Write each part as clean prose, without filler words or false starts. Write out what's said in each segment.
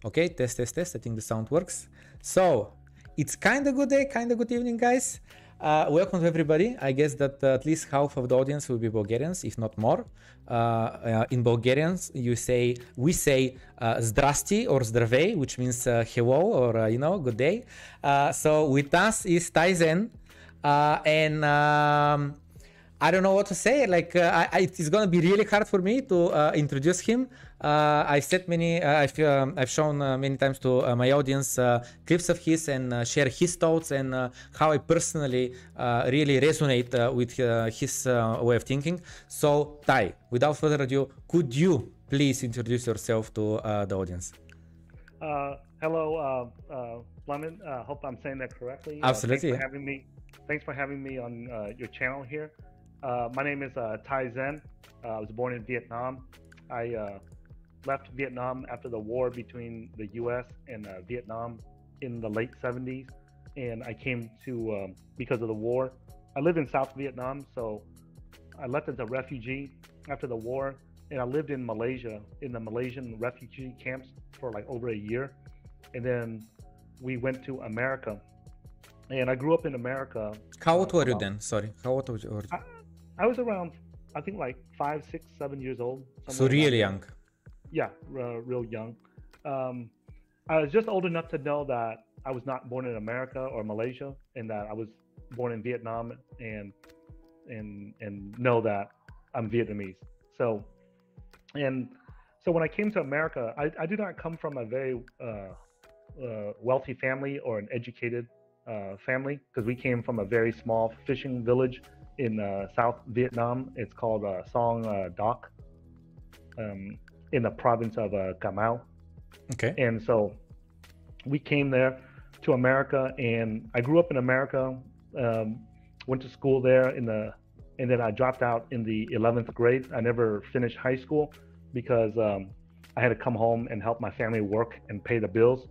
Okay, test. I think the sound works. So it's kind of good day, kind of good evening, guys. Welcome to everybody. I guess that at least half of the audience will be Bulgarians, if not more. In Bulgarians, we say zdrasti or zdravey, which means hello or good day. So with us is Taizen, and I don't know what to say. Like it's gonna be really hard for me to introduce him. I've shown many times to my audience clips of his and share his thoughts and how I personally really resonate with his way of thinking. So Tai, without further ado, could you please introduce yourself to the audience? Hello, Plamen. Hope I'm saying that correctly. Absolutely. Thanks for having me on your channel here. My name is Taizen. I was born in Vietnam. I left Vietnam after the war between the US and Vietnam in the late 70s. And I came to, because of the war. I lived in South Vietnam, so I left as a refugee after the war. And I lived in Malaysia, in the Malaysian refugee camps for like over a year. And then we went to America. And I grew up in America. How old were you then? Sorry, how old were you? I was around, I think like 5, 6, 7 years old. So really young. Yeah, real young. I was just old enough to know that I was not born in America or Malaysia, and that I was born in Vietnam, and know that I'm Vietnamese. So when I came to America, I do not come from a very wealthy family or an educated family, because we came from a very small fishing village in South Vietnam. It's called Song Doc, in the province of Cà Mau. Okay. And so we came there to America, and I grew up in America, went to school there and then I dropped out in the 11th grade. I never finished high school because I had to come home and help my family work and pay the bills.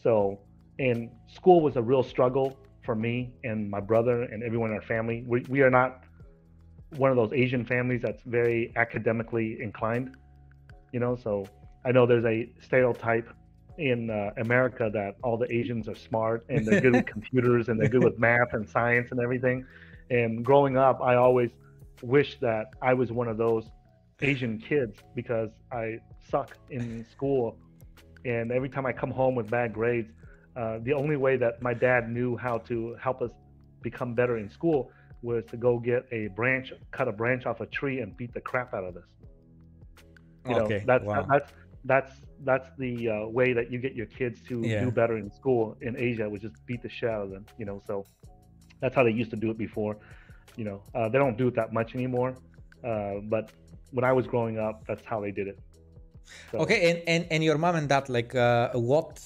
So, and school was a real struggle for me and my brother and everyone in our family. We are not one of those Asian families that's very academically inclined, so I know there's a stereotype in America that all the Asians are smart and they're good with computers and they're good with math and science and everything. And growing up, I always wished that I was one of those Asian kids, because I suck in school. And every time I come home with bad grades, the only way that my dad knew how to help us become better in school was to go get cut a branch off a tree and beat the crap out of us. That's the way that you get your kids to do better in school in Asia, was just beat the shit out of them. So that's how they used to do it before. They don't do it that much anymore. But when I was growing up, that's how they did it. So. Okay, and your mom and dad, like, what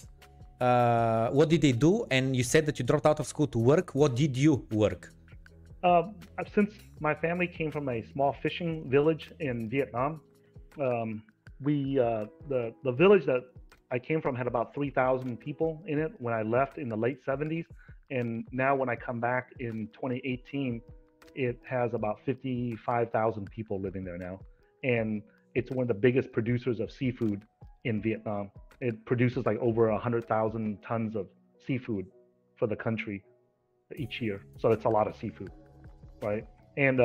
did they do? And you said that you dropped out of school to work. What did you work? Since my family came from a small fishing village in Vietnam, the village that I came from had about 3,000 people in it when I left in the late 70s. And now when I come back in 2018, it has about 55,000 people living there now. And it's one of the biggest producers of seafood in Vietnam. It produces like over 100,000 tons of seafood for the country each year. So it's a lot of seafood, right? And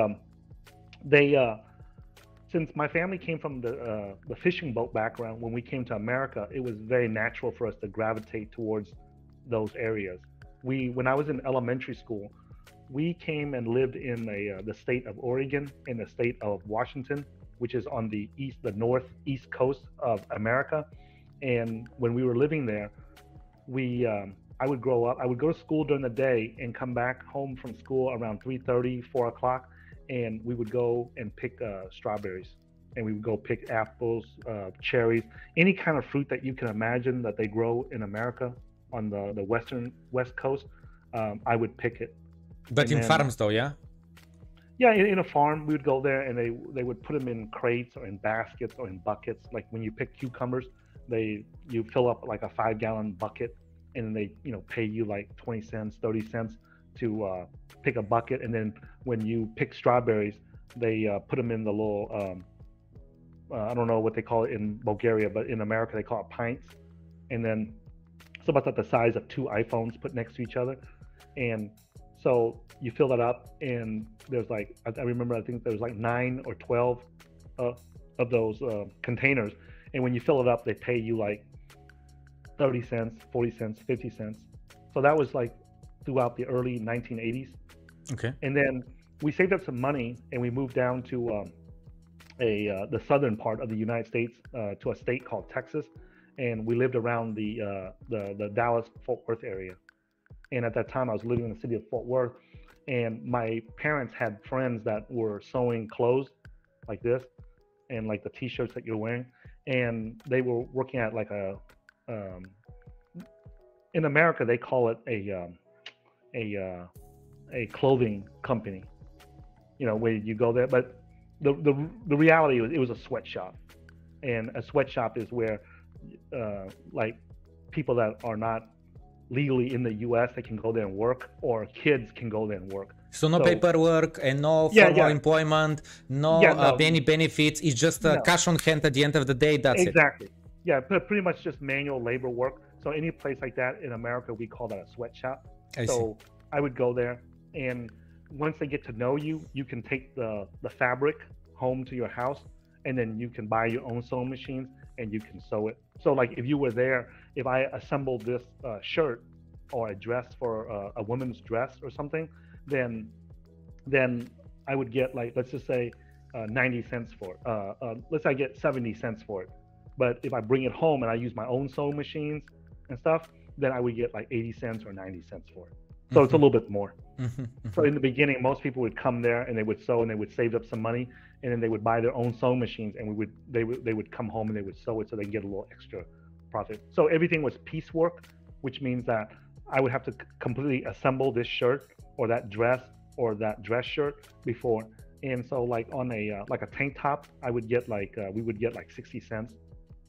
since my family came from the fishing boat background, when we came to America, it was very natural for us to gravitate towards those areas. When I was in elementary school, we came and lived in the state of Oregon and the state of Washington, which is on the northeast coast of America. And when we were living there, I would grow up. I would go to school during the day and come back home from school around 3:30, 4 o'clock, and we would go and pick strawberries, and we would go pick apples, cherries, any kind of fruit that you can imagine that they grow in America on the west coast. I would pick it. But in farms, though, yeah. Yeah, in a farm, we would go there, and they would put them in crates or in baskets or in buckets. Like when you pick cucumbers, you fill up like a 5-gallon bucket, and then they pay you like 20 cents, 30 cents to pick a bucket. And then when you pick strawberries, they put them in the little I don't know what they call it in Bulgaria, but in America they call it pints. and then it's about the size of 2 iPhones put next to each other. And so you fill that up, and there's like, I remember, I think there was like 9 or 12 of those containers. And when you fill it up, they pay you like 30 cents, 40 cents, 50 cents. So that was like throughout the early 1980s. Okay. And then we saved up some money, and we moved down to the southern part of the United States, to a state called Texas. And we lived around the Dallas-Fort Worth area. And at that time, I was living in the city of Fort Worth, and my parents had friends that were sewing clothes like this, and like the T-shirts that you're wearing, and they were working at like in America they call it a clothing company, you know, where you go there. But the reality was, it was a sweatshop, and a sweatshop is where like people that are not legally in the US, they can go there and work, or kids can go there and work. So no paperwork and no formal employment, no any benefits. It's just cash on hand at the end of the day. That's exactly. Yeah, pretty much just manual labor work. So any place like that in America, we call that a sweatshop. So I would go there, and once they get to know you, you can take the fabric home to your house, and then you can buy your own sewing machines and you can sew it. So like if you were there, if I assembled this shirt or a dress for a woman's dress or something, then I would get, like, let's just say 90 cents for it. Let's say I get 70 cents for it. But if I bring it home and I use my own sewing machines and stuff, then I would get like 80 cents or 90 cents for it. So it's a little bit more. So in the beginning, most people would come there and they would sew, and they would save up some money, and then they would buy their own sewing machines, and they would come home and they would sew it so they can get a little extra profit. So everything was piecework, which means that I would have to completely assemble this shirt or that dress or that dress shirt before. And so like on like a tank top, I would get like we would get like 60 cents.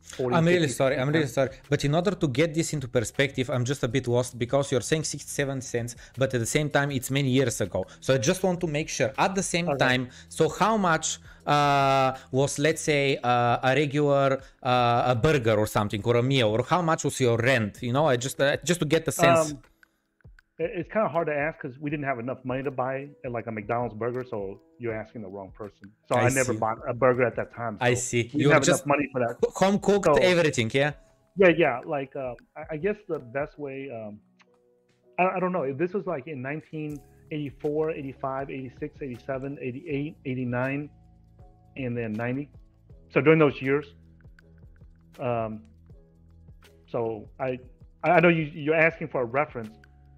40, I'm really sorry. But in order to get this into perspective, I'm just a bit lost, because you're saying 67 cents, but at the same time, it's many years ago. So I just want to make sure at the same time. So how much was, let's say, a regular a burger or something, or a meal, or how much was your rent? You know, I just to get the sense. It's kind of hard to ask because we didn't have enough money to buy like a McDonald's burger, so you're asking the wrong person. So I never bought a burger at that time. So I see. You have enough money for that. Home cooked everything, yeah? Yeah. Like I guess the best way, I don't know, if this was like in 1984, 85, 86, 87, 88, 89, and then 90. So during those years, so I know you're asking for a reference,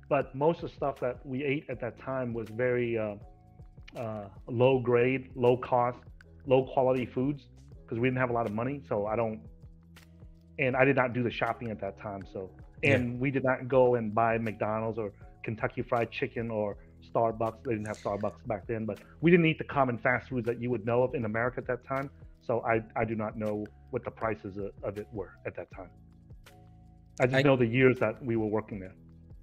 but most of the stuff that we ate at that time was very low grade, low cost, low quality foods, because we didn't have a lot of money. So I did not do the shopping at that time. So, and we did not go and buy McDonald's or Kentucky Fried Chicken or Starbucks. They didn't have Starbucks back then, but we didn't eat the common fast foods that you would know of in America at that time. So I do not know what the prices of it were at that time. I just know the years that we were working there.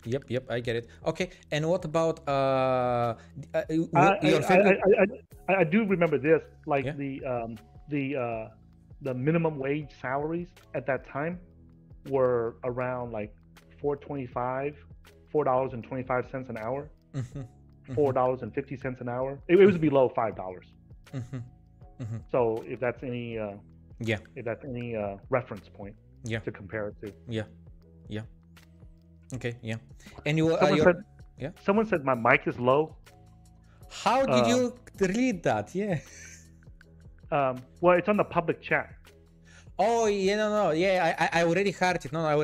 Yep, I get it. Okay, and what about I do remember this, like the minimum wage salaries at that time were around like $4.25 an hour, $4.50 an hour. It was below $5. So if that's any reference point to compare it to. Yeah. Okay, yeah. And someone said my mic is low. How did you read that? Yeah. Well, it's on the public chat. Oh, yeah, no. Yeah, I already heard it. No, I'm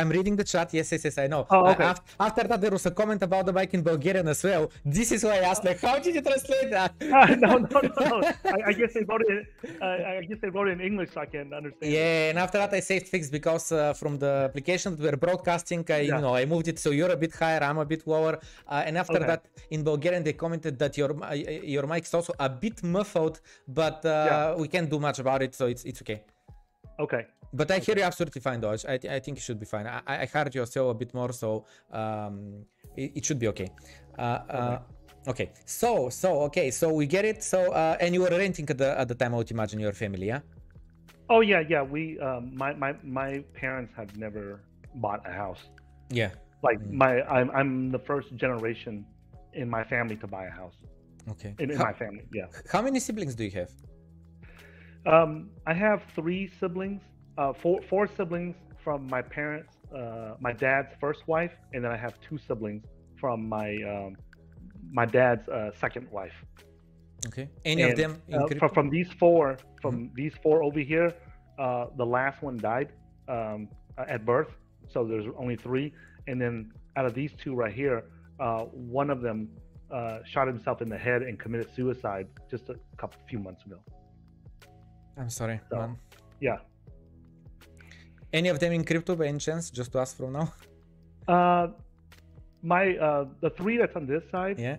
reading the chat. Yes, I know. Oh, okay. After that, there was a comment about the mic in Bulgarian as well. This is why I asked, like, how did you translate that? No. I guess they wrote it. I guess they wrote it in English so I can understand. Yeah, and after that, I saved fixed because from the application that we're broadcasting, I moved it so you're a bit higher, I'm a bit lower. And after that, in Bulgarian, they commented that your mic is also a bit muffled, but we can't do much about it, so it's okay. Okay. But I hear you absolutely fine, though. I think it should be fine. I heard you still a bit more, so it should be okay. Okay. So we get it. So and you were renting at the time, I would imagine, your family, yeah? Oh yeah, yeah. We my parents have never bought a house. Yeah. Like I'm the first generation in my family to buy a house. Okay. In my family, yeah. How many siblings do you have? I have three siblings, four siblings from my parents, my dad's first wife, and then I have two siblings from my dad's second wife. Okay. Any of them in crypto? From these four, these four over here, the last one died at birth, so there's only three. And then out of these two right here, one of them shot himself in the head and committed suicide just a few months ago. I'm sorry, So, man. yeah. Any of them in crypto by any chance? Just to ask from now. The three that's on this side, Yeah.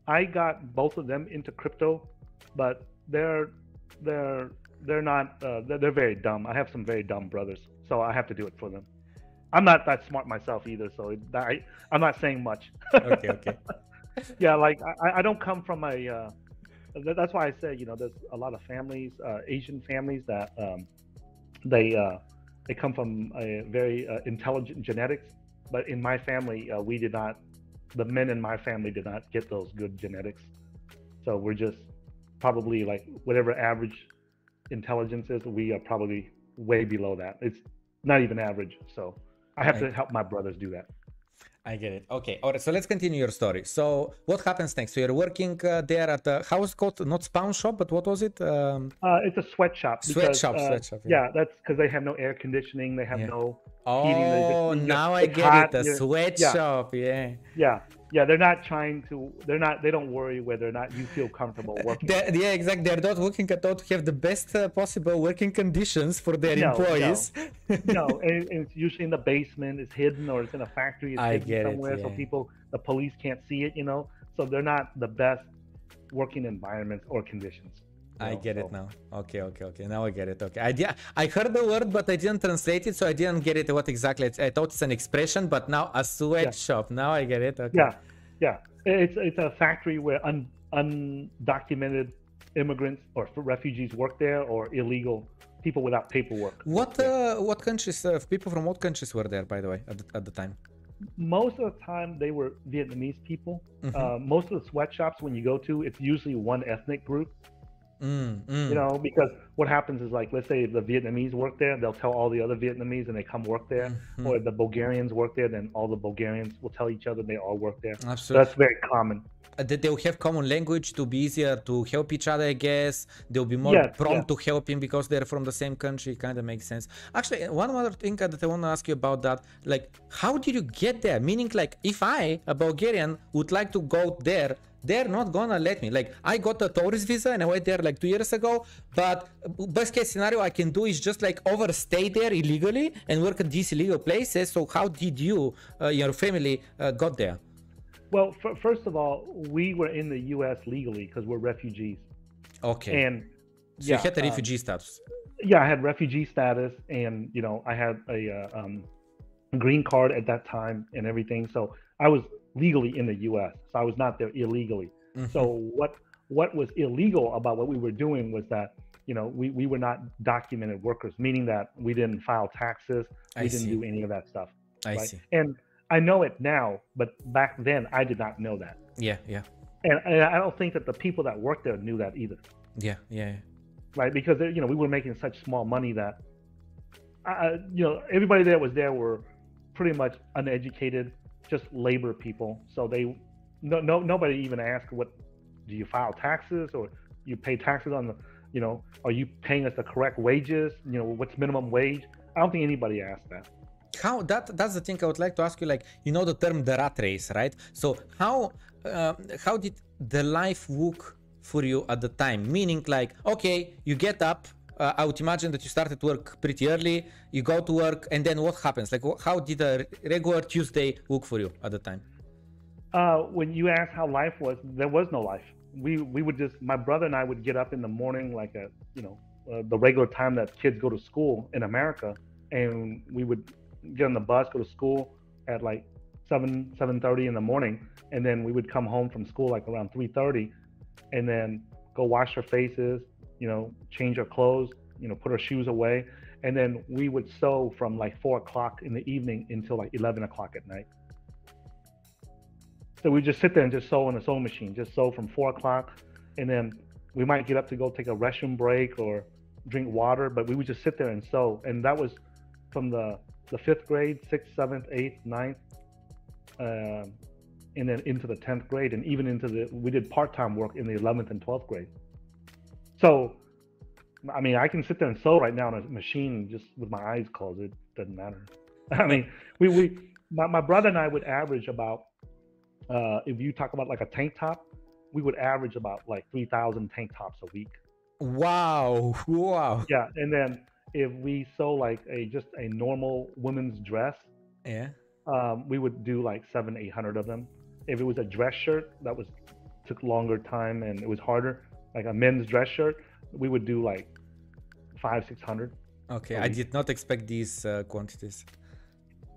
I got both of them into crypto, but they're not they're very dumb. I have some very dumb brothers, so I have to do it for them. I'm not that smart myself either, so I'm not saying much. Okay, okay. Yeah, like I don't come from a that's why I say, you know, there's a lot of families, Asian families that they come from a very intelligent genetics, but in my family we did not, the men in my family did not get those good genetics, so we're just probably like whatever average intelligence is, we are probably way below that. It's not even average, so I have to help my brothers do that. I get it. Okay. All right. So let's continue your story. So what happens next? So you're working there at the house called, not spawn shop, but what was it? It's a sweatshop. Sweatshop. Yeah, that's because they have no air conditioning. They have no heating. Oh, now I get it. A sweatshop. Yeah. Yeah. Yeah, they're not trying to, they don't worry whether or not you feel comfortable working. Yeah, exactly. They're not looking at all to have the best possible working conditions for their employees. No, and it's usually in the basement, it's hidden, or it's in a factory, it's hidden somewhere, so the police can't see it, you know? So they're not the best working environments or conditions. I get it now. Okay. Now I get it. Okay. I heard the word, but I didn't translate it, so I didn't get it what exactly. I thought it's an expression, but now a sweatshop. Now I get it. Okay. Yeah. It's a factory where undocumented immigrants or refugees work there, or illegal people without paperwork. What countries? People from what countries were there, by the way, at the time? Most of the time they were Vietnamese people. Most of the sweatshops when you go to, it's usually one ethnic group. You know, because what happens is, like, let's say the Vietnamese work there, they'll tell all the other Vietnamese and they come work there, or the Bulgarians work there, then all the Bulgarians will tell each other they all work there. Absolutely. So that's very common. They'll have common language to be easier to help each other, I guess. They'll be more prompt to helping because they're from the same country. Kind of makes sense. Actually, one other thing that I want to ask you about that, like, how did you get there? Meaning, like, if I, a Bulgarian, would like to go there, they're not gonna let me. Like, I got a tourist visa and I went there like 2 years ago, but best case scenario I can do is just like overstay there illegally and work at these illegal places. So how did you, your family got there? Well, first of all, we were in the U.S. legally because we're refugees. Okay. And so you had a refugee status. Yeah, I had refugee status, and you know, I had a green card at that time and everything. So I was legally in the U.S. So I was not there illegally. So what was illegal about what we were doing was that, you know, we were not documented workers, meaning that we didn't file taxes, we didn't do any of that stuff. I see. And I know it now, but back then I did not know that. Yeah. And I don't think that the people that worked there knew that either. Yeah. Right, because you know, we were making such small money that you know, everybody that was there were pretty much uneducated, just labor people. So they nobody even asked, what do you file taxes, or you pay taxes on the, you know, are you paying us the correct wages, you know, what's minimum wage? I don't think anybody asked that. How that's the thing I would like to ask you, like, you know, the term the rat race, right? So how did the life look for you at the time? Meaning, like, okay, you get up, I would imagine that you started work pretty early, you go to work, and then what happens? Like, how did a regular Tuesday look for you at the time? When you ask how life was, there was no life. We would just, my brother and I would get up in the morning, like the regular time that kids go to school in America, and we would get on the bus, go to school at like 7:30 in the morning, and then we would come home from school like around 3:30, and then go wash our faces, you know, change our clothes, put our shoes away, and then we would sew from like 4 o'clock in the evening until like 11 o'clock at night. So we just sit there and just sew on the sewing machine, just sew from 4 o'clock, and then we might get up to go take a restroom break or drink water, but we would just sit there and sew. And that was from the 5th grade, 6th, 7th, 8th, 9th, and then into the 10th grade, and even into we did part-time work in the 11th and 12th grade. So, I mean, I can sit there and sew right now on a machine just with my eyes closed. It doesn't matter. I mean, my brother and I would average about, if you talk about like a tank top, we would average about like 3,000 tank tops a week. Wow. Yeah, and then if we sew like just a normal women's dress, yeah, we would do like 700-800 of them. If it was a dress shirt, that took longer time and it was harder. Like a men's dress shirt, we would do like 500-600. Okay, I did not expect these quantities.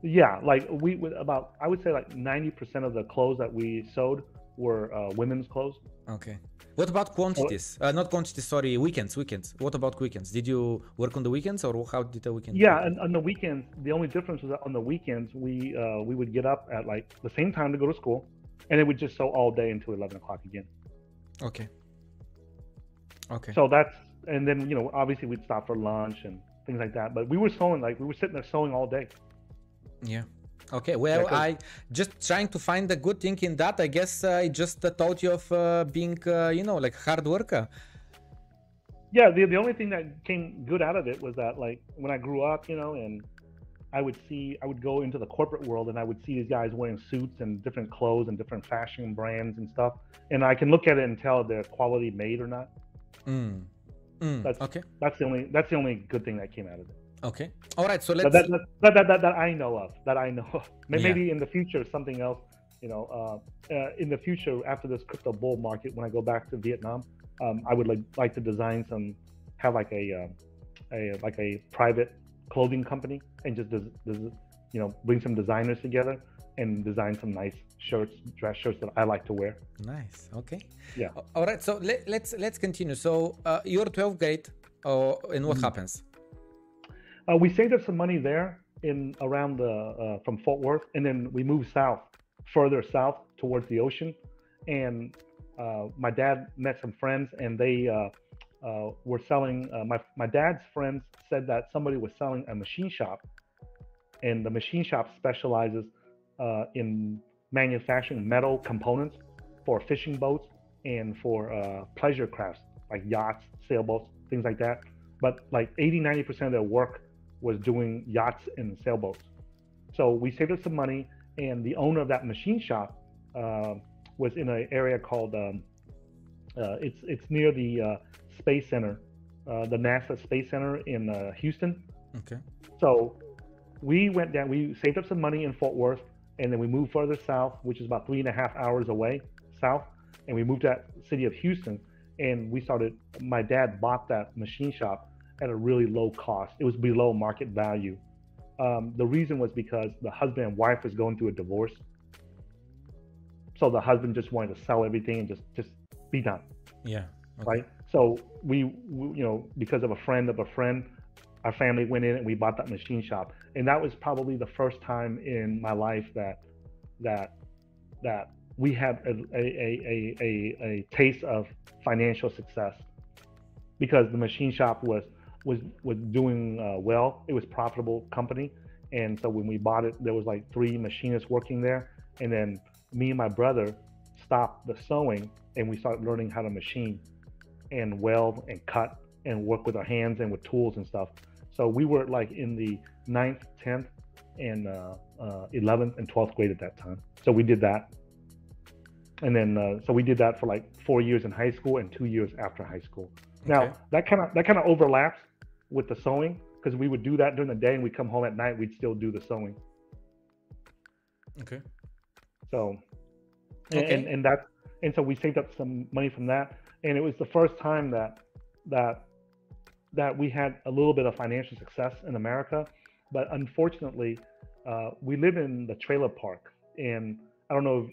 Yeah, like we would I would say like 90% of the clothes that we sewed were women's clothes. Okay. What about quantities? Not quantities, sorry, weekends. What about weekends? Did you work on the weekends, or how did the weekend? Yeah, and on the weekends, the only difference was that on the weekends, we would get up at like the same time to go to school, and it would just sew all day until 11 o'clock again. Okay. Okay. So and then, obviously we'd stop for lunch and things like that, but we were sitting there sewing all day. Yeah. Okay, well, I just trying to find the good thing in that. I guess I just told you of being, like hard worker. Yeah, the only thing that came good out of it was that, like, when I grew up, and I would go into the corporate world and I would see these guys wearing suits and different clothes and different fashion brands and stuff, and I can look at it and tell if they're quality made or not. Okay. That's the only good thing that came out of it. Okay. All right. So let's. That I know of. Maybe in the future something else. In the future after this crypto bull market, when I go back to Vietnam, I would like to have like a private clothing company and just bring some designers together and design some nice dress shirts that I like to wear. Nice. Okay. Yeah. All right. So let's continue. So you're 12th grade, and what happens? We saved up some money there around from Fort Worth, and then we moved further south towards the ocean. And my dad met some friends, and they were selling. My dad's friends said that somebody was selling a machine shop, and the machine shop specializes in manufacturing metal components for fishing boats and for pleasure crafts like yachts, sailboats, things like that. But like 80-90% of their work was doing yachts and sailboats. So we saved up some money, and the owner of that machine shop was in an area called it's near the Space Center, the NASA Space Center in Houston. Okay. So we went down, we saved up some money in Fort Worth, and then we moved further south, which is about 3.5 hours away south, and we moved to that city of Houston, and my dad bought that machine shop at a really low cost. It was below market value. The reason was because the husband and wife was going through a divorce. So the husband just wanted to sell everything and just be done. Yeah. Okay. Right. So we because of a friend, our family went in and we bought that machine shop. And that was probably the first time in my life that we had a taste of financial success, because the machine shop was doing well. It was a profitable company, and so when we bought it, there was like 3 machinists working there, and then me and my brother stopped the sewing and we started learning how to machine and weld and cut and work with our hands and with tools and stuff. So we were like in the 9th, 10th, and 11th and 12th grade at that time. So we did that, and then so we did that for like 4 years in high school and 2 years after high school. Now that kind of overlaps with the sewing, because we would do that during the day and we'd come home at night, we'd still do the sewing. Okay. So and so we saved up some money from that, and it was the first time that we had a little bit of financial success in America. But unfortunately, we live in the trailer park, and I don't know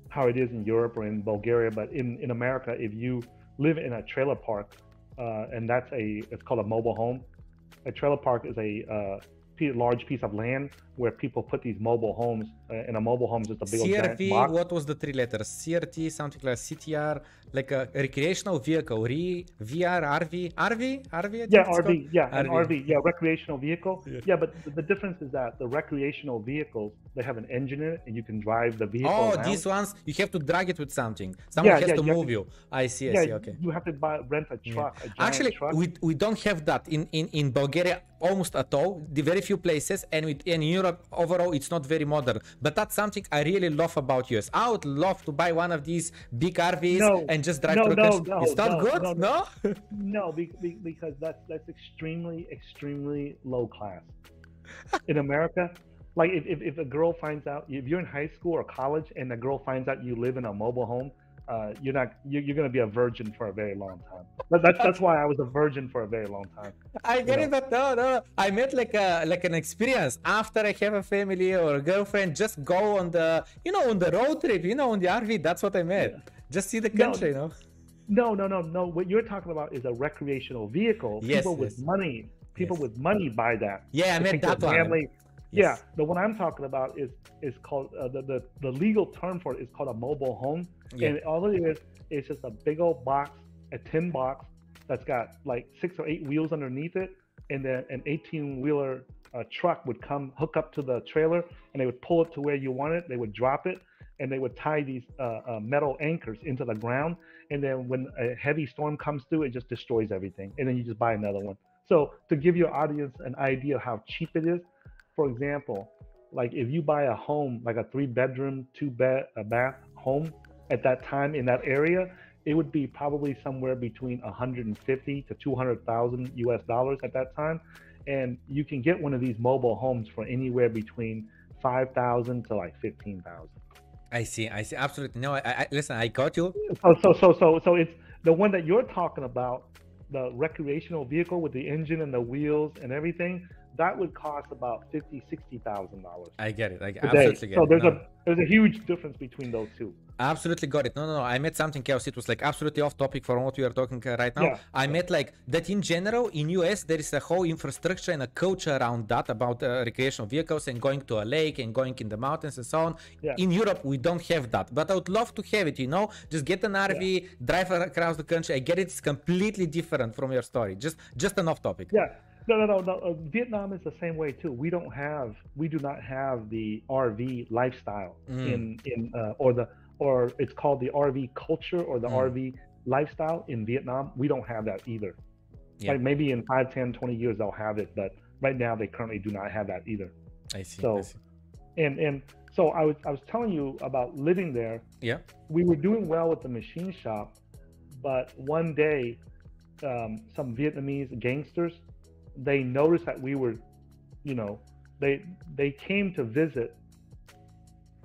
how it is in Europe or in Bulgaria, but in America, if you live in a trailer park, and it's called a mobile home. A trailer park is a large piece of land where people put these mobile homes, and a mobile home is just a big old giant box. What was the 3 letters? CRT, something like CTR, like a recreational vehicle, VR, RV, I think Yeah, it's RV, called? yeah, an RV, yeah, recreational vehicle. Yeah. Yeah, but the difference is that the recreational vehicles, they have an engine in it, and you can drive the vehicle Oh, around. these ones, you have to drag it with something. Someone has to move you. I see, okay. You have to rent a truck, a giant Actually, truck. we don't have that in Bulgaria almost at all. The very few places, and in Europe overall, it's not very modern. But that's something I really love about US. I would love to buy one of these big RVs and just drive through the country. It's not good, no? No, because that's extremely low class. In America, like if a girl finds out, if you're in high school or college and a girl finds out you live in a mobile home, you're going to be a virgin for a very long time. That's why I was a virgin for a very long time. I get it, but no. I met like an experience after I have a family or a girlfriend. Just go on the on the road trip, on the RV. That's what I meant. Yeah. Just see the country, No. What you're talking about is a recreational vehicle. People with money buy that. Yeah, I meant that one. Family. Yes. Yeah, the one I'm talking about is called the legal term for it is called a mobile home, and all it is just a big old box, a tin box that's got like 6 or 8 wheels underneath it, and then an 18-wheeler truck would come hook up to the trailer, and they would pull it to where you want it. They would drop it, and they would tie these metal anchors into the ground, and then when a heavy storm comes through, it just destroys everything, and then you just buy another one. So to give your audience an idea of how cheap it is. For example, like if you buy a home, like a 3-bedroom, 2-bath home at that time in that area, it would be probably somewhere between 150 to 200,000 US dollars at that time. And you can get one of these mobile homes for anywhere between 5,000 to like 15,000. I see. Absolutely. No, I listen, I got you. So it's the one that you're talking about, the recreational vehicle with the engine and the wheels and everything. That would cost about $50,000-$60,000. I get it. I absolutely get it. So there's a huge difference between those two. Absolutely got it. No. I met something else. It was like absolutely off topic from what we are talking right now. Yeah. I met like that in general in US there is a whole infrastructure and a culture around that about recreational vehicles and going to a lake and going in the mountains and so on. Yeah. In Europe we don't have that, but I would love to have it. Just get an RV, drive across the country. I get it. It's completely different from your story. Just an off topic. Yeah. No. Vietnam is the same way too. We do not have the RV lifestyle or it's called the RV culture or the RV lifestyle in Vietnam. We don't have that either. Yeah. Like maybe in 5, 10, 20 years they'll have it, but right now they currently do not have that either. I see. And so I was telling you about living there. Yeah. We were doing well with the machine shop, but one day some Vietnamese gangsters, they noticed that we were, they came to visit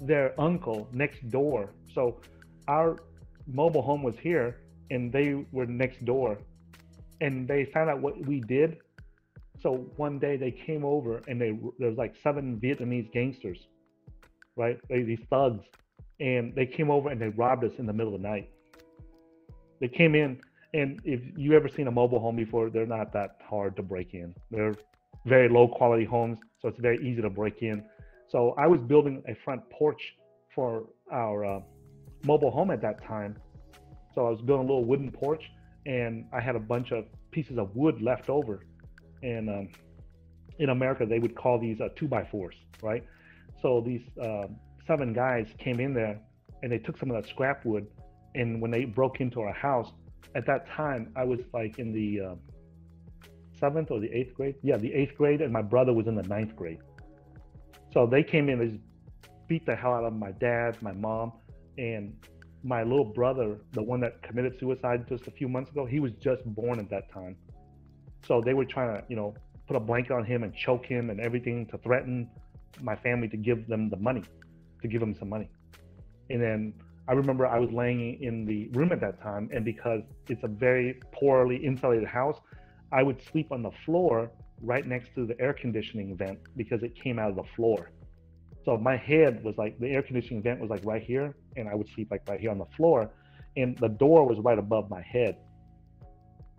their uncle next door. So our mobile home was here and they were next door, and they found out what we did. So one day they came over and there was like 7 Vietnamese gangsters, right? These thugs, and they came over and they robbed us in the middle of the night. They came in. And if you ever seen a mobile home before, they're not that hard to break in. They're very low quality homes, so it's very easy to break in. So I was building a front porch for our mobile home at that time. So I was building a little wooden porch, and I had a bunch of pieces of wood left over. And in America, they would call these 2x4s, right? So these 7 guys came in there, and they took some of that scrap wood. And when they broke into our house, at that time, I was like in the 7th or the 8th grade. Yeah, the 8th grade, and my brother was in the 9th grade. So they came in, they just beat the hell out of my dad, my mom, and my little brother, the one that committed suicide just a few months ago. He was just born at that time. So they were trying to, put a blanket on him and choke him and everything to threaten my family to give them the money, to give him some money. And then I remember I was laying in the room at that time, and because it's a very poorly insulated house, I would sleep on the floor right next to the air conditioning vent because it came out of the floor. So my head was like, the air conditioning vent was like right here, and I would sleep like right here on the floor, and the door was right above my head.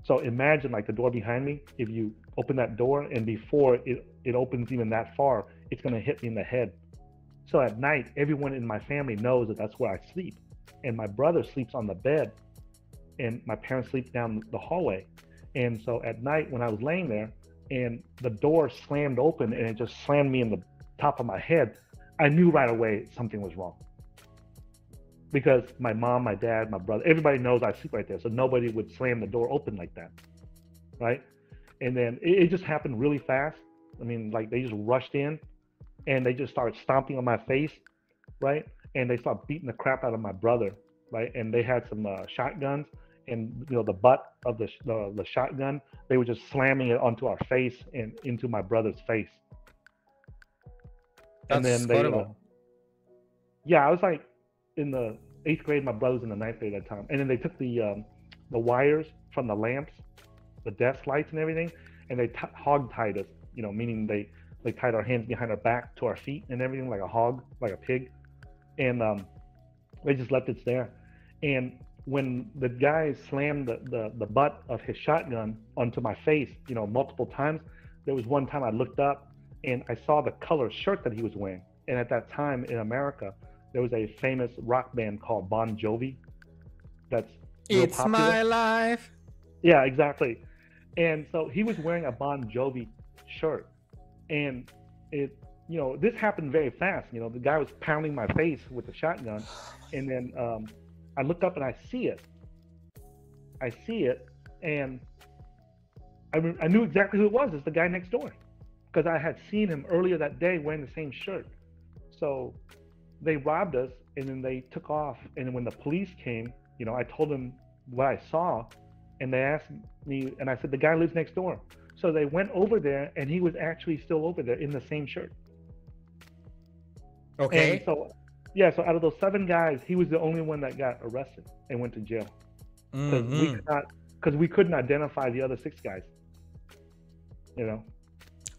So imagine like the door behind me, if you open that door and before it opens even that far, it's going to hit me in the head. So at night, everyone in my family knows that that's where I sleep. And my brother sleeps on the bed and my parents sleep down the hallway. And so at night when I was laying there and the door slammed open and it just slammed me in the top of my head, I knew right away something was wrong. Because my mom, my dad, my brother, everybody knows I sleep right there. So nobody would slam the door open like that, right? And then it just happened really fast. I mean, like they just rushed in and they just started stomping on my face, right? And they started beating the crap out of my brother, right? And they had some shotguns, and you know the butt of the shotgun, they were just slamming it onto our face and into my brother's face. That's and then they, horrible. Yeah, I was like in the 8th grade. My brother's in the 9th grade at that time. And then they took the wires from the lamps, the desk lights and everything, and they hog tied us. You know, meaning they tied our hands behind our back to our feet and everything like a hog, like a pig. And they just left it there. And when the guy slammed the butt of his shotgun onto my face, you know, multiple times, there was one time I looked up and I saw the color shirt that he was wearing. And at that time in America, there was a famous rock band called Bon Jovi. That's It's popular. my life. Yeah, exactly. And so he was wearing a Bon Jovi shirt. And it, you know, this happened very fast. You know, the guy was pounding my face with the shotgun. And then I look up and I see it. And I knew exactly who it was. It's the guy next door. Because I had seen him earlier that day wearing the same shirt. So they robbed us and then they took off. And when the police came, you know, I told them what I saw. And they asked me, and I said, the guy lives next door. So they went over there and he was actually still over there in the same shirt. Okay. And so, yeah, so out of those 7 guys, he was the only one that got arrested and went to jail. Because we couldn't identify the other 6 guys. You know?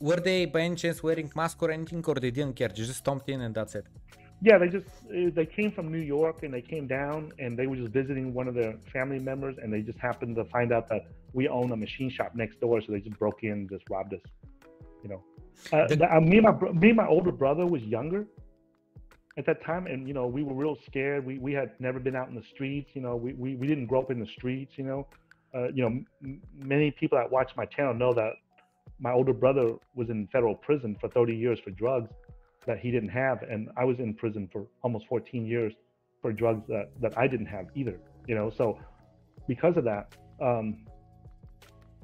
Were they by any chance wearing mask or anything, or they didn't care? They just stomped in and that's it? Yeah, they came from New York and they came down and they were just visiting one of their family members, and they just happened to find out that we own a machine shop next door, so they just broke in and just robbed us. You know, me and my older brother was younger at that time, and you know we were real scared. We had never been out in the streets. You know, we didn't grow up in the streets. You know, many people that watch my channel know that my older brother was in federal prison for 30 years for drugs that he didn't have, and I was in prison for almost 14 years for drugs that I didn't have either. You know, so because of that,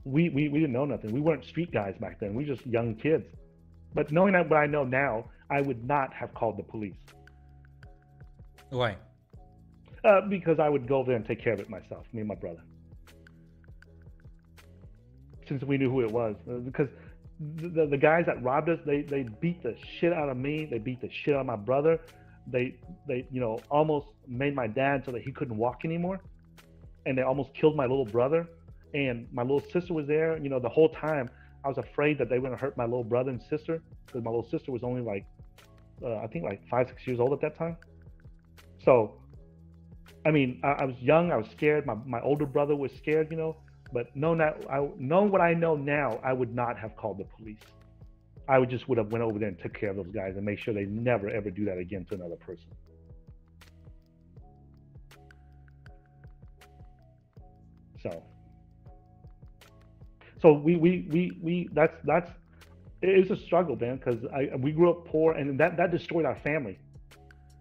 we didn't know nothing. We weren't street guys back then. We were just young kids. But knowing that what I know now, I would not have called the police. Why? Because I would go there and take care of it myself, me and my brother. Since we knew who it was, because the guys that robbed us, they beat the shit out of me. They beat the shit out of my brother. They you know almost made my dad so that he couldn't walk anymore, and they almost killed my little brother. And my little sister was there. You know, the whole time I was afraid that they were gonna hurt my little brother and sister, because my little sister was only like I think like 5-6 years old at that time. So I mean, I was young, I was scared. My older brother was scared, you know. But knowing what I know now, I would not have called the police. I would have went over there and took care of those guys and make sure they never ever do that again to another person. So we that's it was a struggle, man, because we grew up poor, and that destroyed our family.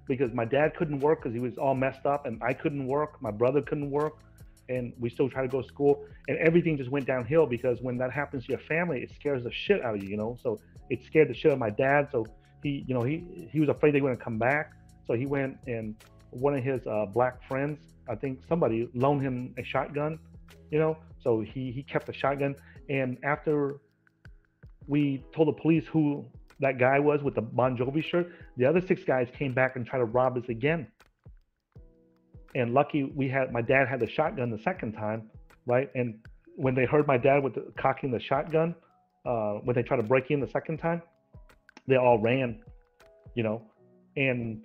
Because my dad couldn't work because he was all messed up, and I couldn't work, my brother couldn't work, and we still try to go to school, and everything just went downhill. Because when that happens to your family, it scares the shit out of you, you know. So it scared the shit out of my dad. So he was afraid they were gonna come back. So he went, and one of his black friends, I think somebody loaned him a shotgun, you know. So he kept the shotgun, and after we told the police who that guy was with the Bon Jovi shirt, the other 6 guys came back and tried to rob us again. And lucky my dad had the shotgun the second time, right? And when they heard my dad with cocking the shotgun, when they tried to break in the second time, they all ran, you know. And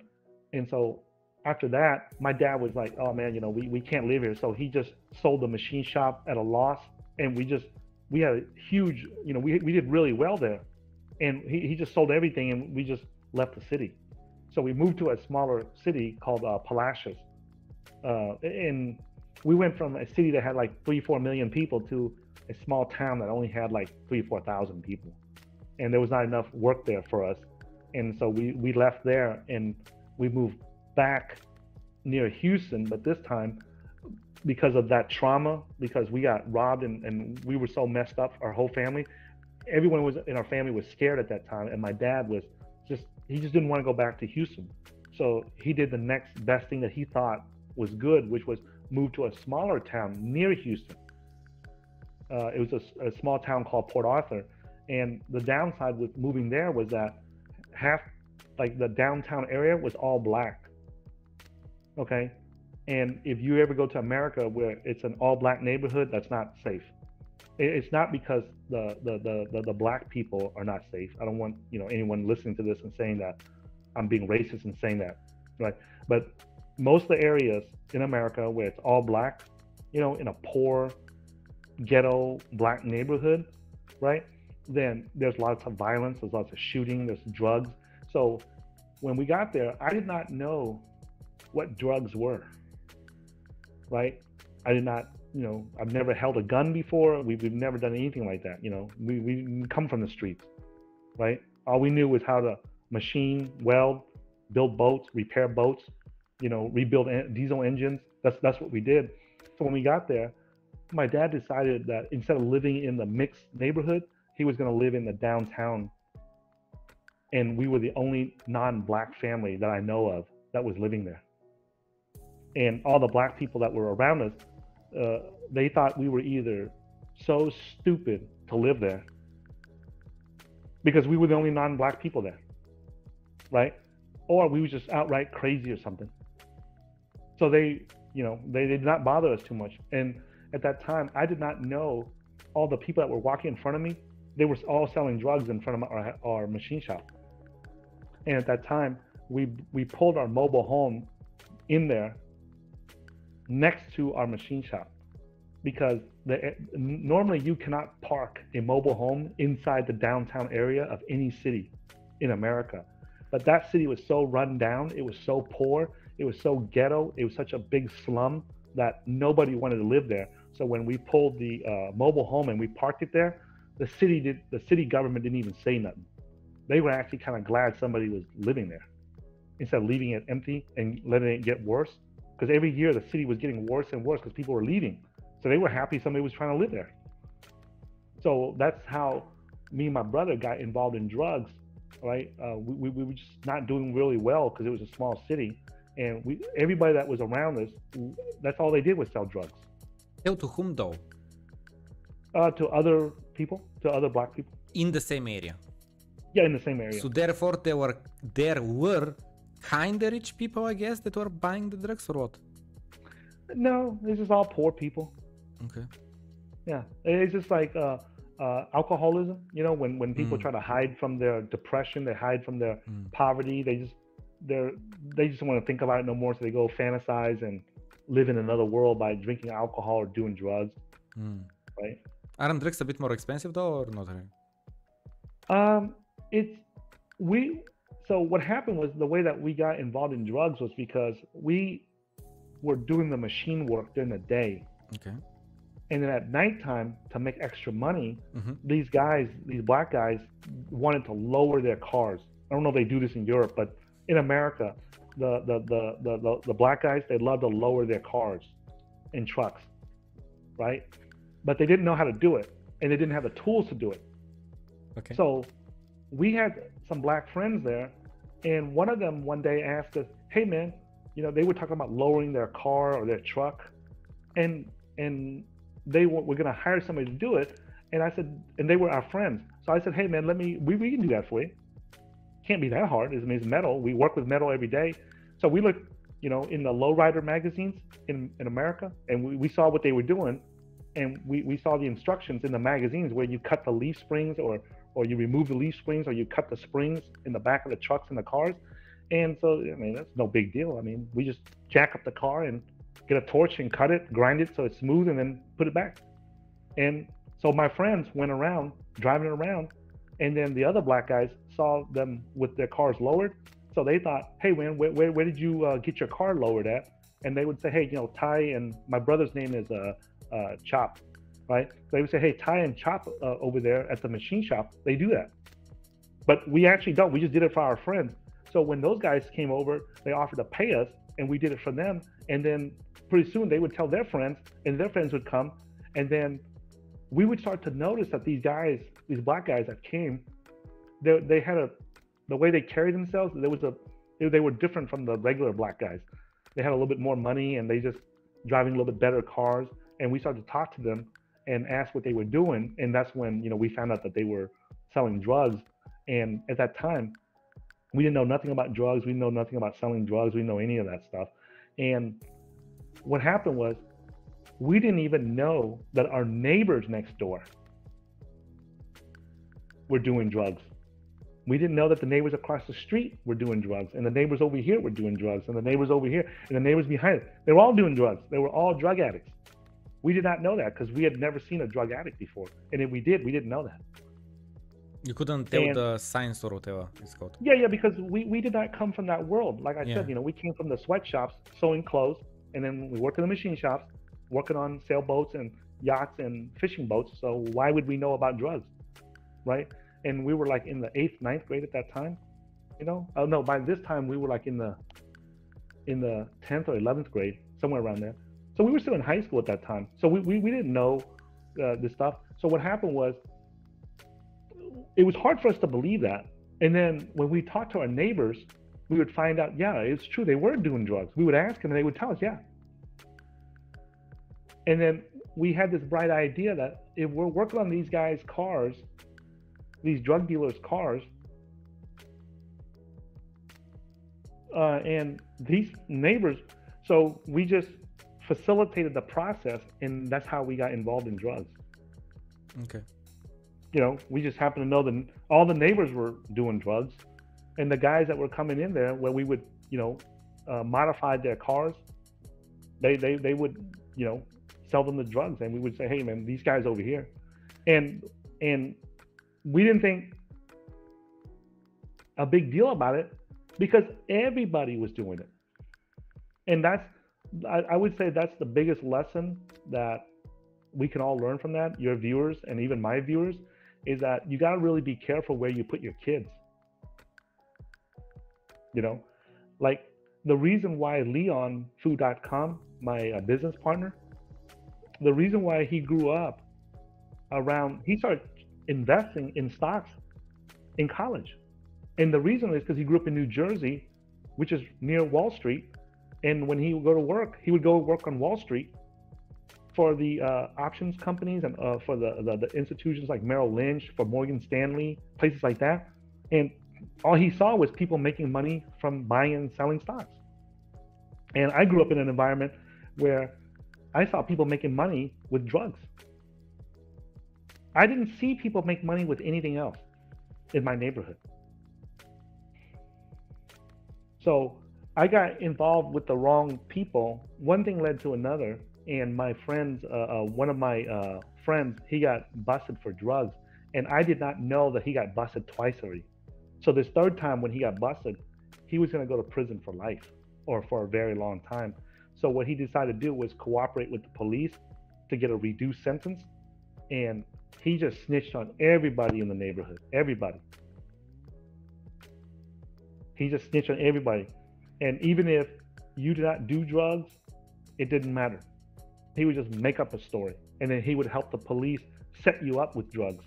so after that, my dad was like, oh man, you know, we can't live here. So he just sold the machine shop at a loss and we had a huge, you know, we did really well there, and he just sold everything, and we just left the city. So we moved to a smaller city called Palacios, and we went from a city that had like 3-4 million people to a small town that only had like 3,000-4,000 people, and there was not enough work there for us, and so we left there and we moved back near Houston, but this time because of that trauma, because we got robbed and we were so messed up, our whole family, everyone was in our family was scared at that time, and my dad was he just didn't want to go back to Houston. So he did the next best thing that he thought was good, which was move to a smaller town near Houston. It was a small town called Port Arthur, and the downside with moving there was that half, like the downtown area was all black. Okay, and if you ever go to America where it's an all black neighborhood, that's not safe. It's not because the black people are not safe. I don't want, you know, anyone listening to this and saying that I'm being racist and saying that, right? But most of the areas in America where it's all black, you know, in a poor ghetto black neighborhood, right? Then there's lots of violence, there's lots of shooting, there's drugs. So when we got there, I did not know what drugs were, right? I did not, you know, I've never held a gun before. We've never done anything like that. You know, we come from the streets, right? All we knew was how to machine, weld, build boats, repair boats, you know, rebuild diesel engines. That's what we did. So when we got there, my dad decided that instead of living in the mixed neighborhood, he was going to live in the downtown. And we were the only non-black family that I know of that was living there. And all the black people that were around us, they thought we were either so stupid to live there because we were the only non-black people there, right? Or we were just outright crazy or something. So they, you know, they did not bother us too much. And at that time, I did not know all the people that were walking in front of me. They were all selling drugs in front of our machine shop. And at that time, we pulled our mobile home in there next to our machine shop, because normally you cannot park a mobile home inside the downtown area of any city in America. But that city was so run down, it was so poor, it was so ghetto, it was such a big slum that nobody wanted to live there. So when we pulled the mobile home and we parked it there, the city government didn't even say nothing. They were actually kind of glad somebody was living there instead of leaving it empty and letting it get worse. Because every year the city was getting worse and worse because people were leaving. So they were happy somebody was trying to live there. So that's how me and my brother got involved in drugs, right? We were just not doing really well because it was a small city. And everybody that was around us, that's all they did was sell drugs. Sell to whom though? To other people, to other black people. In the same area? Yeah, in the same area. So therefore there were kind of rich people, I guess, that were buying the drugs or what? No, it's just all poor people. Okay. Yeah, it's just like alcoholism. You know, when people try to hide from their depression, they hide from their poverty. They just don't want to think about it no more. So they go fantasize and live in another world by drinking alcohol or doing drugs. Right? Aren't drugs a bit more expensive though, or not really? So what happened was the way that we got involved in drugs was because we were doing the machine work during the day. Okay. And then at nighttime, to make extra money, these black guys wanted to lower their cars. I don't know if they do this in Europe, but in America, the black guys, they love to lower their cars and trucks, right? But they didn't know how to do it, and they didn't have the tools to do it. Okay. So we had some black friends there, and one of them one day asked us, "Hey man, you know, they were talking about lowering their car or their truck, and they were going to hire somebody to do it." And I said, and they were our friends. So I said, "Hey man, we can do that for you. Can't be that hard. It's metal. We work with metal every day." So we looked, you know, in the lowrider magazines in America, and we saw what they were doing, and we saw the instructions in the magazines where you cut the leaf springs or you remove the leaf springs, or you cut the springs in the back of the trucks and the cars. And so, I mean, that's no big deal. I mean, we just jack up the car and get a torch and cut it, grind it so it's smooth, and then put it back. And so my friends went around, driving around, and then the other black guys saw them with their cars lowered. So they thought, hey, man, where did you get your car lowered at? And they would say, hey, you know, Ty, and my brother's name is Chop, right? They would say, hey, Ty and Chop over there at the machine shop, they do that. But we actually don't. We just did it for our friends. So when those guys came over, they offered to pay us, and we did it for them. And then pretty soon they would tell their friends, and their friends would come. And then we would start to notice that these guys, these black guys that came, they had the way they carried themselves, they were different from the regular black guys. They had a little bit more money, and they just driving a little bit better cars. And we started to talk to them and ask what they were doing. And that's when, you know, we found out that they were selling drugs. And at that time, we didn't know nothing about drugs. We didn't know nothing about selling drugs. We didn't know any of that stuff. And what happened was, we didn't even know that our neighbors next door were doing drugs. We didn't know that the neighbors across the street were doing drugs, and the neighbors over here were doing drugs, and the neighbors over here, and the neighbors behind it. They were all doing drugs. They were all drug addicts. We did not know that because we had never seen a drug addict before. And if we did, we didn't know that. You couldn't tell the signs or whatever it's called. Yeah, because we did not come from that world. Like I said, you know, we came from the sweatshops, sewing clothes, and then we worked in the machine shops, working on sailboats and yachts and fishing boats. So why would we know about drugs, right? And we were like in the 8th, 9th grade at that time, you know? Oh no, by this time we were like in the 10th or 11th grade, somewhere around there. So we were still in high school at that time. So we didn't know this stuff. So what happened was, it was hard for us to believe that. And then when we talked to our neighbors, we would find out, yeah, it's true, they were doing drugs. We would ask them and they would tell us, yeah. And then we had this bright idea that if we're working on these guys' cars, these drug dealers' cars, and these neighbors, so we just facilitated the process, and that's how we got involved in drugs. Okay. You know, we just happened to know that all the neighbors were doing drugs, and the guys that were coming in there, where we would, you know, modify their cars, they would, you know, sell them the drugs, and we would say, hey man, these guys over here, and we didn't think a big deal about it because everybody was doing it. And that's, I would say that's the biggest lesson that we can all learn from that, your viewers and even my viewers, is that you got to really be careful where you put your kids. You know, like the reason why LeonFood.com, my business partner, the reason why he grew up around, he started investing in stocks in college. And the reason is because he grew up in New Jersey, which is near Wall Street. And when he would go to work, he would go work on Wall Street for the options companies and for the institutions like Merrill Lynch, for Morgan Stanley, places like that. And all he saw was people making money from buying and selling stocks. And I grew up in an environment where I saw people making money with drugs. I didn't see people make money with anything else in my neighborhood. So I got involved with the wrong people. One thing led to another. And my friends, one of my friends, he got busted for drugs. And I did not know that he got busted twice already. So this third time when he got busted, he was going to go to prison for life or for a very long time. So what he decided to do was cooperate with the police to get a reduced sentence. And he just snitched on everybody in the neighborhood, everybody. He just snitched on everybody. And even if you did not do drugs, it didn't matter. He would just make up a story, and then he would help the police set you up with drugs.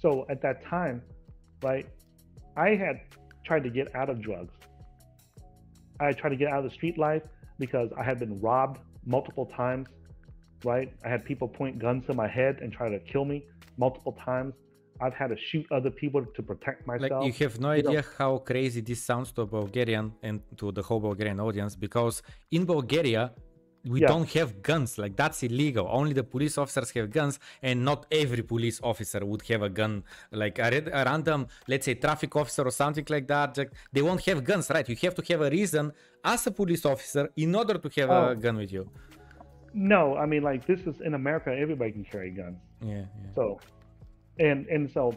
So at that time, right, I had tried to get out of drugs. I tried to get out of the street life because I had been robbed multiple times, right? I had people point guns to my head and try to kill me multiple times. I've had to shoot other people to protect myself. Like, you have no idea how crazy this sounds to a Bulgarian and to the whole Bulgarian audience, because in Bulgaria, we don't have guns. Like, that's illegal. Only the police officers have guns, and not every police officer would have a gun. Like a random, let's say, traffic officer or something like that, they won't have guns, right? You have to have a reason as a police officer in order to have a gun with you. No, I mean, like, this is in America, everybody can carry guns. Yeah, yeah. So, and so,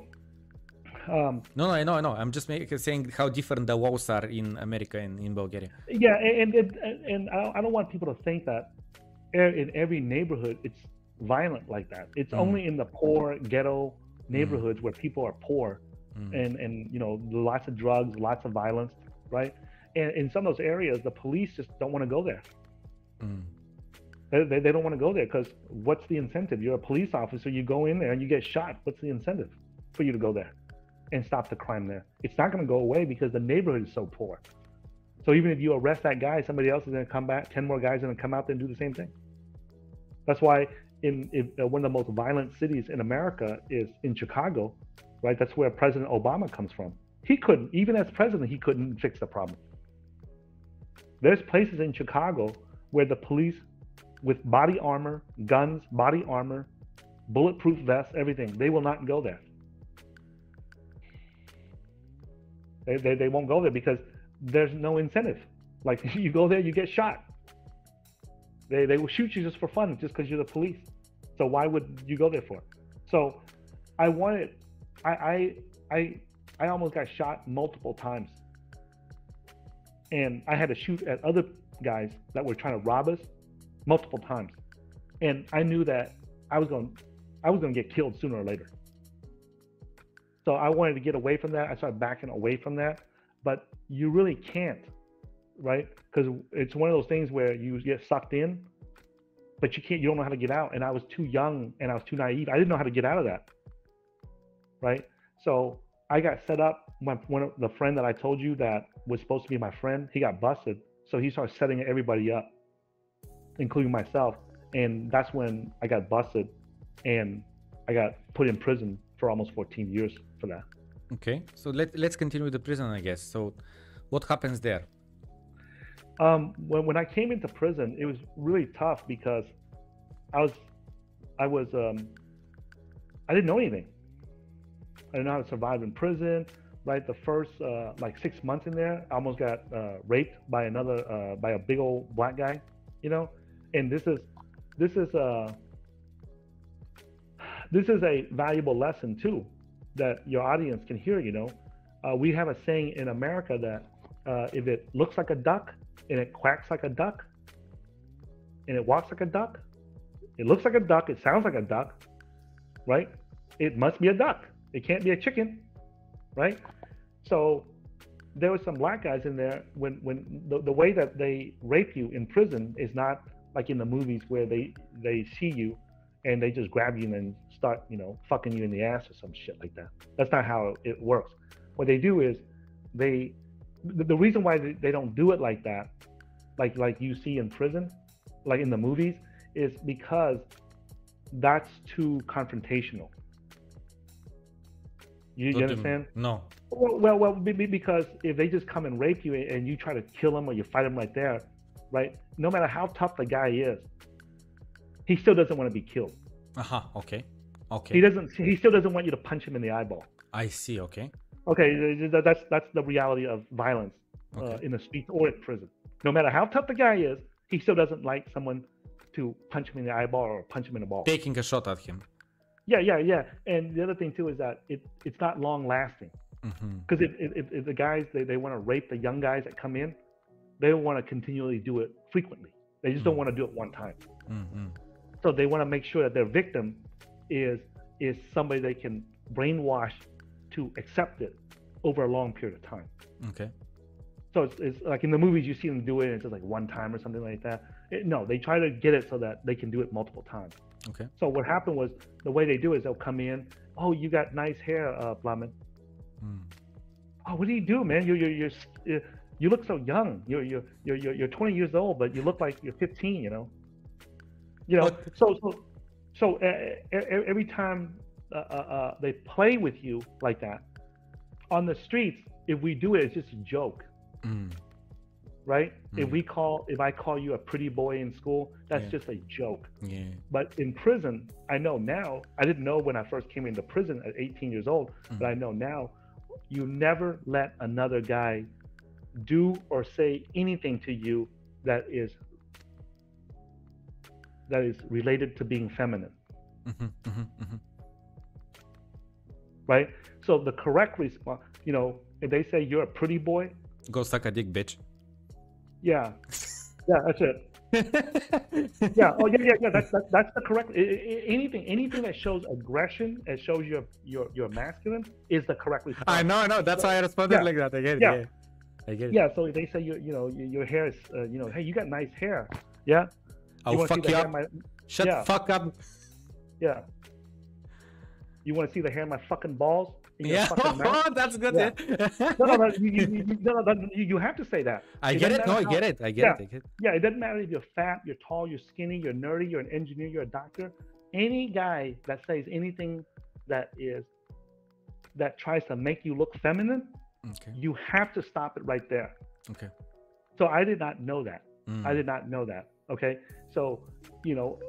No, I know. I'm just saying how different the laws are in America and in Bulgaria. yeah, and I don't want people to think that in every neighborhood it's violent like that. It's only in the poor ghetto neighborhoods where people are poor, and you know, lots of drugs, lots of violence, right? And in some of those areas, the police just don't want to go there. They don't want to go there because what's the incentive? You're a police officer, you go in there and you get shot. What's the incentive for you to go there and stop the crime there? It's not going to go away because the neighborhood is so poor. So even if you arrest that guy, somebody else is going to come back, 10 more guys are going to come out there and do the same thing. That's why in one of the most violent cities in America is in Chicago, right? That's where President Obama comes from. He couldn't, even as president, he couldn't fix the problem. There's places in Chicago where the police with body armor, guns, body armor, bulletproof vests, everything, they will not go there. They won't go there because there's no incentive. Like, you go there, you get shot. They will shoot you just for fun, just because you're the police. So why would you go there for? So I almost got shot multiple times. And I had to shoot at other guys that were trying to rob us multiple times. And I knew that I was going to get killed sooner or later. So I wanted to get away from that. I started backing away from that, but you really can't, right? Because it's one of those things where you get sucked in, but you don't know how to get out. And I was too young and I was too naive. I didn't know how to get out of that, right? So I got set up. One of the friend that I told you that was supposed to be my friend, he got busted. So he started setting everybody up, including myself. And that's when I got busted and I got put in prison for almost 14 years for that. Okay, so let's continue with the prison, I guess. So what happens there? When I came into prison, it was really tough because I didn't know anything. I didn't know how to survive in prison, right? The first like 6 months in there, I almost got raped by by a big old black guy, you know? And this is a valuable lesson too, that your audience can hear, you know? We have a saying in America that if it looks like a duck and it quacks like a duck and it walks like a duck, it looks like a duck, it sounds like a duck, right? It must be a duck. It can't be a chicken, right? So there were some black guys in there when the way that they rape you in prison is not like in the movies where they see you and they just grab you and then start, you know, fucking you in the ass or some shit like that. That's not how it works. What they do is the reason why they don't do it like that, like you see in prison, like in the movies, is because that's too confrontational. You understand? No. Well, because if they just come and rape you and you try to kill them or you fight them right there, right? No matter how tough the guy is, he still doesn't want to be killed. Okay. He still doesn't want you to punch him in the eyeball. I see. Okay. Okay, that's the reality of violence in the streets or in prison. No matter how tough the guy is, he still doesn't like someone to punch him in the eyeball or punch him in the ball. Taking a shot at him. Yeah. And the other thing too is that it's not long lasting. Because if the guys they want to rape the young guys that come in, they want to continually do it frequently. They just don't want to do it one time. So they want to make sure that their victim is somebody they can brainwash to accept it over a long period of time. Okay. So it's like in the movies you see them do it and it's just like one time or something like that. No, they try to get it so that they can do it multiple times. Okay. So what happened was the way they do is they'll come in. Oh, you got nice hair, Plamen. Oh, what do you do, man? You look so young. You're 20 years old, but you look like you're 15. You know. So every time they play with you like that on the streets, if we do it, it's just a joke, right? If I call you a pretty boy in school, that's just a joke. Yeah. But in prison, I know now. I didn't know when I first came into prison at 18 years old, but I know now. You never let another guy do or say anything to you that is that is related to being feminine. Right? So the correct response, you know, if they say you're a pretty boy, go suck a dick, bitch. Yeah, yeah, that's it. Yeah, oh yeah. That's the correct. Anything that shows aggression, that shows you're masculine, is the correct response. I know. That's why I responded like that. I get it. Yeah. I get it. Yeah, so if they say your hair is, you know, hey, you got nice hair. Yeah. I'll fuck you up. Shut the fuck up. Yeah. You want to see the hair in my fucking balls? Yeah, that's good. Yeah. You have to say that. I get it. No, I get it. I get it. Yeah, it doesn't matter if you're fat, you're tall, you're skinny, you're nerdy, you're an engineer, you're a doctor. Any guy that says anything that tries to make you look feminine, you have to stop it right there. Okay. So I did not know that. I did not know that. Okay. So, you know,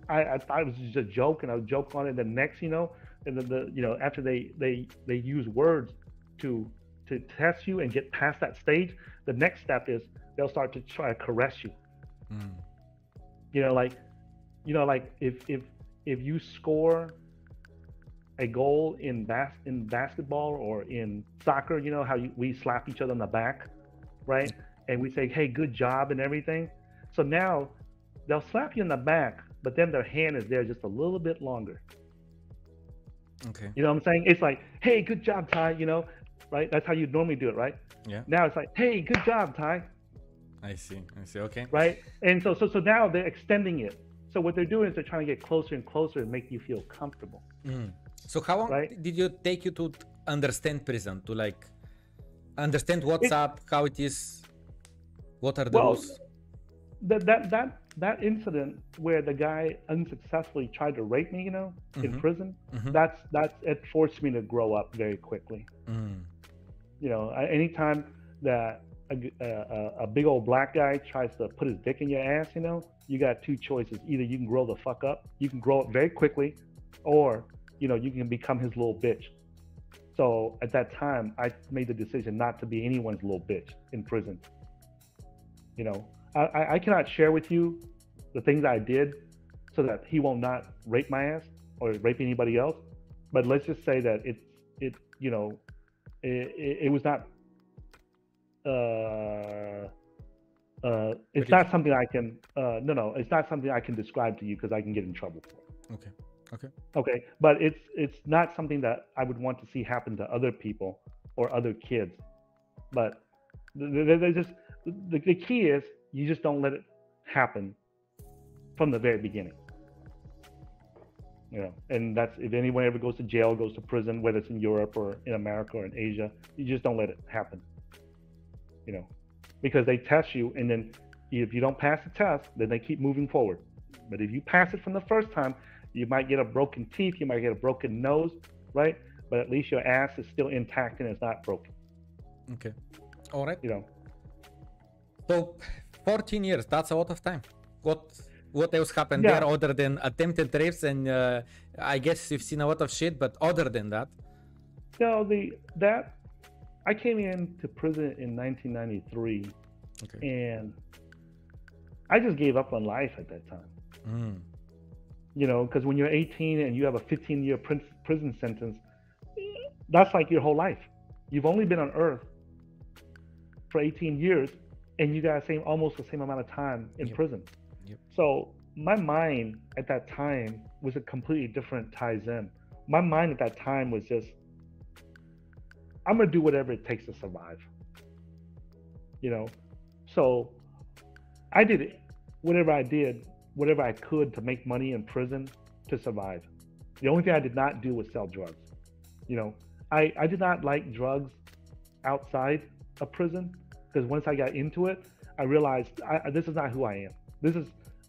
I thought it was just a joke, and I would joke on it. The next, you know, and you know, after they use words to test you and get past that stage, the next step is they'll start to try to caress you. You know, like if you score a goal in basketball or in soccer, you know how we slap each other on the back, right? And we say, hey, good job and everything. So now they'll slap you in the back, but then their hand is there just a little bit longer. Okay. You know what I'm saying? It's like, hey, good job, Ty, you know, right? That's how you normally do it, right? Yeah. Now it's like, hey, good job, Ty. I see. Okay. Right? And so now they're extending it. So what they're doing is they're trying to get closer and closer and make you feel comfortable. So how long did you take you to understand prison, to like understand what's up, how it is, what are the rules? That incident where the guy unsuccessfully tried to rape me, you know, in prison, that's it forced me to grow up very quickly. You know, anytime that a big old black guy tries to put his dick in your ass, you know, you got two choices. Either you can grow the fuck up, you can grow up very quickly, or, you know, you can become his little bitch. So at that time, I made the decision not to be anyone's little bitch in prison. You know, I cannot share with you the things I did so that he will not rape my ass or rape anybody else. But let's just say that it you know, it was not, it's not something I can, it's not something I can describe to you because I can get in trouble for it. Okay. But it's not something that I would want to see happen to other people or other kids. But they're just, the key is you just don't let it happen from the very beginning. You know, and that's, if anyone ever goes to jail, goes to prison, whether it's in Europe or in America or in Asia, you just don't let it happen. You know, because they test you, and then if you don't pass the test, then they keep moving forward. But if you pass it from the first time, you might get a broken teeth, you might get a broken nose, right? But at least your ass is still intact and it's not broken. Okay. All right. You know. So 14 years, that's a lot of time. What else happened there other than attempted rapes? And I guess you've seen a lot of shit, but other than that? No, I came into prison in 1993, and I just gave up on life at that time. You know, because when you're 18 and you have a 15-year prison sentence, that's like your whole life. You've only been on Earth for 18 years, and you got almost the same amount of time in prison. So my mind at that time was a completely different Tizen. My mind at that time was just, I'm gonna do whatever it takes to survive. You know, so I did whatever I could to make money in prison to survive. The only thing I did not do was sell drugs. You know, I did not like drugs outside of prison, because once I got into it, I realized this is not who I am.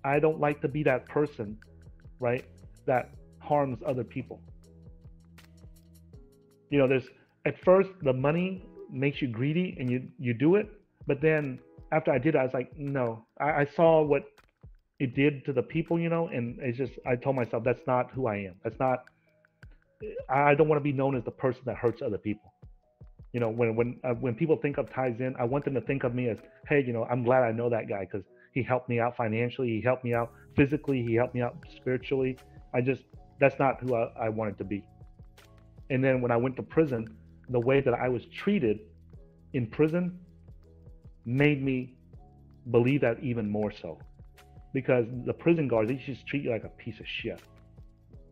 I don't like to be that person, right, that harms other people. You know, at first the money makes you greedy and you do it, but then after I did it, I was like, no, I saw what it did to the people, you know, and it's just, I told myself, that's not who I am. I don't want to be known as the person that hurts other people. You know, when people think of Tizen, I want them to think of me as, hey, you know, I'm glad I know that guy because he helped me out financially. He helped me out physically. He helped me out spiritually. That's not who I wanted to be. And then when I went to prison, the way that I was treated in prison made me believe that even more so. Because the prison guards, they just treat you like a piece of shit.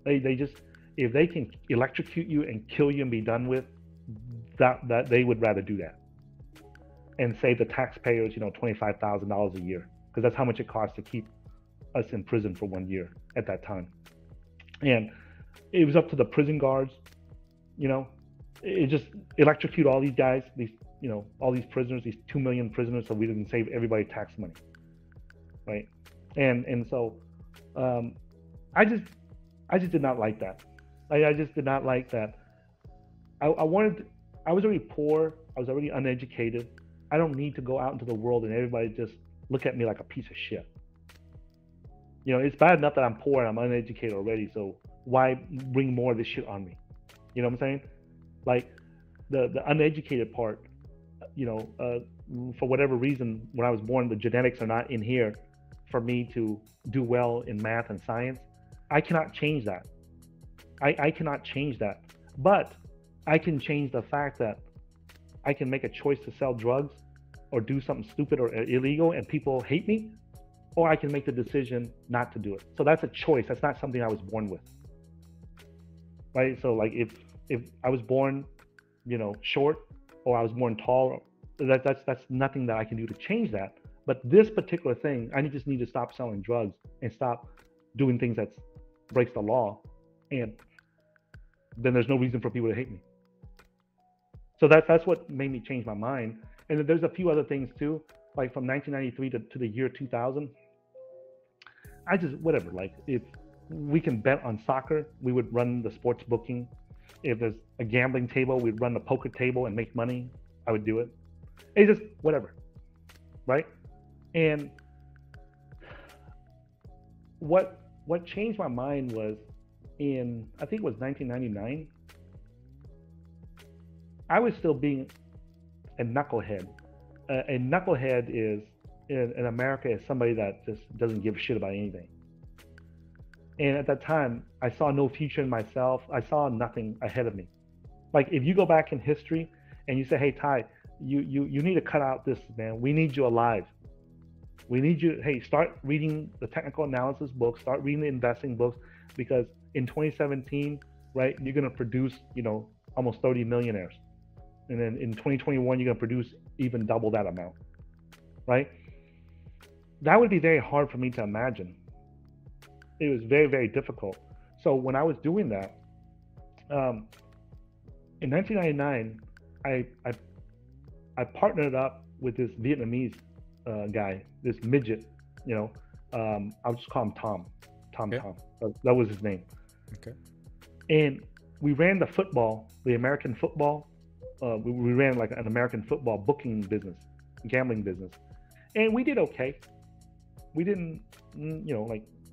They just, if they can electrocute you and kill you and be done with, that they would rather do that. And save the taxpayers, $25,000 a year. Because that's how much it costs to keep us in prison for 1 year at that time. And it was up to the prison guards, it just electrocute all these guys, all these prisoners, these 2 million prisoners, so we didn't save everybody tax money, right? And so I just did not like that. I just did not like that. I was already poor, I was already uneducated. I don't need to go out into the world and everybody just look at me like a piece of shit. It's bad enough that I'm poor and I'm uneducated already, so why bring more of this shit on me? You know what I'm saying? Like the uneducated part, for whatever reason, when I was born, the genetics are not in here for me to do well in math and science. I cannot change that. I cannot change that. But I can change the fact that I can make a choice to sell drugs or do something stupid or illegal and people hate me, or I can make the decision not to do it. So that's a choice. That's not something I was born with. Right? So like if I was born, short, or I was born tall, that's nothing that I can do to change that. But this particular thing, I just need to stop selling drugs and stop doing things that breaks the law, and then there's no reason for people to hate me. So that's what made me change my mind. And there's a few other things too, like from 1993 to the year 2000. Whatever, like if we can bet on soccer, we would run the sports booking. If there's a gambling table, we'd run the poker table and make money. I would do it. It's just whatever, right? And what changed my mind was I think it was 1999. I was still being a knucklehead. A knucklehead is, in America, is somebody that just doesn't give a shit about anything. And at that time, I saw no future in myself. I saw nothing ahead of me. Like if you go back in history and you say, hey, Ty, you need to cut out this, man. We need you alive. We need you, hey, start reading the technical analysis books, start reading the investing books, because in 2017, right, you're going to produce, almost 30 millionaires. And then in 2021, you're going to produce even double that amount, right? That would be very hard for me to imagine. It was very, very difficult. So when I was doing that, in 1999, I partnered up with this Vietnamese guy, this midget, I'll just call him Tom. Okay. Tom. That was his name. Okay. And we ran the American football. We ran like an American football booking business, gambling business, and we did okay. We didn't,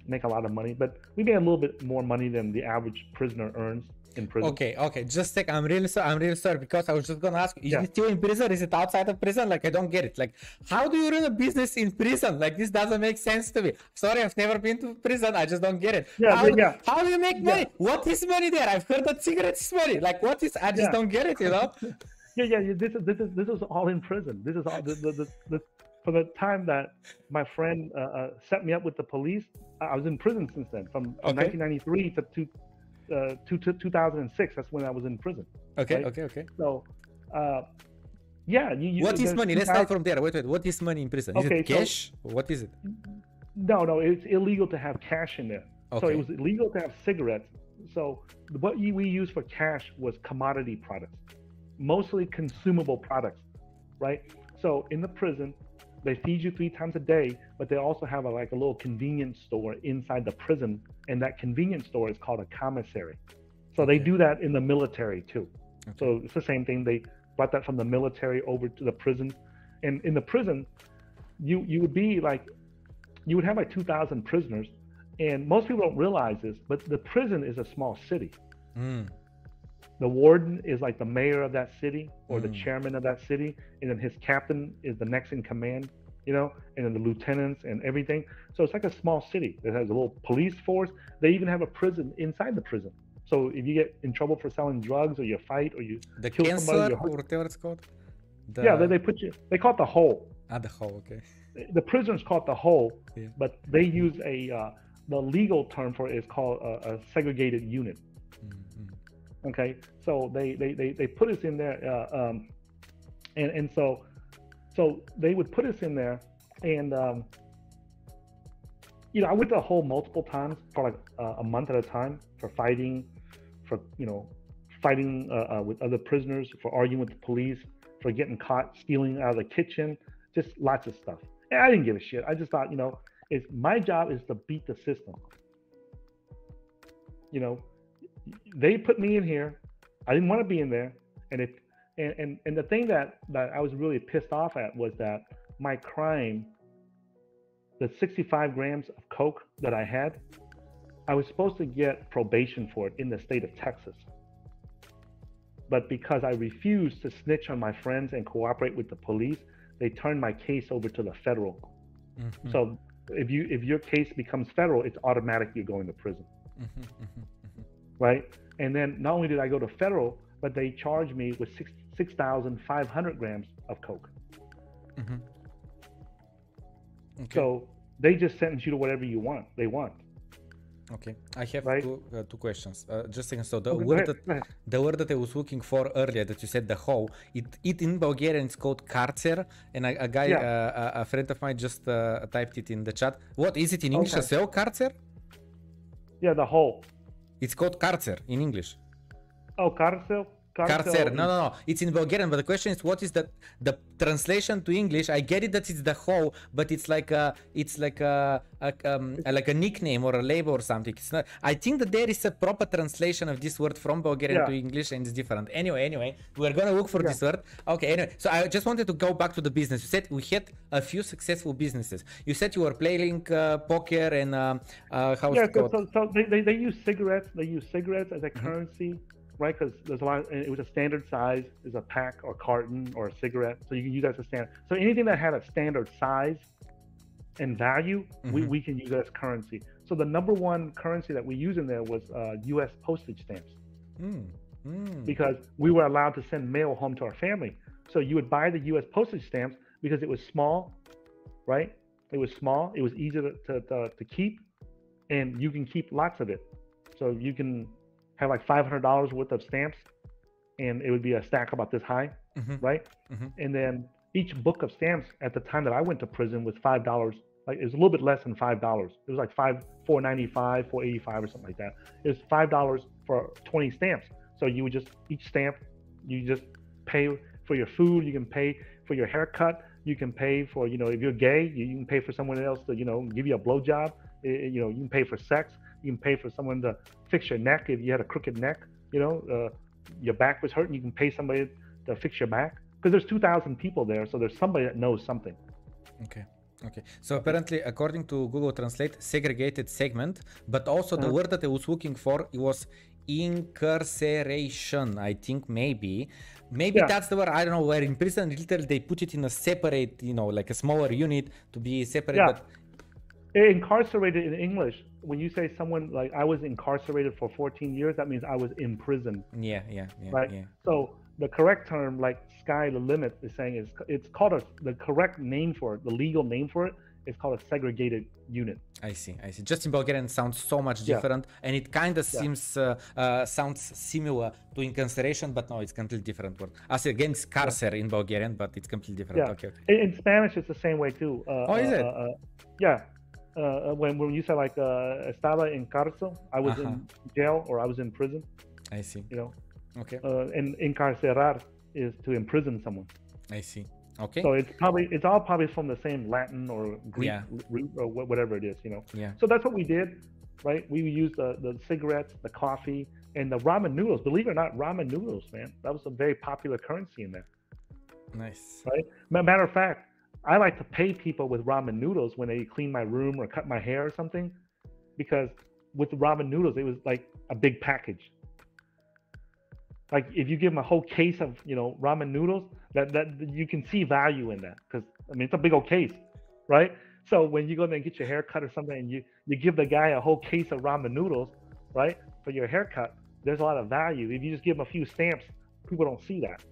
make a lot of money, but we made a little bit more money than the average prisoner earns in prison. Okay, just a sec. I'm really sorry, because I was just gonna ask, is it still in prison? Is it outside of prison? Like, I don't get it. Like, how do you run a business in prison? Like, this doesn't make sense to me. Sorry, I've never been to prison. I just don't get it. How do you make money? What is money there? I've heard that cigarettes is money. Like, what is? I just don't get it. This is all in prison. This is all the from the time that my friend set me up with the police. I was in prison since then, from 1993 to 2006. That's when I was in prison. Okay. So, what is money? Let's start from there. Wait. What is money in prison? Is it cash? What is it? No, it's illegal to have cash in there. Okay. So it was illegal to have cigarettes. So what we used for cash was commodity products, mostly consumable products, right? So in the prison, they feed you 3 times a day, but they also have a little convenience store inside the prison, and that convenience store is called a commissary. So they do that in the military too. Okay. So it's the same thing. They brought that from the military over to the prison, and in the prison, you would have like 2,000 prisoners, and most people don't realize this, but the prison is a small city. The warden is like the mayor of that city or the chairman of that city, and then his captain is the next in command. you know, and then the lieutenants and everything. So it's like a small city that has a little police force. They even have a prison inside the prison. So if you get in trouble for selling drugs or you fight or you The kill somebody, cancer you're hurt. or whatever it's called. Yeah, they put you. They call it the hole. The hole. Okay. The prisoners call it the hole, Yeah. but they use the legal term for it is called a segregated unit. Mm-hmm. Okay, so they put us in there, and so they would put us in there, and you know, I went to the hole multiple times for like a month at a time for fighting, for fighting with other prisoners, for arguing with the police, for getting caught stealing out of the kitchen, just lots of stuff. And I didn't give a shit. I just thought, you know, it's my job is to beat the system. You know, they put me in here. I didn't want to be in there, and the thing that I was really pissed off at was that my crime, the 65 grams of coke that I had, I was supposed to get probation for it in the state of Texas. But because I refused to snitch on my friends and cooperate with the police, they turned my case over to the federal. Mm-hmm. So if your case becomes federal, it's automatic you're going to prison. Mm-hmm. Mm-hmm. Right? And then not only did I go to federal, but they charged me with 6,500 grams of coke. Mm-hmm. Okay. So they just sentence you to whatever they want. Okay, I have two questions. Just a second. So the word that I was looking for earlier, that you said the hole, it in Bulgarian it's called karcer, and a guy, a friend of mine just typed it in the chat. What is it in English as well? Karcer? Yeah, the hole. It's called karcer in English. Oh, karcer. Karcer. No. It's in Bulgarian, but the question is, what is the translation to English? I get it that it's the whole, but it's like a nickname or a label or something. It's not. I think that there is a proper translation of this word from Bulgarian to English, and it's different. Anyway, we're gonna look for this word. Okay. Anyway, so I just wanted to go back to the business. You said we had a few successful businesses. You said you were playing poker and how's it called? So they use cigarettes. They use cigarettes as a currency. Right, because there's a lot. It was a standard size, is a pack or carton or a cigarette, so you can use that as a standard. So anything that had a standard size and value, we can use as currency. So the number one currency that we use in there was U.S. postage stamps, because we were allowed to send mail home to our family. So you would buy the U.S. postage stamps because it was small, right? It was small. It was easy to keep, and you can keep lots of it. So you can have like $500 worth of stamps, and it would be a stack about this high, right? And then each book of stamps at the time that I went to prison was $5. Like it was a little bit less than $5. It was like $4.95, $4.85 or something like that. It was $5 for 20 stamps. So you would just each stamp, you just pay for your food, you can pay for your haircut, you can pay for, you know, if you're gay, you can pay for someone else to, you know, give you a blowjob. You know, you can pay for sex. You can pay for someone to fix your neck if you had a crooked neck. You know, your back was hurting. You can pay somebody to fix your back, because there's 2,000 people there, so there's somebody that knows something. Okay. So apparently, according to Google Translate, segregated segment, but also the word that I was looking for, it was incarceration. I think maybe that's the word. I don't know. Where in prison, literally they put it in a separate, you know, like a smaller unit to be separate. Yeah. But incarcerated in English, when you say someone like I was incarcerated for 14 years, that means I was in prison. Yeah. Right. Yeah. So the correct term, like sky the limit, is saying it's called the correct name for it. The legal name for it is called a segregated unit. I see. Just in Bulgarian, it sounds so much different, and it kind of sounds similar to incarceration, but no, it's completely different word. As again, it's carcer in Bulgarian, but it's completely different. Yeah. Okay. In Spanish, it's the same way too. Is it? Yeah. When you say like estaba en cárcel, I was in jail or I was in prison. I see. You know. Okay. And encarcerar is to imprison someone. I see. Okay. So it's all probably from the same Latin or Greek root or whatever it is, you know. Yeah. So that's what we did, right? We used the cigarettes, the coffee, and the ramen noodles. Believe it or not, ramen noodles, man, that was a very popular currency in there. Nice. Right. Matter of fact, I like to pay people with ramen noodles when they clean my room or cut my hair or something, because with the ramen noodles, it was like a big package. Like if you give them a whole case of, you know, ramen noodles, that you can see value in that, because I mean it's a big old case. right? So when you go there and get your hair cut or something, and you give the guy a whole case of ramen noodles, right, for your haircut, there's a lot of value. If you just give them a few stamps, people don't see that,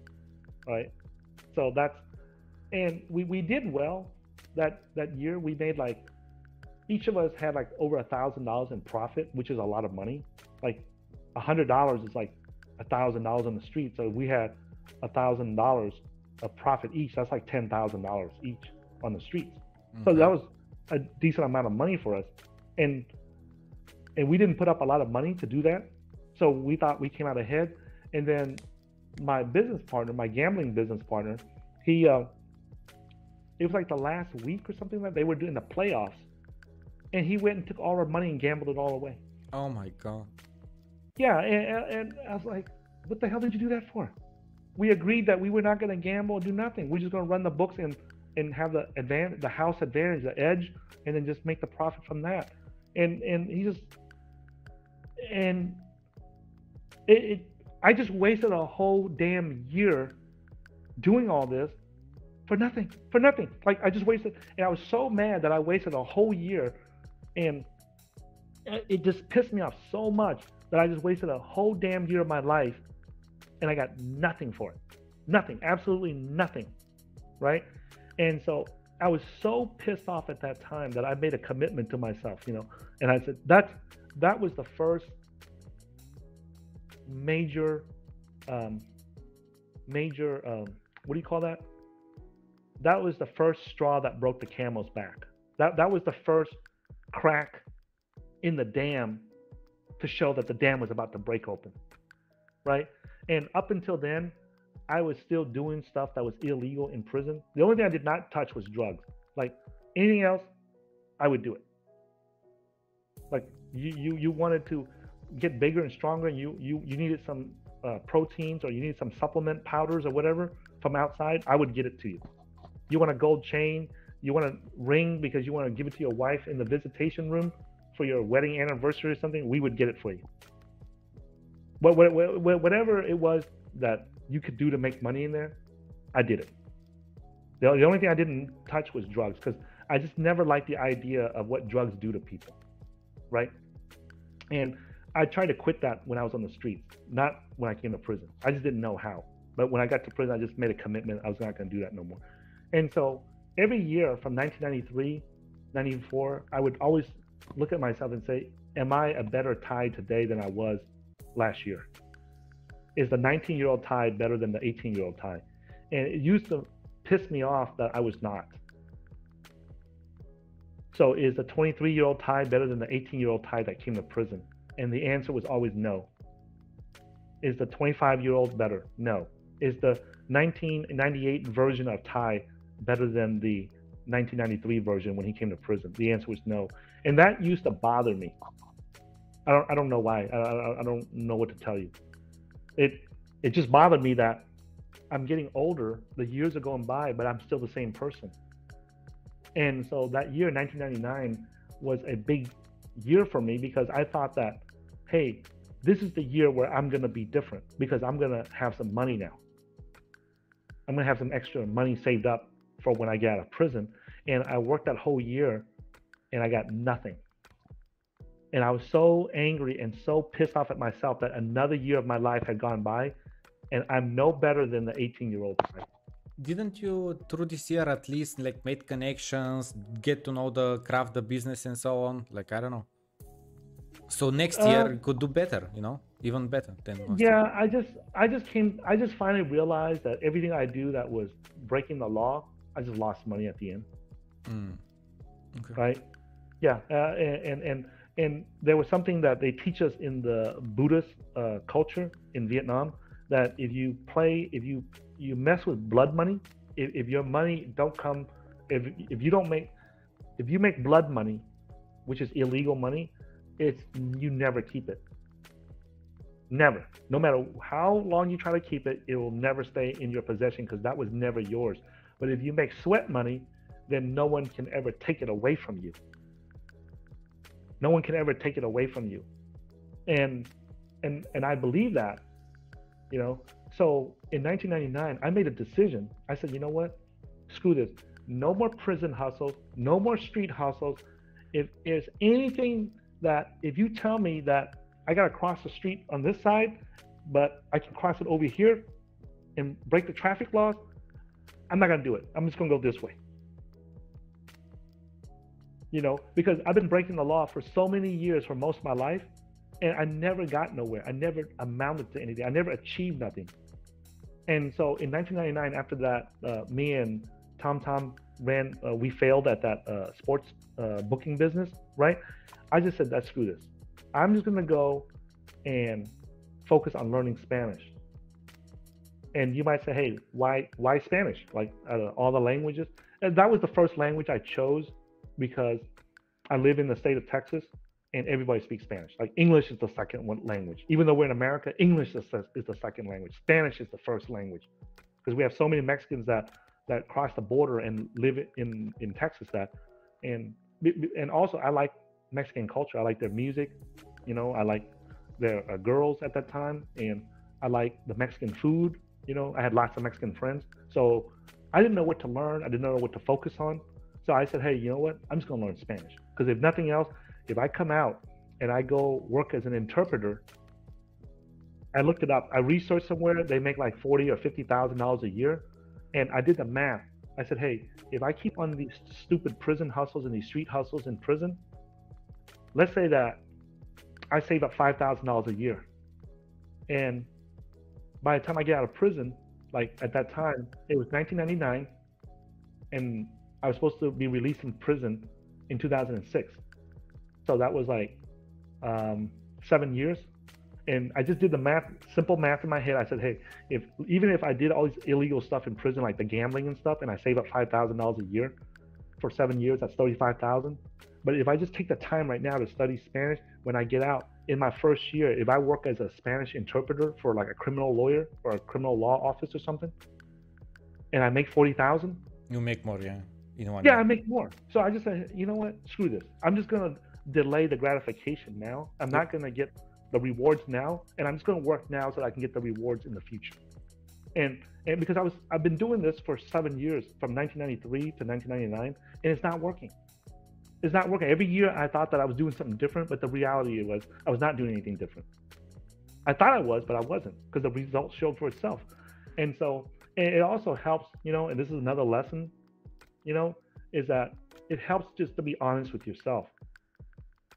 right? So that's, and we did well that year. We made like, each of us had like over $1,000 in profit, which is a lot of money. Like $100 is like $1,000 on the street. So we had $1,000 of profit each. That's like $10,000 each on the streets. So that was a decent amount of money for us, and we didn't put up a lot of money to do that. So we thought we came out ahead. And then my business partner, my gambling business partner, he it was like the last week or something like that, they were doing the playoffs, and he went and took all our money and gambled it all away. Oh my God. Yeah, and I was like, what the hell did you do that for? We agreed that we were not going to gamble or do nothing. We're just going to run the books and have the advantage, the house advantage, the edge, and then just make the profit from that. And he just, and I just wasted a whole damn year doing all this for nothing. Like I just wasted, and I was so mad that I wasted a whole year, and it just pissed me off so much that I just wasted a whole damn year of my life, and I got nothing for it. Nothing, absolutely nothing, right? And so I was so pissed off at that time that I made a commitment to myself, you know, and I said that was the first major, what do you call that? That was the first straw that broke the camel's back. That was the first crack in the dam to show that the dam was about to break open, right? And up until then, I was still doing stuff that was illegal in prison. The only thing I did not touch was drugs. Like anything else, I would do it. Like you wanted to get bigger and stronger, and you needed some proteins, or you needed some supplement powders or whatever from outside, I would get it to you. You want a gold chain, you want a ring because you want to give it to your wife in the visitation room for your wedding anniversary or something, we would get it for you. Whatever it was that you could do to make money in there, I did it. The only thing I didn't touch was drugs, because I just never liked the idea of what drugs do to people, right? And I tried to quit that when I was on the streets, not when I came to prison. I just didn't know how. But when I got to prison, I just made a commitment. I was not going to do that no more. And so every year from 1993, 94, I would always look at myself and say, am I a better Thai today than I was last year? Is the 19-year-old Thai better than the 18-year-old Thai? And it used to piss me off that I was not. So is the 23-year-old Thai better than the 18-year-old Thai that came to prison? And the answer was always no. Is the 25-year-old better? No. Is the 1998 version of Thai better than the 1993 version when he came to prison? The answer was no. And that used to bother me. I don't know why. I don't know what to tell you. It just bothered me that I'm getting older, the years are going by, but I'm still the same person. And so that year, 1999, was a big year for me, because I thought that, hey, this is the year where I'm going to be different, because I'm going to have some money now. I'm going to have some extra money saved up for when I get out of prison. And I worked that whole year and I got nothing. And I was so angry and so pissed off at myself that another year of my life had gone by, and I'm no better than the 18-year-old. Didn't you through this year at least like make connections, get to know the craft, the business and so on? Like, I don't know. So next year you could do better, you know, even better than last year. I just finally realized that everything I do that was breaking the law, I just lost money at the end. Okay. Right? Yeah. And there was something that they teach us in the Buddhist culture in Vietnam, that if you mess with blood money, if your money don't come, if you make blood money, which is illegal money, you never keep it. Never. No matter how long you try to keep it, it will never stay in your possession, because that was never yours. But if you make sweat money, then no one can ever take it away from you. No one can ever take it away from you. And I believe that, you know. So in 1999, I made a decision. I said, you know what? Screw this. no more prison hustles, no more street hustles. If there's anything that, if you tell me that I got to cross the street on this side, but I can cross it over here and break the traffic laws, I'm not going to do it. I'm just going to go this way. You know, because I've been breaking the law for so many years, for most of my life, and I never got nowhere. I never amounted to anything. I never achieved nothing. And so in 1999, after that, me and Tom ran, we failed at that sports booking business, right? I just said, that's screw this. I'm just going to go and focus on learning Spanish. And you might say, hey, why Spanish? Like out of all the languages? And that was the first language I chose because I live in the state of Texas and everybody speaks Spanish. Like English is the second one language. Even though we're in America, English is the second language. Spanish is the first language. Because we have so many Mexicans that cross the border and live in Texas and also I like Mexican culture. I like their music, you know, I like their girls at that time, and I like the Mexican food. You know, I had lots of Mexican friends. So I didn't know what to learn. I didn't know what to focus on. So I said, hey, you know what? I'm just going to learn Spanish. Because if nothing else, if I come out and I go work as an interpreter, I looked it up. I researched somewhere. They make like $40,000 or $50,000 a year. And I did the math. I said, hey, if I keep on these stupid prison hustles and these street hustles in prison, let's say that I save up $5,000 a year. And by the time I get out of prison, like at that time, it was 1999, and I was supposed to be released from prison in 2006. So that was like 7 years. And I just did the math, simple math in my head. I said, hey, even if I did all this illegal stuff in prison, like the gambling and stuff, and I save up $5,000 a year for 7 years, that's $35,000. But if I just take the time right now to study Spanish, when I get out in my first year, if I work as a Spanish interpreter for like a criminal lawyer or a criminal law office or something, and I make $40,000, you make more, yeah. Yeah, I make more. So I just said, you know what? Screw this. I'm just going to delay the gratification now. I'm not going to get the rewards now, and I'm just going to work now so that I can get the rewards in the future. And because I've been doing this for 7 years, from 1993 to 1999, and it's not working. It's not working. Every year I thought that I was doing something different, but the reality was I was not doing anything different. I thought I was, but I wasn't, because the results showed for itself. And so, and it also helps, you know, and this is another lesson, you know, is that it helps just to be honest with yourself.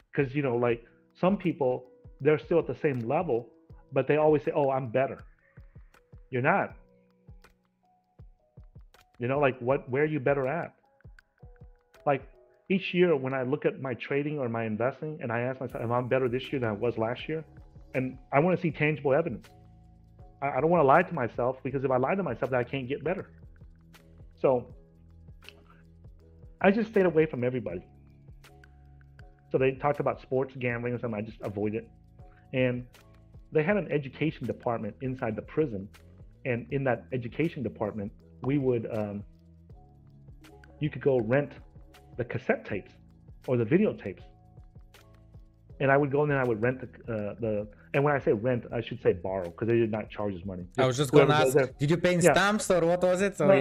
Because, you know, like some people, they're still at the same level, but they always say, oh, I'm better. You're not. You know, like where are you better at? Like each year when I look at my trading or my investing and I ask myself, am I better this year than I was last year? And I want to see tangible evidence. I don't want to lie to myself, because if I lie to myself, then I can't get better. So I just stayed away from everybody. So they talked about sports, gambling or something. I just avoided it. And they had an education department inside the prison. And in that education department, we would, you could go rent the cassette tapes or the videotapes. And I would go in there and I would rent and when I say rent, I should say borrow, because they did not charge us money. I was just going to ask, did you pay in stamps or what was it? So no.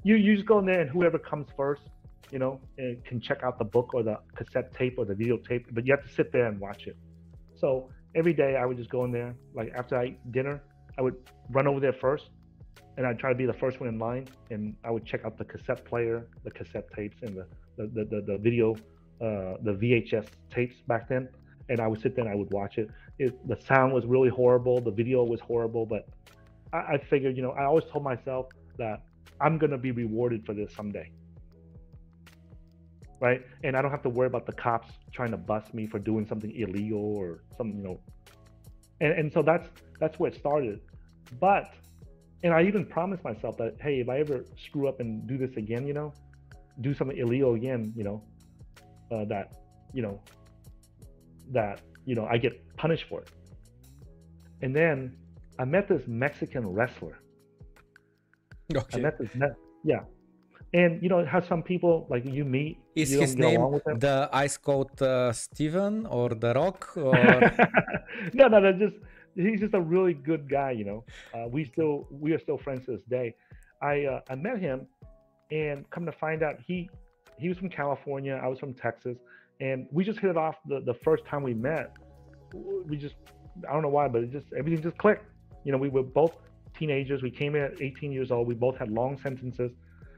You just go in there and whoever comes first, you know, can check out the book or the cassette tape or the videotape, but you have to sit there and watch it. So every day I would just go in there, like after I eat dinner, I would run over there first, and I'd try to be the first one in line, and I would check out the cassette player, the cassette tapes, and the video, the VHS tapes back then. And I would sit there and I would watch it. The sound was really horrible, the video was horrible, but I figured, you know, I always told myself that I'm gonna be rewarded for this someday. Right? And I don't have to worry about the cops trying to bust me for doing something illegal or something, you know. And so that's where it started. But, and I even promised myself that, hey, if I ever screw up and do this again, you know, do something illegal again, you know, that I get punished for it. And then I met this Mexican wrestler. Okay. I met this, and you know how some people, like, you meet, is you his don't get name along with them? the Ice Cold Steven or the Rock? Or No, he's just a really good guy, you know. We are still friends to this day. I met him, And come to find out, he was from California, I was from Texas, and we just hit it off the first time we met. I don't know why, but everything just clicked. You know, we were both teenagers. We came in at 18 years old. We both had long sentences,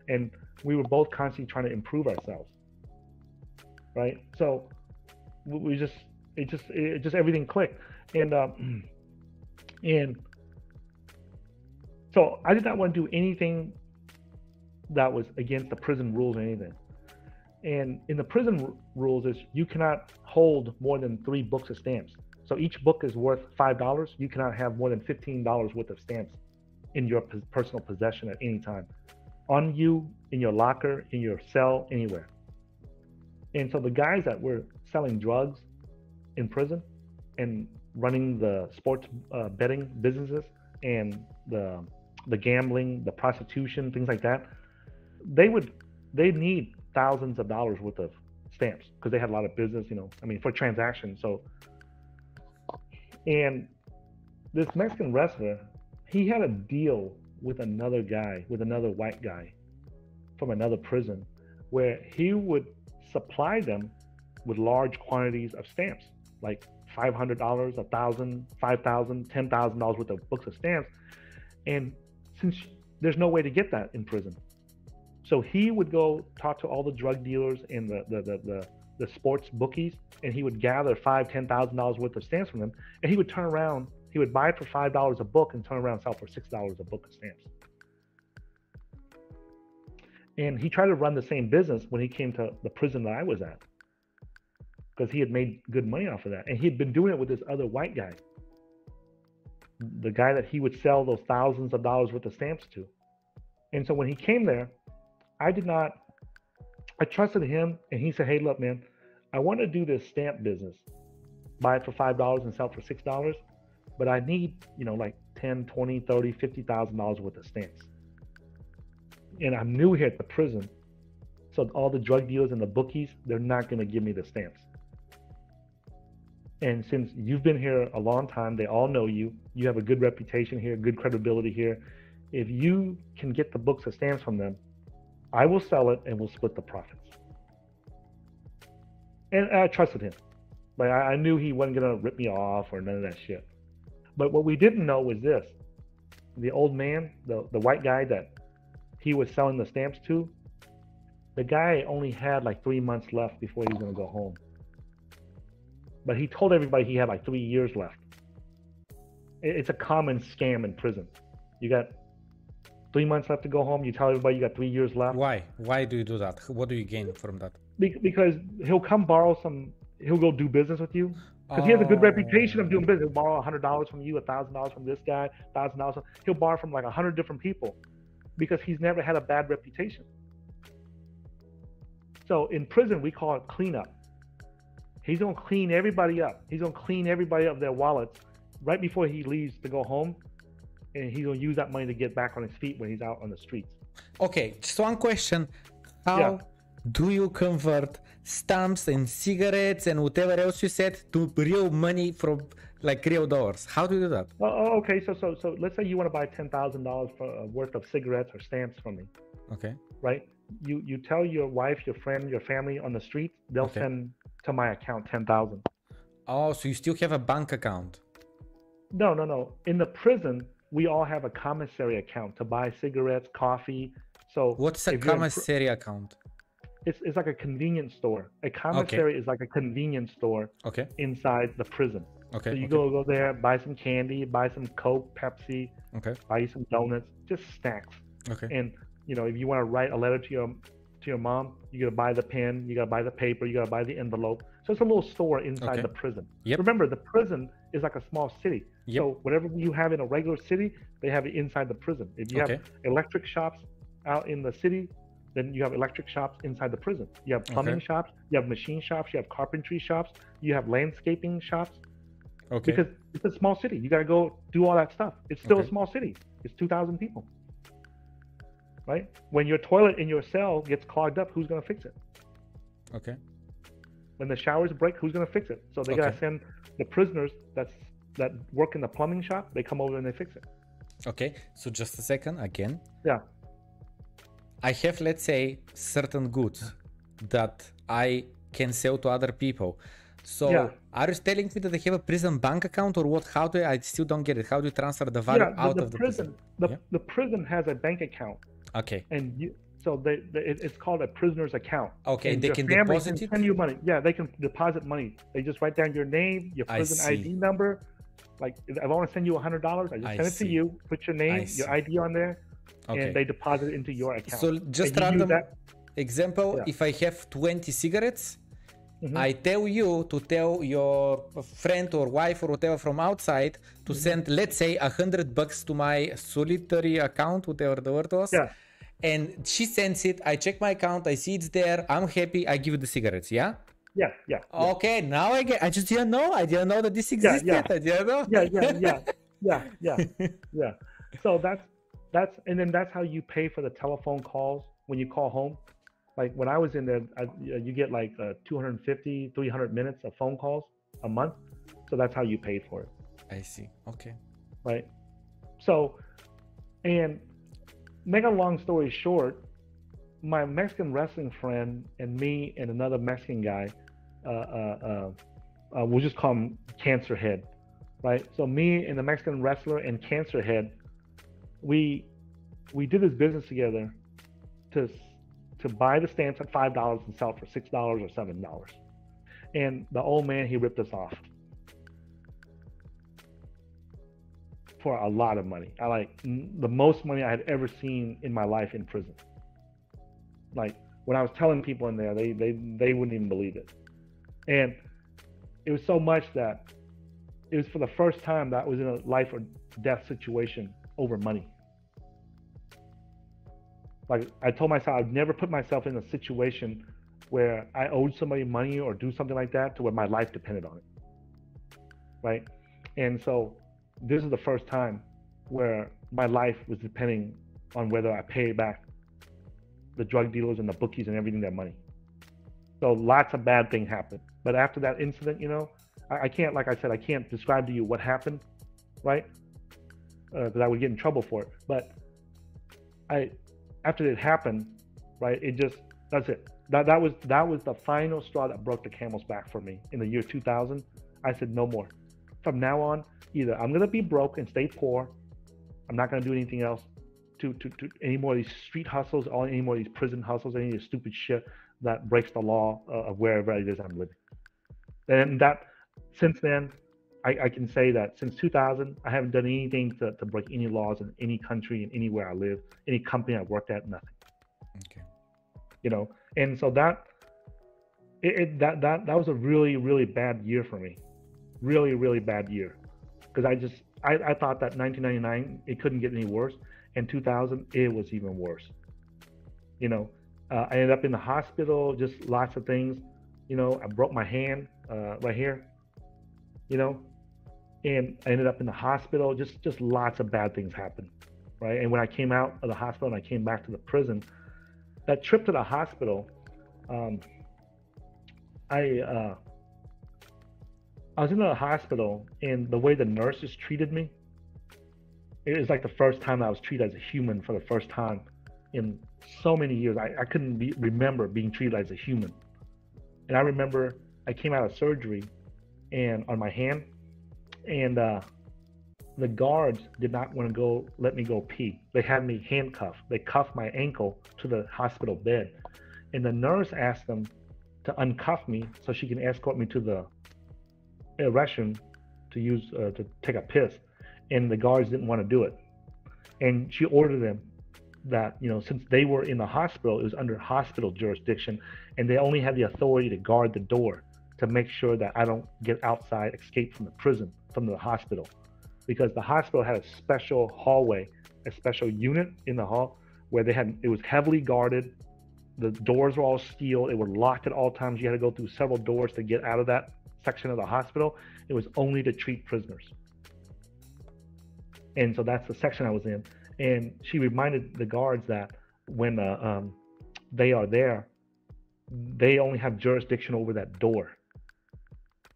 and we were both constantly trying to improve ourselves. Right? So it just everything clicked. And so I did not want to do anything that was against the prison rules or anything. And in the prison rules is you cannot hold more than 3 books of stamps. So each book is worth $5. You cannot have more than $15 worth of stamps in your personal possession at any time. On you, in your locker, in your cell, anywhere. And so the guys that were selling drugs in prison and running the sports betting businesses and the gambling, the prostitution, things like that, they need thousands of dollars worth of stamps because they had a lot of business, you know, I mean, for transactions. So, and this Mexican wrestler, he had a deal with another guy, with another white guy from another prison, where he would supply them with large quantities of stamps, like $500, $1,000, $5,000, $10,000 worth of books of stamps. And since there's no way to get that in prison, so he would go talk to all the drug dealers and the sports bookies, and he would gather $5,000, $10,000 worth of stamps from them, and he would turn around, he would buy it for $5 a book and turn around and sell for $6 a book of stamps. And he tried to run the same business when he came to the prison that I was at, because he had made good money off of that. And he'd been doing it with this other white guy, the guy that he would sell those thousands of dollars worth of stamps to. And so when he came there, I trusted him, and he said, hey, look, man, I want to do this stamp business, buy it for $5 and sell it for $6, but I need, you know, like 10, 20, 30, $50,000 worth of stamps. And I'm new here at the prison, so all the drug dealers and the bookies, they're not going to give me the stamps. And since you've been here a long time, they all know you, you have a good reputation here, good credibility here. If you can get the books of stamps from them, I will sell it and we'll split the profits. And I trusted him. Like, I knew he wasn't going to rip me off or none of that shit. But what we didn't know was this. The old man, the white guy that he was selling the stamps to, the guy only had like 3 months left before he was going to go home. But he told everybody he had like 3 years left. It's a common scam in prison. You got 3 months left to go home. You tell everybody you got 3 years left. Why? Why do you do that? What do you gain from that? Because he'll come borrow he'll go do business with you. Because he has a good reputation of doing business. He'll borrow $100 from you, $1,000 from this guy, $1,000. He'll borrow from like 100 different people because he's never had a bad reputation. So in prison, we call it cleanup. He's going to clean everybody up. He's going to clean everybody up their wallets right before he leaves to go home. And he's going to use that money to get back on his feet when he's out on the streets. Okay, just one question. How do you convert stamps and cigarettes and whatever else you said to real money from like real dollars? How do you do that? Okay, so let's say you want to buy $10,000 worth of cigarettes or stamps from me. Okay. Right? You tell your wife, your friend, your family on the street, they'll send to my account 10,000. Oh, so you still have a bank account? No. In the prison, we all have a commissary account to buy cigarettes, coffee. So what's a commissary account? It's like a convenience store. A commissary is like a convenience store inside the prison. Okay. So you go there, buy some candy, buy some Coke, Pepsi, buy you some donuts, just snacks. Okay. And you know, if you want to write a letter to your mom, you gotta buy the pen, you gotta buy the paper, you gotta buy the envelope. So it's a little store inside the prison. Yep. Remember, the prison is like a small city. Yep. So whatever you have in a regular city, they have it inside the prison. If you have electric shops out in the city, then you have electric shops inside the prison. You have plumbing shops, you have machine shops, you have carpentry shops, you have landscaping shops. Okay. Because it's a small city. You got to go do all that stuff. It's still a small city. It's 2,000 people. Right? When your toilet in your cell gets clogged up, who's going to fix it? Okay. When the showers break, who's going to fix it? So they got to send the prisoners that work in the plumbing shop, they come over and they fix it. Okay. So just a second again. Yeah. I have, let's say, certain goods that I can sell to other people. So Yeah. are you telling me that they have a prison bank account or what? How do I still don't get it? How do you transfer the value out of the prison? The prison has a bank account. Okay. And so it's called a prisoner's account. Okay, and they can deposit it? Send you money. Yeah, they can deposit money. They just write down your name, your prison ID number. Like if I want to send you $100, I just send it to you, put your name, your ID on there, and they deposit it into your account. So just random example, if I have 20 cigarettes, I tell you to tell your friend or wife or whatever from outside to send, let's say, $100 to my solitary account, whatever the word was. Yeah. And she sends it. I check my account. I see it's there. I'm happy. I give you the cigarettes. Yeah. Yeah. Yeah. Okay. Now I get. I just didn't know. I didn't know that this existed. Yeah. I didn't know. Yeah. So that's and then that's how you pay for the telephone calls when you call home. Like when I was in there, you get like 250, 300 minutes of phone calls a month. So that's how you paid for it. I see. Okay. Right. So, and make a long story short, my Mexican wrestling friend and me and another Mexican guy, we'll just call him Cancer Head, right? So me and the Mexican wrestler and Cancer Head, we did this business together to buy the stamps at $5 and sell it for $6 or $7. And the old man, he ripped us off for a lot of money. The most money I had ever seen in my life in prison. Like when I was telling people in there, they wouldn't even believe it. And it was so much that it was for the first time that I was in a life or death situation over money. Like I told myself I'd never put myself in a situation where I owed somebody money or do something like that to where my life depended on it. Right? And so this is the first time where my life was depending on whether I pay back the drug dealers and the bookies and everything their money. So lots of bad things happened. But after that incident, I can't, like I said, I can't describe to you what happened, right? Because I would get in trouble for it. But after it happened, right, that's it. That was the final straw that broke the camel's back for me in the year 2000. I said no more. From now on, either I'm gonna be broke and stay poor. I'm not gonna do anything else to any more of these street hustles or any more of these prison hustles, any of this stupid shit that breaks the law of wherever it is I'm living. And that since then, I can say that since 2000, I haven't done anything to break any laws in any country and anywhere I live, any company I worked at, nothing. Okay. And so that was a really, really bad year for me. Really, really bad year. Because I thought that 1999, it couldn't get any worse. And 2000, it was even worse. I ended up in the hospital, just lots of things. I broke my hand right here, and I ended up in the hospital. Just lots of bad things happened, right? And when I came out of the hospital and I came back to the prison, that trip to the hospital, I was in the hospital, and the way the nurses treated me, it was like the first time I was treated as a human for the first time in so many years. I couldn't remember being treated as a human. And I remember I came out of surgery and on my hand, and the guards did not want to let me go pee. They had me handcuffed. They cuffed my ankle to the hospital bed. And the nurse asked them to uncuff me so she can escort me to the restroom to take a piss. And the guards didn't want to do it. And she ordered them that, since they were in the hospital, it was under hospital jurisdiction, and they only had the authority to guard the door to make sure that I don't get outside, escape from the prison, from the hospital. Because the hospital had a special hallway, a special unit in the hall where it was heavily guarded. The doors were all steel. They were locked at all times. You had to go through several doors to get out of that section of the hospital. It was only to treat prisoners. And so that's the section I was in. And she reminded the guards that when they are there, they only have jurisdiction over that door.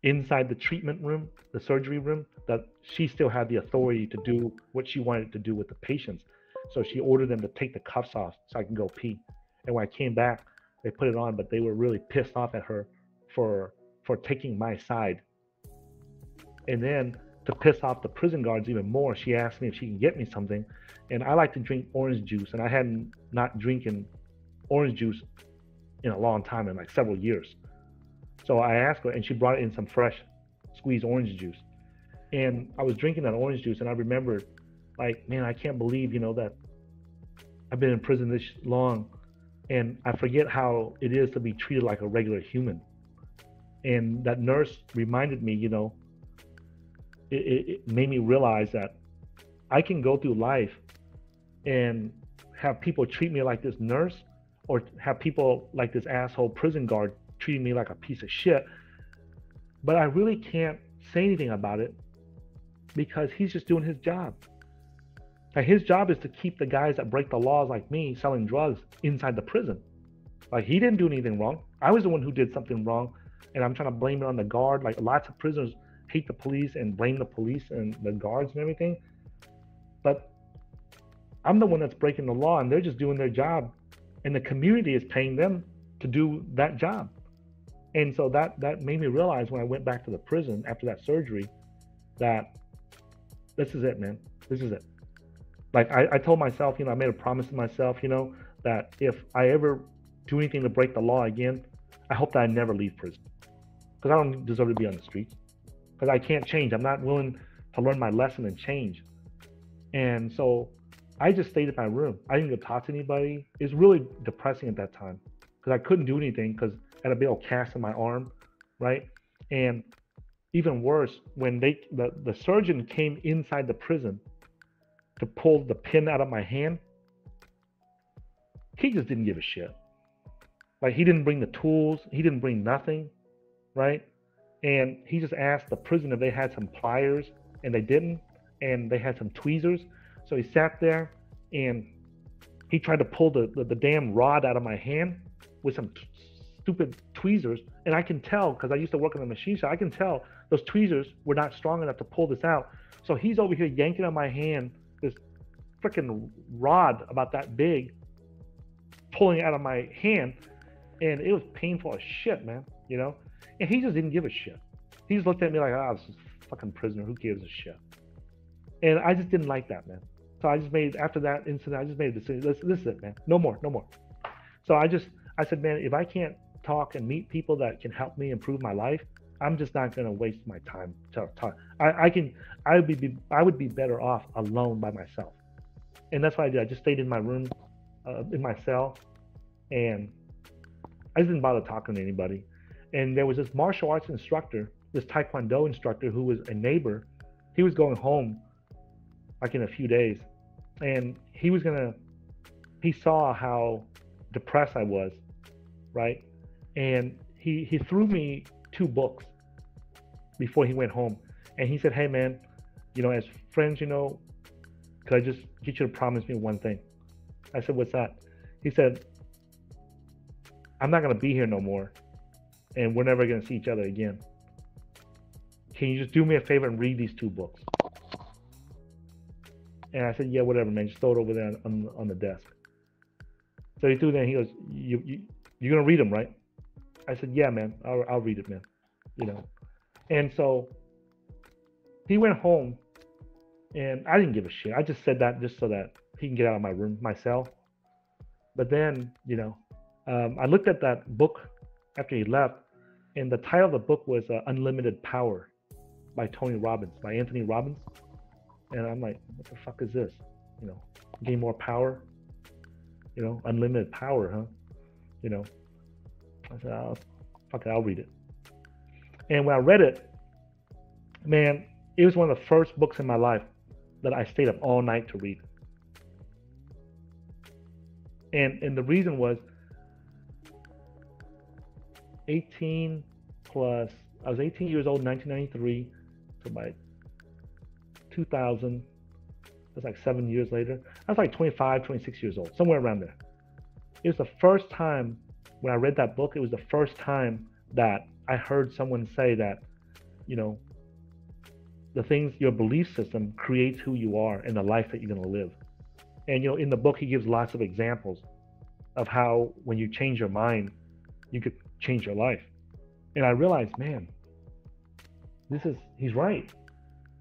Inside the treatment room, the surgery room, that she still had the authority to do what she wanted to do with the patients. So she ordered them to take the cuffs off so I can go pee. And when I came back, they put it on, but they were really pissed off at her for taking my side. And then to piss off the prison guards even more, she asked me if she can get me something. And I like to drink orange juice, and I hadn't not drinking orange juice in a long time, in like several years. So I asked her, and she brought in some fresh squeezed orange juice. And I was drinking that orange juice, and I remembered, like, man, I can't believe, you know, that I've been in prison this long, and I forget how it is to be treated like a regular human. And that nurse reminded me, you know, it made me realize that I can go through life and have people treat me like this nurse, or have people like this asshole prison guard treating me like a piece of shit, but I really can't say anything about it because he's just doing his job. Like, his job is to keep the guys that break the laws like me selling drugs inside the prison. Like, he didn't do anything wrong. I was the one who did something wrong, and I'm trying to blame it on the guard. Like, lots of prisoners hate the police and blame the police and the guards and everything, but I'm the one that's breaking the law, and they're just doing their job, and the community is paying them to do that job. And so that made me realize when I went back to the prison after that surgery that this is it, man. This is it. Like, I told myself, you know, I made a promise to myself, you know, that if I ever do anything to break the law again, I hope that I never leave prison, because I don't deserve to be on the streets, because I can't change. I'm not willing to learn my lesson and change. And so I just stayed in my room. I didn't go talk to anybody. It was really depressing at that time because I couldn't do anything because I had a big old cast in my arm, right? And even worse, when the surgeon came inside the prison to pull the pin out of my hand, he just didn't give a shit. Like, he didn't bring the tools. He didn't bring nothing, right? And he just asked the prison if they had some pliers, and they didn't. And they had some tweezers. So he sat there and he tried to pull the damn rod out of my hand with some stupid tweezers. And I can tell, because I used to work in the machine shop, I can tell those tweezers were not strong enough to pull this out. So he's over here yanking on my hand, this freaking rod about that big, pulling it out of my hand. And it was painful as shit, man, you know? And he just didn't give a shit. He just looked at me like, oh, this is a fucking prisoner. Who gives a shit? And I just didn't like that, man. So I just made, after that incident, I just made a decision. This is it, man. No more, no more. So I said, man, if I can't talk and meet people that can help me improve my life, I'm just not going to waste my time to talk. I would be better off alone by myself. And that's what I did. I just stayed in my room, in my cell, and I just didn't bother talking to anybody. And there was this martial arts instructor, this Taekwondo instructor, who was a neighbor. He was going home like in a few days, and he saw how depressed I was, right? And he threw me 2 books before he went home, and he said, hey man, you know, as friends, you know, could I just get you to promise me one thing? I said, what's that? He said, I'm not gonna be here no more, and we're never gonna see each other again. Can you just do me a favor and read these 2 books? And I said, yeah, whatever, man. Just throw it over there on the desk. So he threw it there, and he goes, you're going to read them, right? I said, yeah, man. I'll read it, man. You know? And so he went home, and I didn't give a shit. I just said that just so that he can get out of my room, my cell. But then, you know, I looked at that book after he left, and the title of the book was Unlimited Power by Anthony Robbins. And I'm like, what the fuck is this? You know, gain more power, you know, unlimited power, huh? You know, I said, oh, fuck it, I'll read it. And when I read it, man, it was one of the first books in my life that I stayed up all night to read. And the reason was 18 plus, I was 18 years old in 1993, so by 2000, that's like 7 years later. I was like 25, 26 years old, somewhere around there. It was the first time when I read that book, it was the first time that I heard someone say that, you know, the things, your belief system creates who you are and the life that you're going to live. And, in the book, he gives lots of examples of how when you change your mind, you could change your life. And I realized, man, he's right.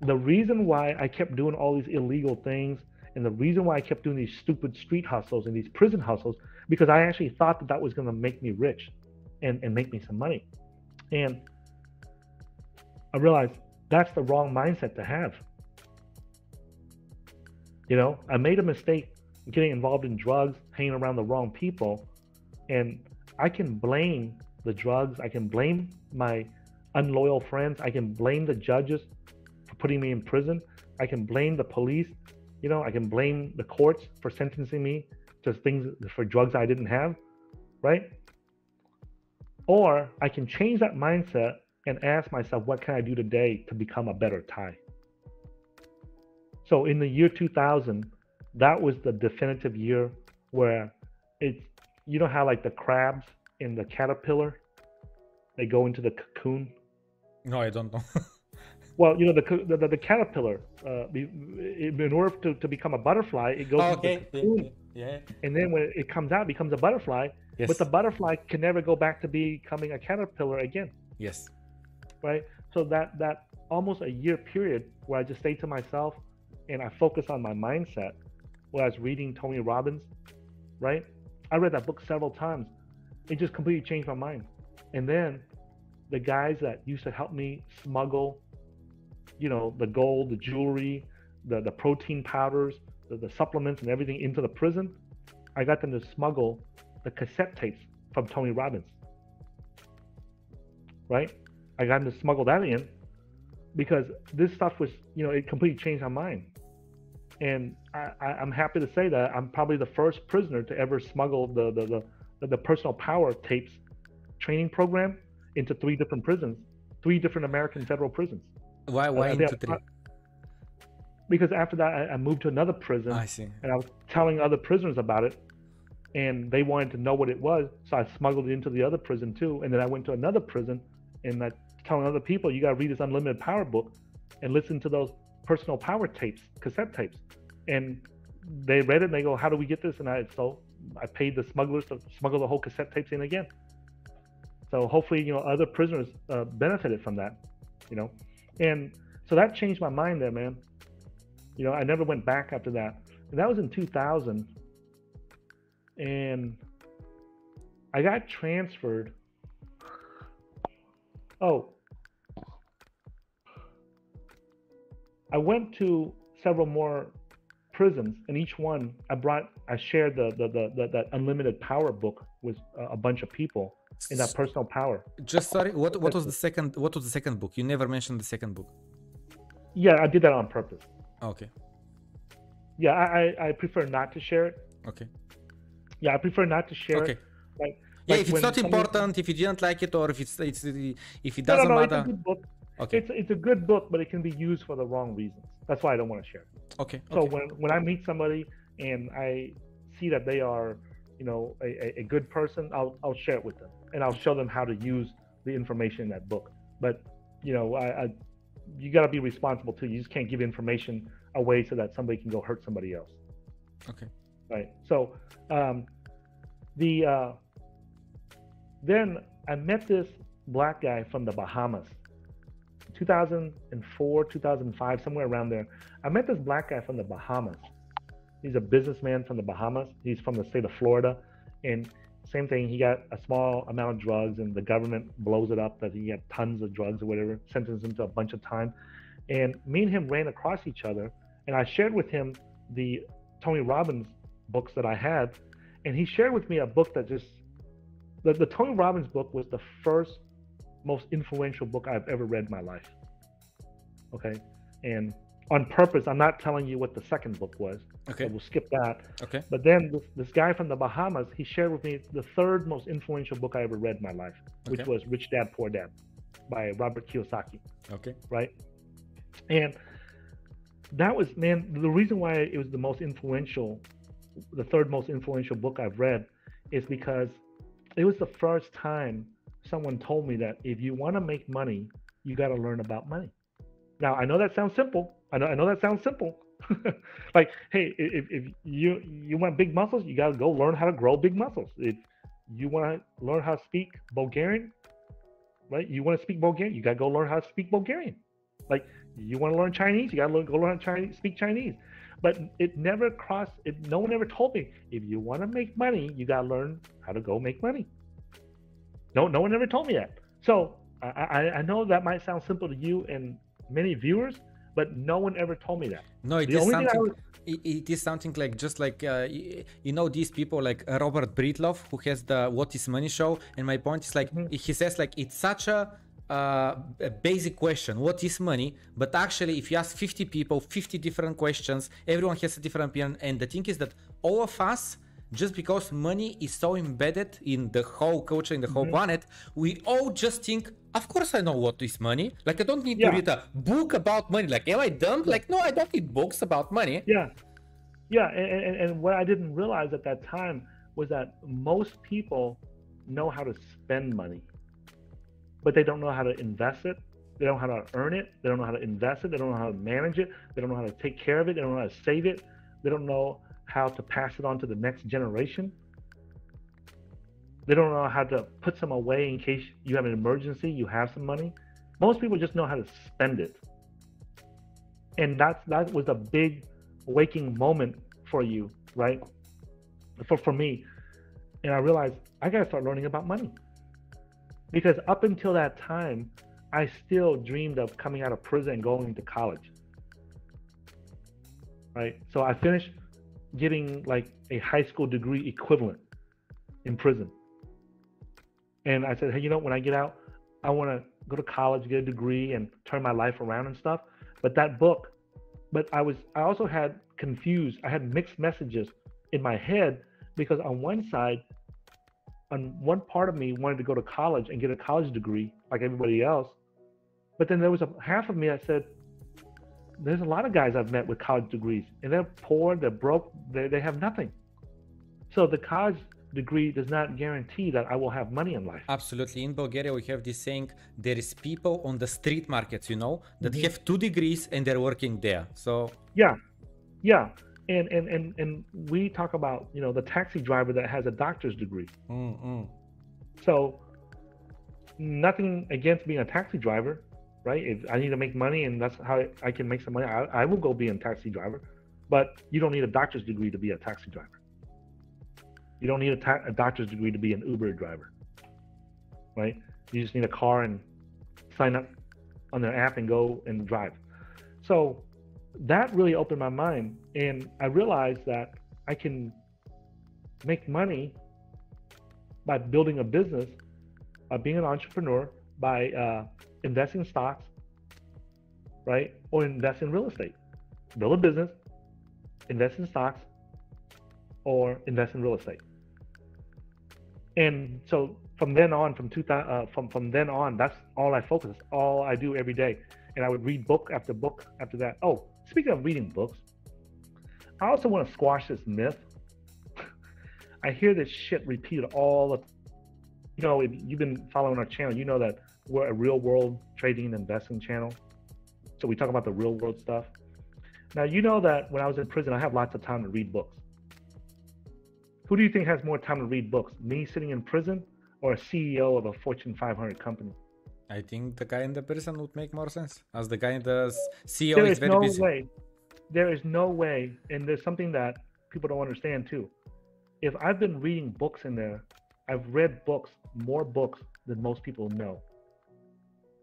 The reason why I kept doing all these illegal things and the reason why I kept doing these stupid street hustles and these prison hustles, because I actually thought that was going to make me rich and make me some money. And I realized that's the wrong mindset to have. I made a mistake getting involved in drugs, hanging around the wrong people, and I can blame the drugs. I can blame my unloyal friends. I can blame the judges for putting me in prison. I can blame the police. I can blame the courts for sentencing me to things for drugs I didn't have, right? Or I can change that mindset and ask myself, what can I do today to become a better Thai? So in the year 2000, that was the definitive year where how like the crabs in the caterpillar, they go into the cocoon? No, I don't know. Well, the caterpillar, in order to become a butterfly, it goes into the cocoon. Yeah. And then when it comes out, it becomes a butterfly. Yes. But the butterfly can never go back to becoming a caterpillar again. Yes. Right? So that almost a year period where I just stayed to myself and I focused on my mindset, where I was reading Tony Robbins, right? I read that book several times. It just completely changed my mind. And then the guys that used to help me smuggle, the gold, the jewelry, the protein powders, the supplements and everything into the prison, I got them to smuggle the cassette tapes from Tony Robbins, right? I got them to smuggle that in because this stuff was, it completely changed my mind. And I'm happy to say that I'm probably the first prisoner to ever smuggle the personal power tapes training program into 3 different prisons, 3 different American federal prisons. Why into 3? Because after that, I moved to another prison. I see. And I was telling other prisoners about it, and they wanted to know what it was, so I smuggled it into the other prison too. And then I went to another prison, and I telling other people, you got to read this Unlimited Power book and listen to those personal power tapes, cassette tapes. And they read it and they go, how do we get this? And I paid the smugglers to smuggle the whole cassette tapes in again. So hopefully, other prisoners benefited from that, And so that changed my mind there, man. I never went back after that. And that was in 2000. And I got transferred. I went to several more prisons, and each one I shared that Unlimited Power book with a bunch of people in that personal power. Just sorry, what was the second book? You never mentioned the second book. Yeah, I did that on purpose. Okay. Yeah, I prefer not to share it. Okay. Yeah, I prefer not to share it. If it's not important, if you didn't like it, or if it doesn't matter. It's a good book. Okay. It's a good book, but it can be used for the wrong reasons. That's why I don't want to share it. Okay. So when I meet somebody and I see that they are, a good person, I'll share it with them, and I'll show them how to use the information in that book. But you got to be responsible too. You just can't give information away so that somebody can go hurt somebody else. Okay. Right. So then I met this black guy from the Bahamas. 2004, 2005, somewhere around there. I met this black guy from the Bahamas. He's a businessman from the Bahamas. He's from the state of Florida. And same thing, he got a small amount of drugs and the government blows it up that he had tons of drugs or whatever, sentenced him to a bunch of time. And me and him ran across each other, and I shared with him the Tony Robbins books that I had. And he shared with me a book that the Tony Robbins book was the first most influential book I've ever read in my life. Okay. And on purpose, I'm not telling you what the second book was. Okay. So we'll skip that. Okay. But then this guy from the Bahamas, he shared with me the third most influential book I ever read in my life, which was Rich Dad, Poor Dad by Robert Kiyosaki. Okay. Right. And that was, man, the reason why it was the third most influential book I've read is because it was the first time someone told me that if you want to make money, you got to learn about money. Now, I know that sounds simple. I know that sounds simple, Like, hey, if you want big muscles, you gotta go learn how to grow big muscles. If you want to learn how to speak Bulgarian, right? You want to speak Bulgarian, you gotta go learn how to speak Bulgarian. Like, you want to learn Chinese, you gotta go learn Chinese, speak Chinese. But it never crossed. No one ever told me, if you want to make money, you gotta learn how to go make money. No one ever told me that. So I know that might sound simple to you and many viewers, but no one ever told me that. No, it is something like, just like you know, these people like Robert Breedlove, who has the What is Money show, and my point is like, he says like, it's such a basic question, what is money? But actually, if you ask 50 people 50 different questions, everyone has a different opinion. And the thing is that all of us, just because money is so embedded in the whole culture, in the whole planet, we all just think, of course I know what is money. Like, I don't need to read a book about money. Like, am I dumb? Like, no, I don't need books about money. And what I didn't realize at that time was that most people know how to spend money, but they don't know how to invest it. They don't know how to earn it. They don't know how to invest it. They don't know how to manage it. They don't know how to take care of it. They don't know how to save it. They don't know how to pass it on to the next generation. They don't know how to put some away in case you have an emergency, you have some money. Most people just know how to spend it. And that was a big waking moment for you, right? For me. And I realized I gotta start learning about money. Because up until that time, I still dreamed of coming out of prison and going to college. Right? So I finished getting like a high school degree equivalent in prison. And I said, hey, you know, when I get out, I want to go to college, get a degree, and turn my life around and stuff. But that book, I also had confused, I had mixed messages in my head, because on one side, on one part of me wanted to go to college and get a college degree like everybody else. But then there was a half of me that said, there's a lot of guys I've met with college degrees, and they're poor, they're broke, they have nothing. So the college degree does not guarantee that I will have money in life. Absolutely. In Bulgaria, we have this saying, there is people on the street markets, you know, that have 2 degrees and they're working there. So yeah. And we talk about, you know, the taxi driver that has a doctor's degree. So nothing against being a taxi driver, right? If I need to make money and that's how I can make some money, I will go be a taxi driver. But you don't need a doctor's degree to be a taxi driver. You don't need a doctor's degree to be an Uber driver, right? You just need a car and sign up on their app and go and drive. So that really opened my mind, and I realized that I can make money by building a business, by being an entrepreneur, by investing in stocks, right? Or invest in real estate. Build a business, invest in stocks, or invest in real estate. And so from then on, from then on, that's all I focus, all I do every day. And I would read book after book after that. Oh, speaking of reading books, I also want to squash this myth. I hear this shit repeated all the, you know, if you've been following our channel, you know that we're a real world trading and investing channel. So we talk about the real world stuff. Now, you know that when I was in prison, I have lots of time to read books. Who do you think has more time to read books? Me sitting in prison or a CEO of a Fortune 500 company? I think the guy in the prison would make more sense, as the guy in the CEO there is very busy. There is no way, and there's something that people don't understand too. If I've been reading books in there, I've read books, more books than most people know.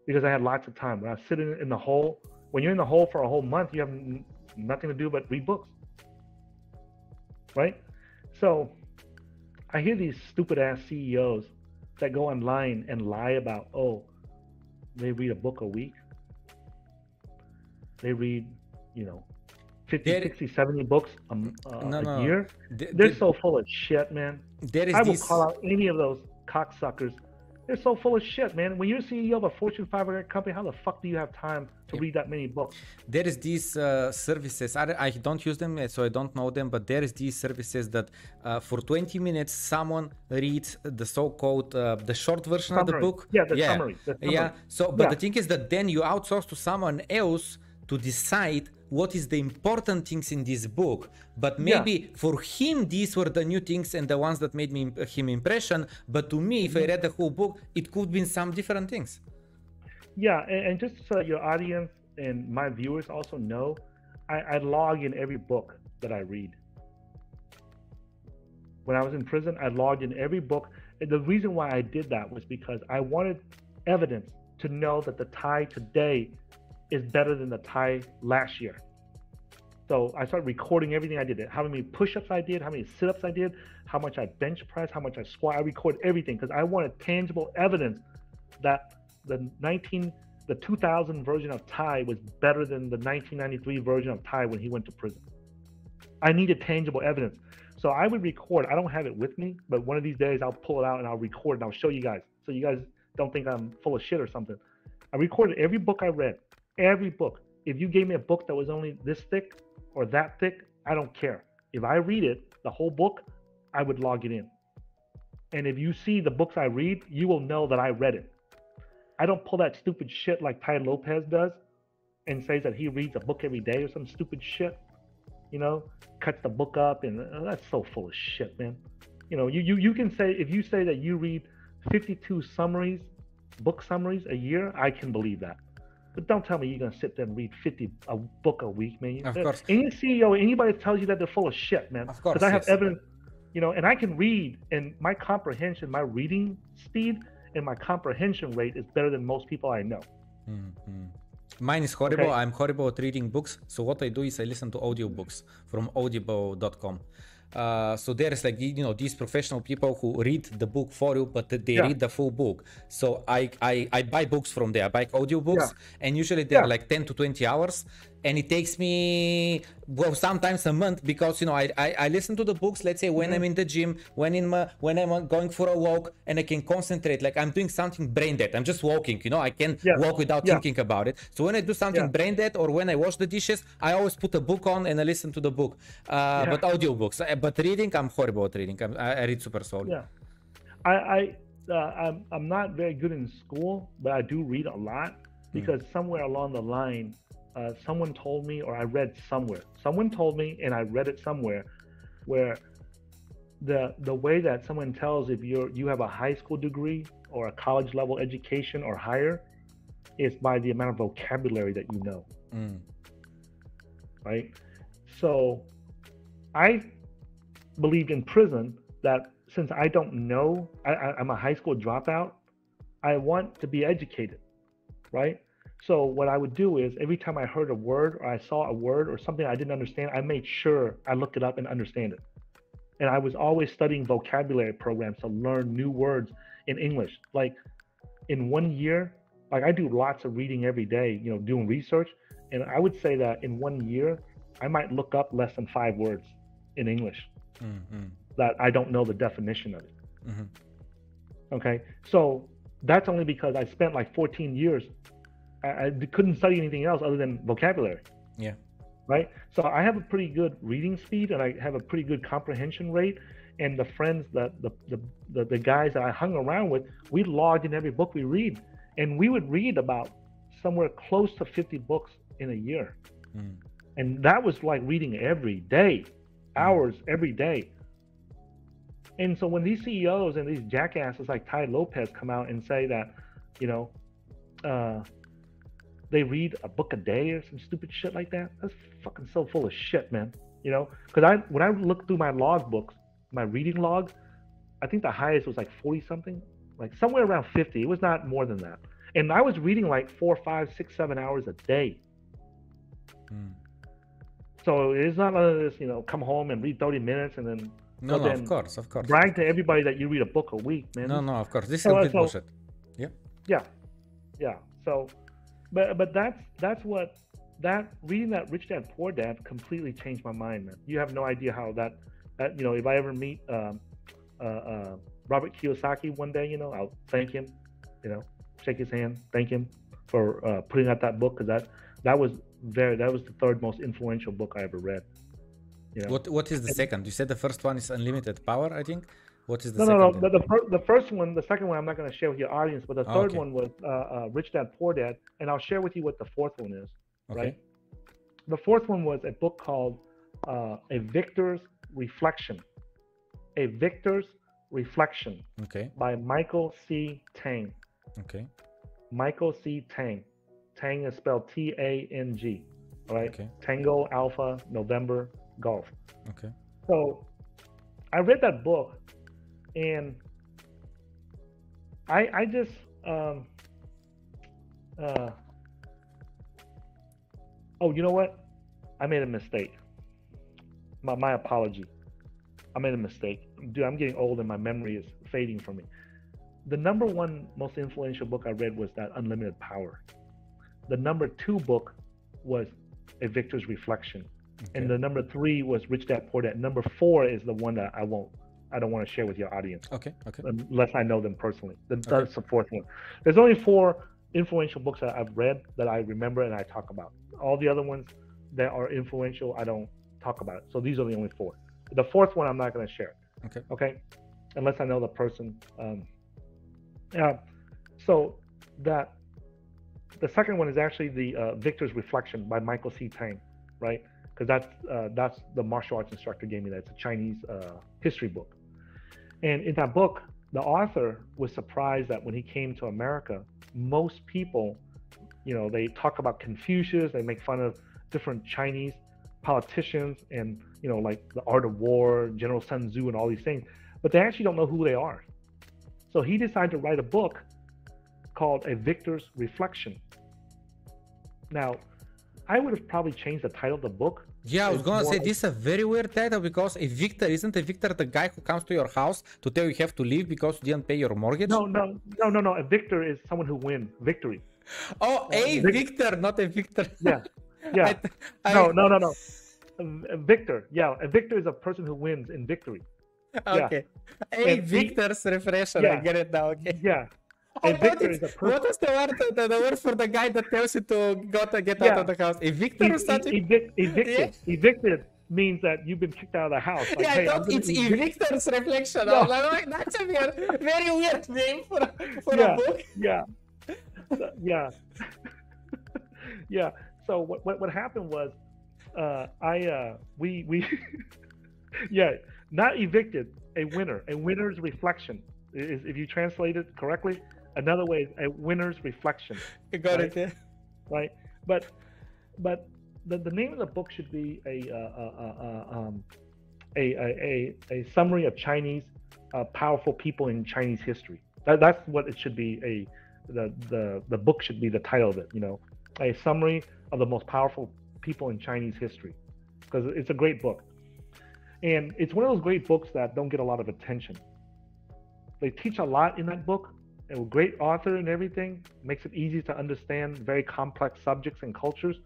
Because I had lots of time. When I was sitting in the hole, when you're in the hole for a whole month, you have nothing to do but read books. Right? So I hear these stupid ass CEOs that go online and lie about, oh, they read a book a week. They read, you know, 50, 60, 70 books a year. They're so full of shit, man. I will call out any of those cocksuckers. They're so full of shit, man. When you're CEO of a Fortune 500 company, how the fuck do you have time to read that many books? There is these services. I don't use them, so I don't know them. But there is these services that for 20 minutes, someone reads the so-called the short version of the book. Yeah, the summary. Yeah. So, but the thing is that then you outsource to someone else to decide what is the important things in this book, but maybe for him these were the new things and the ones that made him impression, but to me, if I read the whole book, it could be some different things. Yeah, and just so your audience and my viewers also know, I log in every book that I read. When I was in prison, I logged in every book. And the reason why I did that was because I wanted evidence to know that the Thai today is better than the Thai last year. So I started recording everything I did, how many push-ups I did, how many sit-ups I did, how much I bench press, how much I squat. I recorded everything because I wanted tangible evidence that the 2000 version of Thai was better than the 1993 version of Thai when he went to prison. I needed tangible evidence. So I would record. I don't have it with me, but one of these days I'll pull it out and I'll record and I'll show you guys. So you guys don't think I'm full of shit or something. I recorded every book I read, every book. If you gave me a book that was only this thick or that thick, I don't care. If I read it, the whole book, I would log it in. And if you see the books I read, you will know that I read it. I don't pull that stupid shit like Tai Lopez does and says that he reads a book every day or some stupid shit. You know, cuts the book up, and that's so full of shit, man. You know, you can say, if you say that you read 52 summaries, book summaries a year, I can believe that. But don't tell me you're gonna sit there and read a book a week, man. Of course. Any CEO, anybody that tells you that, they're full of shit, man. Of course. Because I have evidence, you know, and I can read, and my comprehension, my reading speed, and my comprehension rate is better than most people I know. Mine is horrible. Okay. I'm horrible at reading books. So what I do is I listen to audiobooks from audible.com. So there's like, you know, these professional people who read the book for you, but they read the full book. So I buy books from there. I buy audiobooks, and usually they're like 10 to 20 hours. And it takes me, well, sometimes a month, because, you know, I listen to the books, let's say when I'm in the gym, when I'm going for a walk, and I can concentrate, like I'm doing something brain dead. I'm just walking, you know, I can walk without thinking about it. So when I do something brain dead, or when I wash the dishes, I always put a book on and I listen to the book. But audiobooks, but reading, I'm horrible at reading. I read super slowly. I'm not very good in school, but I do read a lot, because somewhere along the line, someone told me, or I read somewhere, someone told me and I read it somewhere, where the way that someone tells if you have a high school degree or a college level education or higher is by the amount of vocabulary that you know. Right? So I believed in prison that since I don't know, I'm a high school dropout, I want to be educated, right? So what I would do is every time I heard a word or I saw a word or something I didn't understand, I made sure I looked it up and understand it. And I was always studying vocabulary programs to learn new words in English. Like in 1 year, like I do lots of reading every day, you know, doing research. And I would say that in 1 year, I might look up less than 5 words in English that I don't know the definition of it. Okay, so that's only because I spent like 14 years. I couldn't study anything else other than vocabulary. Yeah. Right. So I have a pretty good reading speed, and I have a pretty good comprehension rate. And the friends, the guys that I hung around with, we logged in every book we read, and we would read about somewhere close to 50 books in a year. And that was like reading every day, hours every day. And so when these CEOs and these jackasses like Tai Lopez come out and say that, you know, they read a book a day or some stupid shit like that, that's fucking so full of shit, man. You know, because when I look through my log books, my reading logs, I think the highest was like 40 something, like somewhere around 50. It was not more than that. And I was reading like 4, 5, 6, 7 hours a day. So it's not none of this, you know, come home and read 30 minutes and then No, of course. Brag to everybody that you read a book a week, man. No, of course. This is complete bullshit. Yeah. So, but that's what reading that Rich Dad Poor Dad completely changed my mind, man. You have no idea how that you know, if I ever meet Robert Kiyosaki one day, you know, I'll thank him, you know, shake his hand, thank him for putting out that book, because that was the third most influential book I ever read. You know? What is the second? You said the first one is Unlimited Power, I think. What is the second? No. The first one, the second one, I'm not going to share with your audience, but the third one was Rich Dad Poor Dad, and I'll share with you what the fourth one is. Okay. Right? the fourth one was a book called A Victor's Reflection. A Victor's Reflection. Okay. By Michael C. Tang. Okay. Michael C. Tang. Tang is spelled T-A-N-G. All right. Okay. Tango, Alpha, November, Golf. Okay. So I read that book, and I just oh, you know what? I made a mistake. My apology. I made a mistake. Dude, I'm getting old and my memory is fading from me. The number one most influential book I read was that Unlimited Power. The number two book was A Victor's Reflection. Okay. And the number three was Rich Dad Poor Dad. Number four is the one that I don't want to share with your audience. Okay. Okay. Unless I know them personally. That's the fourth one. There's only four influential books that I've read that I remember and I talk about. All the other ones that are influential, I don't talk about it. So these are the only four. The fourth one, I'm not going to share. Okay. Okay. Unless I know the person. So that the second one is actually the Victor's Reflection by Michael C. Tang, right? Because that's the martial arts instructor gave me that. It's a Chinese history book. And in that book, the author was surprised that when he came to America, most people, you know, they talk about Confucius, they make fun of different Chinese politicians and, you know, like the Art of War, General Sun Tzu and all these things, but they actually don't know who they are. So he decided to write a book called A Victor's Reflection. Now, I would have probably changed the title of the book. Yeah, I was gonna say this is a very weird title because a victor isn't a victor the guy who comes to your house to tell you have to leave because you didn't pay your mortgage? No. A victor is someone who wins victory. Oh, a victor, not a victor. Yeah. No. A victor. Yeah, a victor is a person who wins in victory. Okay. Yeah. A victor's refresher. Yeah. I get it now. Okay. Yeah. A victor is a person. What was the word for the guy that tells you to get out of the house? A victor or something? Evicted means that you've been kicked out of the house. Like, yeah, I thought it's evictor's reflection. No. Like, that's a very weird name for a book. Yeah. Yeah. So what happened was, we yeah, not evicted, a winner's reflection is, if you translate it correctly. Another way is a winner's reflection. You got it, yeah. Right, but the name of the book should be a summary of Chinese powerful people in Chinese history. That's what it should be. The book should be the title of it. You know, a summary of the most powerful people in Chinese history, because it's a great book, and it's one of those great books that don't get a lot of attention. They teach a lot in that book. A great author and everything, makes it easy to understand very complex subjects and cultures,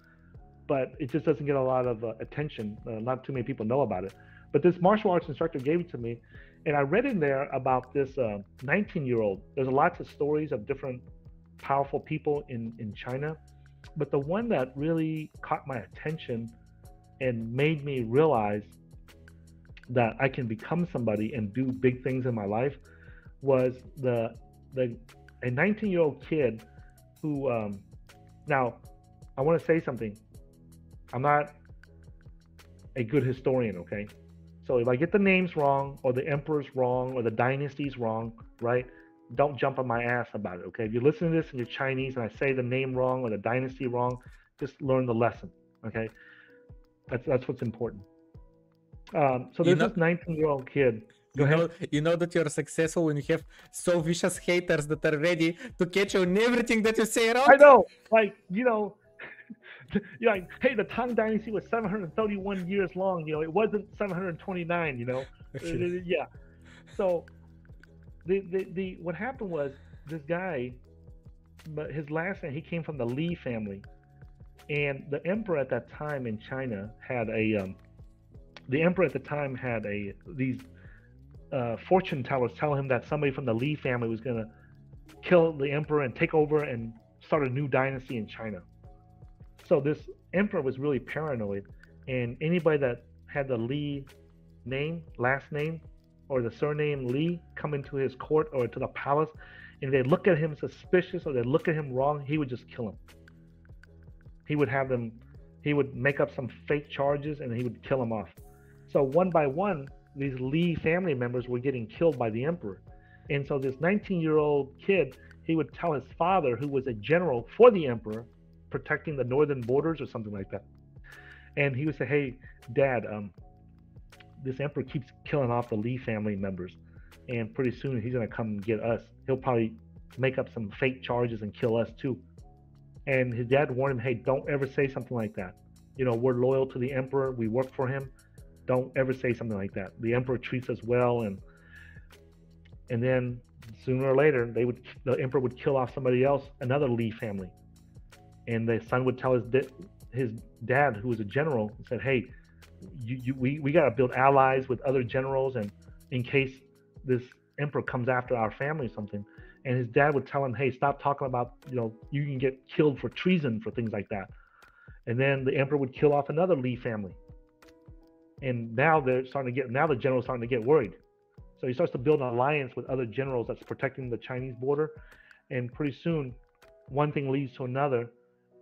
but it just doesn't get a lot of attention. Not too many people know about it. But this martial arts instructor gave it to me, and I read in there about this 19-year-old. There's lots of stories of different powerful people in China, but the one that really caught my attention and made me realize that I can become somebody and do big things in my life was a 19-year-old kid who, now I want to say something. I'm not a good historian, okay? So if I get the names wrong or the emperor's wrong or the dynasty's wrong, right? Don't jump on my ass about it, okay? If you're listening to this and you're Chinese and I say the name wrong or the dynasty wrong, just learn the lesson, okay? That's what's important. So there's this 19-year-old kid. You know that you're successful when you have so vicious haters that are ready to catch you in everything that you say around. I know, like, you know, you're like, hey, the Tang Dynasty was 731 years long. You know, it wasn't 729. You know, yeah. So what happened was this guy, but his last name, he came from the Li family, and the emperor at that time in China had these fortune tellers tell him that somebody from the Li family was going to kill the emperor and take over and start a new dynasty in China. So this emperor was really paranoid, and anybody that had the Li name, last name, or the surname Li come into his court or to the palace, and they look at him suspicious or they look at him wrong, he would just kill him. He would have them he would make up some fake charges and he would kill them off. So one by one, these Li family members were getting killed by the emperor. And so this 19-year-old kid, he would tell his father, who was a general for the emperor, protecting the northern borders or something like that. And he would say, hey, Dad, this emperor keeps killing off the Li family members. And pretty soon he's going to come get us. He'll probably make up some fake charges and kill us too. And his dad warned him, hey, don't ever say something like that. You know, we're loyal to the emperor. We work for him. Don't ever say something like that. The emperor treats us well. And then sooner or later, the emperor would kill off somebody else, another Li family. And the son would tell his dad, who was a general, said, hey, we got to build allies with other generals, and in case this emperor comes after our family or something. And his dad would tell him, hey, stop talking about, you know, you can get killed for treason, for things like that. And then the emperor would kill off another Li family. And now the general's starting to get worried. So he starts to build an alliance with other generals that's protecting the Chinese border. And pretty soon, one thing leads to another,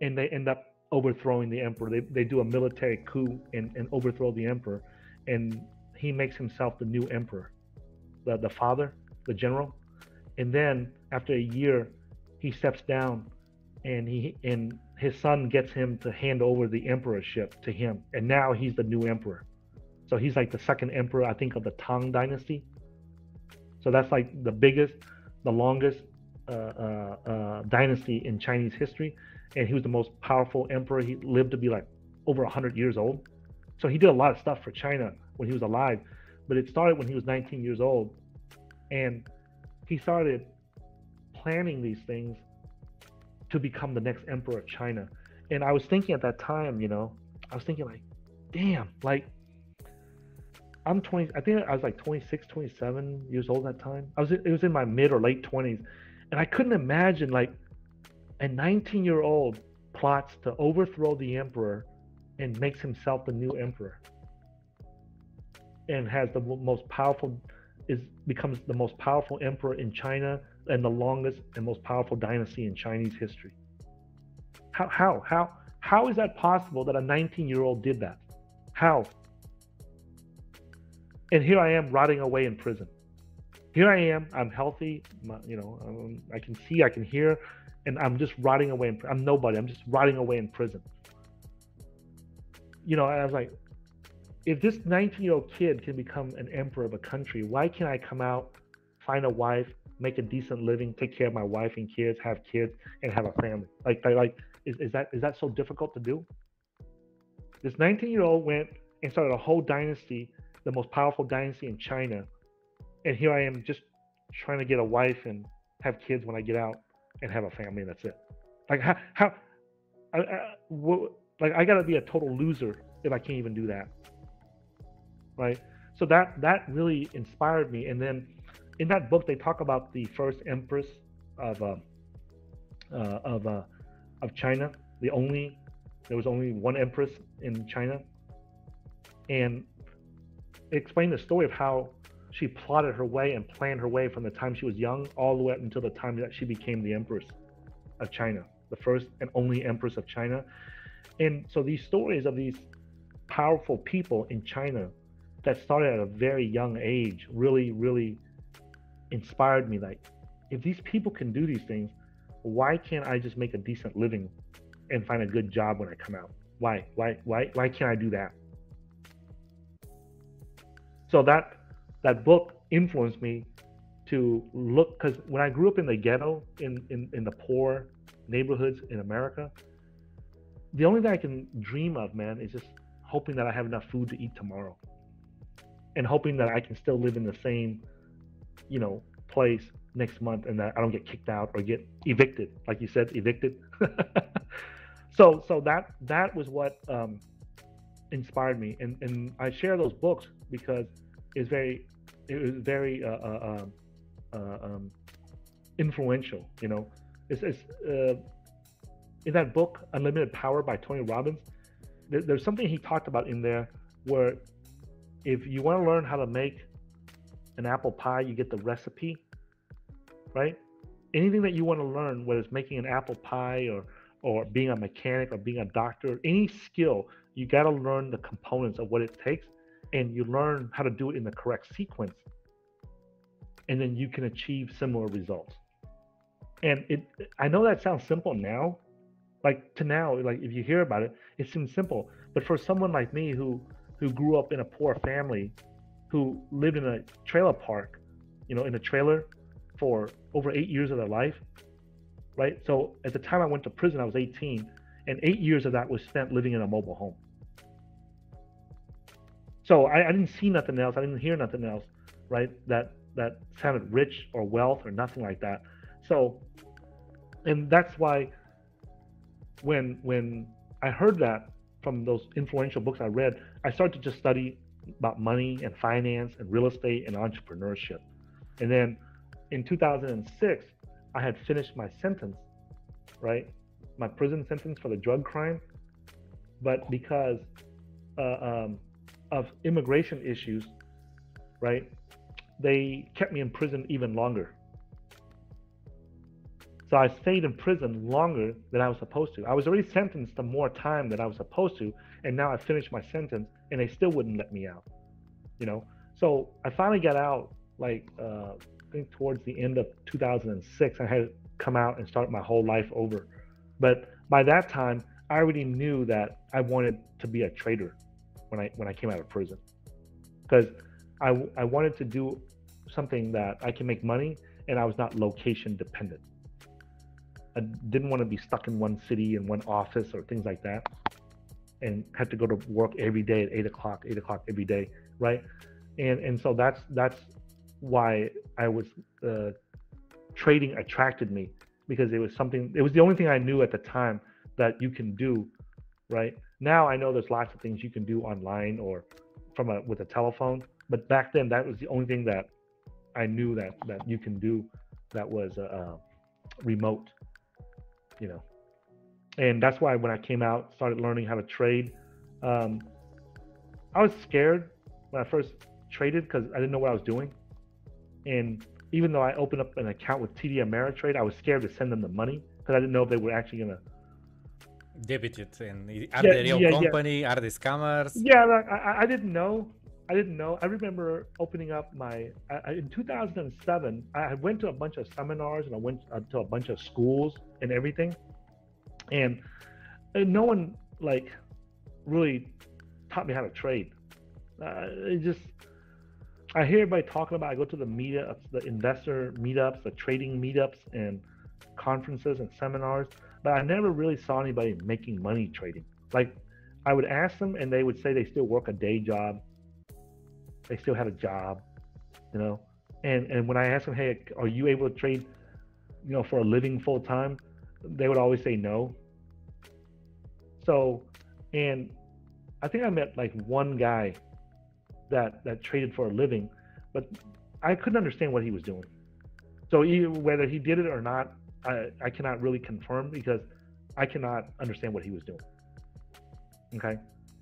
and they end up overthrowing the emperor. They do a military coup and overthrow the emperor. And he makes himself the new emperor, the father, the general. And then after a year, he steps down, and his son gets him to hand over the emperorship to him. And now he's the new emperor. So he's like the second emperor, I think, of the Tang dynasty. So that's like the biggest, the longest dynasty in Chinese history. And he was the most powerful emperor. He lived to be like over 100 years old. So he did a lot of stuff for China when he was alive. But it started when he was 19 years old. And he started planning these things to become the next emperor of China. And I was thinking at that time, you know, I was thinking like, damn, like I'm 20, I think I was like 26, 27 years old at that time. It was in my mid or late 20s. And I couldn't imagine like a 19-year-old plots to overthrow the emperor and makes himself the new emperor. And has the most powerful, becomes the most powerful emperor in China and the longest and most powerful dynasty in Chinese history. How is that possible that a 19-year-old did that? How? And here I am rotting away in prison. Here I am, I'm healthy, you know, I can see, I can hear, and I'm just rotting away. I'm nobody, I'm just rotting away in prison. You know, and I was like, if this 19-year-old kid can become an emperor of a country, why can't I come out, find a wife, make a decent living, take care of my wife and kids, have kids, and have a family? Is that so difficult to do? This 19-year-old went and started a whole dynasty, the most powerful dynasty in China, and here I am just trying to get a wife and have kids when I get out and have a family, and that's it. Like I gotta be a total loser if I can't even do that, right? So that really inspired me. And then in that book they talk about the first empress of China. There was only one empress in China, and it explained the story of how she plotted her way and planned her way from the time she was young all the way up until the time that she became the empress of China, the first and only empress of China. And so these stories of these powerful people in China that started at a very young age really, really inspired me. Like, if these people can do these things, why can't I just make a decent living and find a good job when I come out? Why can't I do that? So that book influenced me to look, because when I grew up in the ghetto, in the poor neighborhoods in America, the only thing I can dream of, man, is just hoping that I have enough food to eat tomorrow, and hoping that I can still live in the same, you know, place next month, and that I don't get kicked out or get evicted, like you said, evicted. So that was what inspired me, and I share those books because it was very influential. You know, it's in that book, Unlimited Power by Tony Robbins, there's something he talked about in there where if you want to learn how to make an apple pie, you get the recipe, right? Anything that you want to learn, whether it's making an apple pie or or being a mechanic or being a doctor, any skill, you got to learn the components of what it takes, and you learn how to do it in the correct sequence, and then you can achieve similar results. And I know that sounds simple now, like if you hear about it, it seems simple. But for someone like me who grew up in a poor family, who lived in a trailer park, in a trailer for over 8 years of their life, right? So at the time I went to prison, I was 18, and 8 years of that was spent living in a mobile home. So I didn't see nothing else. I didn't hear nothing else, right? That sounded rich or wealth or nothing like that. So, and that's why when I heard that from those influential books I read, I started to just study about money and finance and real estate and entrepreneurship. And then in 2006, I had finished my sentence, right? My prison sentence for the drug crime. But because of immigration issues, right, they kept me in prison even longer. So I stayed in prison longer than I was supposed to. I was already sentenced to more time than I was supposed to, and now I finished my sentence, and they still wouldn't let me out, So I finally got out, I think towards the end of 2006. I had to come out and start my whole life over. But by that time, I already knew that I wanted to be a trader when I came out of prison, because I wanted to do something that I can make money, and I was not location dependent. I didn't want to be stuck in one city in one office or things like that, and had to go to work every day at 8 o'clock every day, right? And so that's why I was trading attracted me, because it was the only thing I knew at the time that you can do, right? Now I know there's lots of things you can do online or with a telephone, but back then that was the only thing that I knew that you can do that was remote, And that's why when I came out, started learning how to trade, I was scared when I first traded because I didn't know what I was doing. And even though I opened up an account with TD Ameritrade, I was scared to send them the money because I didn't know if they were actually going to debit it. And are they real company? Yeah. Are they scammers? Yeah, I didn't know. I remember opening up in 2007, I went to a bunch of seminars and I went to a bunch of schools and everything. And no one really taught me how to trade. I hear everybody talking about, I go to the meetups, the investor meetups, the trading meetups and conferences and seminars, but I never really saw anybody making money trading. I would ask them and they would say they still work a day job. They still had a job, and when I asked them, hey, are you able to trade, for a living full time? They would always say no. So, and I think I met one guy that traded for a living, but I couldn't understand what he was doing. So whether he did it or not, I cannot really confirm because I cannot understand what he was doing. Okay.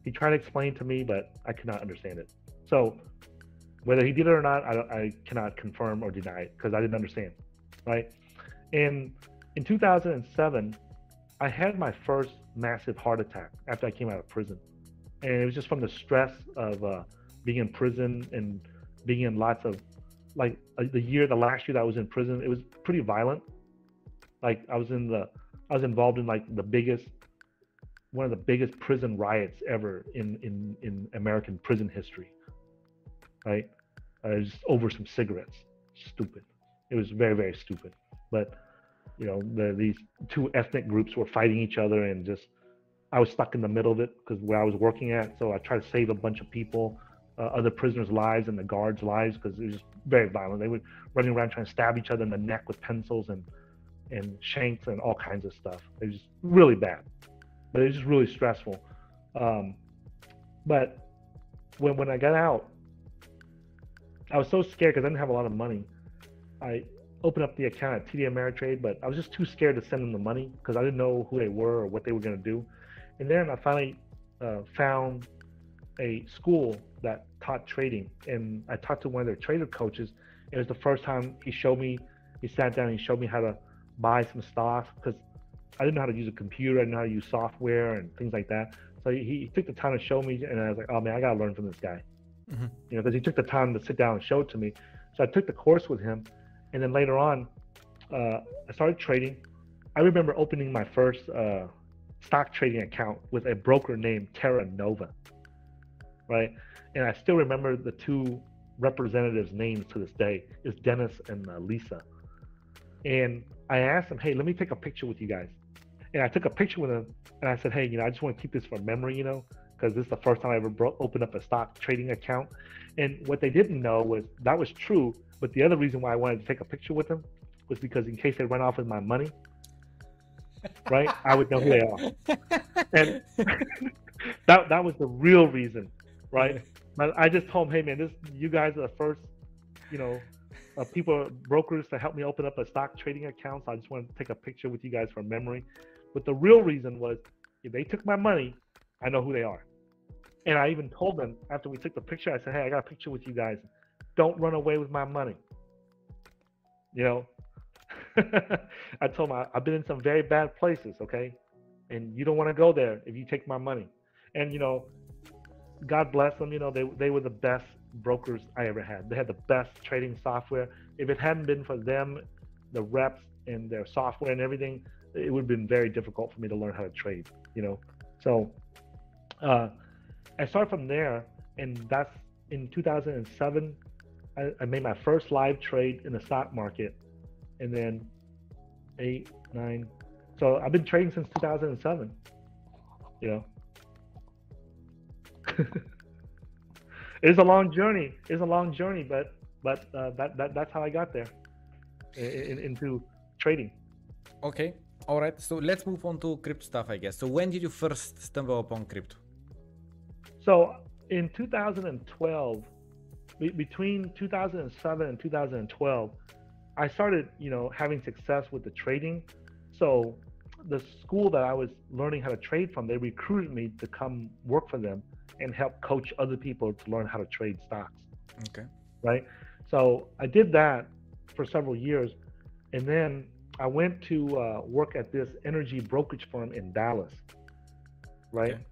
He tried to explain to me, but I could not understand it. So whether he did it or not, I cannot confirm or deny it because I didn't understand, right? And in 2007, I had my first massive heart attack after I came out of prison. And it was just from the stress of being in prison and being in lots of, the last year that I was in prison, it was pretty violent. I was involved in one of the biggest prison riots ever in American prison history, right? It was just over some cigarettes. Stupid. It was very, very stupid. But, these two ethnic groups were fighting each other and I was stuck in the middle of it because where I was working at. So I tried to save a bunch of people, other prisoners' lives and the guards' lives because it was just very violent. They were running around trying to stab each other in the neck with pencils and shanks and all kinds of stuff. It was just really bad. But it was just really stressful. But when I got out, I was so scared because I didn't have a lot of money. I opened up the account at TD Ameritrade, but I was just too scared to send them the money because I didn't know who they were or what they were going to do. And then I finally found a school that taught trading, and I talked to one of their trader coaches. It was the first time he sat down and he showed me how to buy some stocks because I didn't know how to use a computer. I didn't know how to use software and things like that. So he took the time to show me, and I was like, oh man, I gotta learn from this guy. You know, because he took the time to sit down and show it to me. So I took the course with him, and then later on, I started trading. I remember opening my first stock trading account with a broker named Terra Nova, right? And I still remember the two representatives' names to this day. Is Dennis and Lisa. And I asked them, hey, let me take a picture with you guys. And I took a picture with them, and I said, hey, you know, I just want to keep this for memory, you know, because this is the first time I ever opened up a stock trading account. And what they didn't know was that was true, but the other reason why I wanted to take a picture with them was because in case they run off with my money, right, I would know who they are. And that was the real reason, right? But I just told them, hey man, you guys are the first, you know, brokers to help me open up a stock trading account. So I just wanted to take a picture with you guys for memory. But the real reason was, if they took my money, I know who they are. And I even told them after we took the picture, I said, hey, I got a picture with you guys. Don't run away with my money. You know, I told them I've been in some very bad places, okay? And you don't want to go there if you take my money. And, you know, God bless them, you know, they were the best brokers I ever had. They had the best trading software. If it hadn't been for them, the reps and their software and everything, it would have been very difficult for me to learn how to trade, you know? So I started from there, and that's in 2007. I made my first live trade in the stock market, and then 8, 9. So I've been trading since 2007, you know? It's a long journey. But that's how I got there into trading. Okay. All right. So let's move on to crypto stuff, I guess. So when did you first stumble upon crypto? So in 2012, between 2007 and 2012, I started, you know, having success with the trading. So the school that I was learning how to trade from, they recruited me to come work for them and help coach other people to learn how to trade stocks. Okay. Right. So I did that for several years. And then I went to work at this energy brokerage firm in Dallas. Right. Okay.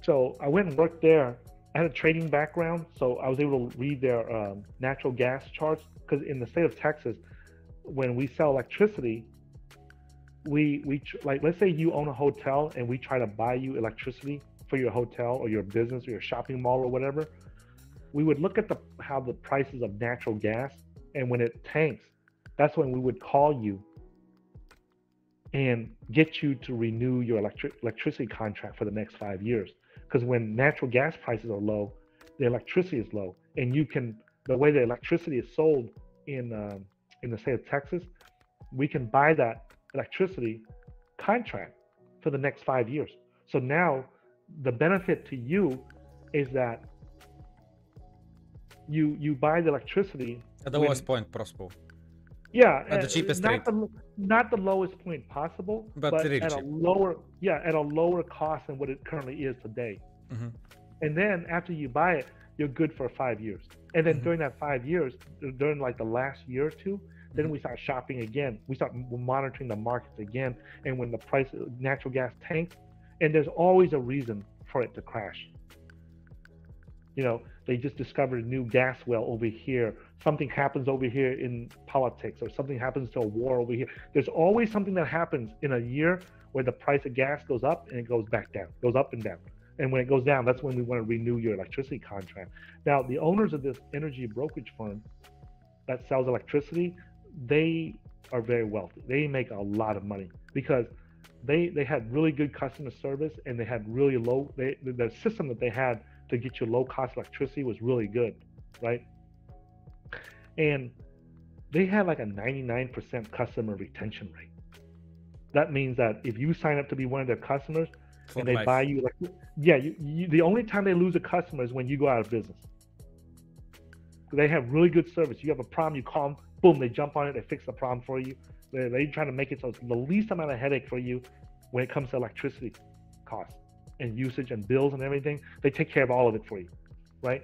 So I went and worked there. I had a trading background, so I was able to read their natural gas charts, because in the state of Texas, when we sell electricity, we like, let's say you own a hotel and we try to buy you electricity for your hotel or your business or your shopping mall or whatever. We would look at how the prices of natural gas, and when it tanks, that's when we would call you and get you to renew your electricity contract for the next 5 years. Because when natural gas prices are low, the electricity is low, and the way the electricity is sold in the state of Texas, we can buy that electricity contract for the next 5 years. So now the benefit to you is that you buy the electricity at the lowest point possible. Yeah, at the cheapest rate. Not the lowest point possible, but really at a lower cost than what it currently is today. Mm-hmm. And then after you buy it, you're good for 5 years. And then during that 5 years, during like the last year or two, then we start shopping again. We start monitoring the markets again. And when the price of natural gas tanks, and there's always a reason for it to crash. You know, they just discovered a new gas well over here. Something happens over here in politics, or something happens to a war over here. There's always something that happens in a year where the price of gas goes up and it goes back down, goes up and down. And when it goes down, that's when we want to renew your electricity contract. Now, the owners of this energy brokerage firm that sells electricity, they are very wealthy. They make a lot of money because they had really good customer service, and they had really low, the system that they had to get you low cost electricity was really good, right? And they had like a 99% customer retention rate. That means that if you sign up to be one of their customers and they buy you, the only time they lose a customer is when you go out of business. They have really good service. You have a problem, you call them, boom, they jump on it, they fix the problem for you. They try to make it so it's the least amount of headache for you when it comes to electricity costs and usage and bills and everything. They take care of all of it for you, right?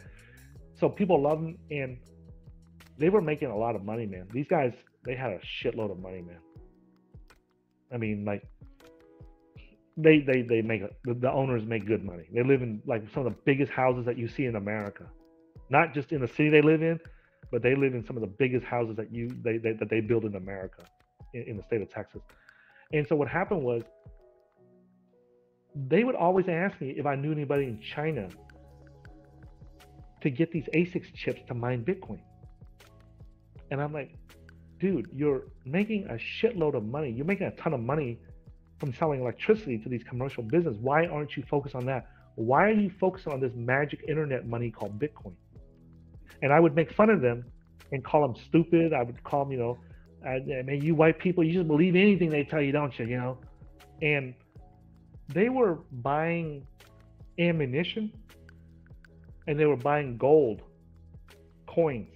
So people love them, and they were making a lot of money, man. These guys, they had a shitload of money, man. I mean, like they make the owners make good money. They live in like some of the biggest houses that you see in America, not just in the city they live in, but they live in some of the biggest houses that they build in America, in the state of Texas. And so what happened was, they would always ask me if I knew anybody in China to get these ASICs chips to mine Bitcoin. And I'm like, dude, you're making a shitload of money. You're making a ton of money from selling electricity to these commercial business. Why aren't you focused on that? Why are you focused on this magic internet money called Bitcoin? And I would make fun of them and call them stupid. I would call them, you know, man, you white people, you just believe anything they tell you, don't you? You know? And they were buying ammunition and they were buying gold coins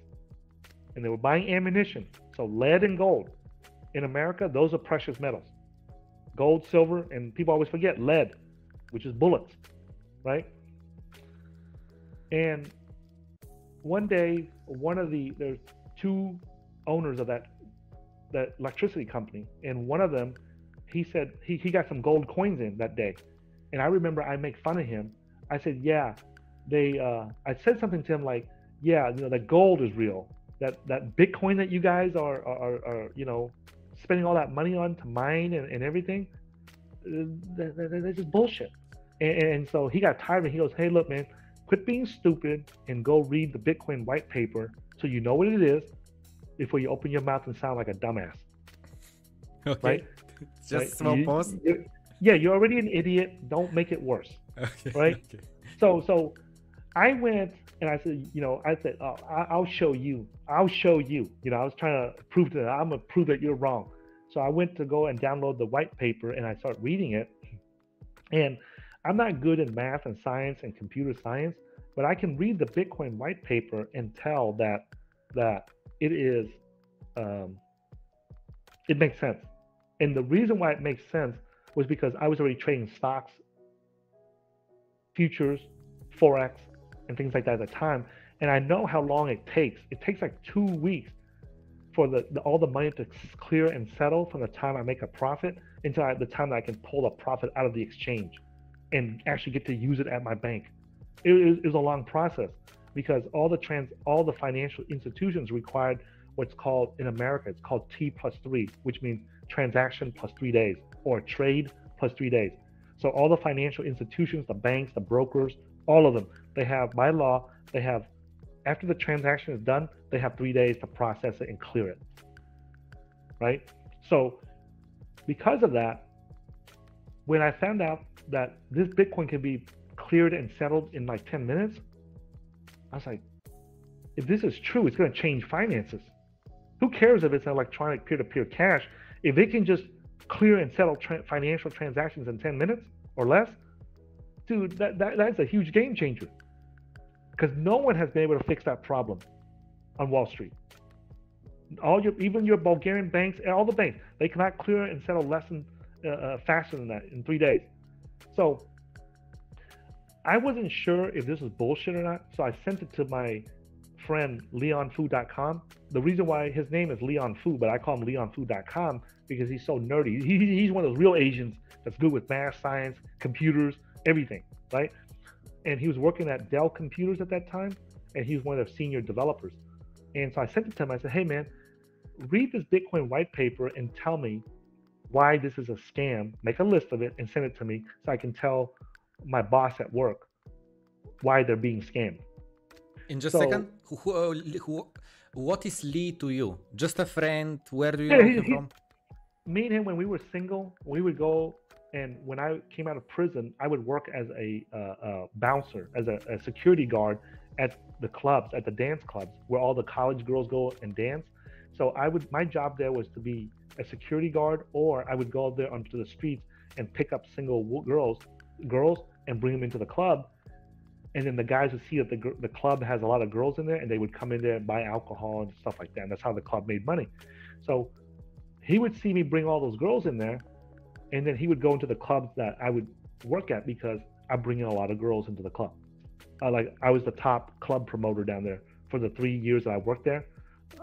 and they were buying ammunition. So lead and gold in America, those are precious metals. Gold, silver, and people always forget lead, which is bullets, right? And one day, there's two owners of that electricity company, and one of them, he said he got some gold coins in that day. And I remember I make fun of him. I said, yeah, I said something to him like, yeah, you know, that gold is real. That Bitcoin that you guys are you know, spending all that money on to mine and everything, they're just bullshit. And so he got tired of it. He goes, hey, look, man, quit being stupid and go read the Bitcoin white paper so you know what it is before you open your mouth and sound like a dumbass. Okay. Right? Just right? small pause. You're already an idiot. Don't make it worse. Okay. Right? Okay. So I went and I said, you know, oh, I'll show you. I'll show you. You know, I was trying to prove to them, I'm going to prove that you're wrong. So I went to go and download the white paper and I started reading it. And I'm not good in math and science and computer science, but I can read the Bitcoin white paper and tell that it is, it makes sense. And the reason why it makes sense was because I was already trading stocks, futures, Forex, and things like that at the time. And I know how long it takes. It takes like 2 weeks for all the money to clear and settle from the time I make a profit until the time that I can pull the profit out of the exchange and actually get to use it at my bank. It was a long process because all the financial institutions required what's called, in America, it's called T+3, which means transaction plus 3 days, or trade plus 3 days. So all the financial institutions, the banks, the brokers, all of them, they have, by law, they have, after the transaction is done, they have 3 days to process it and clear it, right? So because of that, when I found out that this Bitcoin can be cleared and settled in like 10 minutes, I was like, if this is true, it's going to change finances. Who cares if it's an electronic peer-to-peer cash? If it can just clear and settle financial transactions in 10 minutes or less, dude, that's a huge game changer. Because no one has been able to fix that problem on Wall Street. Even your Bulgarian banks, all the banks, they cannot clear and settle less than faster than that in 3 days. So I wasn't sure if this was bullshit or not, so I sent it to my friend leonfu.com. The reason why his name is Leon Fu, but I call him leonfu.com because he's so nerdy. He's one of those real Asians that's good with math, science, computers, everything, right? And he was working at Dell Computers at that time, and he was one of their senior developers. And so I sent it to him. I said, hey, man, read this Bitcoin white paper and tell me why this is a scam. Make a list of it and send it to me so I can tell my boss at work why they're being scammed. In just a second, what is Lee to you? Just a friend? Where do you know him from? Me and him, when we were single, we would go, and when I came out of prison, I would work as a bouncer, as a security guard at the clubs, at the dance clubs, where all the college girls go and dance. So my job there was to be a security guard, or I would go out there onto the streets and pick up single girls and bring them into the club. And then the guys would see that the club has a lot of girls in there, and they would come in there and buy alcohol and stuff like that. And that's how the club made money. So he would see me bring all those girls in there, and then he would go into the clubs that I would work at because I bring in a lot of girls into the club. I was the top club promoter down there for the 3 years that I worked there.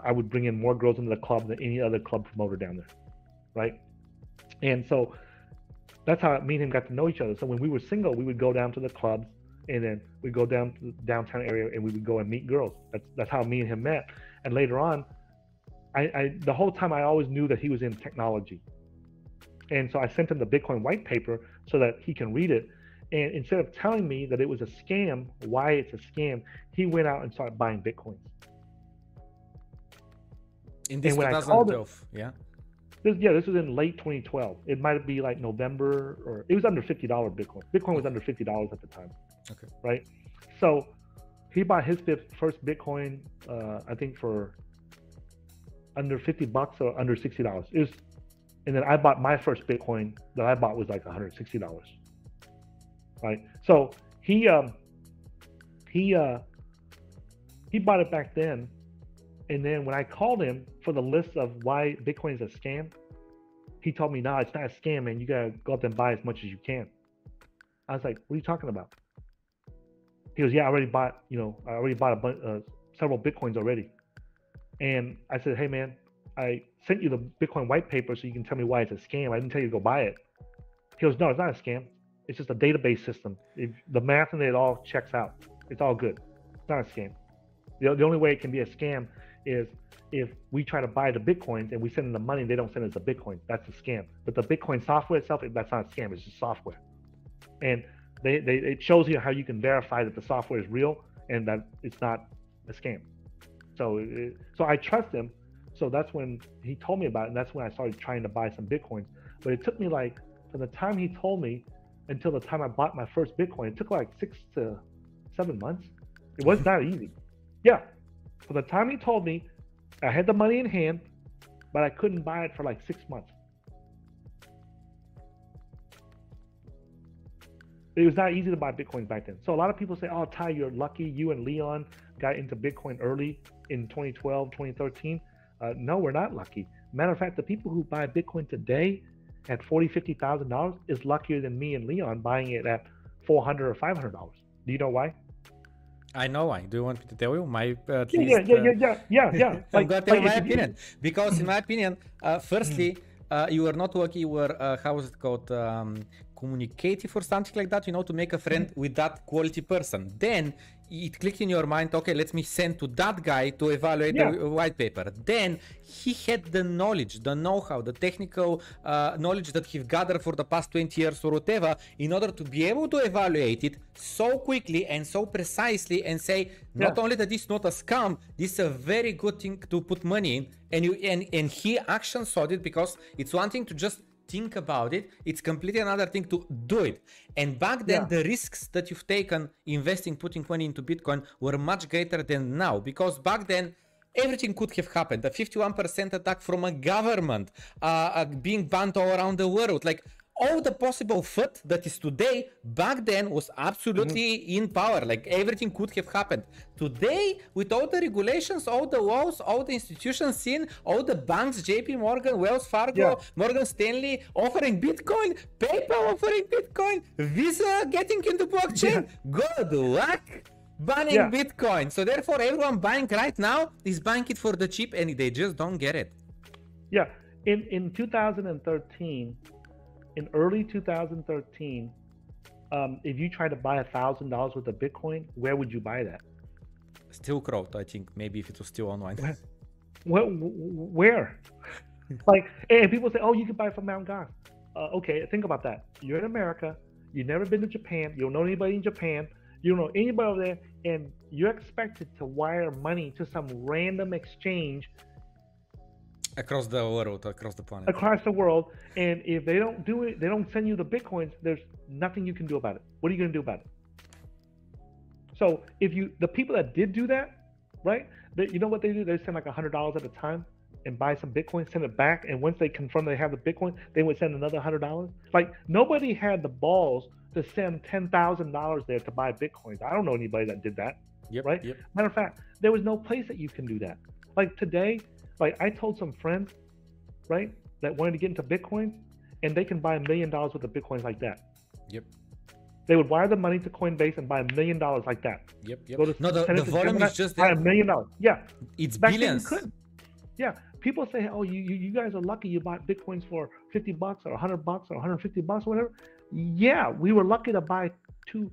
I would bring in more girls into the club than any other club promoter down there, right? And so that's how me and him got to know each other. So when we were single, we would go down to the clubs, and then we'd go down to the downtown area, and we would go and meet girls. That's how me and him met. And later on, the whole time I always knew that he was in technology. And so I sent him the Bitcoin white paper so that he can read it. And instead of telling me that it was a scam, why it's a scam, he went out and started buying Bitcoins. In this 2012, yeah? This was in late 2012. It might be like November, or it was under $50 Bitcoin. Bitcoin was under $50 at the time. Okay. Right? So he bought his first Bitcoin, I think for under $50 or under $60. And then I bought my first Bitcoin that I bought was like $160. Right? So he bought it back then. And then when I called him for the list of why Bitcoin is a scam, he told me, "No, it's not a scam, man. You gotta go out there and buy as much as you can." I was like, "What are you talking about?" He goes, "Yeah, I already bought several Bitcoins already." And I said, "Hey, man, I sent you the Bitcoin white paper so you can tell me why it's a scam. I didn't tell you to go buy it." He goes, "No, it's not a scam. It's just a database system. If the math in it all checks out, it's all good. It's not a scam. The only way it can be a scam is if we try to buy the Bitcoins and we send them the money and they don't send us the Bitcoin. That's a scam. But the Bitcoin software itself, that's not a scam. It's just software. And it shows you how you can verify that the software is real and that it's not a scam." So I trust him. So that's when he told me about it, and that's when I started trying to buy some Bitcoins. But it took me like, from the time he told me until the time I bought my first Bitcoin, it took like 6 to 7 months. It was not easy. Yeah. From the time he told me, I had the money in hand, but I couldn't buy it for like 6 months. It was not easy to buy Bitcoin back then. So a lot of people say, "Oh, Ty, you're lucky. You and Leon got into Bitcoin early in 2012, 2013. No, we're not lucky. Matter of fact, the people who buy Bitcoin today at $40,000, $50,000 is luckier than me and Leon buying it at $400 or $500. Do you know why? I know why. Do you want me to tell you? My at Yeah. I'm gonna tell my opinion. Because in my opinion, firstly, you were not lucky. You were how is it called? Communicative or something like that. You know, to make a friend with that quality person. Then it clicked in your mind. Okay, let me send to that guy to evaluate the white paper. Then he had the knowledge, the know-how, the technical knowledge that he's gathered for the past 20 years or whatever, in order to be able to evaluate it so quickly and so precisely and say not only that this is not a scam, this is a very good thing to put money in, and he actually saw it, because it's one thing to just think about it, it's completely another thing to do it. And back then the risks that you've taken investing, putting money into Bitcoin were much greater than now, because back then everything could have happened. A 51% attack from a government, being banned all around the world, like all the possible FUD that is today, back then was absolutely in power. Like everything could have happened. Today, with all the regulations, all the laws, all the institutions in, all the banks, JP Morgan, Wells Fargo, Morgan Stanley offering Bitcoin, PayPal offering Bitcoin, Visa getting into blockchain. Good luck banning Bitcoin. So therefore, everyone buying right now is buying it for the cheap, and they just don't get it. Yeah, in 2013. In early 2013, if you try to buy $1,000 worth of Bitcoin, where would you buy that? Still crowd, I think. Maybe if it was still online. Where? Like, and people say, "Oh, you can buy it from Mount Gox." Okay, think about that. You're in America. You've never been to Japan. You don't know anybody in Japan. You don't know anybody over there, and you're expected to wire money to some random exchange across the world, across the planet. Across the world, and if they don't do it, they don't send you the Bitcoins, there's nothing you can do about it. What are you going to do about it? So if the people that did do that, right, you know what they do? They send like $100 at a time and buy some Bitcoin, send it back, and once they confirm they have the Bitcoin, they would send another $100. Like, nobody had the balls to send $10,000 there to buy Bitcoins. I don't know anybody that did that, right? Matter of fact, there was no place that you can do that. Like today, like I told some friends, right, that wanted to get into Bitcoin, and they can buy $1 million worth of Bitcoins like that. They would wire the money to Coinbase and buy $1 million like that. No, the volume is just buy $1 million. It's back billions. Then you couldn't. Yeah, people say, oh, you guys are lucky you bought Bitcoins for $50 or $100 or $150 or whatever. Yeah, we were lucky to buy two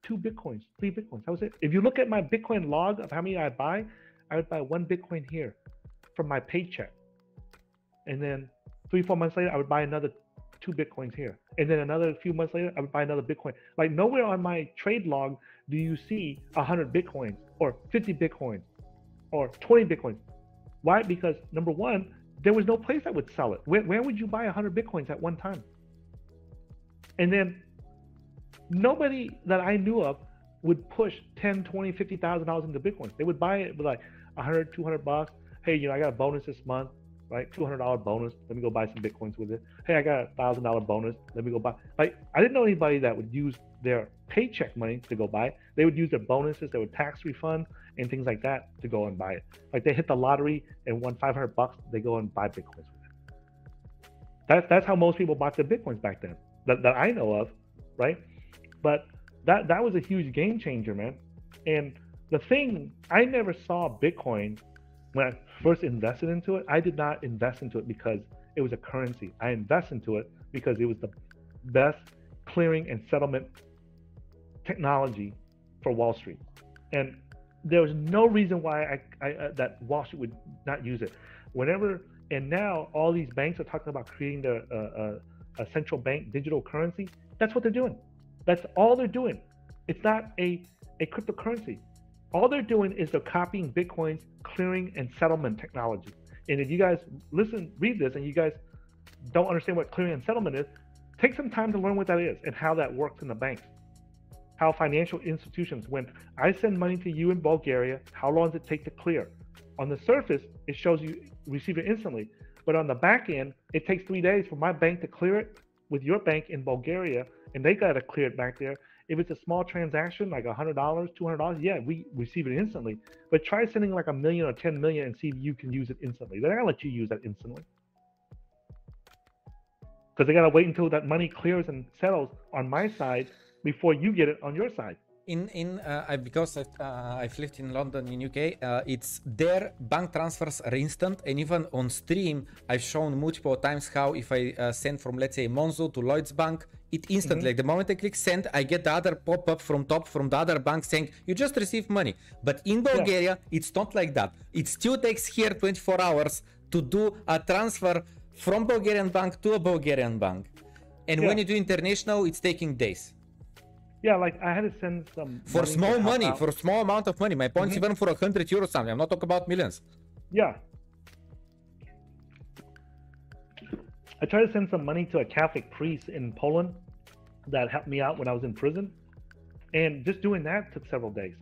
Bitcoins, 3 Bitcoins. I would say, if you look at my Bitcoin log of how many I would buy 1 Bitcoin here from my paycheck. And then 3-4 months later, I would buy another 2 Bitcoins here. And then another few months later, I would buy another Bitcoin. Like nowhere on my trade log do you see 100 Bitcoins or 50 Bitcoins or 20 Bitcoins. Why? Because number one, there was no place that would sell it. Where would you buy 100 Bitcoins at one time? And then nobody that I knew of would push $10, $20, $50,000 into Bitcoins. They would buy it with like 100, 200 bucks. Hey, I got a bonus this month, right? $200 bonus. Let me go buy some Bitcoins with it. Hey, I got a $1,000 bonus. Let me go buy. Like, I didn't know anybody that would use their paycheck money to go buy it. They would use their bonuses, they would tax refund and things like that to go and buy it. Like they hit the lottery and won 500 bucks, they go and buy Bitcoins with it. That's how most people bought their Bitcoins back then, that I know of, right? But that was a huge game changer, man. And the thing, I never saw Bitcoin when I first invested into it. I did not invest into it because it was a currency. I invested into it because it was the best clearing and settlement technology for Wall Street. And there was no reason why that Wall Street would not use it. And now all these banks are talking about creating a central bank digital currency. That's what they're doing. That's all they're doing. It's not a cryptocurrency. All they're doing is they're copying Bitcoin's clearing and settlement technology. And if you guys read this, and you guys don't understand what clearing and settlement is, take some time to learn what that is and how that works in the banks. How financial institutions, when I send money to you in Bulgaria, how long does it take to clear? On the surface, it shows you receive it instantly. But on the back end, it takes 3 days for my bank to clear it with your bank in Bulgaria, and they got to clear it back there. If it's a small transaction, like $100, $200, yeah, we receive it instantly. But try sending like 1 million or 10 million and see if you can use it instantly. They're not gonna let you use that instantly, because they gotta wait until that money clears and settles on my side before you get it on your side. Because I've lived in London, in UK, it's their bank transfers are instant, and even on stream I've shown multiple times how if I send from, let's say, Monzo to Lloyd's Bank, it instantly, like the moment I click send, I get the other pop-up from the other bank saying you just received money. But in Bulgaria, it's not like that. It still takes here 24 hours to do a transfer from Bulgarian bank to a Bulgarian bank, and when you do international, it's taking days. Yeah, like I had to send some for small money, for a small amount of money. My point is even for 100 euros something. I'm not talking about millions. Yeah. I tried to send some money to a Catholic priest in Poland that helped me out when I was in prison. And just doing that took several days.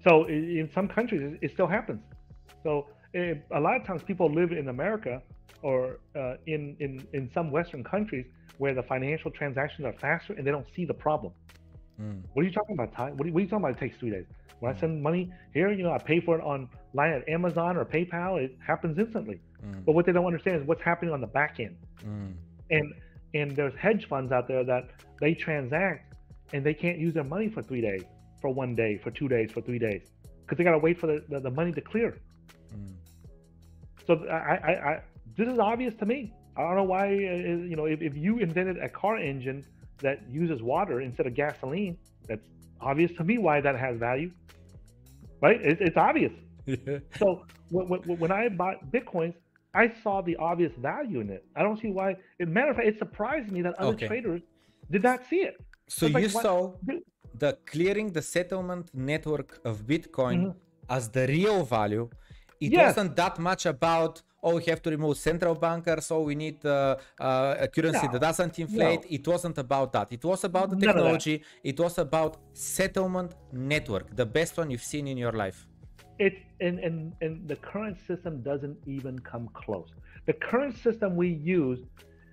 So in some countries, it still happens. So a lot of times people live in America or in some Western countries where the financial transactions are faster and they don't see the problem. What are you talking about, Ty? What are you talking about? It takes 3 days. When I send money here, I pay for it online at Amazon or PayPal. It happens instantly. But what they don't understand is what's happening on the back end. And there's hedge funds out there that they transact and they can't use their money for 3 days, for 1 day, for 2 days, for 3 days, because they got to wait for the money to clear. So this is obvious to me. I don't know why, if you invented a car engine that uses water instead of gasoline, that's obvious to me why that has value, right? It's obvious. So when I bought Bitcoins, I saw the obvious value in it. I don't see why. As a matter of fact, it surprised me that other traders did not see it. So you saw the clearing, the settlement network of Bitcoin as the real value. It wasn't that much about, we have to remove central bankers, we need a currency that doesn't inflate. It wasn't about that. It was about the technology. It was about settlement network, the best one you've seen in your life. And the current system doesn't even come close. The current system we use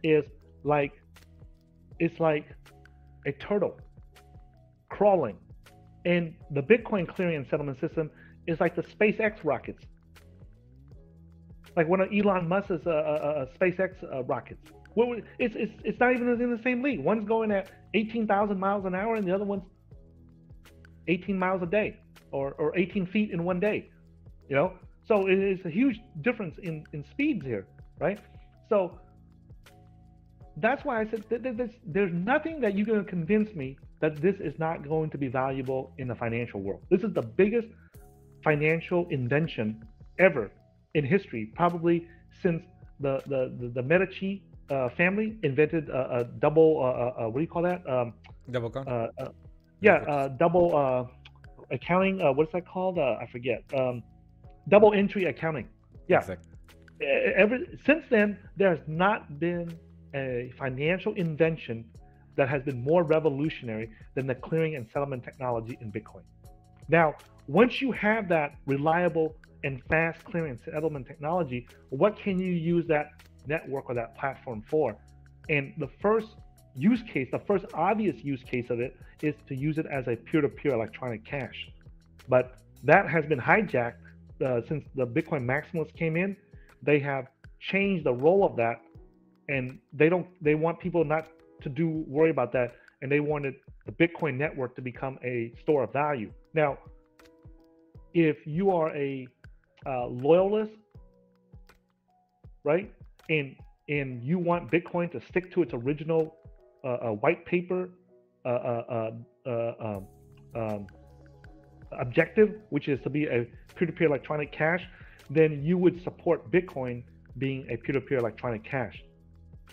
is like a turtle crawling, and the Bitcoin clearing and settlement system is like the SpaceX rockets. Like one of Elon Musk's SpaceX rockets. It's not even in the same league. One's going at 18,000 miles an hour and the other one's 18 miles a day or 18 feet in 1 day. So it is a huge difference in speeds here, right? So that's why I said there's nothing that you're going to convince me that this is not going to be valuable in the financial world. This is the biggest financial invention ever in history, probably since the Medici family invented a double what do you call that? Double count. Double accounting. What's that called? I forget. Double entry accounting. Yeah. Exactly. Since then, there has not been a financial invention that has been more revolutionary than the clearing and settlement technology in Bitcoin. Now, once you have that reliable and fast clearing and settlement technology, what can you use that network or that platform for? And the first use case, the first obvious use case of it is to use it as a peer-to-peer electronic cash. But that has been hijacked since the Bitcoin maximalists came in. They have changed the role of that, and they want people not to worry about that, and they wanted the Bitcoin network to become a store of value. Now, if you are a loyalist, right, and you want Bitcoin to stick to its original white paper objective, which is to be a peer-to-peer electronic cash, then you would support Bitcoin being a peer-to-peer electronic cash.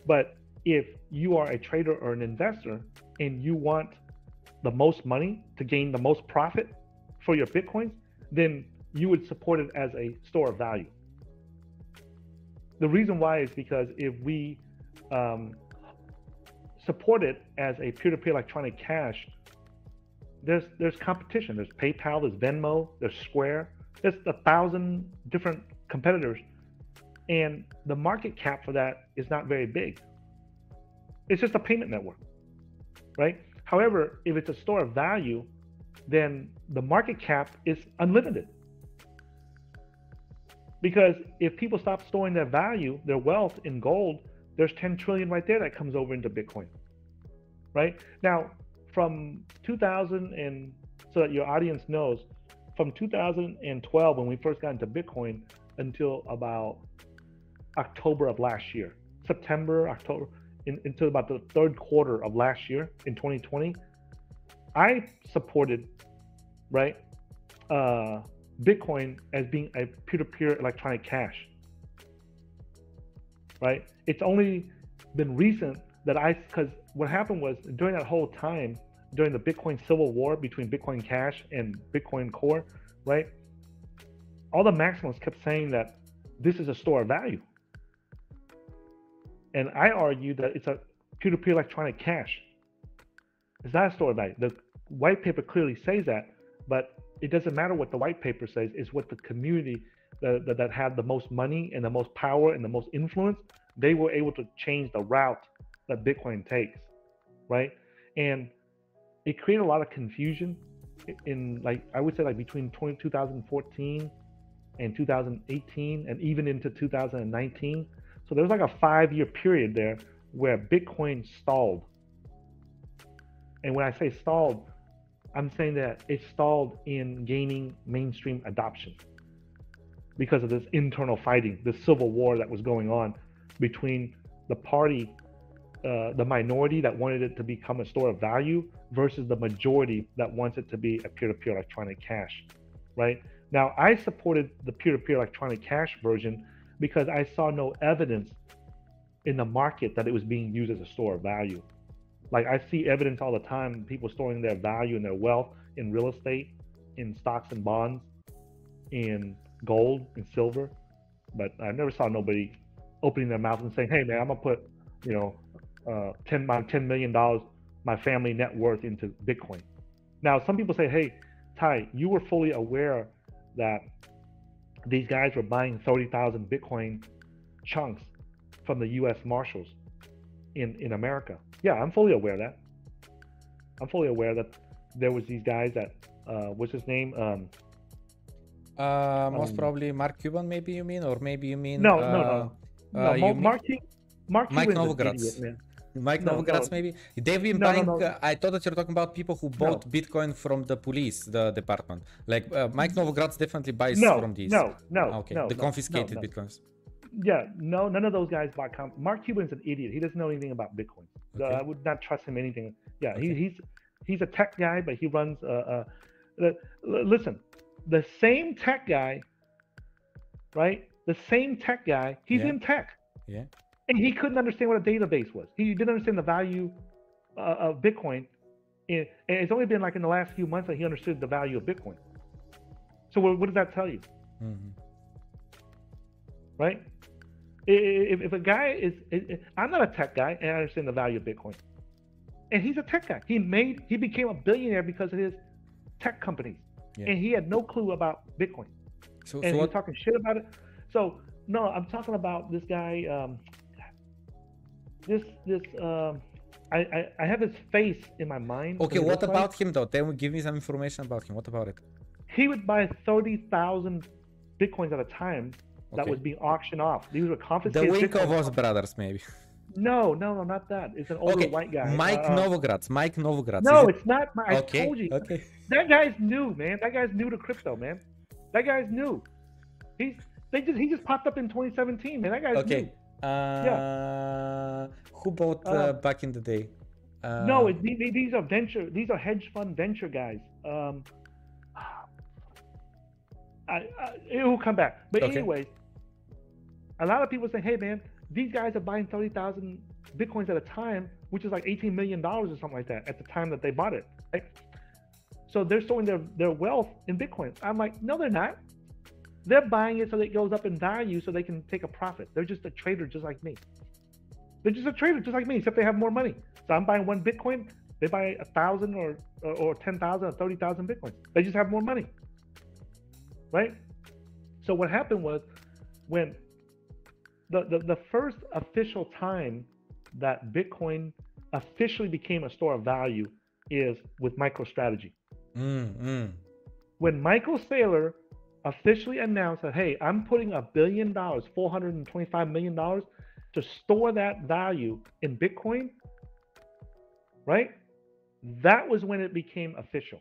But if you are a trader or an investor and you want the most money to gain the most profit for your Bitcoins, then you would support it as a store of value. The reason why is because if we support it as a peer-to-peer electronic cash, there's competition. There's PayPal, there's Venmo, there's Square. There's 1,000 different competitors, and the market cap for that is not very big. It's just a payment network, right? However, if it's a store of value, then the market cap is unlimited. Because if people stop storing their value, their wealth in gold, there's 10 trillion right there that comes over into Bitcoin, right? Now, from 2000, and so that your audience knows, from 2012, when we first got into Bitcoin, until about October of last year, September, October, until about the third quarter of last year in 2020, I supported, right, Bitcoin as being a peer-to-peer electronic cash, right? It's only been recent that because what happened was during that whole time, during the Bitcoin civil war between Bitcoin Cash and Bitcoin Core, right? All the maximalists kept saying that this is a store of value. And I argue that it's a peer-to-peer electronic cash. It's not a store of value. The white paper clearly says that, but it doesn't matter what the white paper says. It's what the community that had the most money and the most power and the most influence, they were able to change the route that Bitcoin takes, right? And it created a lot of confusion in, like, I would say, like between 2014 and 2018 and even into 2019. So there was like a 5-year period there where Bitcoin stalled. And when I say stalled, I'm saying that it stalled in gaining mainstream adoption because of this internal fighting, this civil war that was going on between the party, the minority that wanted it to become a store of value versus the majority that wants it to be a peer-to-peer electronic cash, right? Now, I supported the peer-to-peer electronic cash version because I saw no evidence in the market that it was being used as a store of value. Like, I see evidence all the time, people storing their value and their wealth in real estate, in stocks and bonds, in gold and silver, but I never saw nobody opening their mouth and saying, hey man, I'm gonna put, you know, $10 million, my family net worth into Bitcoin. Now, some people say, hey, Ty, you were fully aware that these guys were buying 30,000 Bitcoin chunks from the US Marshals in America. Yeah, I'm fully aware of that. I'm fully aware that there was these guys that, what's his name? Most probably Mark Cuban, maybe you mean, or maybe you mean... No, Mark Mike Cuban's an Novogratz. idiot, man. Mike Novogratz, maybe? They've been buying. I thought that you're talking about people who bought Bitcoin from the police, the department. Like Mike Novogratz definitely buys from these. Okay, the confiscated Bitcoins. Yeah, no, none of those guys bought. Mark Cuban's an idiot. He doesn't know anything about Bitcoin. Okay. I would not trust him anything. Yeah, okay. He's a tech guy, but he runs. Listen, the same tech guy, right? The same tech guy. He's in tech. Yeah. And he couldn't understand what a database was. He didn't understand the value of Bitcoin. And it's only been like in the last few months that he understood the value of Bitcoin. So what does that tell you? Mm-hmm. Right? If a guy I'm not a tech guy and I understand the value of Bitcoin. And he's a tech guy. He became a billionaire because of his tech companies. Yeah. And he had no clue about Bitcoin. And he's talking shit about it. So no, I'm talking about this guy. I have his face in my mind. Okay, what about him though? Give me some information about him. What about it? He would buy 30,000 Bitcoins at a time that was being auctioned off. These were confiscated. The Winklevoss brothers, maybe. No, not that. It's an older white guy. Mike Novogratz. Mike Novogratz. No, it's not. I told you. Okay. That guy's new, man. That guy's new to crypto, man. That guy's new. He just popped up in 2017, man. That guy's new. Who bought back in the day? No, these are these are hedge fund venture guys. It will come back. But anyways, a lot of people say, hey man, these guys are buying 30,000 Bitcoins at a time, which is like $18 million or something like that at the time that they bought it. Right? So they're storing their wealth in Bitcoin. I'm like, no, they're not. They're buying it so that it goes up in value so they can take a profit. They're just a trader just like me. They're just a trader just like me, except they have more money. So I'm buying one Bitcoin, they buy 1,000 or 10,000 or 30,000 Bitcoins. They just have more money, right? So what happened was when the first official time that Bitcoin officially became a store of value is with MicroStrategy. When Michael Saylor officially announced that, hey, I'm putting $1 billion, $425 million to store that value in Bitcoin, right? That was when it became official.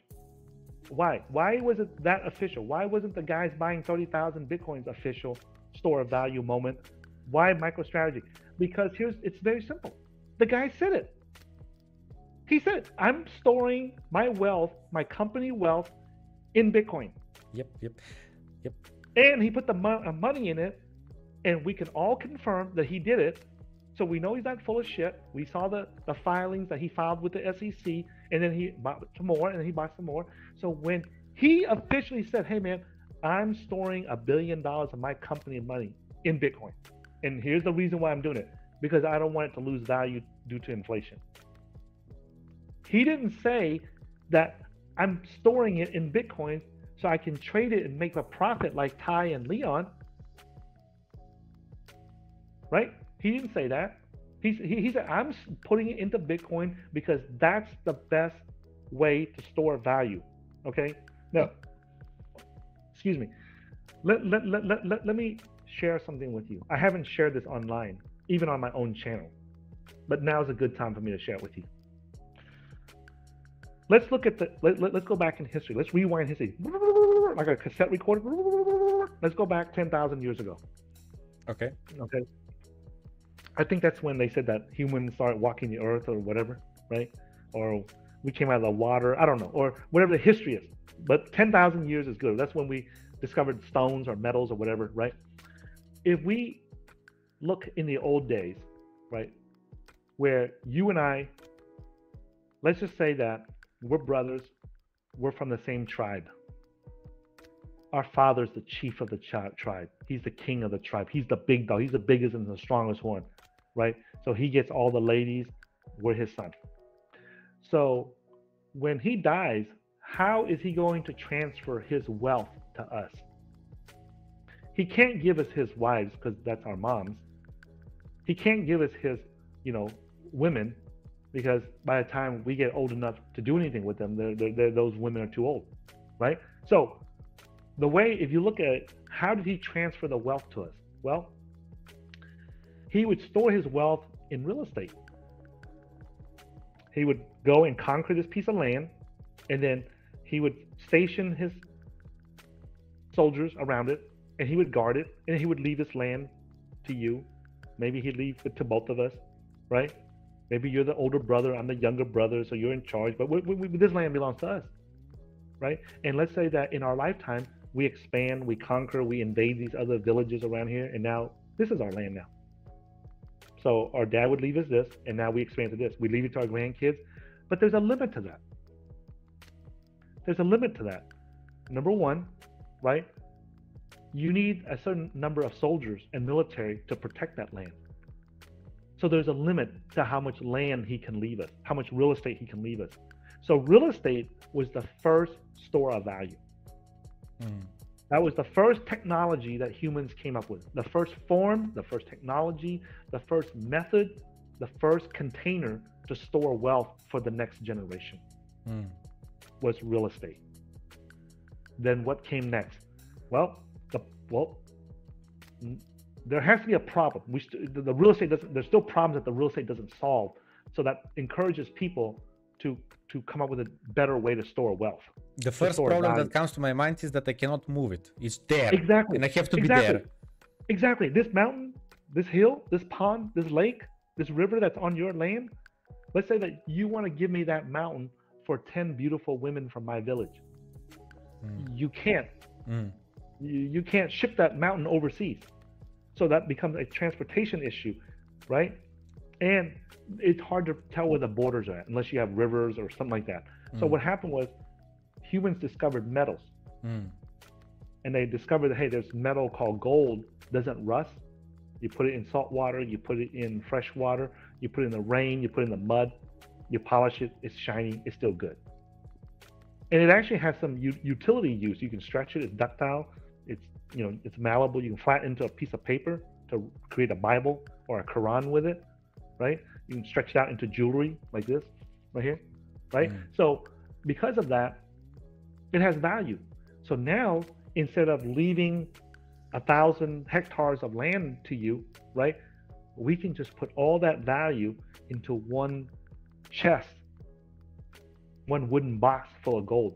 Why? Why was it that official? Why wasn't the guys buying 30,000 Bitcoins official store of value moment? Why MicroStrategy? Because it's very simple. The guy said it. He said, I'm storing my wealth, my company wealth in Bitcoin. Yep. And he put the money in it, and we can all confirm that he did it. So we know he's not full of shit. We saw the filings that he filed with the SEC, and then he bought some more, and then he bought some more. So when he officially said, hey man, I'm storing $1 billion of my company money in Bitcoin. And here's the reason why I'm doing it, because I don't want it to lose value due to inflation. He didn't say that I'm storing it in Bitcoin so I can trade it and make a profit like Ty and Leon. Right? He didn't say that. He said, I'm putting it into Bitcoin because that's the best way to store value. Okay? Now, excuse me. Let me share something with you. I haven't shared this online, even on my own channel. But now is a good time for me to share it with you. Let's look at let's go back in history. Let's rewind history. Like a cassette recorder. Let's go back 10,000 years ago. Okay. I think that's when they said that humans started walking the earth or whatever, right? Or we came out of the water. I don't know. Or whatever the history is. But 10,000 years is good. That's when we discovered stones or metals or whatever, right? If we look in the old days, right, where you and I, let's just say that we're brothers, we're from the same tribe. Our father's the chief of the tribe. He's the king of the tribe. He's the big dog. He's the biggest and the strongest one, right? So he gets all the ladies. We're his son. So when he dies, how is he going to transfer his wealth to us? He can't give us his wives because that's our moms. He can't give us his, women, because by the time we get old enough to do anything with them, those women are too old, right? So the way, if you look at it, how did he transfer the wealth to us? Well, he would store his wealth in real estate. He would go and conquer this piece of land, and then he would station his soldiers around it, and he would guard it, and he would leave this land to you. Maybe he'd leave it to both of us, right? Maybe you're the older brother, I'm the younger brother, so you're in charge, but this land belongs to us, right? And let's say that in our lifetime, we expand, we conquer, we invade these other villages around here, and now this is our land now. So our dad would leave us this, and now we expand to this. We leave it to our grandkids, but there's a limit to that. There's a limit to that. Number one, right? You need a certain number of soldiers and military to protect that land. So there's a limit to how much land he can leave us, how much real estate he can leave us. So real estate was the first store of value. That was the first technology that humans came up with. The first form, the first technology, the first method, the first container to store wealth for the next generation was real estate. Then what came next? Well, there has to be a problem. The real estate doesn't. There's still problems that the real estate doesn't solve. So that encourages people to come up with a better way to store wealth. The first problem that comes to my mind is that I cannot move it. It's there. Exactly. And I have to be there. Exactly. This mountain, this hill, this pond, this lake, this river that's on your land. Let's say that you want to give me that mountain for 10 beautiful women from my village. You can't. You can't ship that mountain overseas. So that becomes a transportation issue, right? And it's hard to tell where the borders are at unless you have rivers or something like that. So what happened was humans discovered metals. And they discovered that, hey, there's metal called gold, doesn't rust. You put it in salt water, you put it in fresh water, you put it in the rain, you put it in the mud, you polish it, it's shiny, it's still good. And it actually has some utility use. You can stretch it, it's ductile, it's malleable. You can flatten into a piece of paper to create a Bible or a Quran with it, right? You can stretch it out into jewelry like this, right here, right? So because of that, it has value. So now, instead of leaving 1,000 hectares of land to you, right? We can just put all that value into one chest, one wooden box full of gold,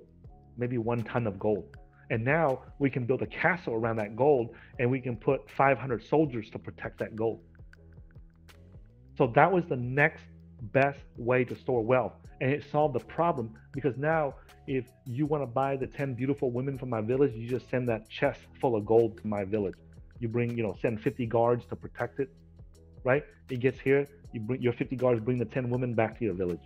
maybe 1 ton of gold. And now we can build a castle around that gold, and we can put 500 soldiers to protect that gold. So that was the next best way to store wealth. And it solved the problem, because now if you want to buy the 10 beautiful women from my village, you just send that chest full of gold to my village. You bring, send 50 guards to protect it, right? It gets here, you bring your 50 guards, bring the 10 women back to your village,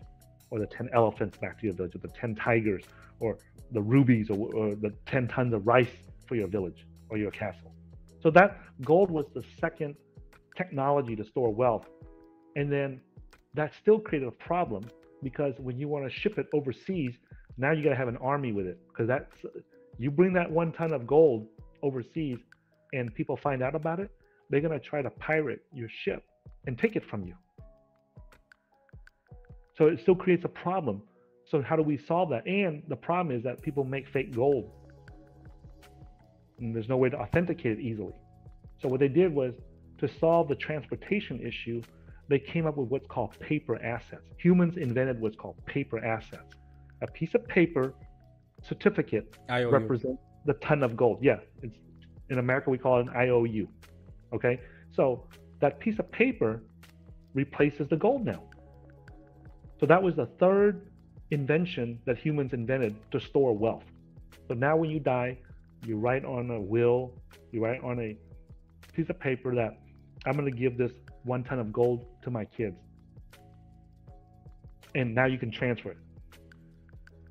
or the 10 elephants back to your village, or the 10 tigers, or the rubies, or the 10 tons of rice for your village or your castle. So that gold was the second technology to store wealth. And then that still created a problem, because when you want to ship it overseas, now you got to have an army with it, because you bring that 1 ton of gold overseas and people find out about it, they're going to try to pirate your ship and take it from you. So it still creates a problem. So how do we solve that? And the problem is that people make fake gold, and there's no way to authenticate it easily. So what they did was, to solve the transportation issue, they came up with what's called paper assets. Humans invented what's called paper assets. A piece of paper certificate represents the ton of gold. Yeah, it's, in America we call it an IOU. Okay, so that piece of paper replaces the gold now. So that was the third invention that humans invented to store wealth. So now when you die, you write on a will, you write on a piece of paper that I'm going to give this 1 ton of gold to my kids. And now you can transfer it.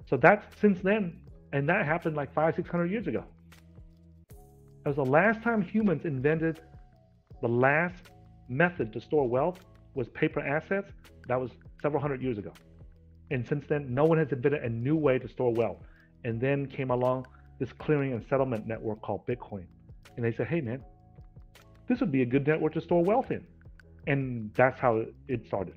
So that's since then, and that happened like 500-600 years ago. That was the last time humans invented the last method to store wealth was paper assets. That was several hundred years ago. And since then, no one has invented a new way to store wealth. And then came along this clearing and settlement network called Bitcoin. And they said, hey man, this would be a good network to store wealth in. And that's how it started.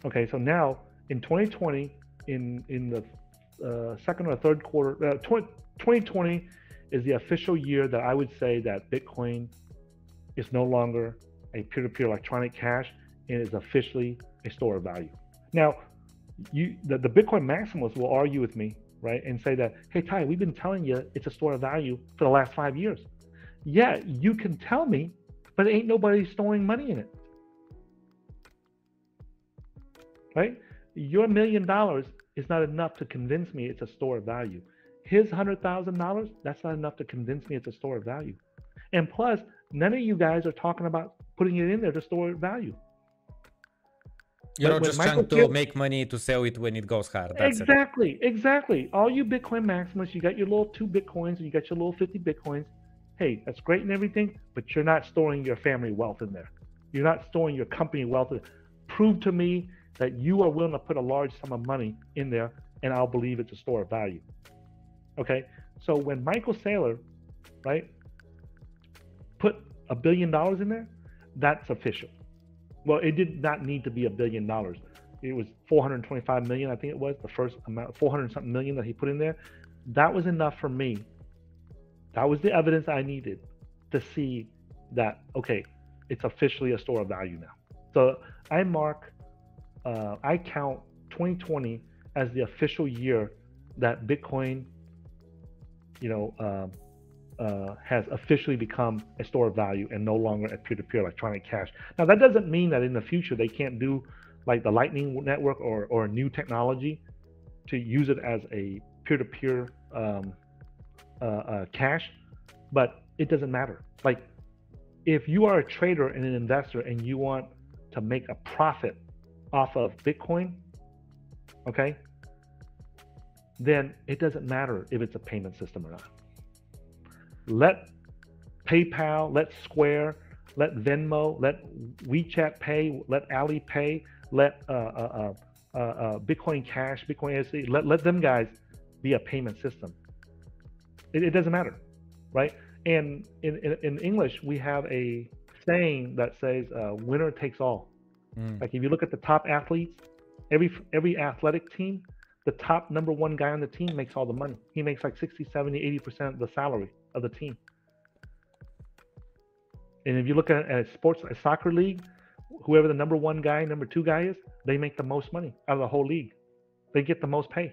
Okay, so now in 2020, in the second or third quarter, 2020 is the official year that I would say that Bitcoin is no longer a peer-to-peer electronic cash and is officially a store of value. Now, the Bitcoin maximalists will argue with me, right, and say that, hey, Ty, we've been telling you it's a store of value for the last 5 years. Yeah, you can tell me, but ain't nobody storing money in it, right? Your $1 million is not enough to convince me it's a store of value. His $100,000, that's not enough to convince me it's a store of value. And plus, none of you guys are talking about putting it in there to store value. You're not just trying to make money to sell it when it goes hard. That's exactly. All you Bitcoin maximalists, you got your little 2 Bitcoins and you got your little 50 Bitcoins. Hey, that's great and everything, but you're not storing your family wealth in there. You're not storing your company wealth. Prove to me that you are willing to put a large sum of money in there, and I'll believe it's a store of value. Okay, so when Michael Saylor, right, put $1 billion in there, that's official. Well, it did not need to be $1 billion. It was 425 million, I think it was, the first amount, 400 something million that he put in there. That was enough for me. That was the evidence I needed to see that, okay, it's officially a store of value now. So I count 2020 as the official year that Bitcoin, has officially become a store of value and no longer a peer-to-peer electronic cash. Now, that doesn't mean that in the future they can't do like the Lightning Network or a new technology to use it as a peer-to-peer cash, but it doesn't matter. Like, if you are a trader and an investor and you want to make a profit off of Bitcoin, okay, then it doesn't matter if it's a payment system or not. Let PayPal, let Square, let Venmo, let WeChat Pay, let Alipay, let Bitcoin Cash, Bitcoin SC, let them guys be a payment system. It doesn't matter, right? And in English, we have a saying that says winner takes all. Like if you look at the top athletes, every athletic team, the top #1 guy on the team makes all the money. He makes like 60, 70, 80% of the salary of the team. And if you look at a soccer league, whoever the #1 guy, #2 guy is, they make the most money out of the whole league. They get the most pay.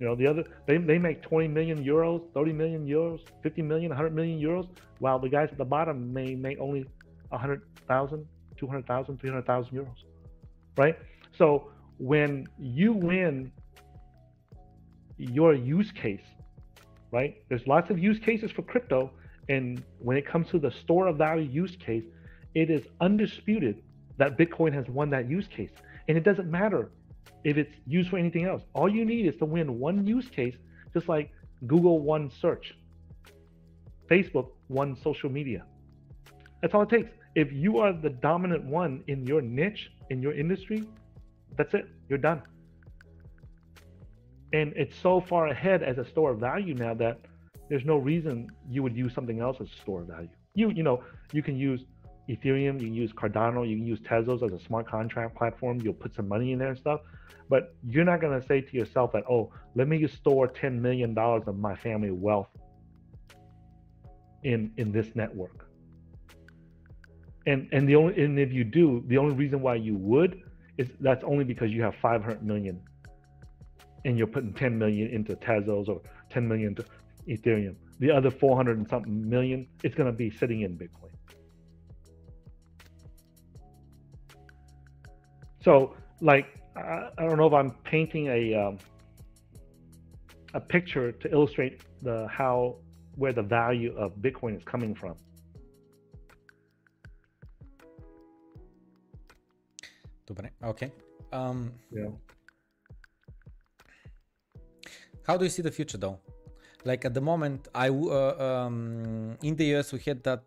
The other, they make 20 million euros, 30 million euros, 50 million, 100 million euros, while the guys at the bottom may make only 100,000, 200,000, 300,000 euros, right? So when you win your use case, right? There's lots of use cases for crypto, and when it comes to the store of value use case, it is undisputed that Bitcoin has won that use case. And it doesn't matter if it's used for anything else. All you need is to win one use case, just like Google won search, Facebook won social media. That's all it takes. If you are the dominant one in your niche, in your industry, that's it, you're done. And it's so far ahead as a store of value now that there's no reason you would use something else as a store of value. You can use Ethereum, you can use Cardano, you can use Tezos as a smart contract platform. You'll put some money in there and stuff, but you're not going to say to yourself that, oh, let me just store $10 million of my family wealth in this network. And if you do, the only reason why you would is that's only because you have 500 million and you're putting 10 million into Tezos or 10 million into Ethereum. The other 400 and something million, it's going to be sitting in Bitcoin. So, like, I don't know if I'm painting a picture to illustrate where the value of Bitcoin is coming from. Okay. Yeah. How do you see the future though? Like at the moment, in the US we had that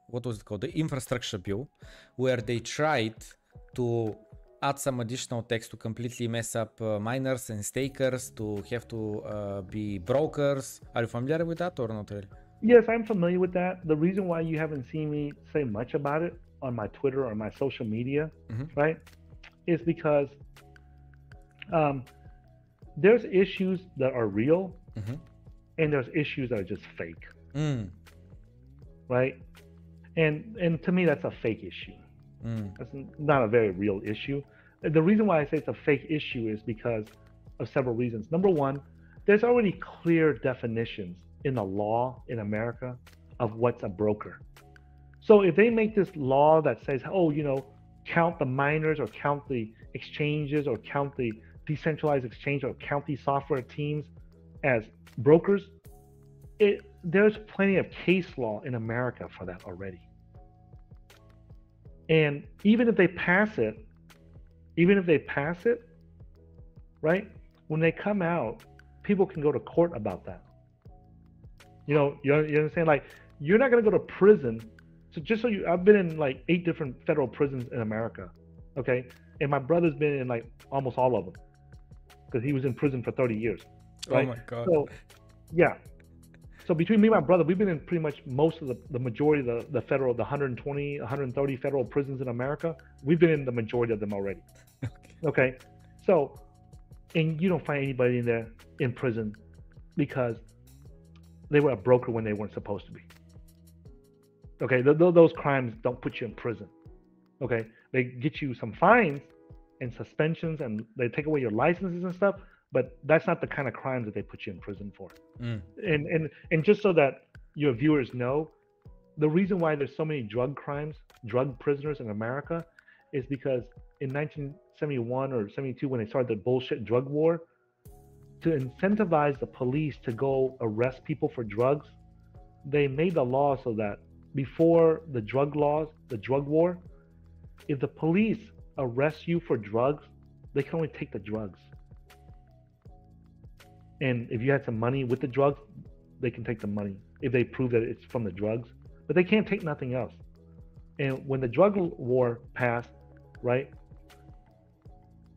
what was it called, the infrastructure bill, where they tried to add some additional text to completely mess up miners and stakers, to have to be brokers. Are you familiar with that or not really? Yes, I'm familiar with that. The reason why you haven't seen me say much about it on my Twitter or my social media, right, is because there's issues that are real and there's issues that are just fake, right? And to me, that's a fake issue. That's not a very real issue. The reason why I say it's a fake issue is because of several reasons. Number one, there's already clear definitions in the law in America of what's a broker. So if they make this law that says, oh, you know, count the miners or count the exchanges or count the decentralized exchange or count these software teams as brokers, there's plenty of case law in America for that already. And even if they pass it, right, when they come out, people can go to court about that. You know, you understand? Like, you're not going to go to prison. So just so I've been in like 8 different federal prisons in America, okay? And my brother's been in like almost all of them because he was in prison for 30 years, right? Oh my God. So, yeah. So between me and my brother, we've been in pretty much most of the majority of the federal, the 120, 130 federal prisons in America. We've been in the majority of them already. Okay. So, and you don't find anybody in there in prison because they were a broker when they weren't supposed to be. Okay. Those crimes don't put you in prison. Okay. They get you some fines and suspensions and they take away your licenses and stuff. But that's not the kind of crimes that they put you in prison for. And just so that your viewers know, the reason why there's so many drug prisoners in America is because in 1971 or 72, when they started the bullshit drug war, to incentivize the police to go arrest people for drugs, they made the law so that before the drug war, if the police arrest you for drugs, they can only take the drugs. And if you had some money with the drugs, they can take the money if they prove that it's from the drugs, but they can't take nothing else. And when the drug war passed, right,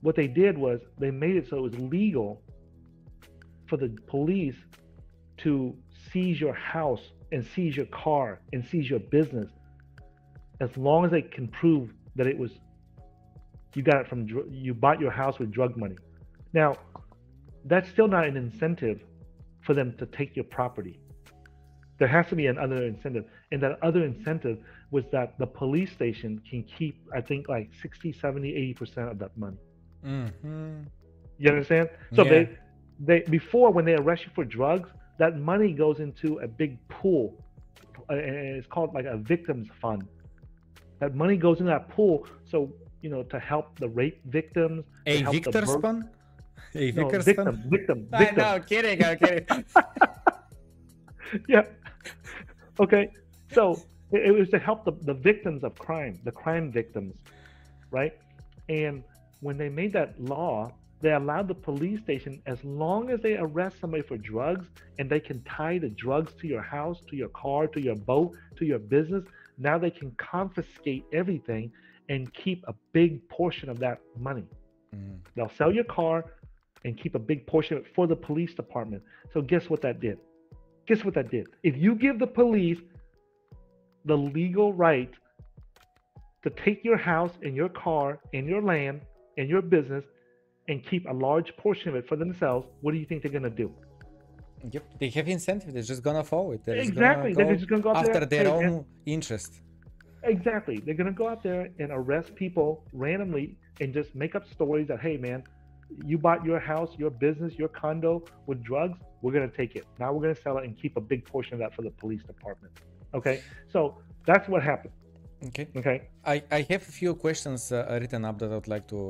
what they did was they made it so it was legal for the police to seize your house and seize your car and seize your business as long as they can prove that it was, you bought your house with drug money. Now, that's still not an incentive for them to take your property. There has to be another incentive. And that other incentive was that the police station can keep, I think, like 60, 70, 80% of that money. You understand? So yeah. they before, when they arrest you for drugs, that money goes into a big pool. And it's called like a victims fund. That money goes in that pool. So, you know, to help the rape victims. A victims fund? Victim. No, kidding. Yeah. Okay. So it was to help the victims of crime, the crime victims, right? And when they made that law, they allowed the police station, as long as they arrest somebody for drugs and they can tie the drugs to your house, to your car, to your boat, to your business, now they can confiscate everything and keep a big portion of that money. They'll sell your car and keep a big portion of it for the police department. So guess what that did? If you give the police the legal right to take your house and your car and your land and your business and keep a large portion of it for themselves, what do you think they're going to do? Yep, they have incentive. They're just going to follow it. Exactly. They're just going to go out after there, their own interest. Exactly. They're going to go out there and arrest people randomly and just make up stories that, hey, man, you bought your house, your business, your condo with drugs, we're going to take it. Now we're going to sell it and keep a big portion of that for the police department. Okay? So that's what happened. Okay. I have a few questions written up that I would like to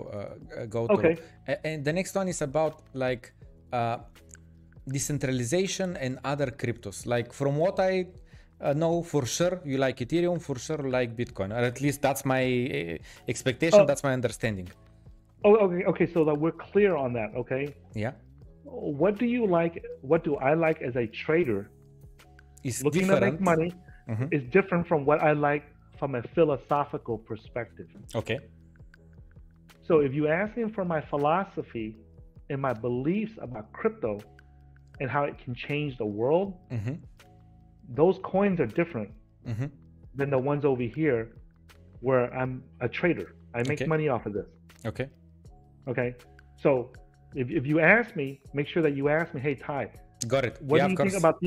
go to. Okay. And the next one is about like decentralization and other cryptos. Like from what I know, for sure you like Ethereum, for sure you like Bitcoin, or at least that's my expectation. That's my understanding. Oh, okay. So that we're clear on that. Okay. Yeah. What do you like? What do I like as a trader? Is looking different. to make money is different from what I like from a philosophical perspective. Okay. So if you ask me for my philosophy and my beliefs about crypto and how it can change the world, those coins are different than the ones over here where I'm a trader. I make money off of this. Okay. So if you ask me, make sure that you ask me, hey, Ty, got it. What do you think about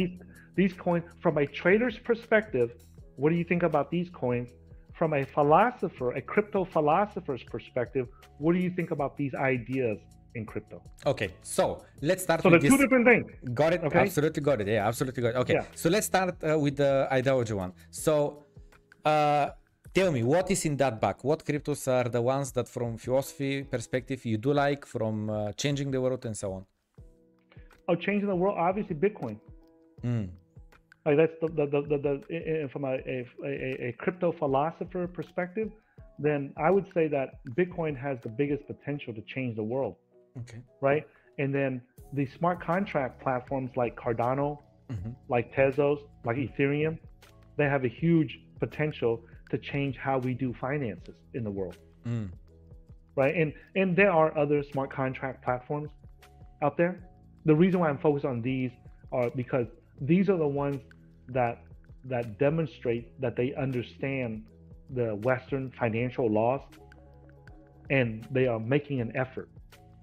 these coins from a trader's perspective? What do you think about these coins? from a philosopher, a crypto philosopher's perspective, what do you think about these ideas in crypto? Okay, so let's start So with they're two different things. Got it. Okay? Absolutely got it. Yeah, absolutely got it. Okay, Yeah. so let's start with the ideology one. So tell me, what is in that bag? What cryptos are the ones that from philosophy perspective you do like, from changing the world and so on? Oh, changing the world, obviously Bitcoin. Like that's from a crypto philosopher perspective, then I would say that Bitcoin has the biggest potential to change the world. Okay. Right? And then the smart contract platforms like Cardano, like Tezos, like Ethereum, they have a huge potential to change how we do finances in the world. Right? And there are other smart contract platforms out there. The reason why I'm focused on these are because these are the ones that demonstrate that they understand the Western financial laws, and they are making an effort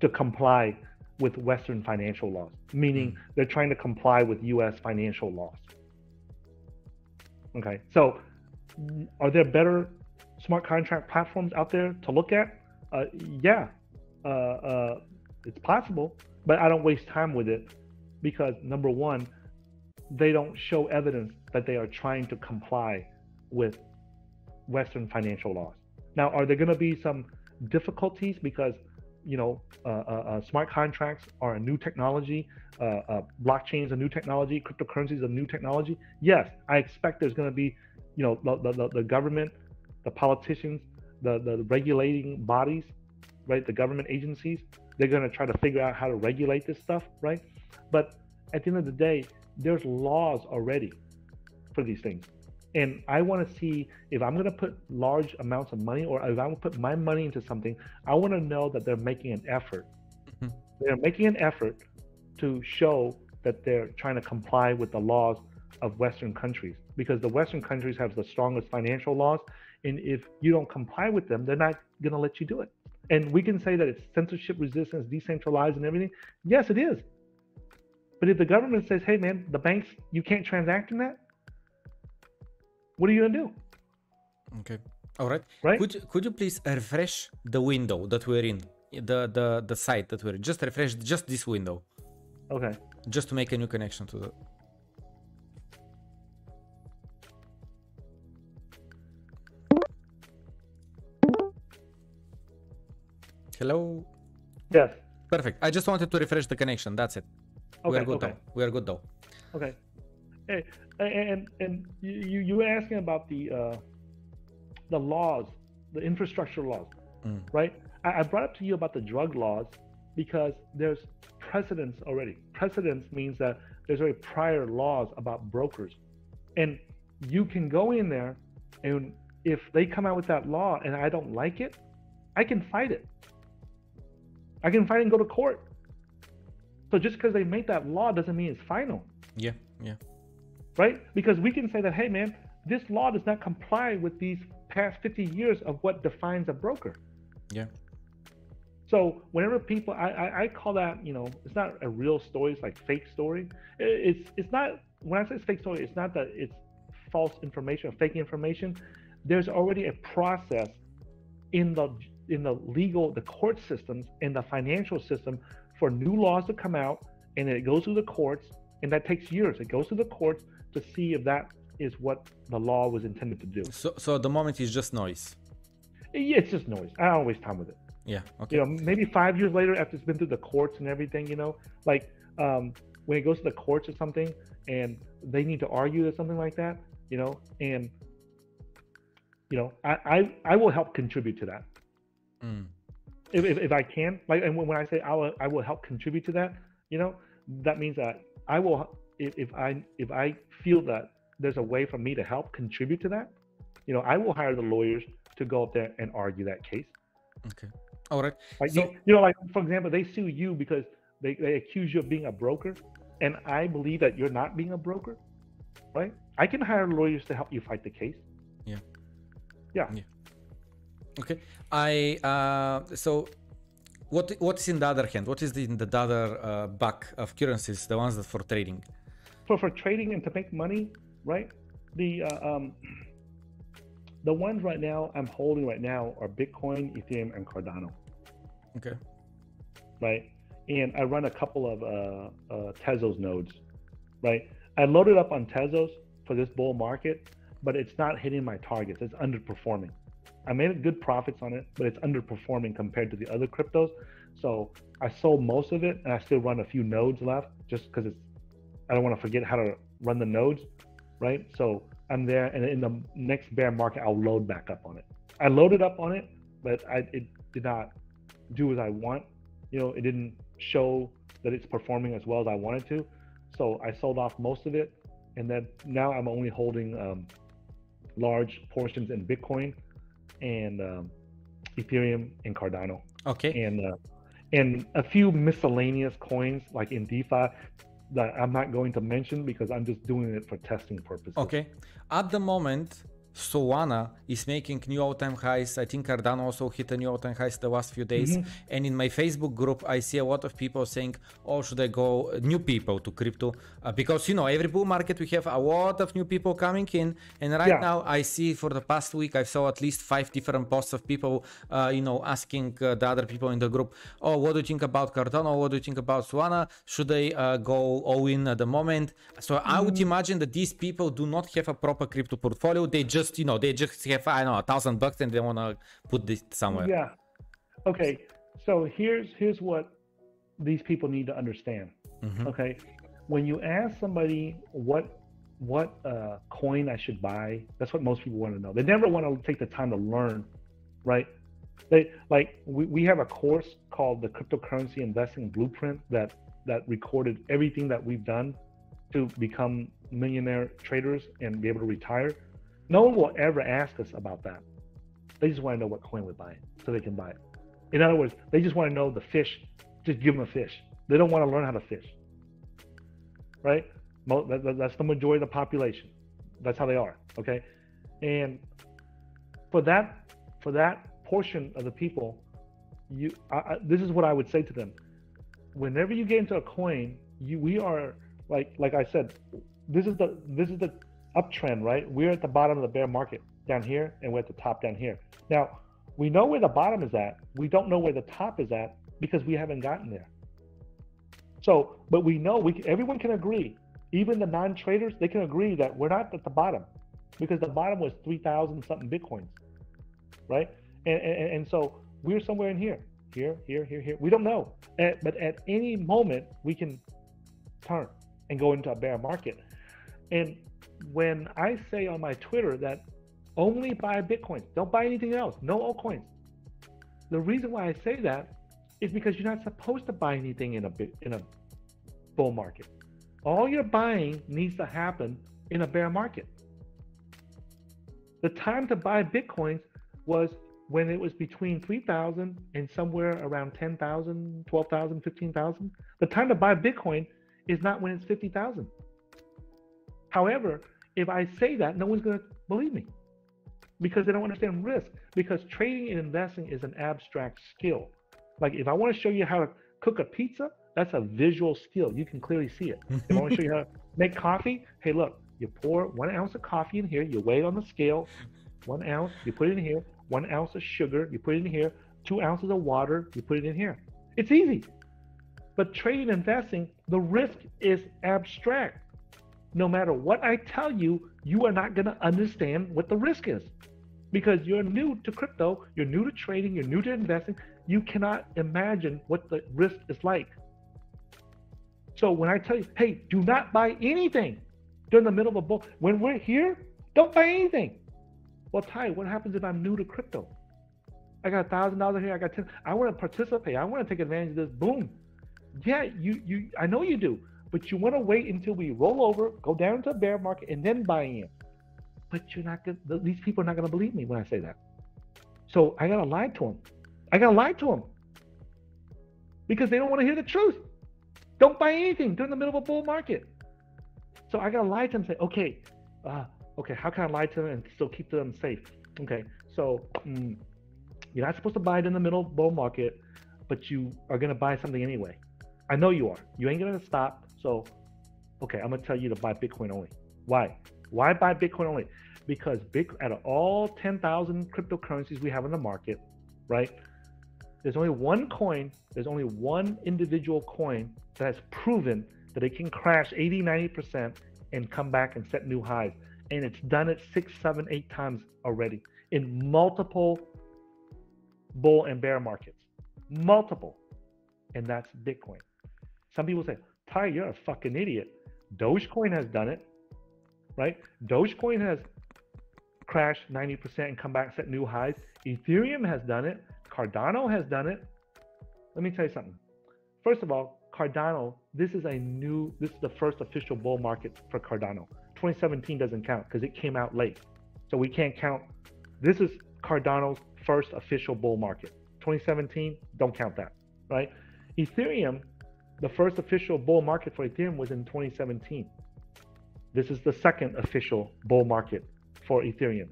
to comply with Western financial laws, meaning they're trying to comply with US financial laws. Okay, so are there better smart contract platforms out there to look at? Yeah, it's possible, but I don't waste time with it because number one, they don't show evidence that they are trying to comply with Western financial laws. Now, are there going to be some difficulties because, you know, smart contracts are a new technology, blockchain is a new technology, cryptocurrency is a new technology? Yes, I expect there's going to be, you know, the government, the politicians, the regulating bodies, right, the government agencies, they're going to try to figure out how to regulate this stuff, right? But at the end of the day, there's laws already for these things. And I want to see if I'm going to put large amounts of money or if I'm going to put my money into something, I want to know that they're making an effort. They're making an effort to show that they're trying to comply with the laws of Western countries, because the Western countries have the strongest financial laws. And if you don't comply with them, they're not going to let you do it. And we can say that it's censorship resistance, decentralized and everything. Yes, it is. But if the government says, hey, man, the banks, you can't transact in that, what are you going to do? Okay. All right. Right? Could you please refresh the window that we're in, the site that we're in? Just refresh just this window. Okay. Just to make a new connection to the... Hello? Yes. Perfect. I just wanted to refresh the connection. That's it. Okay, We're good though. We're good though. Okay. Hey, and you were asking about the laws, the infrastructure laws, right? I brought up to you about the drug laws because there's precedence already. Precedence means that there's already prior laws about brokers, and you can go in there, and if they come out with that law and I don't like it, I can fight it. I can fight and go to court. So just because they make that law doesn't mean it's final. Yeah, yeah. Right? Because we can say that, hey man, this law does not comply with these past 50 years of what defines a broker. Yeah. So whenever people, I call that, you know, it's not a real story, it's like fake story. It's not, when I say it's fake story, it's not that it's false information or fake information. There's already a process in the legal, the court systems and the financial system for new laws to come out, and it goes through the courts, and that takes years. It goes through the courts to see if that is what the law was intended to do. So at the moment it's just noise. Yeah, it's just noise. I don't waste time with it. Yeah. Okay. You know, maybe 5 years later, after it's been through the courts and everything, you know, like when it goes to the courts or something, and they need to argue or something like that, you know, and you know, I will help contribute to that. If I can, like, and when I say I will help contribute to that, you know, that means that I will, if I feel that there's a way for me to help contribute to that, you know, I will hire the lawyers to go up there and argue that case. Okay. All right. Like, so, you know, like for example, they sue you because they accuse you of being a broker, and I believe that you're not being a broker, right? I can hire lawyers to help you fight the case. Yeah. Yeah. Okay. So what is in the other hand? What is in the other buck of currencies, the ones that for trading? For trading and to make money, right? The ones right now I'm holding right now are Bitcoin, Ethereum, and Cardano. Okay. Right, and I run a couple of Tezos nodes. Right, I loaded up on Tezos for this bull market, but it's not hitting my targets. It's underperforming. I made good profits on it, but it's underperforming compared to the other cryptos. So I sold most of it, and I still run a few nodes left, just because I don't want to forget how to run the nodes, right? So I'm there, and in the next bear market, I'll load back up on it. I loaded up on it, but it did not do as I want. You know, it didn't show that it's performing as well as I wanted to. So I sold off most of it, and then now I'm only holding large portions in Bitcoin and Ethereum and Cardano. Okay. And a few miscellaneous coins like in DeFi that I'm not going to mention because I'm just doing it for testing purposes. Okay. At the moment, Solana is making new all-time highs. I think Cardano also hit a new all-time highs the last few days. And in my Facebook group, I see a lot of people saying, "Oh, should I go?" New people to crypto because you know every bull market we have a lot of new people coming in. And right now, I see for the past week I saw at least 5 different posts of people, you know, asking the other people in the group, "Oh, what do you think about Cardano? What do you think about Solana? Should they go all in at the moment?" So I would imagine that these people do not have a proper crypto portfolio. They just they just have, I don't know, $1,000 and they want to put this somewhere. Yeah. Okay. So here's what these people need to understand. Okay. When you ask somebody what coin I should buy, that's what most people want to know. They never want to take the time to learn, right? We have a course called the Cryptocurrency Investing Blueprint that recorded everything that we've done to become millionaire traders and be able to retire. No one will ever ask us about that. They just want to know what coin we're buying so they can buy it. In other words, they just want to know the fish. Just give them a fish. They don't want to learn how to fish, right? That's the majority of the population. That's how they are, okay? And for that portion of the people, this is what I would say to them. Whenever you get into a coin, we are like I said, this is the uptrend, right? We're at the bottom of the bear market down here, and we're at the top down here. Now, we know where the bottom is at. We don't know where the top is at because we haven't gotten there. So, but we know everyone can agree, even the non-traders, they can agree that we're not at the bottom because the bottom was 3,000 something Bitcoins, right? And so we're somewhere in here. We don't know, but at any moment we can turn and go into a bear market. And when I say on my Twitter that only buy Bitcoin, don't buy anything else, no altcoins. The reason why I say that is because you're not supposed to buy anything in a bull market. All your buying needs to happen in a bear market. The time to buy Bitcoins was when it was between 3,000 and somewhere around 10,000, 12,000, 15,000. The time to buy Bitcoin is not when it's 50,000. However, if I say that, no one's going to believe me because they don't understand risk. Because trading and investing is an abstract skill. Like if I want to show you how to cook a pizza, that's a visual skill. You can clearly see it. If I want to show you how to make coffee, hey, look, you pour 1 ounce of coffee in here, you weigh it on the scale, 1 ounce, you put it in here, 1 ounce of sugar, you put it in here, 2 ounces of water, you put it in here. It's easy. But trading and investing, the risk is abstract. No matter what I tell you, you are not going to understand what the risk is because you're new to crypto, you're new to trading, you're new to investing. You cannot imagine what the risk is like. So when I tell you, hey, do not buy anything during the middle of a bull, when we're here, don't buy anything. Well, Ty, what happens if I'm new to crypto? I got $1,000 here, I got 10. I want to participate. I want to take advantage of this. Boom. Yeah, I know you do. But you want to wait until we roll over, go down into a bear market, and then buy in. But you're not going. These people are not going to believe me when I say that. So I gotta lie to them. Because they don't want to hear the truth. Don't buy anything during the middle of a bull market. So I gotta lie to them and say, okay, how can I lie to them and still keep them safe? Okay, so you're not supposed to buy it in the middle of the bull market, but you are gonna buy something anyway. I know you are. You ain't gonna stop. So, okay, I'm gonna tell you to buy Bitcoin only. Why? Why buy Bitcoin only? because out of all 10,000 cryptocurrencies we have in the market, right? There's only one coin, there's only one individual coin that has proven that it can crash 80, 90% and come back and set new highs. And it's done it 6, 7, 8 times already in multiple bull and bear markets. Multiple. And that's Bitcoin. Some people say, Ty, you're a fucking idiot. Dogecoin has done it, right? Dogecoin has crashed 90% and come back, set new highs. Ethereum has done it. Cardano has done it. Let me tell you something. First of all, Cardano, this is the first official bull market for Cardano. 2017 doesn't count because it came out late. So we can't count. This is Cardano's first official bull market. 2017, don't count that, right? Ethereum, the first official bull market for Ethereum was in 2017. This is the second official bull market for Ethereum,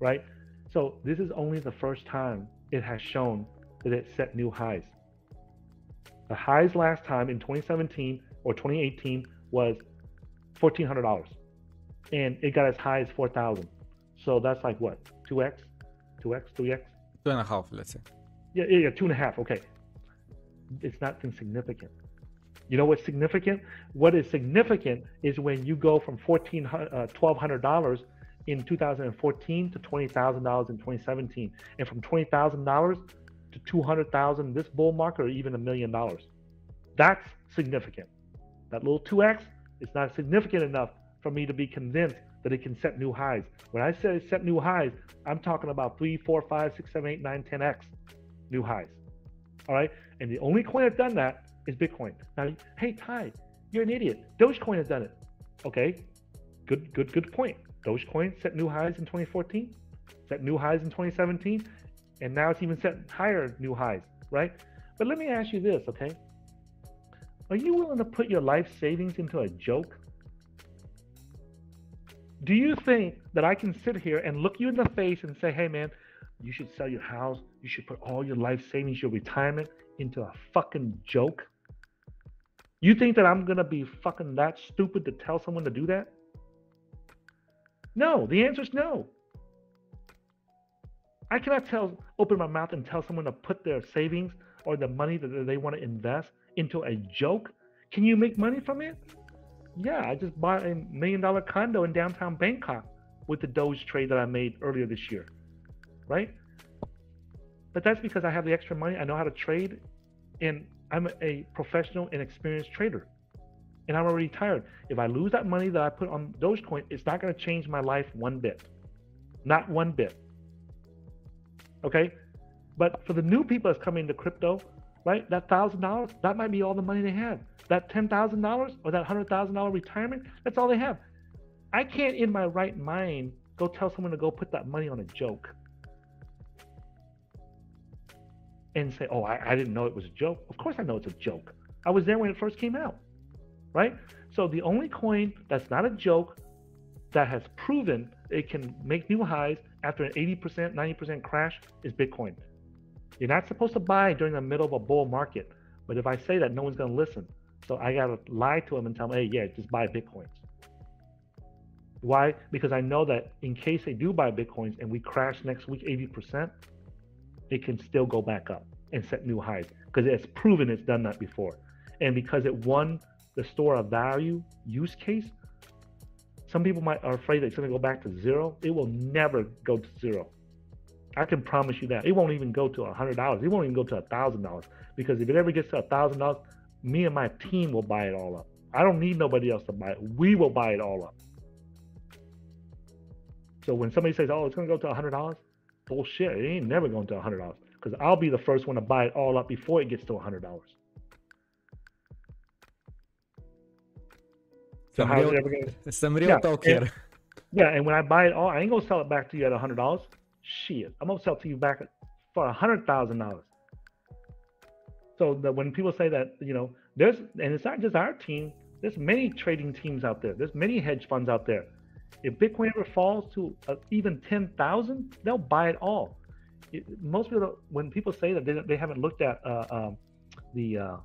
right? So this is only the first time it has shown that it set new highs. The highs last time in 2017 or 2018 was $1,400, and it got as high as 4,000. So that's like what, 2x, 3x? 2.5, let's say. Yeah, 2.5. Okay, it's not insignificant. You know what's significant? What is significant is when you go from $1,200 in 2014 to $20,000 in 2017, and from $20,000 to $200,000 this bull market, or even $1 million. That's significant. That little 2x is not significant enough for me to be convinced that it can set new highs. When I say set new highs, I'm talking about 3, 4, 5, 6, 7, 8, 9, 10x new highs. All right, and the only coin that's done that is Bitcoin. Now, hey Ty, you're an idiot. Dogecoin has done it. Okay, good point. Dogecoin set new highs in 2014, set new highs in 2017, and now it's even set higher new highs, right? But let me ask you this, okay? Are you willing to put your life savings into a joke? Do you think that I can sit here and look you in the face and say, hey man, you should sell your house, you should put all your life savings, your retirement into a fucking joke? You think that I'm gonna be fucking that stupid to tell someone to do that? No, the answer is no. I cannot open my mouth and tell someone to put their savings or the money that they want to invest into a joke. Can you make money from it? Yeah, I just bought a $1 million condo in downtown Bangkok with the Doge trade that I made earlier this year, right? But that's because I have the extra money. I know how to trade, and I'm a professional and experienced trader, and I'm already retired. If I lose that money that I put on Dogecoin, it's not going to change my life one bit, not one bit. Okay, but for the new people that's coming to crypto, right? That $1,000, that might be all the money they have. That $10,000 or that $100,000 retirement, that's all they have. I can't, in my right mind, go tell someone to go put that money on a joke and say, "Oh, I didn't know it was a joke." Of course, I know it's a joke. I was there when it first came out, right? So the only coin that's not a joke that has proven it can make new highs after an 80%, 90% crash is Bitcoin. You're not supposed to buy during the middle of a bull market. But if I say that, no one's going to listen. So I got to lie to them and tell them, hey, yeah, just buy Bitcoins. Why? Because I know that in case they do buy Bitcoins and we crash next week 80%, it can still go back up and set new highs because it's proven it's done that before. And because it won the store of value use case, some people are afraid that it's going to go back to zero. It will never go to zero. I can promise you that. It won't even go to $100. It won't even go to $1,000 because if it ever gets to $1,000, me and my team will buy it all up. I don't need nobody else to buy it. We will buy it all up. So when somebody says, oh, it's going to go to $100, bullshit. It ain't never going to $100 because I'll be the first one to buy it all up before it gets to $100. So how is it ever going to... Some real talk here. Yeah, and when I buy it all, I ain't going to sell it back to you at $100. Shit, I'm going to sell it to you back for $100,000. So that when people say that, you know, and it's not just our team, there's many trading teams out there. There's many hedge funds out there. If Bitcoin ever falls to even 10,000, they'll buy it all. Most people, when people say that they haven't looked at the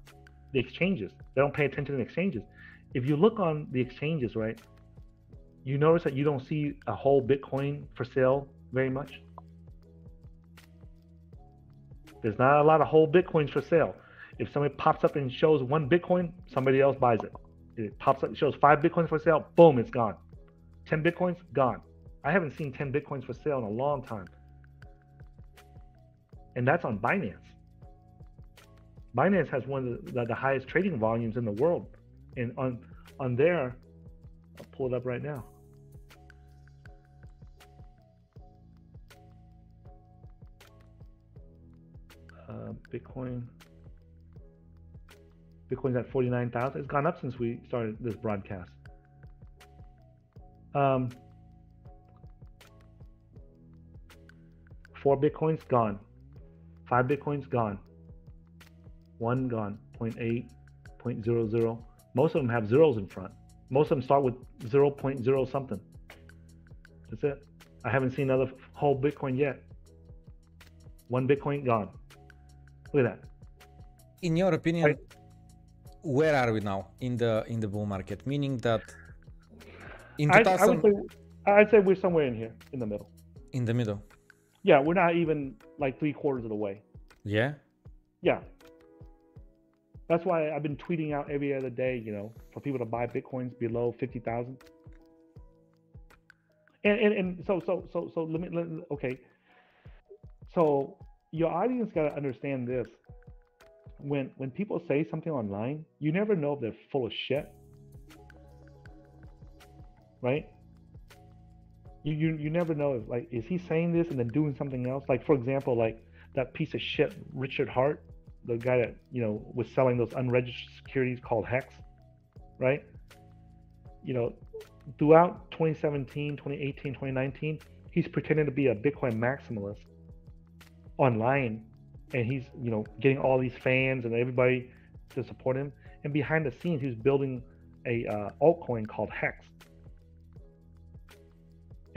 exchanges, they don't pay attention to the exchanges. If you look on the exchanges, right, you notice that you don't see a whole Bitcoin for sale very much? There's not a lot of whole Bitcoins for sale. If somebody pops up and shows 1 Bitcoin, somebody else buys it. If it pops up and shows 5 Bitcoins for sale, boom, it's gone. 10 Bitcoins, gone. I haven't seen 10 Bitcoins for sale in a long time. And that's on Binance. Binance has one of the highest trading volumes in the world. And on there, I'll pull it up right now. Bitcoin's at 49,000. It's gone up since we started this broadcast. 4 Bitcoins gone. 5 Bitcoins gone. 1 gone. 0.8, 0.00. Most of them have zeros in front. Most of them start with 0.0 something. That's it. I haven't seen another whole Bitcoin yet. 1 Bitcoin gone. Look at that. In your opinion, where are we now in the bull market? Meaning that in 2000, I'd say we're somewhere in here, in the middle. In the middle. Yeah, we're not even like 3/4 of the way. Yeah. Yeah. That's why I've been tweeting out every other day, you know, for people to buy Bitcoins below 50,000. And so let me okay. So your audience got to understand this. When people say something online, you never know if they're full of shit, right? You never know if, like, is he saying this and then doing something else? Like, for example, like that piece of shit Richard Hart, the guy that, you know, was selling those unregistered securities called Hex, right? You know, throughout 2017, 2018, 2019, he's pretending to be a Bitcoin maximalist online. And he's, you know, getting all these fans and everybody to support him. And behind the scenes, he was building a altcoin called Hex.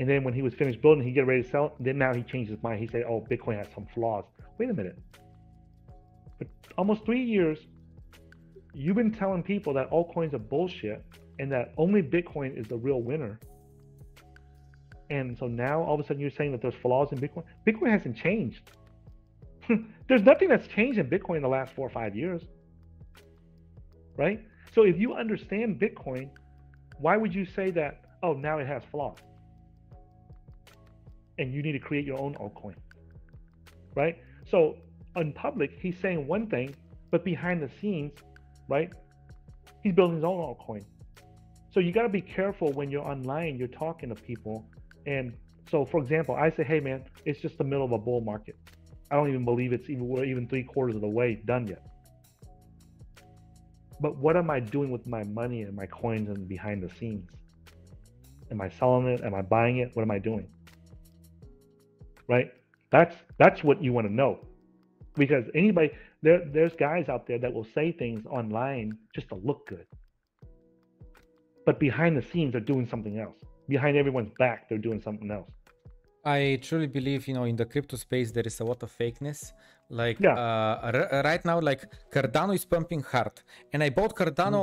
And then when he was finished building, he get ready to sell it. Then now he changed his mind. He said, "Oh, Bitcoin has some flaws." Wait a minute. For almost 3 years, you've been telling people that altcoins are bullshit and that only Bitcoin is the real winner. And so now all of a sudden you're saying that there's flaws in Bitcoin. Bitcoin hasn't changed. There's nothing that's changed in Bitcoin in the last 4 or 5 years, right? So if you understand Bitcoin, why would you say that, oh, now it has flaws and you need to create your own altcoin, right? So in public, he's saying one thing, but behind the scenes, right, he's building his own altcoin. So you got to be careful when you're online, you're talking to people. And so, for example, I say, hey, man, it's just the middle of a bull market. I don't even believe we're even 3/4 of the way done yet. But what am I doing with my money and my coins and behind the scenes? Am I selling it? Am I buying it? What am I doing? Right? That's what you want to know. Because there's guys out there that will say things online just to look good. But behind the scenes, they're doing something else. Behind everyone's back, they're doing something else. I truly believe, you know, in the crypto space, there is a lot of fakeness. Like right now, like Cardano is pumping hard, and I bought Cardano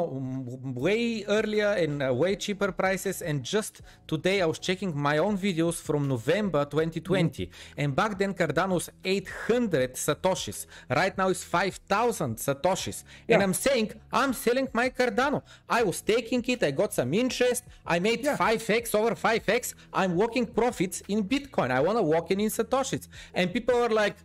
way earlier and way cheaper prices. And just today, I was checking my own videos from November 2020, and back then Cardano was 800 satoshis. Right now, it's 5,000 satoshis, and I'm saying I'm selling my Cardano. I was taking it. I got some interest. I made 5x over 5x. I'm walking profits in Bitcoin. I want to walk in satoshis, and people are like.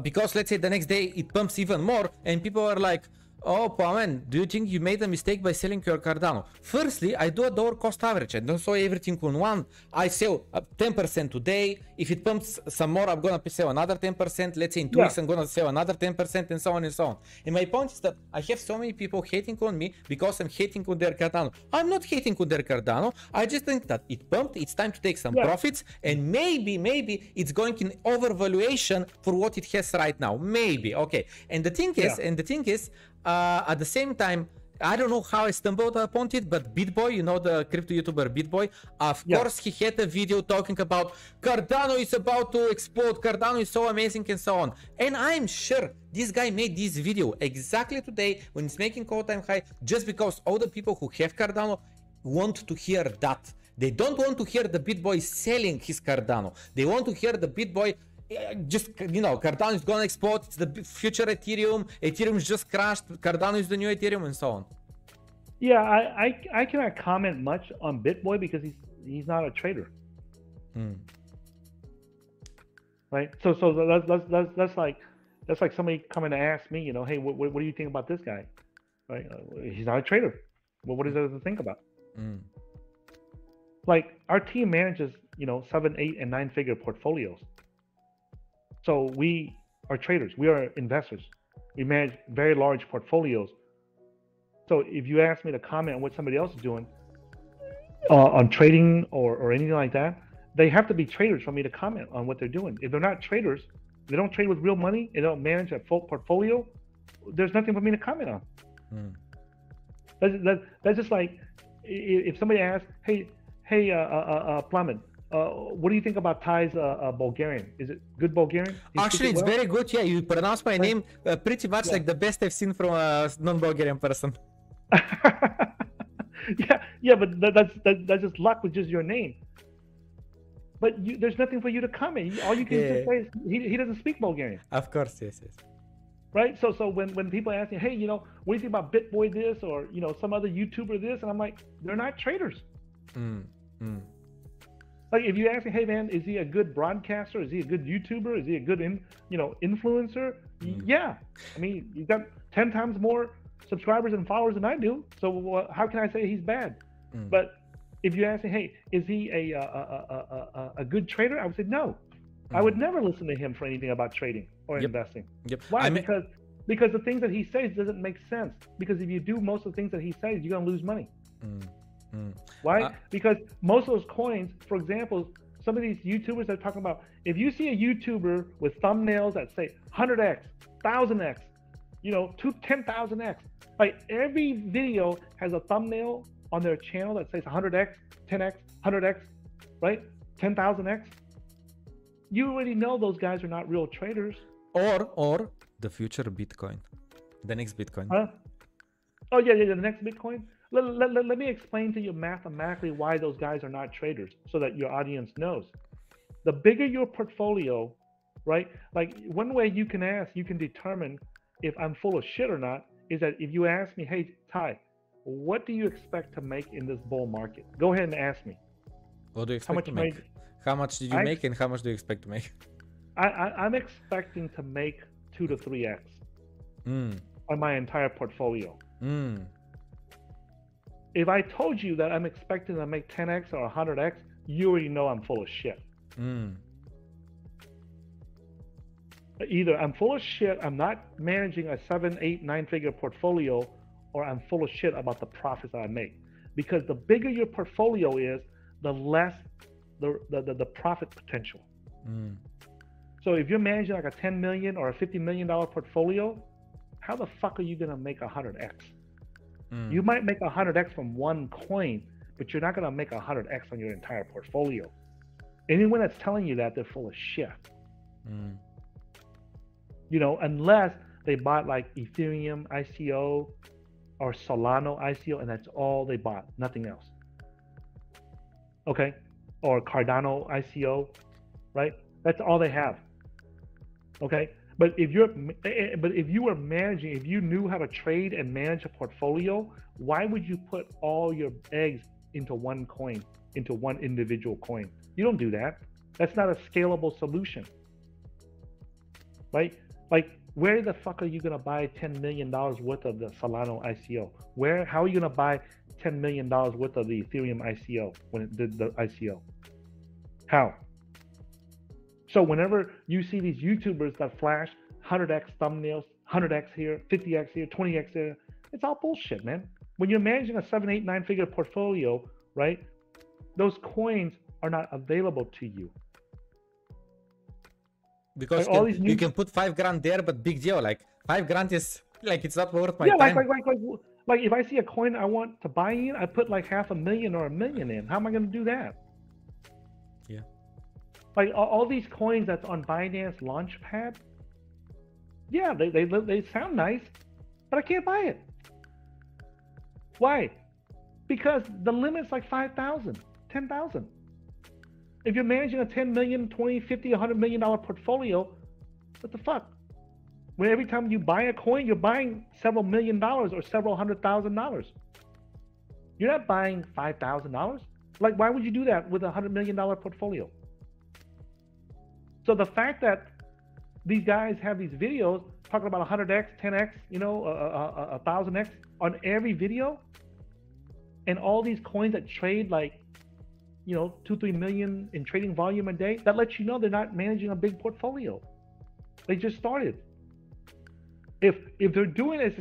Because let's say the next day it pumps even more, and people are like, oh, Plamen, do you think you made a mistake by selling your Cardano? Firstly, I do a dollar cost average. I don't sell everything on one. I sell 10% today. If it pumps some more, I'm gonna sell another 10%. Let's say in 2 weeks, I'm gonna sell another 10%, and so on and so on. And my point is that I have so many people hating on me because I'm hating on their Cardano. I'm not hating on their Cardano. I just think that it pumped. It's time to take some profits, and maybe it's going in overvaluation for what it has right now. Maybe. Okay. And the thing is, at the same time, I don't know how I stumbled upon it, but BitBoy, you know, the crypto YouTuber BitBoy, of course he had a video talking about Cardano is about to explode, Cardano is so amazing and so on. And I'm sure this guy made this video exactly today when it's making all-time high, just because all the people who have Cardano want to hear that. They don't want to hear the BitBoy selling his Cardano. They want to hear the BitBoy just, you know, Cardano is gonna explode, it's the future Ethereum, Ethereum just crashed, Cardano is the new Ethereum, and so on. Yeah, I cannot comment much on BitBoy because he's not a trader. Right? So that's like somebody coming to ask me, you know, hey, what do you think about this guy? Right? He's not a trader. Well, what is there to think about? Like, our team manages, you know, 7, 8, and 9-figure portfolios. So we are traders. We are investors. We manage very large portfolios. So if you ask me to comment on what somebody else is doing on trading or anything like that, they have to be traders for me to comment on what they're doing. If they're not traders, they don't trade with real money, they don't manage a full portfolio, there's nothing for me to comment on. That's just like if somebody asks, hey, Plamen, what do you think about Ty's Bulgarian? Is it good Bulgarian? Actually, it's very good. Yeah, you pronounce my name pretty much like the best I've seen from a non-Bulgarian person. yeah, but that's just luck with just your name. But there's nothing for you to comment. All you can just say is he doesn't speak Bulgarian. Of course, yes. Right? So when people ask me, hey, you know, what do you think about BitBoy this, or, you know, some other YouTuber this, and I'm like, they're not traders. Like, if you ask me, hey man, is he a good broadcaster? Is he a good YouTuber? Is he a good influencer? Yeah. I mean, he's got 10 times more subscribers and followers than I do. So how can I say he's bad? But if you ask me, hey, is he a good trader? I would say no. I would never listen to him for anything about trading or investing. Why? Because the things that he says doesn't make sense. Because if you do most of the things that he says, you're gonna lose money. Why? Because most of those coins, for example, some of these YouTubers that are talking about, if you see a YouTuber with thumbnails that say 100x, 1000x, you know, 10,000x, like every video has a thumbnail on their channel that says 100x, 10x, 100x, right? 10,000x. You already know those guys are not real traders. Or the future Bitcoin, the next Bitcoin. Oh yeah, the next Bitcoin. Let me explain to you mathematically why those guys are not traders, so that your audience knows. The bigger your portfolio, right? Like, one way you can determine if I'm full of shit or not is that if you ask me, hey Ty, what do you expect to make in this bull market? Go ahead and ask me. What do you expect to make? How much did you make, and how much do you expect to make? I'm expecting to make 2 to 3x on my entire portfolio. If I told you that I'm expecting to make 10x or 100x, you already know I'm full of shit. Either I'm full of shit, I'm not managing a 7, 8, 9-figure portfolio, or I'm full of shit about the profits that I make. Because the bigger your portfolio is, the less the profit potential. So if you're managing like a 10 million or a $50 million portfolio, how the fuck are you gonna make 100x? You might make 100x from one coin, but you're not gonna make 100x on your entire portfolio. Anyone that's telling you that, they're full of shit. You know, unless they bought like Ethereum ICO or Solana ICO, and that's all they bought, nothing else. Okay, or Cardano ICO, right? That's all they have. Okay, but if you were managing, if you knew how to trade and manage a portfolio, why would you put all your eggs into one coin, into one individual coin? You don't do that. That's not a scalable solution, right? Like, where the fuck are you gonna buy $10 million worth of the Solana ICO? How are you gonna buy $10 million worth of the Ethereum ICO when it did the ICO? How? So whenever you see these YouTubers that flash 100x thumbnails, 100x here, 50x here, 20x here, it's all bullshit, man. When you're managing a 7, 8, 9-figure portfolio, right? Those coins are not available to you. Because like you can put 5 grand there, but big deal, like 5 grand is like, it's not worth my time. Like if I see a coin I want to buy in, I put like $500,000 or $1 million in. How am I going to do that? Yeah. Like all these coins that's on Binance Launchpad, yeah, they sound nice, but I can't buy it. Why? Because the limit's like 5,000. 10,000. If you're managing a 10 million, 20, 50, $100 million portfolio, what the fuck? When every time you buy a coin, you're buying several $1 million or several $100,000. You're not buying $5,000. Like, why would you do that with a $100 million portfolio? So the fact that these guys have these videos talking about 100x, 10x, you know, 1,000x on every video, and all these coins that trade like, you know, 2-3 million in trading volume a day, that lets you know they're not managing a big portfolio. They just started. If they're doing as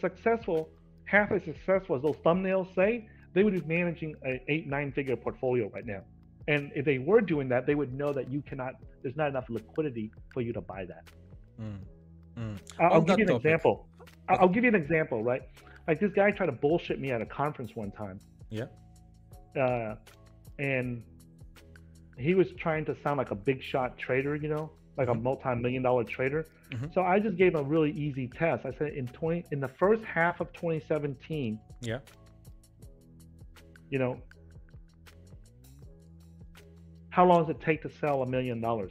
successful, half as successful as those thumbnails say, they would be managing an 8-9 figure portfolio right now. And if they were doing that, they would know that you cannot, there's not enough liquidity for you to buy that. I'll give you an example. I'll give you an example, right? Like this guy tried to bullshit me at a conference one time. Yeah. And he was trying to sound like a big shot trader, you know, like a multi-million-dollar trader. So I just gave him a really easy test. I said in the first half of 2017, yeah, you know, how long does it take to sell $1 million? To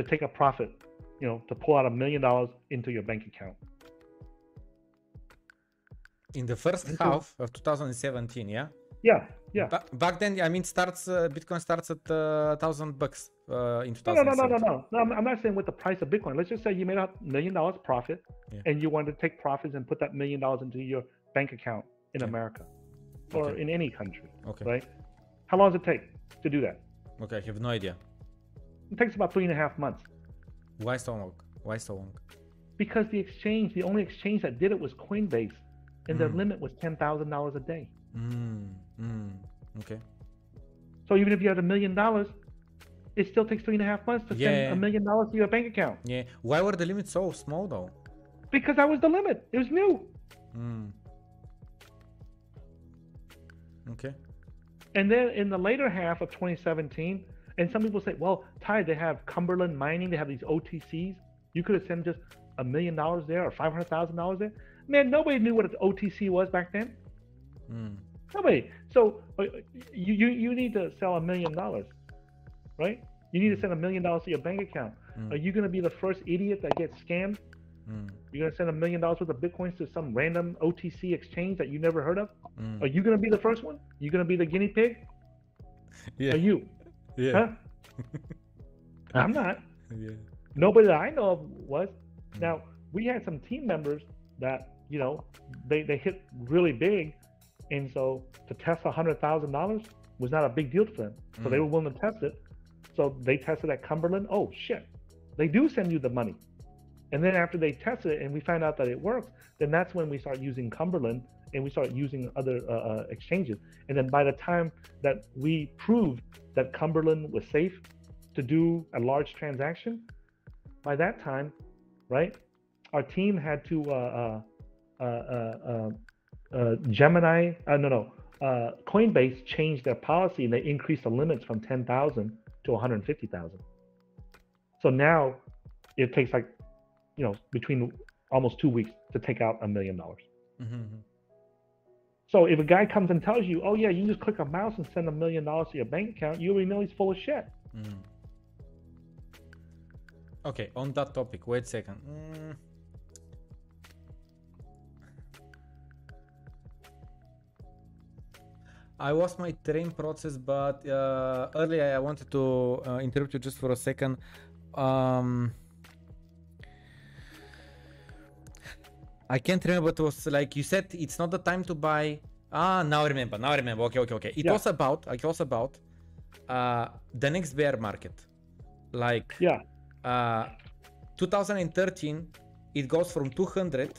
take a profit, you know, to pull out $1 million into your bank account. In the first half of 2017, yeah? Yeah, yeah. Back then, I mean, Bitcoin starts at $1,000 in 2017. No, I'm not saying with the price of Bitcoin. Let's just say you made $1 million profit, and you wanted to take profits and put that $1 million into your bank account in America or in any country, right? How long does it take to do that? Okay, I have no idea. It takes about 3.5 months. Why so long? Why so long? Because the only exchange that did it was Coinbase, and their limit was $10,000 a day. Okay. So even if you had $1 million, it still takes 3.5 months to send $1 million to your bank account. Yeah. Why were the limits so small though? Because that was the limit. It was new. Okay. And then in the later half of 2017, and some people say, well, Ty, they have Cumberland mining, they have these OTCs. You could have sent just $1 million there or $500,000 there. Man, nobody knew what an OTC was back then. Nobody. So you need to sell $1 million, right? You need to send $1 million to your bank account. Are you going to be the first idiot that gets scammed? You're going to send $1 million worth of Bitcoins to some random OTC exchange that you never heard of? Are you going to be the first one? You going to be the guinea pig? Yeah. Are you? Yeah. Huh? I'm not. Yeah. Nobody that I know of was. Now, we had some team members that, you know, they hit really big. And so to test $100,000 was not a big deal to them. So they were willing to test it. So they tested at Cumberland. Oh, shit. They do send you the money. And then after they tested it and we found out that it works, then that's when we start using Cumberland and we start using other exchanges. And then by the time that we proved that Cumberland was safe to do a large transaction, by that time, right, our team had to Coinbase changed their policy and they increased the limits from 10,000 to 150,000. So now it takes like, you know, between almost 2 weeks to take out $1 million. So if a guy comes and tells you, oh yeah, you just click a mouse and send $1 million to your bank account, you already know he's full of shit. Okay, on that topic, wait a second. I lost my train process, but earlier I wanted to interrupt you just for a second. I can't remember, it was like you said it's not the time to buy. Now I remember. Okay. It was about the next bear market. Like 2013, it goes from 200,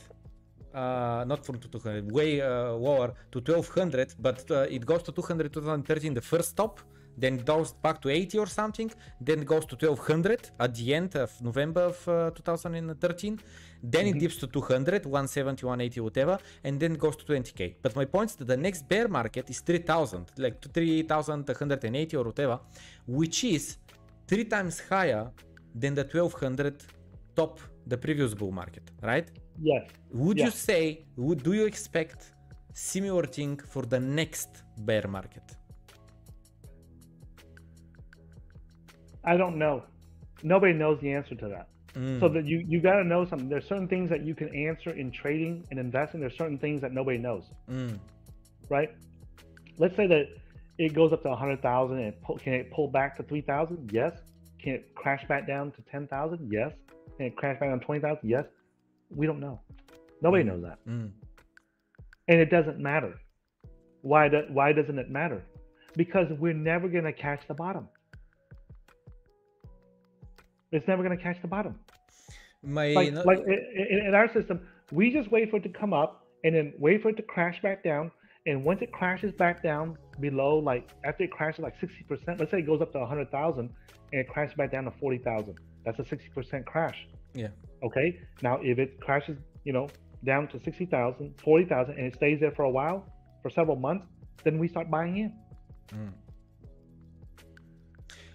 not from 200, way lower to 1200, but it goes to 200 2013, the first stop. Then it goes back to 80 or something, then it goes to 1200 at the end of November of 2013, then it dips to 200, 170, 180, whatever, and then it goes to 20k. But my point is that the next bear market is 3000, like 3180 or whatever, which is 3 times higher than the 1200 top, the previous bull market, right? Yes. Would you say, do you expect similar thing for the next bear market? I don't know. Nobody knows the answer to that. So that you got to know something. There's certain things that you can answer in trading and investing. There's certain things that nobody knows, right? Let's say that it goes up to 100,000 and can it pull back to 3,000? Yes. Can it crash back down to 10,000? Yes. Can it crash back down to 20,000? Yes. We don't know. Nobody knows that. And it doesn't matter. Why doesn't it matter? Because we're never going to catch the bottom. It's never going to catch the bottom. Like in our system, we just wait for it to come up and then wait for it to crash back down. And once it crashes back down below, like after it crashes like 60%, let's say it goes up to 100,000 and it crashes back down to 40,000. That's a 60% crash. Yeah. Okay. Now, if it crashes, down to 60,000, 40,000, and it stays there for a while, for several months, then we start buying in.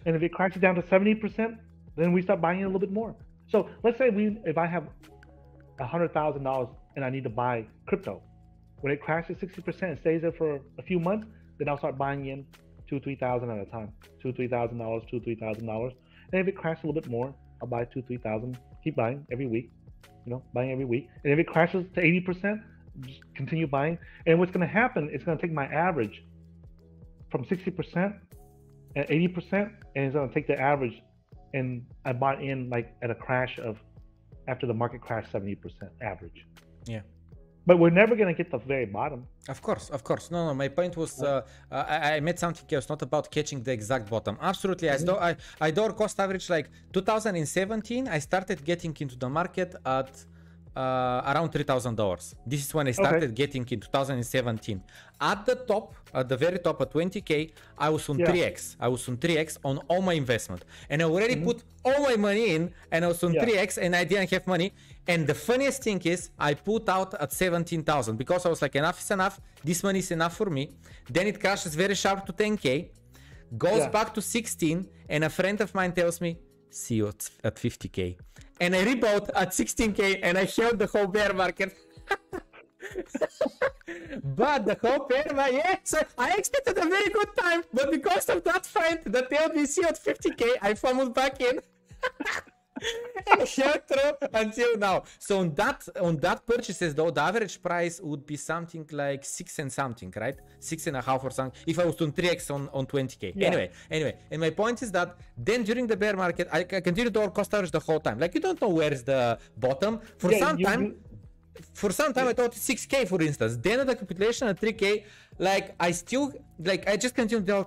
And if it crashes down to 70%, then we start buying in a little bit more. So let's say if I have $100,000 and I need to buy crypto, when it crashes 60% and stays there for a few months, then I'll start buying in $2,000, $3,000 at a time, $2,000, $3,000, $2,000. And if it crashes a little bit more, I'll buy $2,000, $3,000. Keep buying every week, buying every week. And if it crashes to 80%, just continue buying. And what's going to happen? It's going to take my average from 60% and 80%, and it's going to take the average. And I bought in like at a crash of after the market crashed 70% average. Yeah. But we're never going to get the very bottom. Of course. No, my point was, I made something else, not about catching the exact bottom. Absolutely. I do cost average like 2017. I started getting into the market at around $3,000. This is when I started getting in 2017. At the top, at the very top, at 20K, I was on 3x. I was on 3x on all my investment, and I already put all my money in, and I was on 3x, and I didn't have money. And the funniest thing is, I put out at 17,000 because I was like, enough is enough. This money is enough for me. Then it crashes very sharp to 10K, goes back to 16, and a friend of mine tells me, see you at 50K. And I rebought at 16K, and I held the whole bear market. But the whole bear market, so I expected a very good time, but because of that friend that told me see you at 50K, I fumbled back in. And held through until now. So on that purchases though, the average price would be something like 6 and something, right? 6.5 or something, if I was on 3x on 20K. Anyway, and my point is that then during the bear market, I continued to cost average the whole time. Like, you don't know where is the bottom. For some time I thought 6K, for instance. Then at the capitulation at 3K, like I just continued to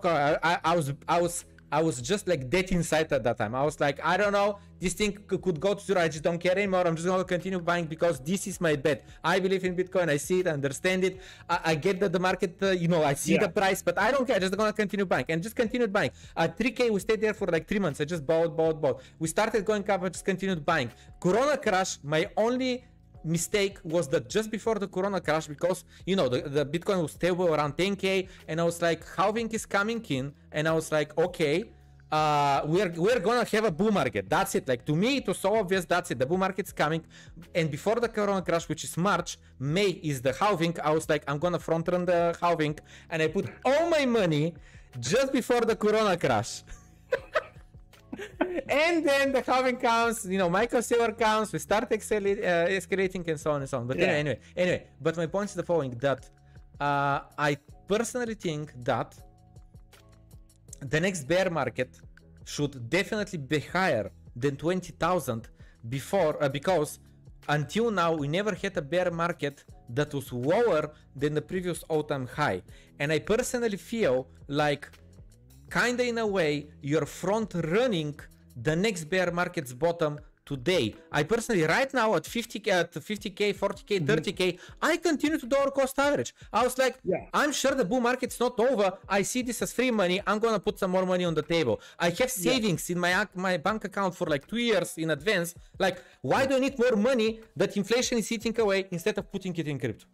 I was just like dead inside at that time. I was like, I don't know, this thing could go to zero. I just don't care anymore. I'm just going to continue buying because this is my bet. I believe in Bitcoin. I see it, I understand it. I get that the market, I see the price, but I don't care. I'm just going to continue buying, and just continued buying. At 3K, we stayed there for like 3 months. I just bought. We started going up, I just continued buying. Corona crash, my only mistake was that just before the Corona crash, because the Bitcoin was stable around 10K, and I was like, halving is coming in, and I was like, okay, we're gonna have a bull market. That's it. Like, to me it was so obvious, that's it, the bull market's coming. And before the Corona crash, which is March, May is the halving. I was like, I'm gonna front run the halving, and I put all my money just before the Corona crash. And then the halving comes, Michael Saylor comes, we start escalating and so on and so on. But anyway, but my point is the following, that I personally think that the next bear market should definitely be higher than 20,000 before, because until now we never had a bear market that was lower than the previous all-time high. And I personally feel like, kinda in a way, you're front running the next bear market's bottom today. I personally, right now at 50K, 40K, 30K, I continue to do our cost average. I was like, I'm sure the bull market's not over. I see this as free money. I'm gonna put some more money on the table. I have savings in my bank account for like 2 years in advance. Like, why do I need more money that inflation is eating away instead of putting it in crypto?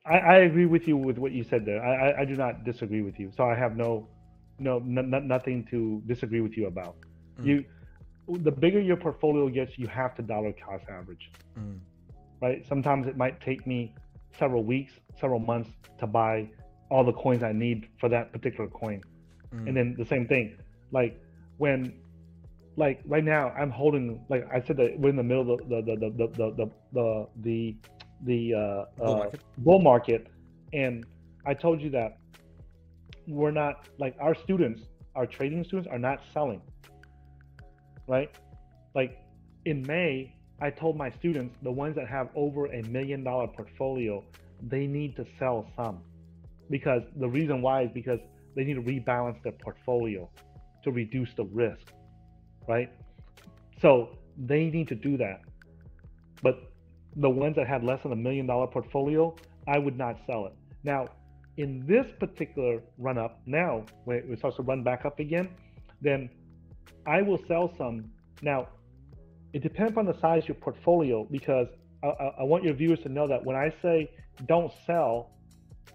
I agree with you with what you said there. I do not disagree with you. So I have nothing to disagree with you about. The bigger your portfolio gets, you have to dollar cost average, right? Sometimes it might take me several weeks, several months to buy all the coins I need for that particular coin. And then the same thing, like when, like right now I'm holding, like I said that we're in the middle of the bull market, and I told you that we're not, like our students, our trading students are not selling, right? Like in May, I told my students, the ones that have over $1 million portfolio, they need to sell some, because the reason why is because they need to rebalance their portfolio to reduce the risk, right? So they need to do that. But the ones that had less than $1 million portfolio, I would not sell it. Now, in this particular run up, now when it starts to run back up again, then I will sell some. Now, it depends on the size of your portfolio, because I want your viewers to know that when I say don't sell,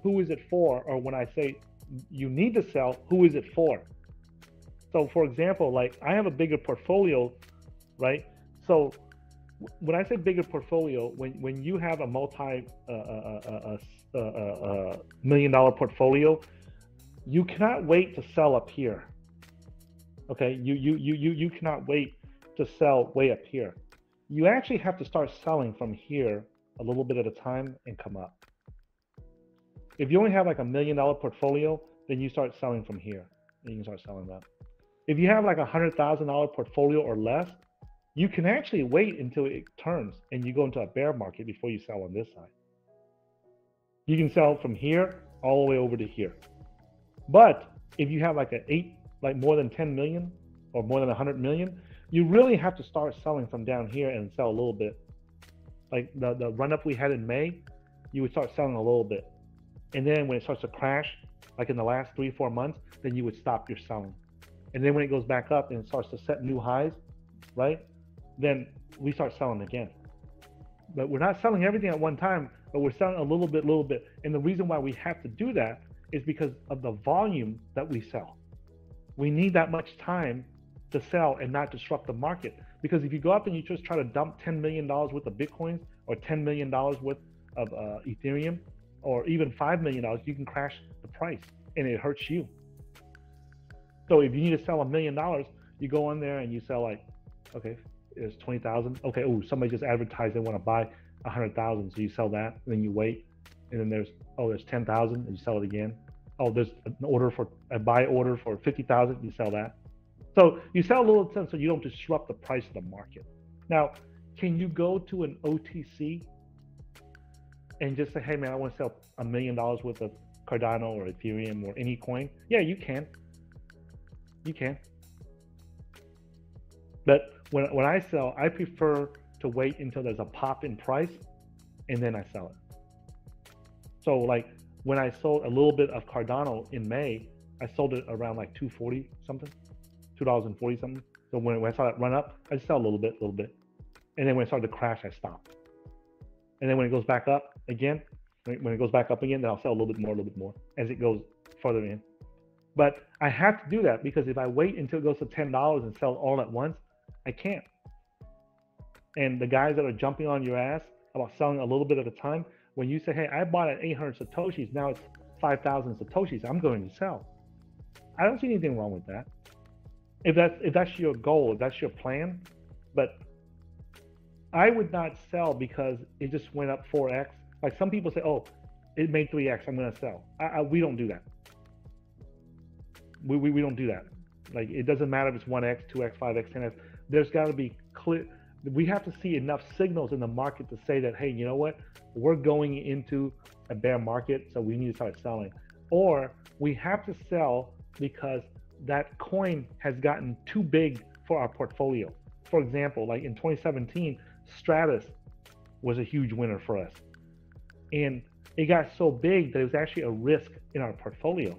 who is it for? Or when I say you need to sell, who is it for? So for example, like I have a bigger portfolio, right? So when I say bigger portfolio, when you have a multi-million-dollar portfolio, you cannot wait to sell up here. Okay, you cannot wait to sell way up here. You actually have to start selling from here a little bit at a time and come up. If you only have like $1 million portfolio, then you start selling from here and you can start selling that. If you have like $100,000 portfolio or less, you can actually wait until it turns and you go into a bear market before you sell on this side. You can sell from here all the way over to here. But if you have like more than 10 million or more than 100 million, you really have to start selling from down here and sell a little bit. Like the run up we had in May, you would start selling a little bit. And then when it starts to crash, like in the last 3-4 months, then you would stop your selling. And then when it goes back up and it starts to set new highs, right? Then we start selling again. But we're not selling everything at one time, but we're selling a little bit. And the reason why we have to do that is because of the volume that we sell. We need that much time to sell and not disrupt the market. Because if you go up and you just try to dump $10 million worth of Bitcoins or $10 million worth of Ethereum, or even $5 million, you can crash the price and it hurts you. So if you need to sell $1 million, you go on there and you sell like, okay, it's 20,000. Okay, oh, somebody just advertised they want to buy 100,000, so you sell that, and then you wait, and then there's 10,000, and you sell it again. Oh, there's a buy order for 50,000, you sell that. So you sell a little time so you don't disrupt the price of the market. Now, can you go to an OTC and just say, hey man, I want to sell $1 million worth of Cardano or Ethereum or any coin? Yeah, you can. You can. But when I sell, I prefer to wait until there's a pop in price and then I sell it. So like when I sold a little bit of Cardano in May, I sold it around like $2.40 something, $2.40 something. So when I saw it run up, I just sell a little bit. And then when it started to crash, I stopped. And then when it goes back up again, then I'll sell a little bit more as it goes further in. But I have to do that because if I wait until it goes to $10 and sell all at once, I can't. And the guys that are jumping on your ass about selling a little bit at a time, when you say, hey, I bought at 800 Satoshis, now it's 5,000 Satoshis, I'm going to sell. I don't see anything wrong with that. If that's your goal, if that's your plan, but I would not sell because it just went up 4x. Like some people say, oh, it made 3x, I'm going to sell. We don't do that. We don't do that. Like it doesn't matter if it's 1x, 2x, 5x, 10x. There's got to be clear. We have to see enough signals in the market to say that, hey, you know what? We're going into a bear market, so we need to start selling. Or we have to sell because that coin has gotten too big for our portfolio. For example, like in 2017, Stratus was a huge winner for us. And it got so big that it was actually a risk in our portfolio.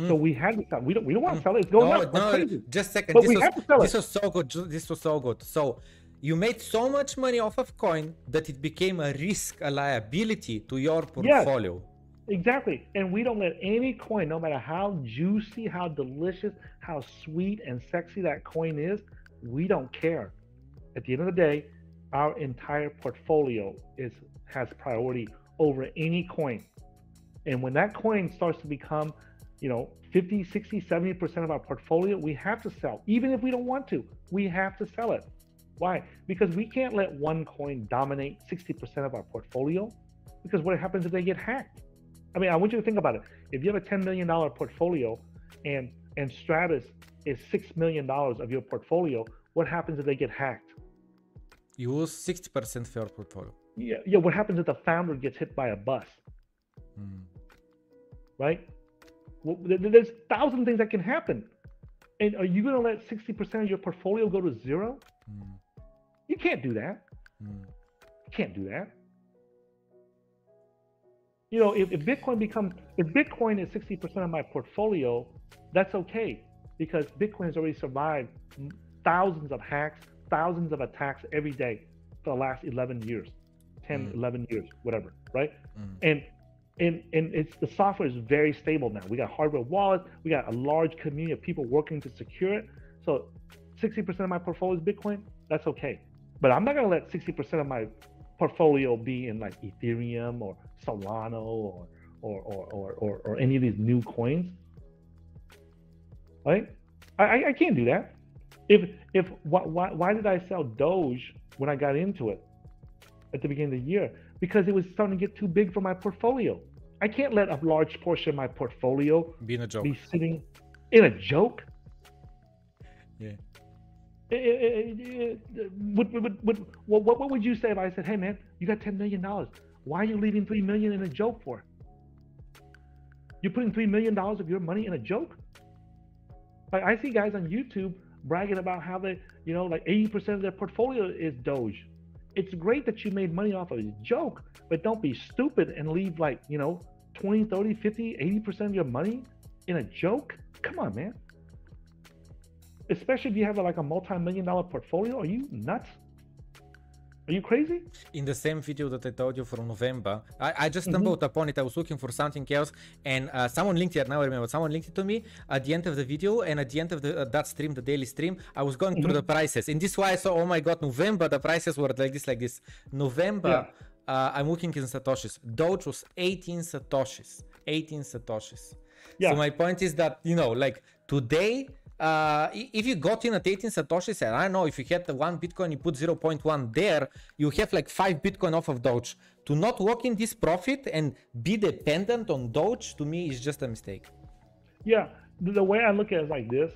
So we had to sell. We don't want to sell it. It's going up. No, just a second. But we have to sell it. This was so good. This was so good. So you made so much money off of coin that it became a risk, a liability to your portfolio. Yes, exactly. And we don't let any coin, no matter how juicy, how delicious, how sweet and sexy that coin is, we don't care. At the end of the day, our entire portfolio has priority over any coin. And when that coin starts to become 50, 60, 70% of our portfolio, we have to sell. Even if we don't want to, we have to sell it. Why? Because we can't let one coin dominate 60% of our portfolio, because what happens if they get hacked? I mean, I want you to think about it. If you have a $10 million portfolio and Stratus is $6 million of your portfolio, what happens if they get hacked? You lose 60% of your portfolio. Yeah. What happens if the founder gets hit by a bus? Right? Well, there's 1,000 things that can happen. And are you going to let 60% of your portfolio go to zero? You can't do that. You can't do that. If Bitcoin is 60% of my portfolio, that's okay, because Bitcoin has already survived thousands of hacks, thousands of attacks every day for the last 11 years, 10, 11 years, whatever, right? And the software is very stable now. We got hardware wallets, we got a large community of people working to secure it. So 60% of my portfolio is Bitcoin, that's okay. But I'm not gonna let 60% of my portfolio be in like Ethereum or Solana or any of these new coins, right? I can't do that. Why did I sell Doge when I got into it at the beginning of the year? Because it was starting to get too big for my portfolio. I can't let a large portion of my portfolio be sitting in a joke. Yeah. What would you say if I said, hey man, you got $10 million. Why are you leaving $3 million in a joke for? You're putting $3 million of your money in a joke? Like, I see guys on YouTube bragging about how they, like 80% of their portfolio is Doge. It's great that you made money off of a joke, but don't be stupid and leave like, 20, 30, 50, 80% of your money in a joke. Come on, man. Especially if you have like a multi-million-dollar portfolio. Are you nuts? Are you crazy? In the same video that I told you from November, I just stumbled upon it. I was looking for something else, and someone linked it. Now I remember. Someone linked it to me at the end of the video, and at the end of that stream, the daily stream, I was going through the prices, and this is why I saw, oh my god, November, the prices were like this. November, I'm looking in Satoshis. Doge was 18 Satoshis. 18 Satoshis. Yeah. So my point is that, like today, if you got in at 18 Satoshis, and I don't know, if you had the 1 Bitcoin, you put 0.1 there, you have like 5 Bitcoin off of Doge. To not lock in this profit and be dependent on Doge, to me, is just a mistake. Yeah, the way I look at it is like this.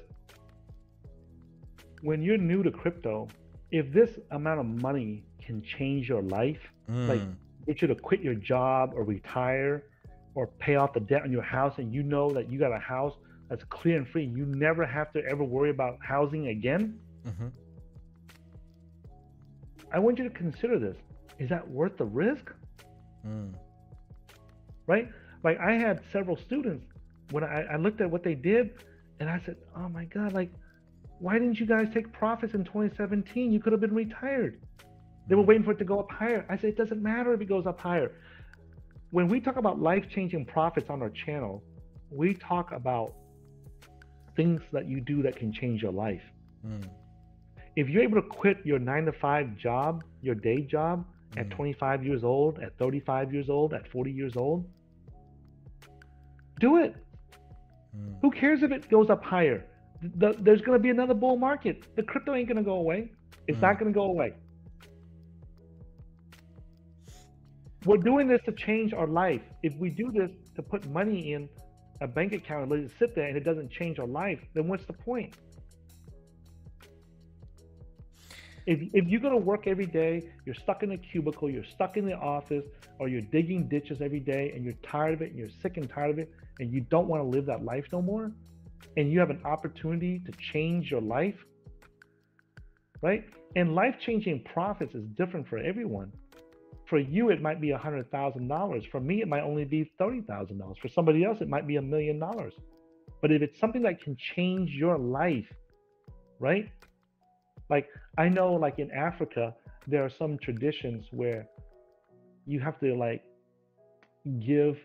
When you're new to crypto, if this amount of money can change your life, like get you to quit your job or retire or pay off the debt on your house, and you know that you got a house that's clear and free, you never have to ever worry about housing again. I want you to consider this. Is that worth the risk? Right? Like, I had several students when I looked at what they did, and I said, oh my God, like, why didn't you guys take profits in 2017? You could have been retired. They were waiting for it to go up higher. I said, it doesn't matter if it goes up higher. When we talk about life-changing profits on our channel, we talk about things that you do that can change your life. If you're able to quit your 9-to-5 job, your day job, at 25 years old, at 35 years old, at 40 years old, do it. Who cares if it goes up higher? There's going to be another bull market. The crypto ain't going to go away. It's not going to go away. We're doing this to change our life. If we do this to put money in a bank account and let it sit there and it doesn't change our life, then what's the point? If you go to work every day, you're stuck in a cubicle, you're stuck in the office, or you're digging ditches every day and you're tired of it and you're sick and tired of it and you don't want to live that life no more, and you have an opportunity to change your life, right? And life-changing profits is different for everyone. For you, it might be $100,000. For me, it might only be $30,000. For somebody else, it might be $1 million. But if it's something that can change your life, right? Like, I know, like in Africa, there are some traditions where you have to like give,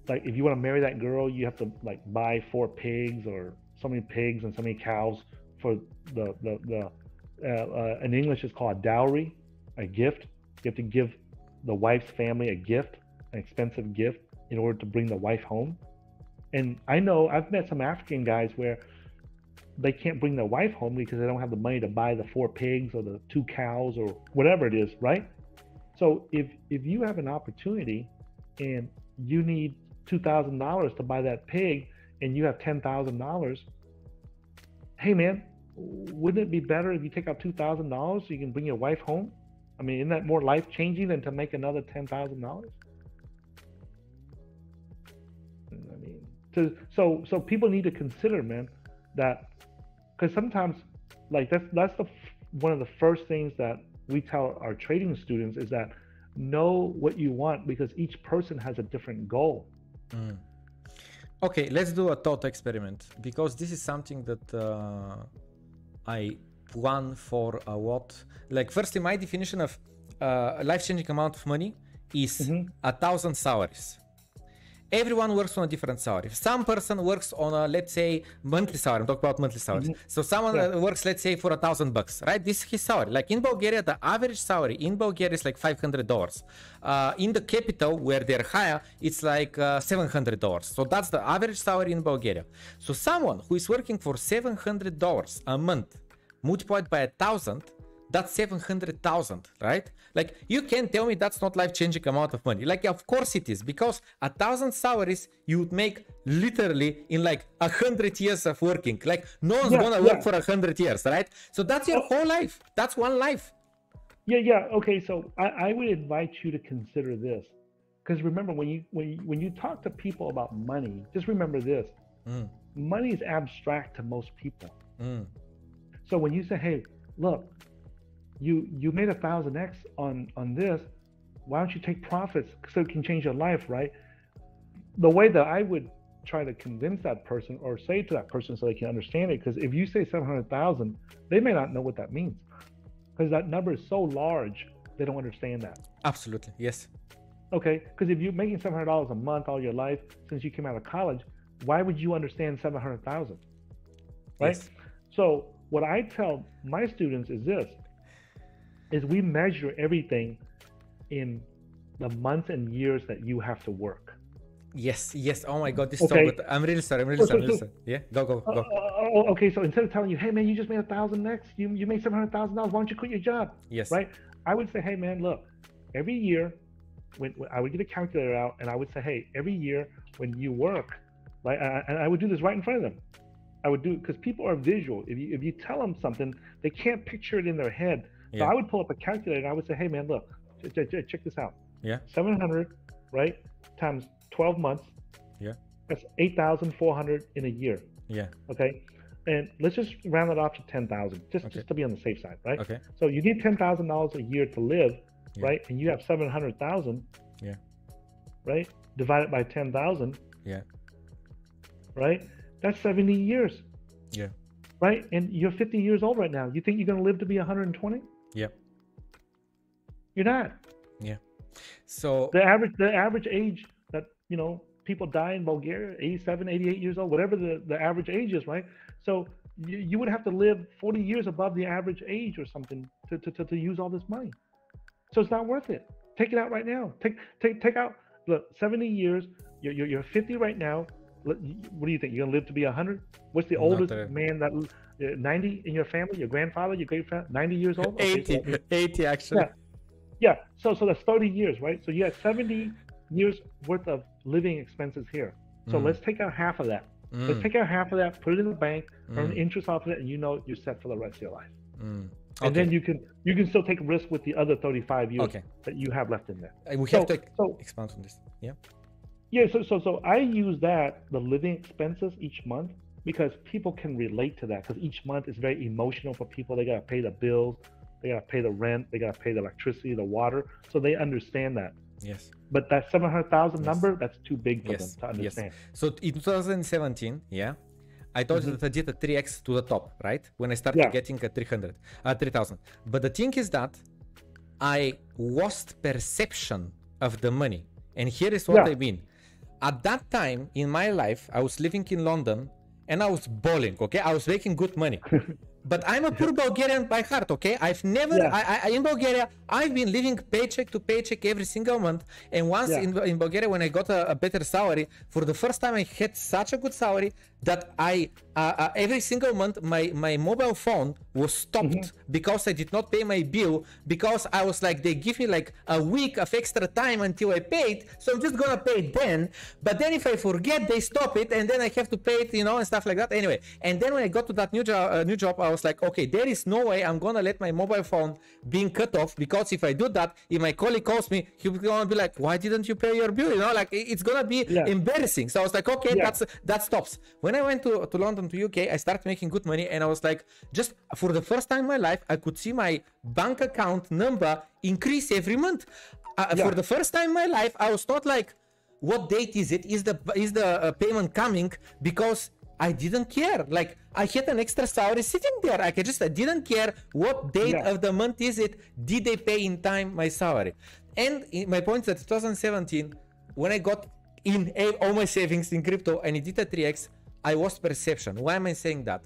like if you want to marry that girl, you have to like buy 4 pigs or so many pigs and so many cows for in English it's called a dowry, a gift. You have to give the wife's family a gift, an expensive gift, in order to bring the wife home. And I know I've met some African guys where they can't bring their wife home because they don't have the money to buy the 4 pigs or the 2 cows or whatever it is, right? So if you have an opportunity and you need $2,000 to buy that pig and you have $10,000, hey man, wouldn't it be better if you take out $2,000 so you can bring your wife home? I mean, isn't that more life-changing than to make another $10,000? I mean, so people need to consider, man, that because sometimes, like that's one of the first things that we tell our trading students is that know what you want because each person has a different goal. Okay, let's do a thought experiment because this is something that I plan for a lot. Like, firstly, my definition of a life-changing amount of money is 1,000 salaries. Everyone works on a different salary. Some person works on a, let's say, monthly salary. I'm talking about monthly salaries. So someone works, let's say, for $1,000, right? This is his salary. Like in Bulgaria, the average salary in Bulgaria is like $500. In the capital, where they're higher, it's like $700. So that's the average salary in Bulgaria. So someone who is working for $700 a month, multiplied by 1,000, that's 700,000, right? Like, you can tell me that's not life-changing amount of money. Like, of course it is, because 1,000 salaries you would make literally in like 100 years of working. Like, no one's gonna work for 100 years, right? So that's your whole life. That's one life. Yeah. Okay, so I would invite you to consider this, because remember, when you talk to people about money, just remember this: money is abstract to most people. So when you say, "Hey, look, you made 1,000x on this, why don't you take profits so it can change your life," right? The way that I would try to convince that person or say to that person so they can understand it, because if you say 700,000, they may not know what that means because that number is so large, they don't understand that. Absolutely, yes. Okay, because if you're making $700 a month all your life since you came out of college, why would you understand 700,000, right? Yes. So what I tell my students is this, is we measure everything in the months and years that you have to work. Yes. Oh my God, this is so good. I'm really sorry. Yeah, go. Okay, so instead of telling you, hey man, you just made 1,000x, you made $700,000, why don't you quit your job? Yes. Right? I would say, hey man, look, every year, when I would get a calculator out and I would say, hey, every year when you work, right, and I would do this right in front of them. I would do, because people are visual. If you tell them something, they can't picture it in their head. So I would pull up a calculator and I would say, hey man, look, check this out. 700, right, times 12 months. That's 8,400 in a year. Okay. And let's just round it off to 10,000, just to be on the safe side, right? Okay. So you need $10,000 a year to live, right? And you have 700,000. Right? Divided by 10,000. Right? That's 70 years. Right? And you're 50 years old right now. You think you're going to live to be 120? You're not. So the average age that, you know, people die in Bulgaria, 87, 88 years old, whatever the average age is, right? So you would have to live 40 years above the average age or something to use all this money. So it's not worth it. Take it out right now. Take out, look, 70 years, you're 50 right now. What do you think? You're gonna live to be 100? What's the oldest man that 90 in your family? Your grandfather, your great grandfather, 90 years old? Okay, 80 actually. Yeah. So that's 30 years, right? So you have 70 years worth of living expenses here. So let's take out half of that. Let's take out half of that, put it in the bank, earn interest off of it, and you know you're set for the rest of your life. And then you can still take risk with the other 35 years that you have left in there. We have to expand on this. So I use that, the living expenses each month, because people can relate to that, because each month is very emotional for people. They gotta pay the bills, they gotta pay the rent, they gotta pay the electricity, the water, so they understand that. But that 700,000 number, that's too big for them to understand. So in 2017, I told you that I did a 3x to the top, right? When I started getting a 3,000. But the thing is that I lost perception of the money. And here is what I mean. At that time in my life, I was living in London and I was balling, okay? I was making good money. But I'm a poor Bulgarian by heart, okay? I've never, in Bulgaria, I've been living paycheck to paycheck every single month. And once in Bulgaria, when I got a better salary, for the first time I had such a good salary that every single month my mobile phone was stopped because I did not pay my bill, because I was like, they give me like a week of extra time until I paid, so I'm just gonna pay it then. But then if I forget, they stop it, and then I have to pay it, you know, and stuff like that. Anyway, and then when I got to that new job, I was like, okay, there is no way I'm gonna let my mobile phone being cut off, because if I do that, if my colleague calls me, he's gonna be like, why didn't you pay your bill? You know, like it's gonna be embarrassing. So I was like, okay, that stops. When I went to London, to UK, I started making good money, and I was like, just for the first time in my life, I could see my bank account number increase every month. For the first time in my life, I was not like, what date is it? Is the payment coming? Because I didn't care. Like, I had an extra salary sitting there. I didn't care what date of the month is it. Did they pay in time my salary? And my point is that 2017, when I got in all my savings in crypto and it did a 3x, I lost perception. Why am I saying that?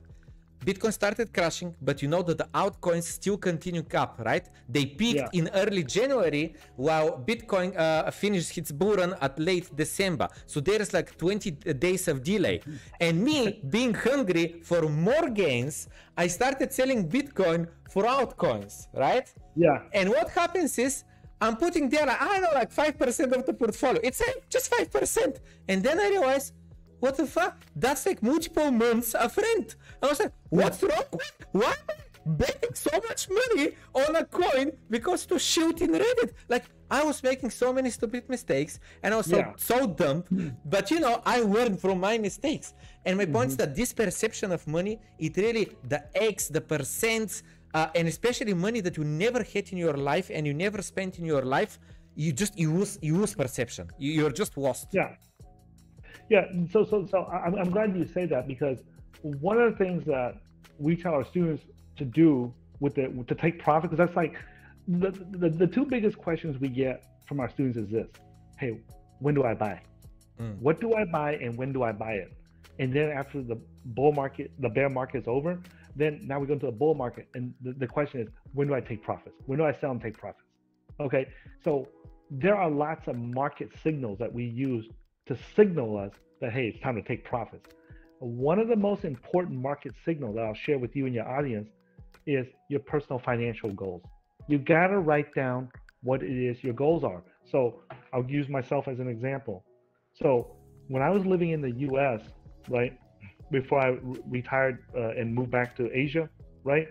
Bitcoin started crashing, but you know that the altcoins still continued up, right? They peaked in early January, while Bitcoin finished its bull run at late December. So there's like 20 days of delay. And me, being hungry for more gains, I started selling Bitcoin for altcoins, right? Yeah. And what happens is, I'm putting there, I don't know, like 5% of the portfolio. It's just 5%. And then I realized, what the fuck? That's like multiple months of rent. I was like, what's wrong? Why am I betting so much money on a coin because to shoot in Reddit? Like, I was making so many stupid mistakes, and I was so dumb. But you know, I learned from my mistakes. And my point is that this perception of money, it really, the X, the percents, and especially money that you never had in your life and you never spent in your life, you lose perception. You're just lost. Yeah, so I'm glad you say that, because one of the things that we tell our students to do to take profit, because that's like the two biggest questions we get from our students is this: hey, when do I buy? What do I buy, and when do I buy it? And then after the bear market is over, then now we go into the bull market, and the question is, when do I take profits? When do I sell and take profits? Okay, so there are lots of market signals that we use to signal us that, hey, it's time to take profits. One of the most important market signals that I'll share with you and your audience is your personal financial goals. You gotta write down what it is your goals are. So I'll use myself as an example. So when I was living in the US, right, before I retired and moved back to Asia, right,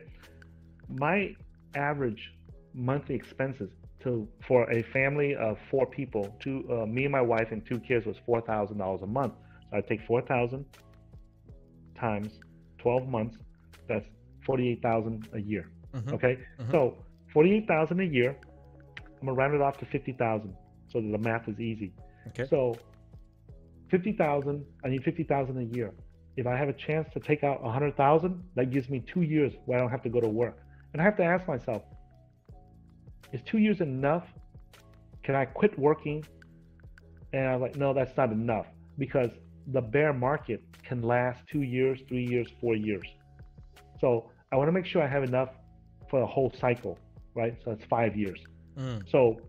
my average monthly expenses for a family of 4 people, me and my wife and 2 kids, was $4,000 a month. So I take 4,000 times 12 months, that's 48,000 a year. Okay, so 48,000 a year, I'm gonna round it off to 50,000 so that the math is easy. Okay, so 50,000, I need 50,000 a year. If I have a chance to take out 100,000, that gives me 2 years where I don't have to go to work. And I have to ask myself, is 2 years enough? Can I quit working? And I'm like, no, that's not enough, because the bear market can last 2 years, 3 years, 4 years. So I want to make sure I have enough for the whole cycle, right? So it's 5 years. So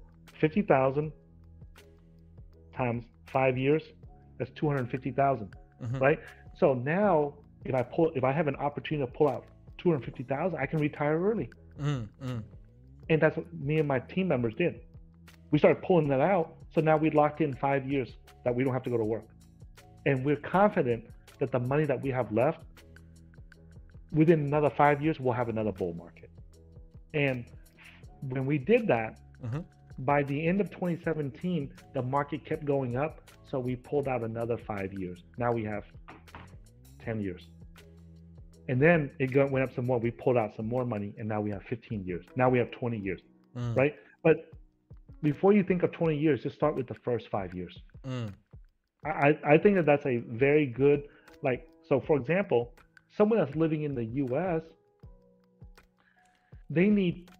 50,000 times 5 years, that's 250,000, right? So now if I have an opportunity to pull out 250,000, I can retire early. And that's what me and my team members did. We started pulling that out, so now we locked in 5 years that we don't have to go to work. And we're confident that the money that we have left, within another 5 years, we'll have another bull market. And when we did that, by the end of 2017, the market kept going up, so we pulled out another 5 years. Now we have 10 years. And then it went up some more. We pulled out some more money, and now we have 15 years. Now we have 20 years, right? But before you think of 20 years, just start with the first 5 years. I think that's a very good, like, so for example, someone that's living in the US, they need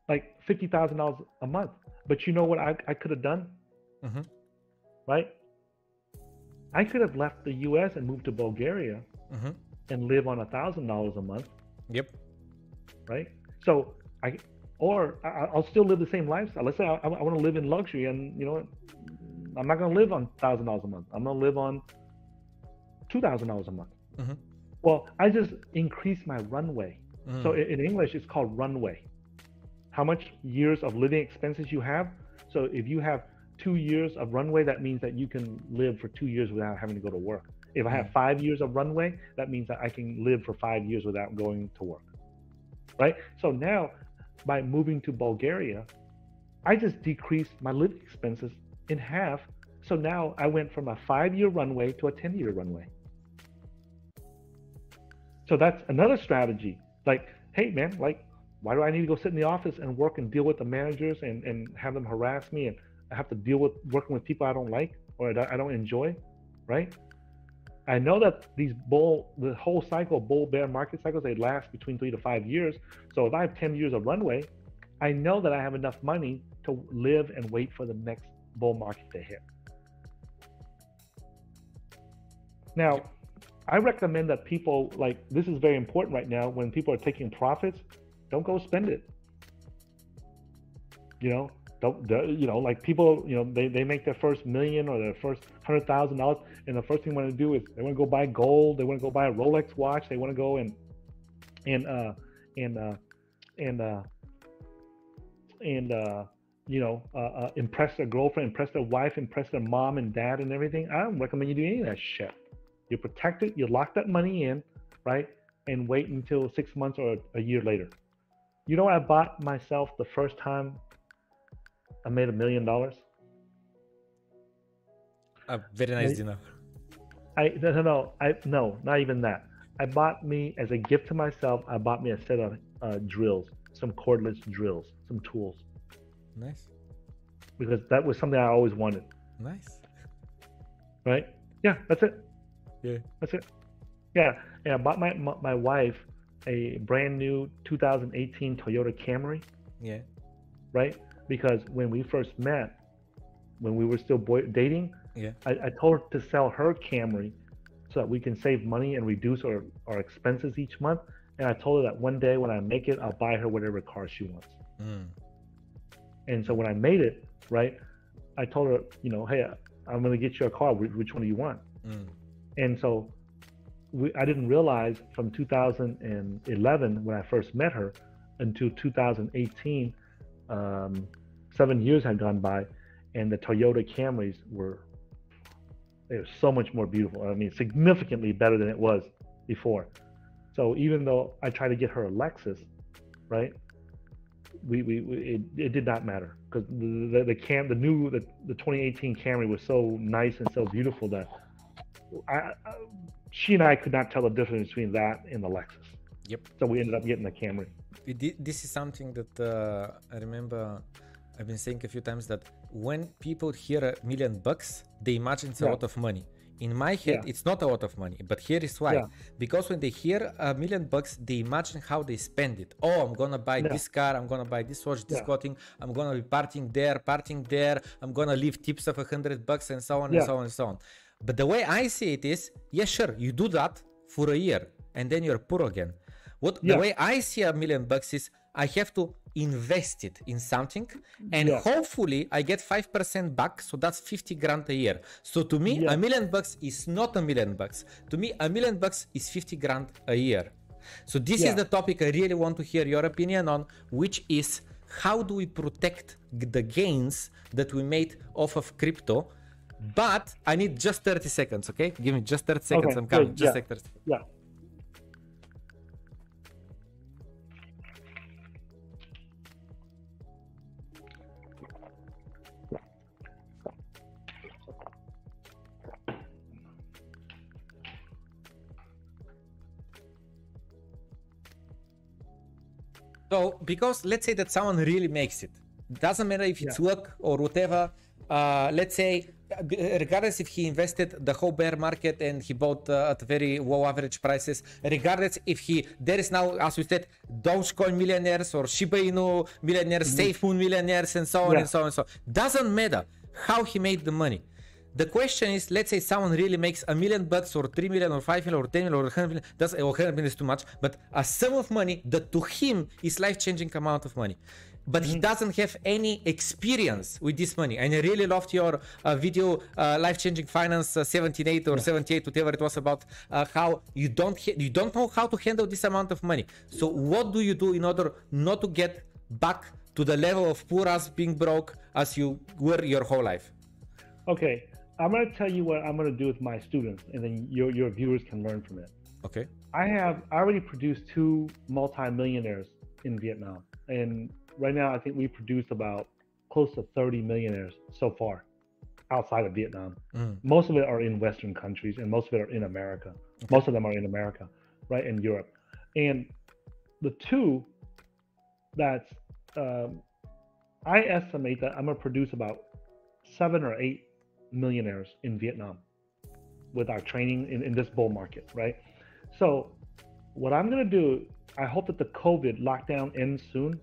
like $50,000 a month. But you know what I could have done? Right? I could have left the US and moved to Bulgaria and live on $1,000 a month. Yep. right? So I'll still live the same lifestyle. Let's say I want to live in luxury, and you know what? I'm not going to live on $1,000 a month. I'm going to live on $2,000 a month. Mm-hmm. Well, I just increased my runway. So in English, it's called runway. How much years of living expenses you have. So if you have 2 years of runway, that means that you can live for 2 years without having to go to work. If I have 5 years of runway, that means that I can live for 5 years without going to work, right? So now, by moving to Bulgaria, I just decreased my living expenses in half. So now I went from a 5-year runway to a 10-year runway. So that's another strategy. Like, hey man, like, why do I need to go sit in the office and work and deal with the managers and have them harass me, and I have to deal with working with people I don't like or I don't enjoy, right? I know that the whole cycle, bull bear market cycles, they last between 3 to 5 years. So if I have 10 years of runway, I know that I have enough money to live and wait for the next bull market to hit. Now, I recommend that people, like, this is very important right now when people are taking profits, don't go spend it. You know, like people, you know, they make their first million or their first $100,000, and the first thing they want to do is they want to go buy gold, they want to go buy a Rolex watch, they want to go and impress their girlfriend, impress their wife, impress their mom and dad and everything. I don't recommend you do any of that shit. You protect it, you lock that money in, right? And wait until 6 months or a year later. You know what I bought myself the first time I made $1 million? A very nice dinner. No, not even that. I bought me, as a gift to myself, I bought me a set of drills, some cordless drills, some tools. Nice. Because that was something I always wanted. Nice. Right? Yeah, that's it. Yeah. That's it. Yeah. I bought my wife a brand new 2018 Toyota Camry. Yeah. Right? Because when we first met, when we were still dating, yeah, I told her to sell her Camry so that we can save money and reduce our expenses each month. And I told her that one day when I make it, I'll buy her whatever car she wants. And so when I made it, right, I told her, you know, hey, I'm going to get you a car. Which one do you want? And so I didn't realize from 2011, when I first met her, until 2018, 7 years had gone by, and the Toyota Camrys were so much more beautiful. I mean, significantly better than it was before. So even though I tried to get her a Lexus, right, it did not matter, because the 2018 Camry was so nice and so beautiful that she and I could not tell the difference between that and the Lexus. Yep. So we ended up getting the Camry. This is something that I remember I've been saying a few times, that when people hear $1 million, they imagine it's a lot of money. In my head, it's not a lot of money, but here is why. Because when they hear $1 million, they imagine how they spend it. Oh, I'm gonna buy this car, I'm gonna buy this watch, this clothing, I'm gonna be partying there, I'm gonna leave tips of $100 and so on and so on and so on. But the way I see it is, yeah, sure, you do that for a year and then you're poor again. The way I see $1 million is, I have to invest it in something, and hopefully I get 5% back, so that's 50 grand a year. So to me, $1 million is not $1 million. To me, $1 million is 50 grand a year. So this is the topic I really want to hear your opinion on, which is, how do we protect the gains that we made off of crypto? But I need just 30 seconds, okay? Give me just 30 seconds, okay, I'm coming, just 30 seconds. Yeah. So, because let's say that someone really makes it, doesn't matter if it's luck or whatever. Let's say, regardless if he invested the whole bear market and he bought at very low average prices, regardless if there is now, as we said, Dogecoin millionaires or Shiba Inu millionaires, SafeMoon millionaires, and so on and so on and so on. Doesn't matter how he made the money. The question is, let's say someone really makes $1 million or 3 million or 5 million or 10 million or 100 million. That's 100 million is too much, but a sum of money that to him is life-changing amount of money. But he doesn't have any experience with this money. And I really loved your video, life-changing finance 78 or 78, whatever it was, about how you don't know how to handle this amount of money. So what do you do in order not to get back to the level of poor as being broke as you were your whole life? Okay, I'm going to tell you what I'm going to do with my students, and then your viewers can learn from it. Okay. I already produced 2 multi-millionaires in Vietnam, and right now I think we produced about close to 30 millionaires so far outside of Vietnam. Most of it are in Western countries, and most of it are in America. Okay. Most of them are in America, right, in Europe. And the 2 that's I estimate that I'm going to produce about 7 or 8 millionaires in Vietnam with our training in this bull market, right? So what I'm going to do, I hope that the COVID lockdown ends soon.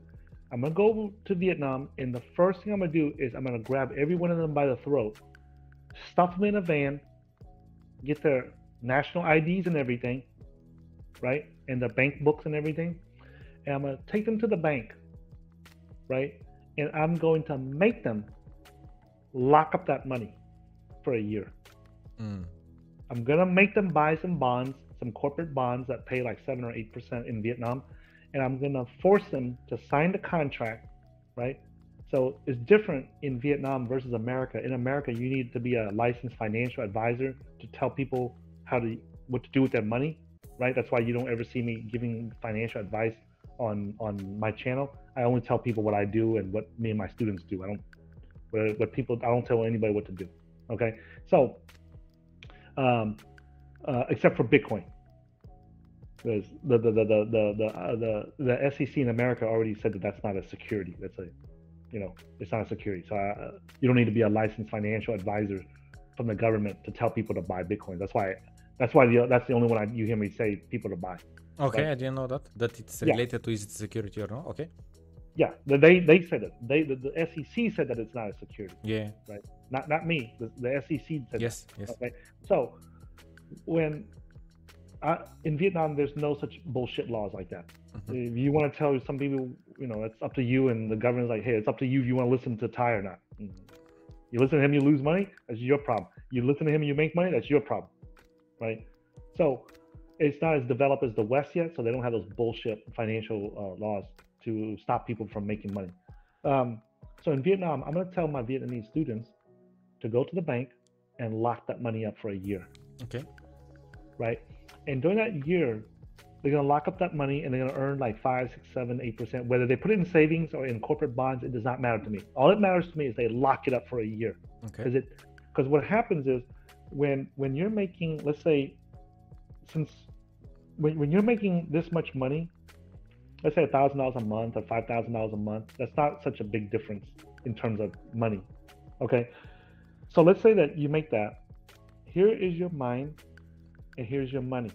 I'm going to go to Vietnam, and the first thing I'm going to do is I'm going to grab every one of them by the throat, stuff them in a van, get their national IDs and everything, right? And their bank books and everything. And I'm going to take them to the bank, right? And I'm going to make them lock up that money for a year. I'm going to make them buy some bonds, some corporate bonds that pay like 7 or 8% in Vietnam. And I'm going to force them to sign the contract, right? So it's different in Vietnam versus America. In America, you need to be a licensed financial advisor to tell people what to do with their money, right? That's why you don't ever see me giving financial advice on my channel. I only tell people what I do and what me and my students do. I don't tell anybody what to do. Okay, so except for Bitcoin. Because the SEC in America already said that that's not a security. That's it's not a security. So you don't need to be a licensed financial advisor from the government to tell people to buy Bitcoin. That's the only one you hear me say people to buy. Okay, right? I didn't know that it's related to is it security or no. Okay. Yeah, they said it. The SEC said that it's not a security. Yeah. Right. Not me. The SEC said. Yes. That. Yes. Okay. So when in Vietnam, there's no such bullshit laws like that. If you want to tell some people, it's up to you, and the government's like, hey, it's up to you if you want to listen to Ty or not. You listen to him, you lose money, that's your problem. You listen to him, you make money, that's your problem, right? So it's not as developed as the West yet, so they don't have those bullshit financial laws to stop people from making money. So in Vietnam, I'm going to tell my Vietnamese students to go to the bank and lock that money up for a year. Okay. Right? And during that year, they're going to lock up that money, and they're going to earn like 5, 6, 7, 8%. Whether they put it in savings or in corporate bonds, it does not matter to me. All that matters to me is they lock it up for a year. Okay. Because what happens is when you're making, let's say, when you're making this much money, let's say $1,000 a month or $5,000 a month, that's not such a big difference in terms of money. Okay. So let's say that you make that. Here is your mind, and here's your money.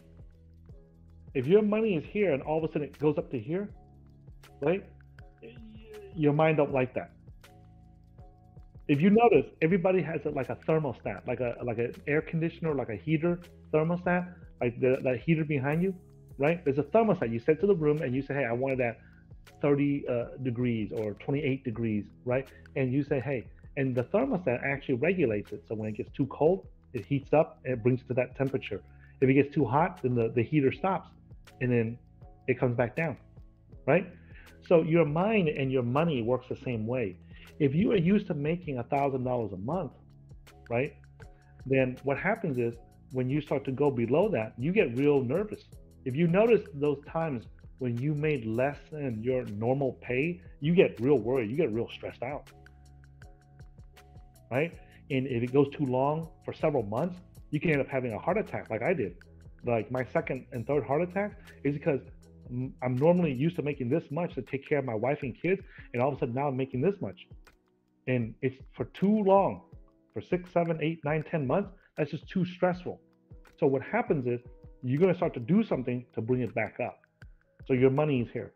If your money is here and all of a sudden it goes up to here, right? Your mind don't like that. If you notice, everybody has like a thermostat, like an air conditioner, like a heater thermostat, like that heater behind you, right? There's a thermostat. You set to the room and you say, hey, I wanted that 30 degrees or 28 degrees, right? And you say, hey, and the thermostat actually regulates it. So when it gets too cold, it heats up and it brings it to that temperature. If it gets too hot, then the heater stops and then it comes back down, right? So your mind and your money works the same way. If you are used to making $1,000 a month, right? Then what happens is when you start to go below that, you get real nervous. If you notice those times when you made less than your normal pay, you get real worried, you get real stressed out, right? And if it goes too long for several months, you can end up having a heart attack like I did. Like my second and third heart attack is because I'm normally used to making this much to take care of my wife and kids, and all of a sudden now I'm making this much. And it's for too long, for 6, 7, 8, 9, 10 months, that's just too stressful. So what happens is you're going to start to do something to bring it back up. So your money is here.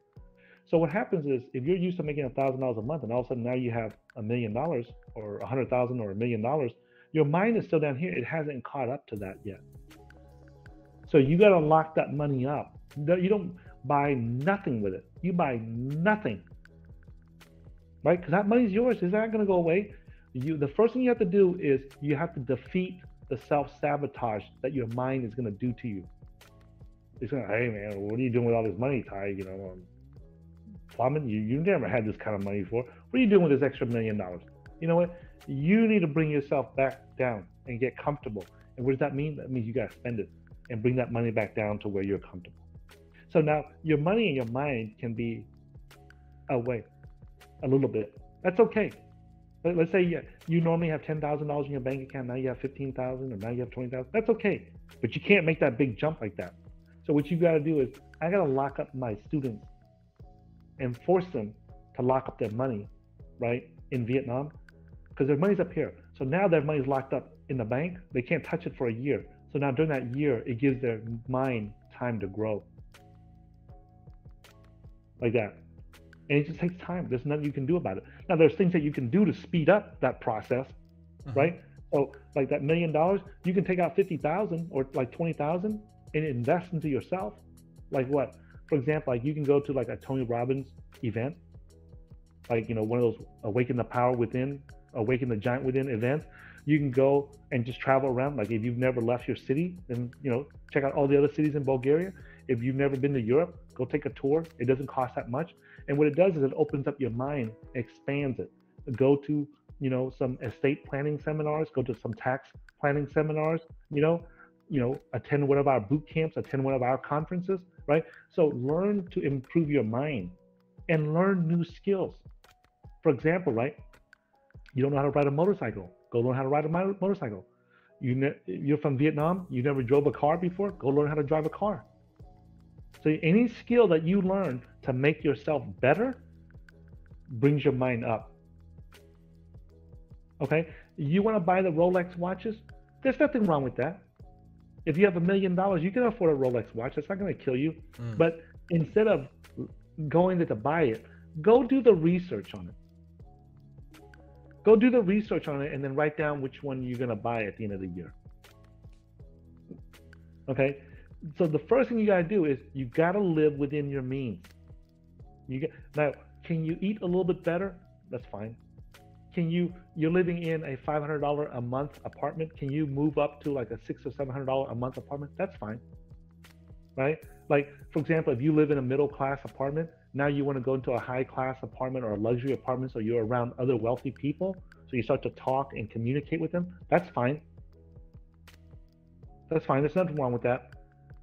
So what happens is if you're used to making $1,000 a month and all of a sudden now you have $1 million or 100,000 or $1 million, Your mind is still down here. It hasn't caught up to that yet. So you got to lock that money up. You don't buy nothing with it. You buy nothing, right? Because that money's yours. It's not going to go away. The first thing you have to do is you have to defeat the self-sabotage that your mind is going to do to you. It's going to, hey man, what are you doing with all this money, Ty? You know, Plamen, you never had this kind of money before. What are you doing with this extra $1 million? You know what? You need to bring yourself back down and get comfortable. And what does that mean? That means you got to spend it and bring that money back down to where you're comfortable. So now your money and your mind can be away a little bit. That's okay. Let's say you normally have $10,000 in your bank account. Now you have 15,000, or now you have 20,000. That's okay. But you can't make that big jump like that. So what you got to do is, I got to lock up my students and force them to lock up their money, right, in Vietnam, because their money's up here. So now their money's locked up in the bank. They can't touch it for a year. So now during that year, it gives their mind time to grow. Like that. And it just takes time. There's nothing you can do about it. Now there's things that you can do to speed up that process, right? So like that $1 million, you can take out 50,000 or like 20,000 and invest into yourself. Like what? For example, like you can go to like a Tony Robbins event, like, you know, one of those Awaken the Power Within, Awaken the Giant Within events. You can go and just travel around. Like if you've never left your city, then, you know, check out all the other cities in Bulgaria. If you've never been to Europe, go take a tour. It doesn't cost that much. And what it does is it opens up your mind, expands it. Go to, you know, some estate planning seminars, go to some tax planning seminars, you know, attend one of our boot camps, attend one of our conferences, right? So learn to improve your mind and learn new skills. For example, right? You don't know how to ride a motorcycle. Go learn how to ride a motorcycle. You're from Vietnam. You never drove a car before. Go learn how to drive a car. So any skill that you learn to make yourself better brings your mind up. Okay? You want to buy the Rolex watches? There's nothing wrong with that. If you have $1 million, you can afford a Rolex watch. That's not going to kill you. But instead of going there to buy it, go do the research on it. Go do the research on it and then write down which one you're going to buy at the end of the year. Okay? So the first thing you got to do is you got to live within your means. Now, can you eat a little bit better? That's fine. You're living in a $500 a month apartment. Can you move up to like a $600 or $700 a month apartment? That's fine, right? Like, for example, if you live in a middle class apartment, now you want to go into a high class apartment or a luxury apartment, so you're around other wealthy people, so you start to talk and communicate with them. That's fine. That's fine. There's nothing wrong with that,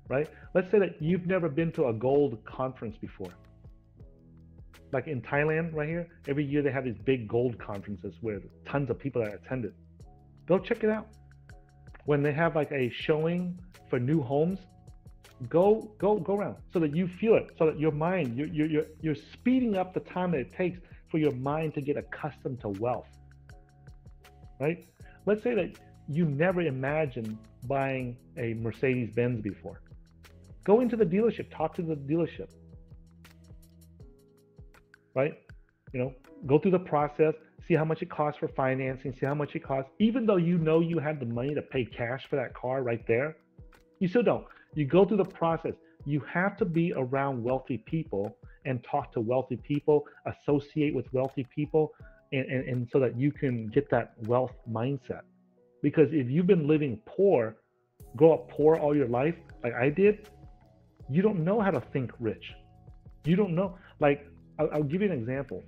right? Let's say that you've never been to a gold conference before. Like in Thailand right here, every year they have these big gold conferences where tons of people that attend it. Go check it out. When they have like a showing for new homes, go around so that you feel it, so that your mind, you're speeding up the time that it takes for your mind to get accustomed to wealth, right? Let's say that you never imagined buying a Mercedes-Benz before. Go into the dealership, talk to the dealership. Right? You know, go through the process, see how much it costs for financing, see how much it costs. Even though you know you have the money to pay cash for that car right there, you still don't. You go through the process. You have to be around wealthy people and talk to wealthy people, associate with wealthy people, and so that you can get that wealth mindset. Because if you've been living poor, grow up poor all your life, like I did, you don't know how to think rich. You don't know. Like, I'll give you an example.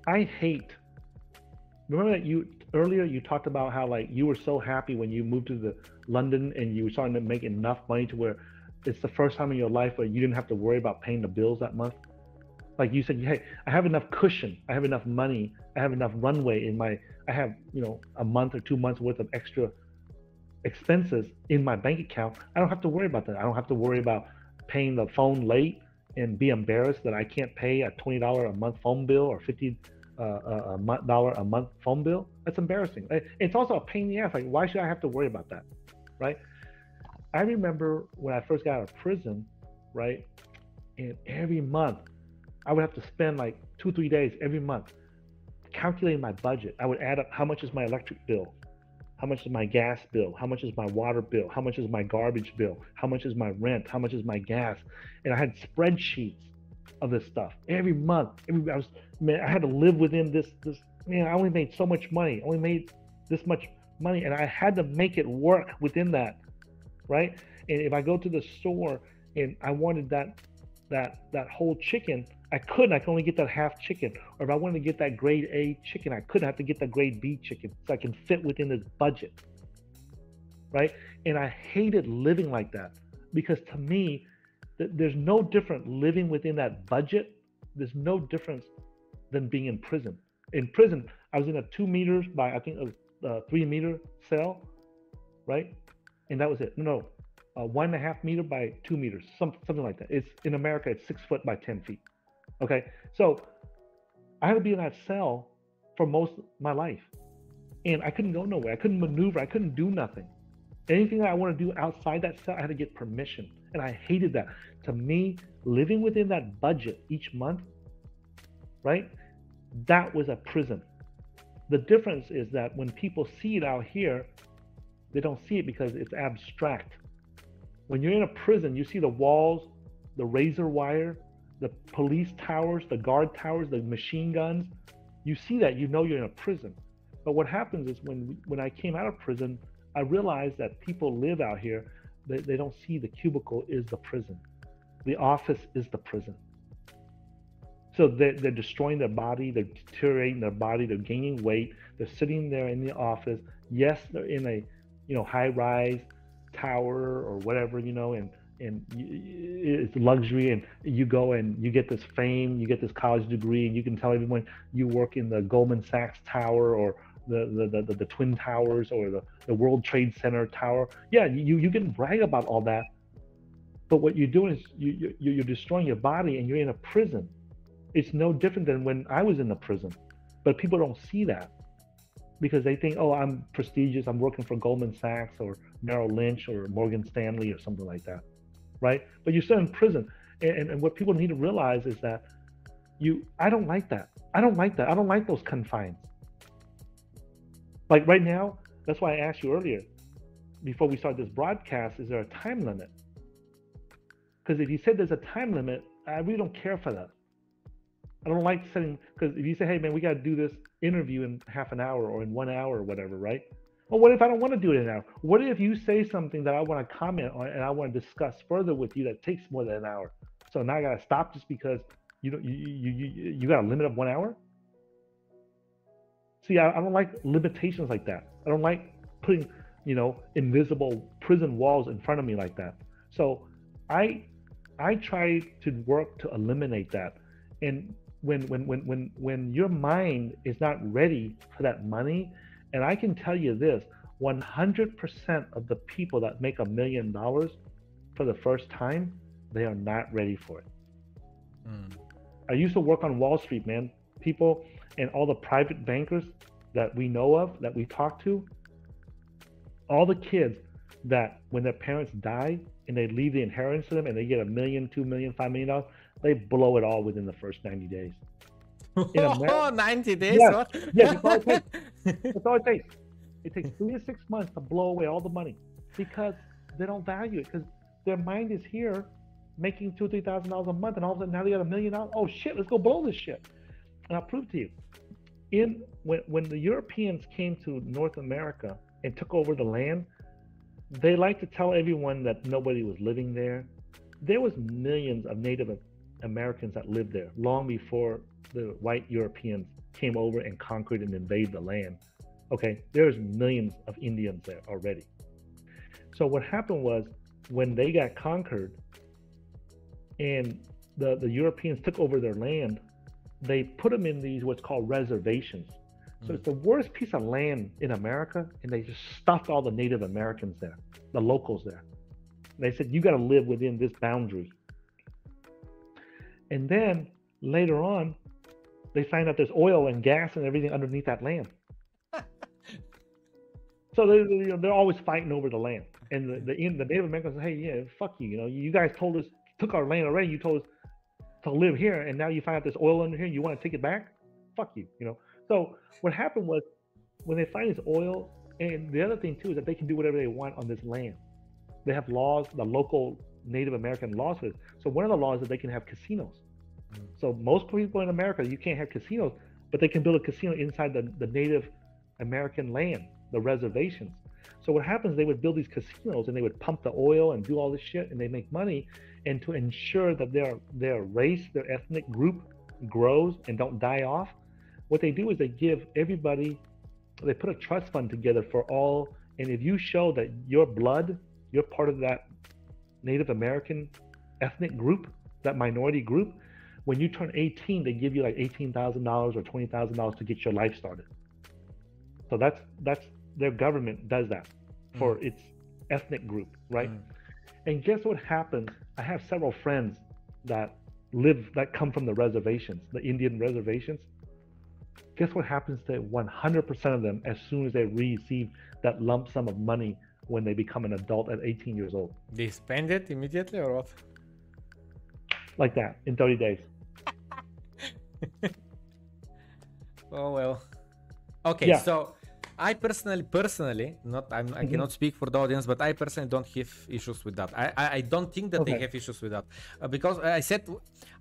I hate, remember that earlier you talked about how like you were so happy when you moved to London and you were starting to make enough money to where it's the first time in your life where you didn't have to worry about paying the bills that month. Like you said, hey, I have enough cushion, I have enough money, I have enough runway I have, you know, a month or 2 months worth of extra expenses in my bank account. I don't have to worry about that. I don't have to worry about paying the phone late and be embarrassed that I can't pay a $20 a month phone bill or $50 a month phone bill. That's embarrassing. It's also a pain in the ass. Like, why should I have to worry about that, right? I remember when I first got out of prison, right, and every month I would have to spend like 2-3 days every month calculating my budget. I would add up how much is my electric bill, how much is my gas bill, how much is my water bill, how much is my garbage bill, how much is my rent, how much is my gas. And I had spreadsheets of this stuff every month. I had to live within this, man, I only made so much money. I only made this much money, and I had to make it work within that, right? And if I go to the store and I wanted that whole chicken, I couldn't. I could only get that half chicken. Or if I wanted to get that grade A chicken, I couldn't. I have to get that grade B chicken so I can fit within this budget, right? And I hated living like that, because to me, there's no different living within that budget. There's no difference than being in prison. In prison, I was in a 2 meters by, I think, a 3 meter cell, right? And that was it. No, 1.5 meter by 2 meters, something like that. It's in America, it's 6 foot by 10 feet. Okay, so I had to be in that cell for most of my life, and I couldn't go nowhere. I couldn't maneuver. I couldn't do nothing. Anything that I want to do outside that cell, I had to get permission, and I hated that. To me, living within that budget each month, right? That was a prison. The difference is that when people see it out here, they don't see it because it's abstract. When you're in a prison, you see the walls, the razor wire, the police towers, the guard towers, the machine guns. You see that, you know you're in a prison. But what happens is when I came out of prison, I realized that people live out here, they don't see the cubicle is the prison. The office is the prison. So they're destroying their body, they're deteriorating their body, they're gaining weight, they're sitting there in the office. Yes, they're in a high-rise tower or whatever, and it's luxury, and you go and you get this fame, you get this college degree, and you can tell everyone you work in the Goldman Sachs Tower or the Twin Towers or the World Trade Center Tower. Yeah, you can brag about all that, but what you're doing is you're destroying your body, and you're in a prison. It's no different than when I was in the prison, but people don't see that because they think, oh, I'm prestigious, I'm working for Goldman Sachs or Merrill Lynch or Morgan Stanley or something like that, right? But you're still in prison. And what people need to realize is that I don't like that. I don't like that. I don't like those confines. Like right now, that's why I asked you earlier, before we start this broadcast, is there a time limit? Because if you said there's a time limit, I really don't care for that. I don't like setting, because if you say, hey man, we got to do this interview in half an hour or in 1 hour or whatever, right? Well, what if I don't want to do it in an hour? What if you say something that I want to comment on and I want to discuss further with you that takes more than an hour? So now I got to stop just because you got a limit of 1 hour? See, I don't like limitations like that. I don't like putting, invisible prison walls in front of me like that. So I try to work to eliminate that. And when your mind is not ready for that money, and I can tell you this, 100% of the people that make $1 million for the first time, they are not ready for it. I used to work on Wall Street, man. People and all the private bankers that we know of, that we talk to, all the kids that when their parents die and they leave the inheritance to them and they get $1 million, $2 million, $5 million, they blow it all within the first 90 days. In America, 90 days? Yes, What? yes, that's all it takes. That's all it takes. It takes 3 to 6 months to blow away all the money because they don't value it, because their mind is here making $2,000 or $3,000 a month, and all of a sudden now they got $1 million. Oh shit, let's go blow this shit. And I'll prove to you. When the Europeans came to North America and took over the land, they like to tell everyone that nobody was living there. There was millions of Native Americans that lived there long before the white Europeans came over and conquered and invaded the land. Okay, there's millions of Indians there already. So what happened was, when they got conquered and the Europeans took over their land, they put them in these what's called reservations. So it's the worst piece of land in America, and they just stuffed all the Native Americans there, the locals there. They said, you got to live within this boundary. And then later on, they find out there's oil and gas and everything underneath that land. So they're always fighting over the land. And the Native Americans say, hey, yeah, fuck you. You guys told us, took our land already. You told us to live here, and now you find out there's oil under here, you want to take it back? Fuck you, you know. So what happened was, when they find this oil, and the other thing too is that they can do whatever they want on this land. They have laws, the local Native American laws for this. So one of the laws is that they can have casinos. So most people in America, you can't have casinos, but they can build a casino inside the Native American land, the reservations. So what happens, they would build these casinos and they would pump the oil and do all this shit, and they make money. And to ensure that their race, their ethnic group grows and don't die off, what they do is they give everybody, they put a trust fund together for all. And if you show that your blood, you're part of that Native American ethnic group, that minority group, when you turn 18, they give you like $18,000 or $20,000 to get your life started. So that's their government does that for its ethnic group, right? And guess what happens? I have several friends that come from the reservations, the Indian reservations. Guess what happens to 100% of them as soon as they receive that lump sum of money when they become an adult at 18 years old? They spend it immediately or what? Like that, in 30 days. Oh well. Okay, Yeah. so I personally, not I cannot speak for the audience, but I personally don't have issues with that. I don't think that they have issues with that because I said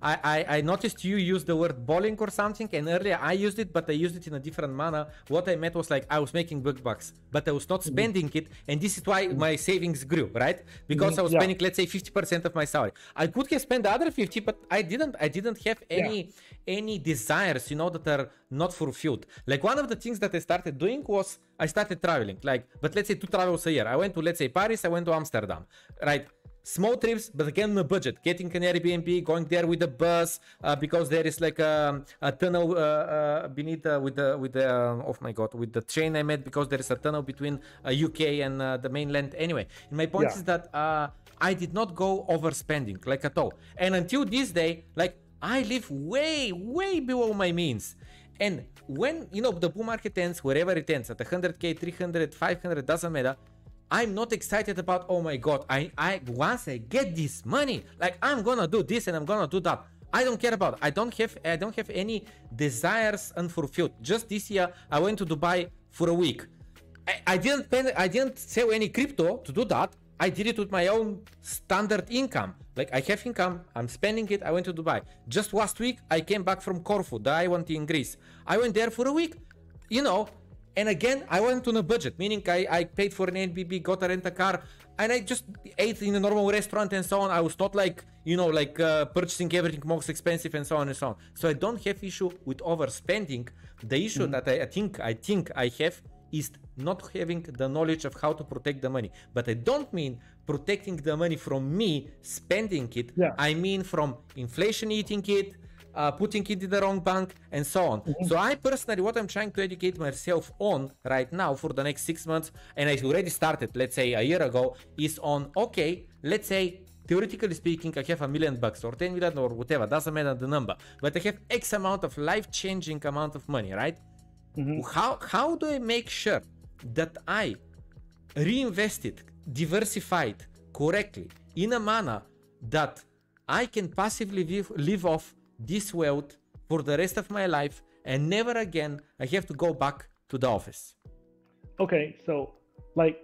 I noticed you used the word bowling or something, and earlier I used it, but I used it in a different manner. What I meant was like I was making big bucks, but I was not spending it, and this is why my savings grew, right? Because I was spending, let's say, 50% of my salary. I could have spent the other 50, but I didn't. I didn't have any desires, you know, that are not fulfilled. Like one of the things that I started doing was I started traveling, like, but let's say 2 travels a year. I went to, let's say, Paris, I went to Amsterdam, right? Small trips, but again on a budget, getting an Airbnb, going there with the bus, because there is like a tunnel beneath with the oh my god, with the train I met, because there is a tunnel between UK and the mainland. Anyway, my point is that I did not go overspending, like at all. And until this day, like, I live way below my means. And when, you know, the bull market ends, wherever it ends, at 100k, 300, 500, doesn't matter, I'm not excited about, oh my god, I once I get this money, like, I'm gonna do this and I'm gonna do that. I don't care about it. I don't have any desires unfulfilled. Just this year I went to Dubai for a week. I didn't sell any crypto to do that. I did it with my own standard income. Like, I have income, I'm spending it, I went to Dubai. Just last week, I came back from Corfu, the island in Greece. I went there for a week, you know, and again, I went on a budget, meaning I paid for an Airbnb, got a rent a car, and I just ate in a normal restaurant and so on. I was not like, you know, like purchasing everything most expensive and so on and so on. So I don't have issue with overspending. The issue that I think I have is not having the knowledge of how to protect the money. But I don't mean protecting the money from me spending it. I mean from inflation eating it, putting it in the wrong bank, and so on. So I personally, what I'm trying to educate myself on right now for the next 6 months, and I already started, let's say a year ago, is on, okay, let's say theoretically speaking, I have $1 million or 10 million or whatever, doesn't matter the number, but I have X amount of life-changing amount of money, right? How do I make sure that I reinvest it, diversify it correctly in a manner that I can passively live off this wealth for the rest of my life, and never again I have to go back to the office? Okay, so like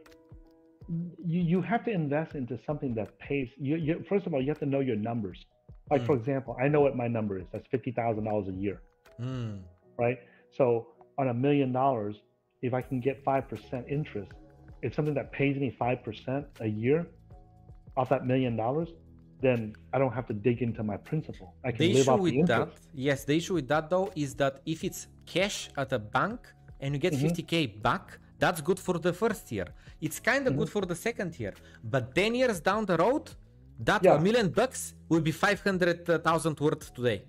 you have to invest into something that pays. First of all, you have to know your numbers. Like for example, I know what my number is. That's $50,000 a year, right? So on $1 million, if I can get 5% interest, it's something that pays me 5% a year off that $1 million, then I don't have to dig into my principal. I can live off the interest. Yes, the issue with that though is that if it's cash at a bank and you get 50k back, that's good for the first year. It's kind of good for the second year, but 10 years down the road, that $1 million will be 500,000 worth today.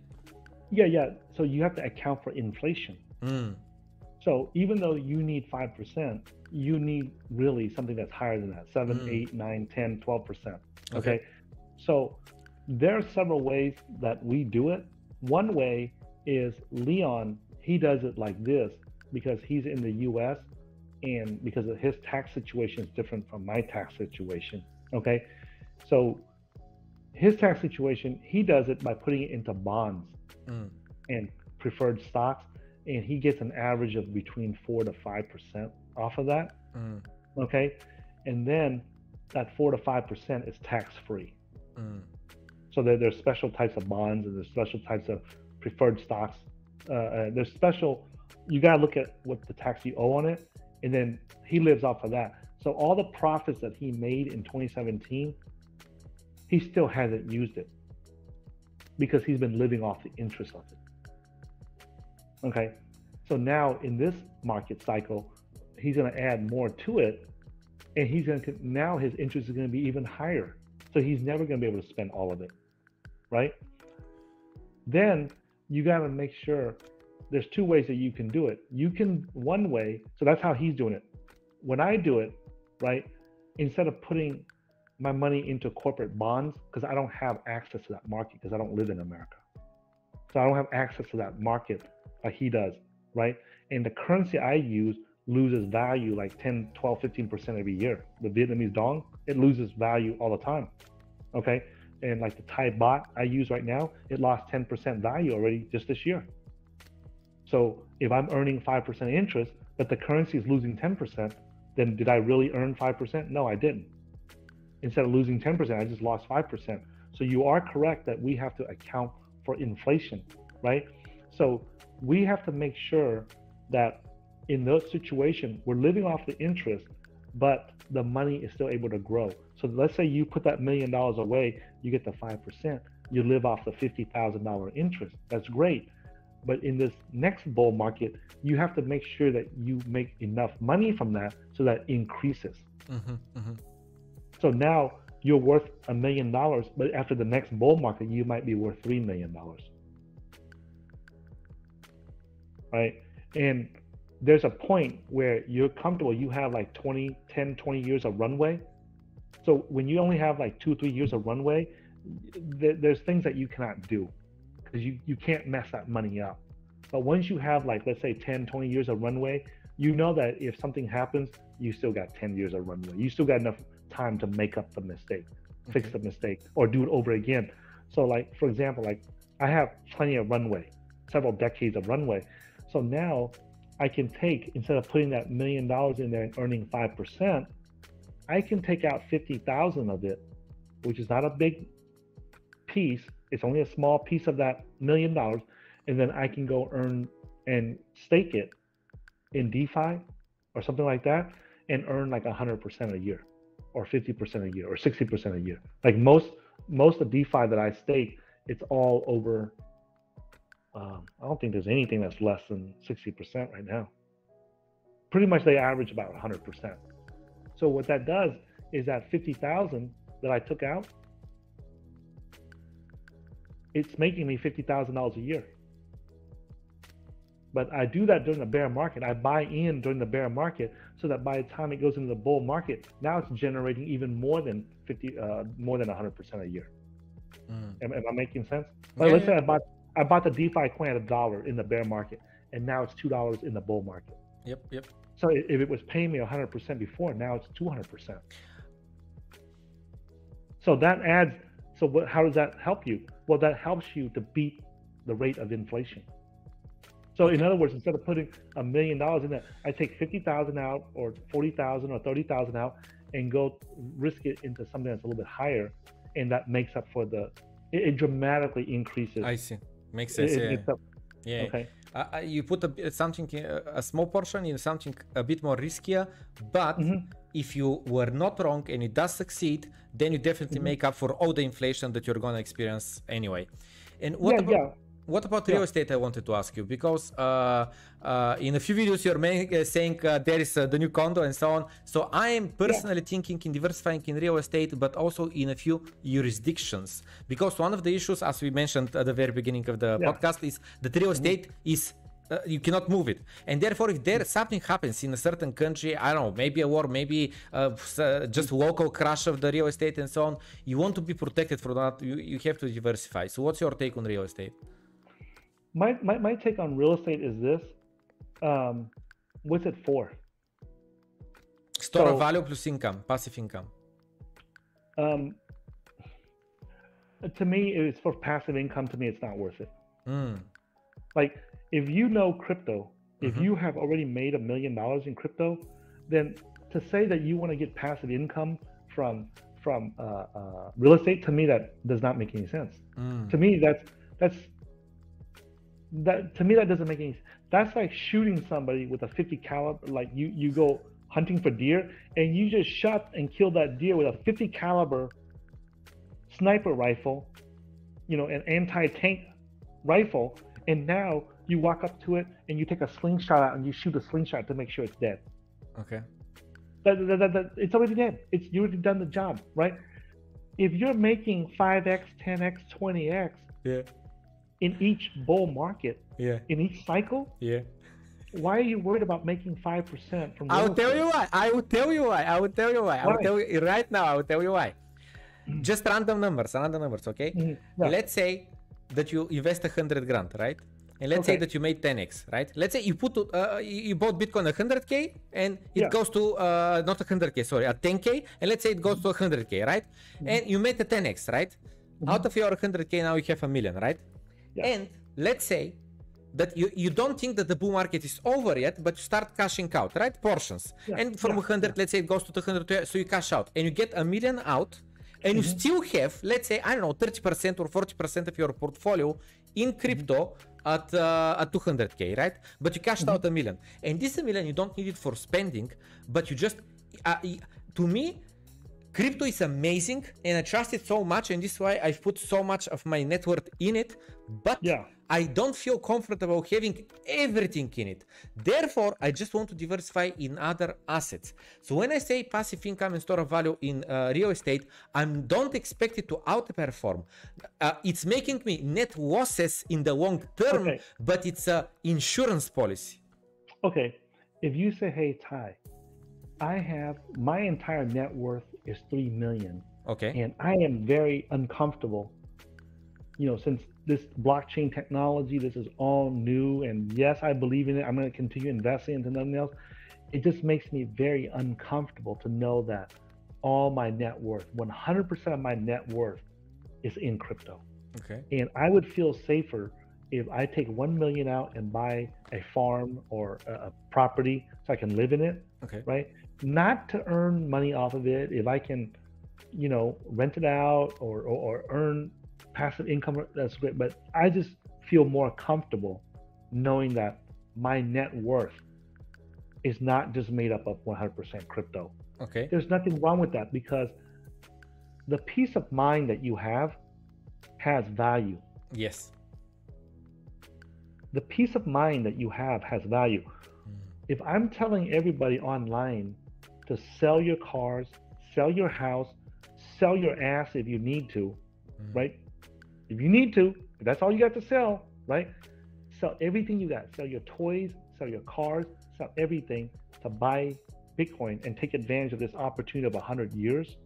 Yeah. So you have to account for inflation. So even though you need 5%, you need really something that's higher than that, 7, 8, 9, 10, 12%. Okay. So there are several ways that we do it. One way is Leon, he does it like this because he's in the US and because of his tax situation is different from my tax situation. Okay. So his tax situation, he does it by putting it into bonds and preferred stocks, and he gets an average of between 4 to 5% off of that. Okay, and then that 4 to 5% is tax free. So there's special types of bonds and there's special types of preferred stocks. There's special. You gotta look at what the tax you owe on it, and then he lives off of that. So all the profits that he made in 2017, he still hasn't used it because he's been living off the interest of it. Okay, so now in this market cycle, he's going to add more to it, and he's going to, now his interest is going to be even higher. So he's never going to be able to spend all of it, right? Then you got to make sure there's two ways that you can do it. You can, one way, so that's how he's doing it. When I do it, right, instead of putting my money into corporate bonds, because I don't have access to that market because I don't live in America. So I don't have access to that market like he does, right? And the currency I use loses value like 10, 12, 15% every year. The Vietnamese dong, it loses value all the time, okay? And like the Thai baht I use right now, it lost 10% value already just this year. So if I'm earning 5% interest, but the currency is losing 10%, then did I really earn 5%? No, I didn't. Instead of losing 10%, I just lost 5%. So you are correct that we have to account for inflation, right? So we have to make sure that in those situations, we're living off the interest, but the money is still able to grow. So let's say you put that $1 million away, you get the 5%, you live off the $50,000 interest. That's great. But in this next bull market, you have to make sure that you make enough money from that so that increases. So now you're worth $1 million, but after the next bull market, you might be worth $3 million. Right? And there's a point where you're comfortable, you have like 10, 20 years of runway. So when you only have like 2, 3 years of runway, there's things that you cannot do because you can't mess that money up. But once you have like, let's say 10, 20 years of runway, you know that if something happens, you still got 10 years of runway. You still got enough time to make up the mistake, fix the mistake, or do it over again. So like, for example, like I have plenty of runway, several decades of runway. So now I can take, instead of putting that $1 million in there and earning 5%, I can take out 50,000 of it, which is not a big piece. It's only a small piece of that $1 million. And then I can go earn and stake it in DeFi or something like that and earn like 100% a year or 50% a year or 60% a year. Like most of DeFi that I stake, it's all over. I don't think there's anything that's less than 60% right now. Pretty much they average about 100%. So what that does is that 50,000 that I took out, it's making me $50,000 a year. But I do that during the bear market. I buy in during the bear market so that by the time it goes into the bull market, now it's generating even more than 100% a year. Am I making sense? Like, let's say I bought the DeFi coin at $1 in the bear market, and now it's $2 in the bull market. Yep. So if it was paying me 100% before, now it's 200%. So that adds. So how does that help you? Well, that helps you to beat the rate of inflation. So in other words, instead of putting $1 million in there, I take 50,000 out or 40,000 or 30,000 out and go risk it into something that's a little bit higher, and that makes up for it dramatically increases. I see. Makes sense. Yeah. Okay. You put a small portion in something a bit more riskier, but if you were not wrong and it does succeed, then you definitely make up for all the inflation that you're going to experience anyway. And what about real estate? I wanted to ask you, because in a few videos you're saying there is the new condo and so on. So I am personally thinking in diversifying in real estate, but also in a few jurisdictions, because one of the issues, as we mentioned at the very beginning of the podcast, is that real estate is you cannot move it, and therefore if there something happens in a certain country, I don't know, maybe a war, maybe just local crash of the real estate and so on, you want to be protected from that. You have to diversify. So what's your take on real estate? My take on real estate is this. What's it for? Store of value plus income, passive income. to me, it's for passive income. To me, it's not worth it. Mm. Like, if you know crypto, if Mhm. you have already made $1 million in crypto, then to say that you want to get passive income from real estate, to me that does not make any sense. Mm. To me, to me that doesn't make any sense. That's like shooting somebody with a 50 caliber. Like you go hunting for deer and you just shot and killed that deer with a 50 caliber sniper rifle, you know, an anti-tank rifle, and now you walk up to it and you take a slingshot out and you shoot a slingshot to make sure it's dead. Okay. It's already dead. You already done the job, right? If you're making 5x, 10x, 20x Yeah. in each bull market, Yeah. in each cycle, Yeah. why are you worried about making 5% from I will real tell estate? you why. I will tell you why. I will tell you why. I will Why? tell you right now. I will tell you why. Just random numbers, okay? Yeah. Let's say that you invest 100 grand, right? And let's say Okay. that you made 10x, right? Let's say you put you bought Bitcoin 100k and it Yeah. goes to not 100k, sorry, at 10k, and let's say it goes to 100k, right? And you made a 10x, right? Out of your 100k now you have $1 million, right? Yeah. And let's say that you don't think that the bull market is over yet, but you start cashing out, right? Portions. Yeah, And from yeah, 100, let's say it goes to 200, so you cash out and you get $1 million out, and you still have, let's say, I don't know, 30% or 40% of your portfolio in crypto at 200k, right? But you cashed out $1 million, and this $1 million you don't need it for spending, but you just to me, crypto is amazing and I trust it so much, and this is why I've put so much of my net worth in it, but Yeah. I don't feel comfortable having everything in it. Therefore, I just want to diversify in other assets. So when I say passive income and store of value in real estate, I don't expect it to outperform. It's making me net losses in the long term, Okay. but it's a insurance policy. Okay. If you say, hey, Ty, my entire net worth is 3 million. Okay. And I am very uncomfortable, you know, since this blockchain technology, this is all new, and yes, I believe in it. I'm going to continue investing into nothing else. It just makes me very uncomfortable to know that all my net worth, 100% of my net worth is in crypto. Okay. And I would feel safer if I take 1 million out and buy a farm or a property so I can live in it. Okay. Right? Not to earn money off of it. If I can, you know, rent it out or earn passive income, that's great. But I just feel more comfortable knowing that my net worth is not just made up of 100% crypto. Okay. There's nothing wrong with that, because the peace of mind that you have has value. Yes. The peace of mind that you have has value. If I'm telling everybody online to sell your cars, sell your house, sell your ass if you need to, right? If you need to, if that's all you got to sell, right? Sell everything you got. Sell your toys, sell your cars, sell everything to buy Bitcoin and take advantage of this opportunity of 100 years.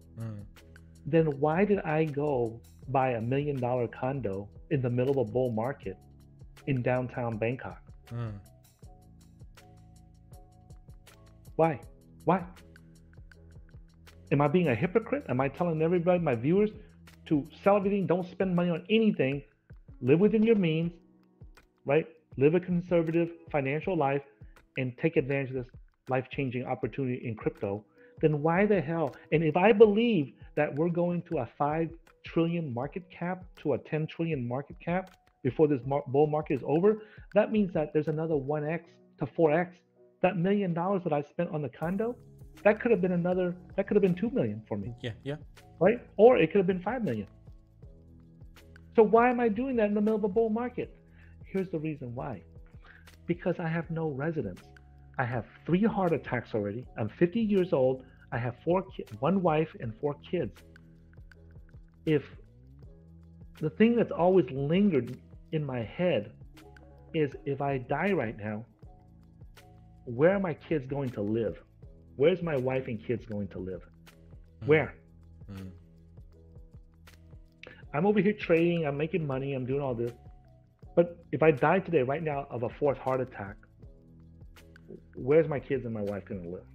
Then why did I go buy $1 million condo in the middle of a bull market in downtown Bangkok? Why? Why? Am I being a hypocrite? Am I telling everybody, my viewers, to sell everything, don't spend money on anything, live within your means, right? Live a conservative financial life and take advantage of this life-changing opportunity in crypto? Then why the hell? And if I believe that we're going to a 5 trillion market cap to a 10 trillion market cap before this bull market is over, that means that there's another 1x to 4x. That $1 million that I spent on the condo, that could have been 2 million for me. Yeah. Right? Or it could have been 5 million. So why am I doing that in the middle of a bull market? Here's the reason why. Because I have no residence. I have 3 heart attacks already. I'm 50 years old. I have 1 wife and 4 kids. If the thing that's always lingered in my head is, if I die right now, where are my kids going to live? Where's my wife and kids going to live? Where? I'm over here trading, I'm making money, I'm doing all this. But if I die today, right now, of a 4th heart attack, where's my kids and my wife going to live?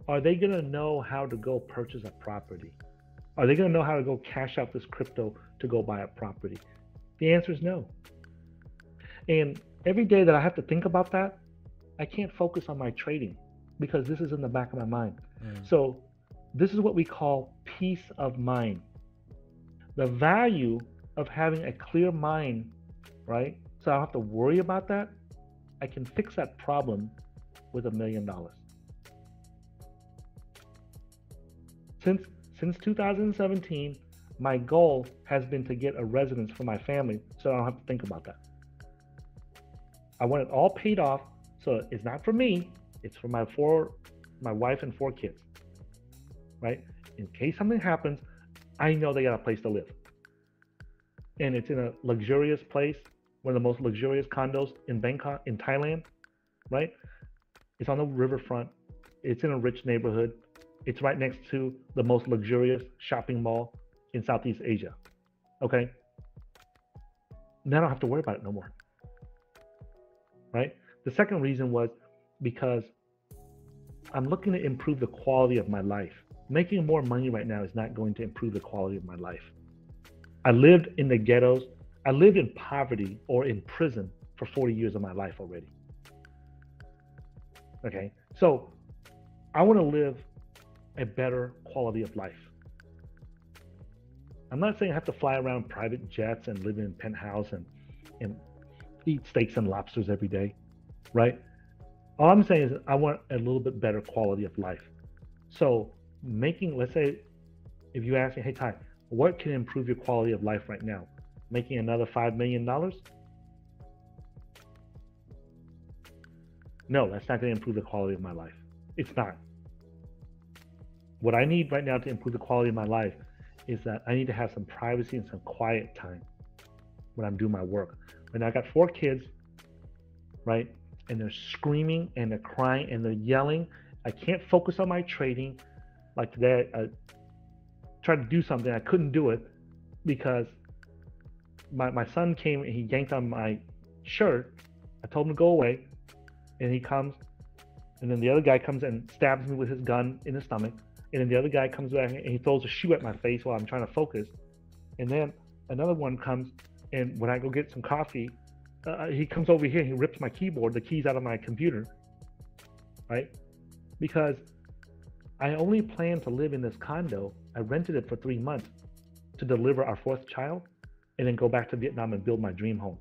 Are they going to know how to go purchase a property? Are they going to know how to go cash out this crypto to go buy a property? The answer is no. And every day that I have to think about that, I can't focus on my trading because this is in the back of my mind. So this is what we call peace of mind. The value of having a clear mind, right? So I don't have to worry about that. I can fix that problem with $1 million. Since 2017, my goal has been to get a residence for my family so I don't have to think about that. I want it all paid off, so it's not for me, it's for my wife and 4 kids, right? In case something happens, I know they got a place to live. And it's in a luxurious place, one of the most luxurious condos in Bangkok, in Thailand, right? It's on the riverfront. It's in a rich neighborhood. It's right next to the most luxurious shopping mall in Southeast Asia, okay? Now I don't have to worry about it no more, right? The second reason was because I'm looking to improve the quality of my life. Making more money right now is not going to improve the quality of my life. I lived in the ghettos. I lived in poverty or in prison for 40 years of my life already. Okay, so I want to live a better quality of life. I'm not saying I have to fly around private jets and live in penthouse and eat steaks and lobsters every day, right? All I'm saying is I want a little bit better quality of life. So let's say, if you ask me, hey Ty, what can improve your quality of life right now? Making another $5 million? No, that's not going to improve the quality of my life. It's not. What I need right now to improve the quality of my life is that I need to have some privacy and some quiet time when I'm doing my work. When I got 4 kids, right? And they're screaming and they're crying and they're yelling. I can't focus on my trading. Like today, I tried to do something. I couldn't do it because my son came and he yanked on my shirt. I told him to go away. And he comes, and then the other guy comes and stabs me with his gun in the stomach. And then the other guy comes back and he throws a shoe at my face while I'm trying to focus. And then another one comes, and when I go get some coffee, he comes over here and he rips my keyboard, the keys out of my computer, right? Because I only plan to live in this condo. I rented it for 3 months to deliver our 4th child and then go back to Vietnam and build my dream home.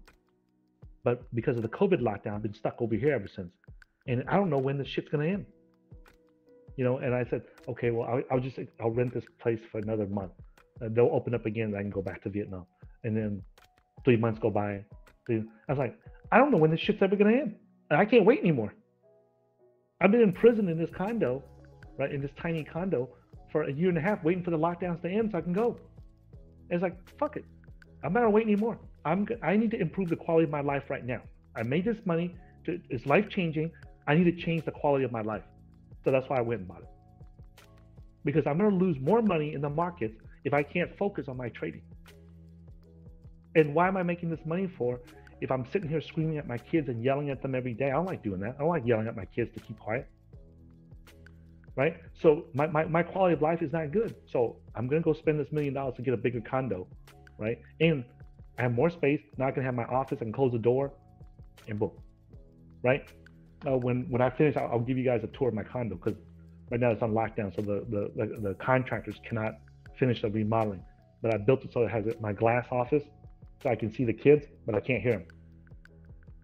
But because of the COVID lockdown, I've been stuck over here ever since. And I don't know when this shit's gonna end. You know, and I said, okay, well, I'll rent this place for another month. They'll open up again and I can go back to Vietnam. And then 3 months go by. I was like, I don't know when this shit's ever gonna end. And I can't wait anymore. I've been in prison in this condo, right, in this tiny condo for 1.5 years, waiting for the lockdowns to end so I can go. And it's like, fuck it. I'm not gonna wait anymore. I need to improve the quality of my life right now. I made this money. It's life changing. I need to change the quality of my life. So that's why I went and bought it. Because I'm going to lose more money in the markets if I can't focus on my trading. And why am I making this money for if I'm sitting here screaming at my kids and yelling at them every day? I don't like doing that. I don't like yelling at my kids to keep quiet. Right? So my quality of life is not good. So I'm going to go spend this $1 million to get a bigger condo. Right? And I have more space. Now I can have my office. I can close the door and boom. Right? When I finish, I'll give you guys a tour of my condo because right now it's on lockdown. So the contractors cannot finish the remodeling. But I built it so it has my glass office so I can see the kids, but I can't hear them.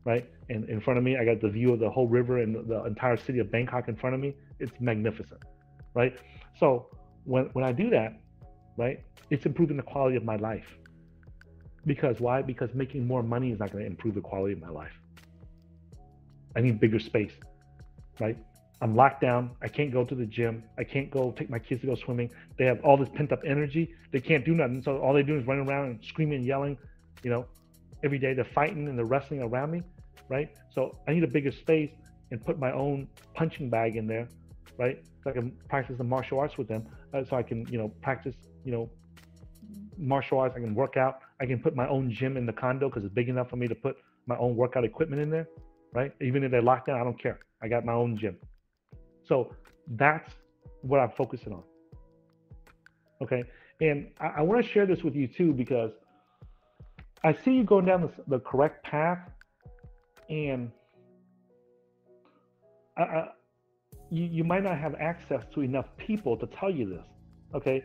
Right? And in front of me, I got the view of the whole river and the entire city of Bangkok in front of me. It's magnificent. Right? So when I do that, right, it's improving the quality of my life. Because why? Because making more money is not going to improve the quality of my life. I need bigger space, right? I'm locked down. I can't go to the gym. I can't go take my kids to go swimming. They have all this pent up energy. They can't do nothing. So all they do is run around and screaming and yelling, you know, every day. They're fighting and they're wrestling around me, right? So I need a bigger space and put my own punching bag in there, right? So I can practice the martial arts with them. So I can, you know, practice, you know, martial arts. I can work out. I can put my own gym in the condo because it's big enough for me to put my own workout equipment in there, right? Even if they're locked down, I don't care. I got my own gym. So that's what I'm focusing on. Okay. And I want to share this with you too, because I see you going down the correct path, and you might not have access to enough people to tell you this. Okay,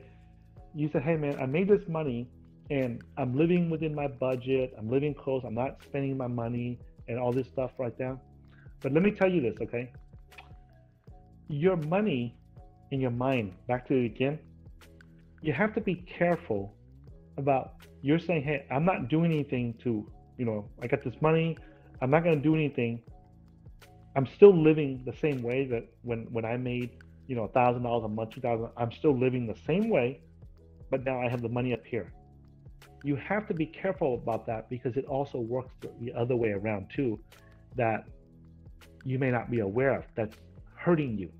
you said, hey man, I made this money and I'm living within my budget, I'm living close, I'm not spending my money and all this stuff right now. But let me tell you this, okay? Your money in your mind, back to it again, you have to be careful about, you're saying, hey, I'm not doing anything to, I got this money, I'm not gonna do anything. I'm still living the same way that when I made, $1,000 a month, $2,000, I'm still living the same way, but now I have the money up here. You have to be careful about that, because it also works the other way around too, that you may not be aware of, that's hurting you.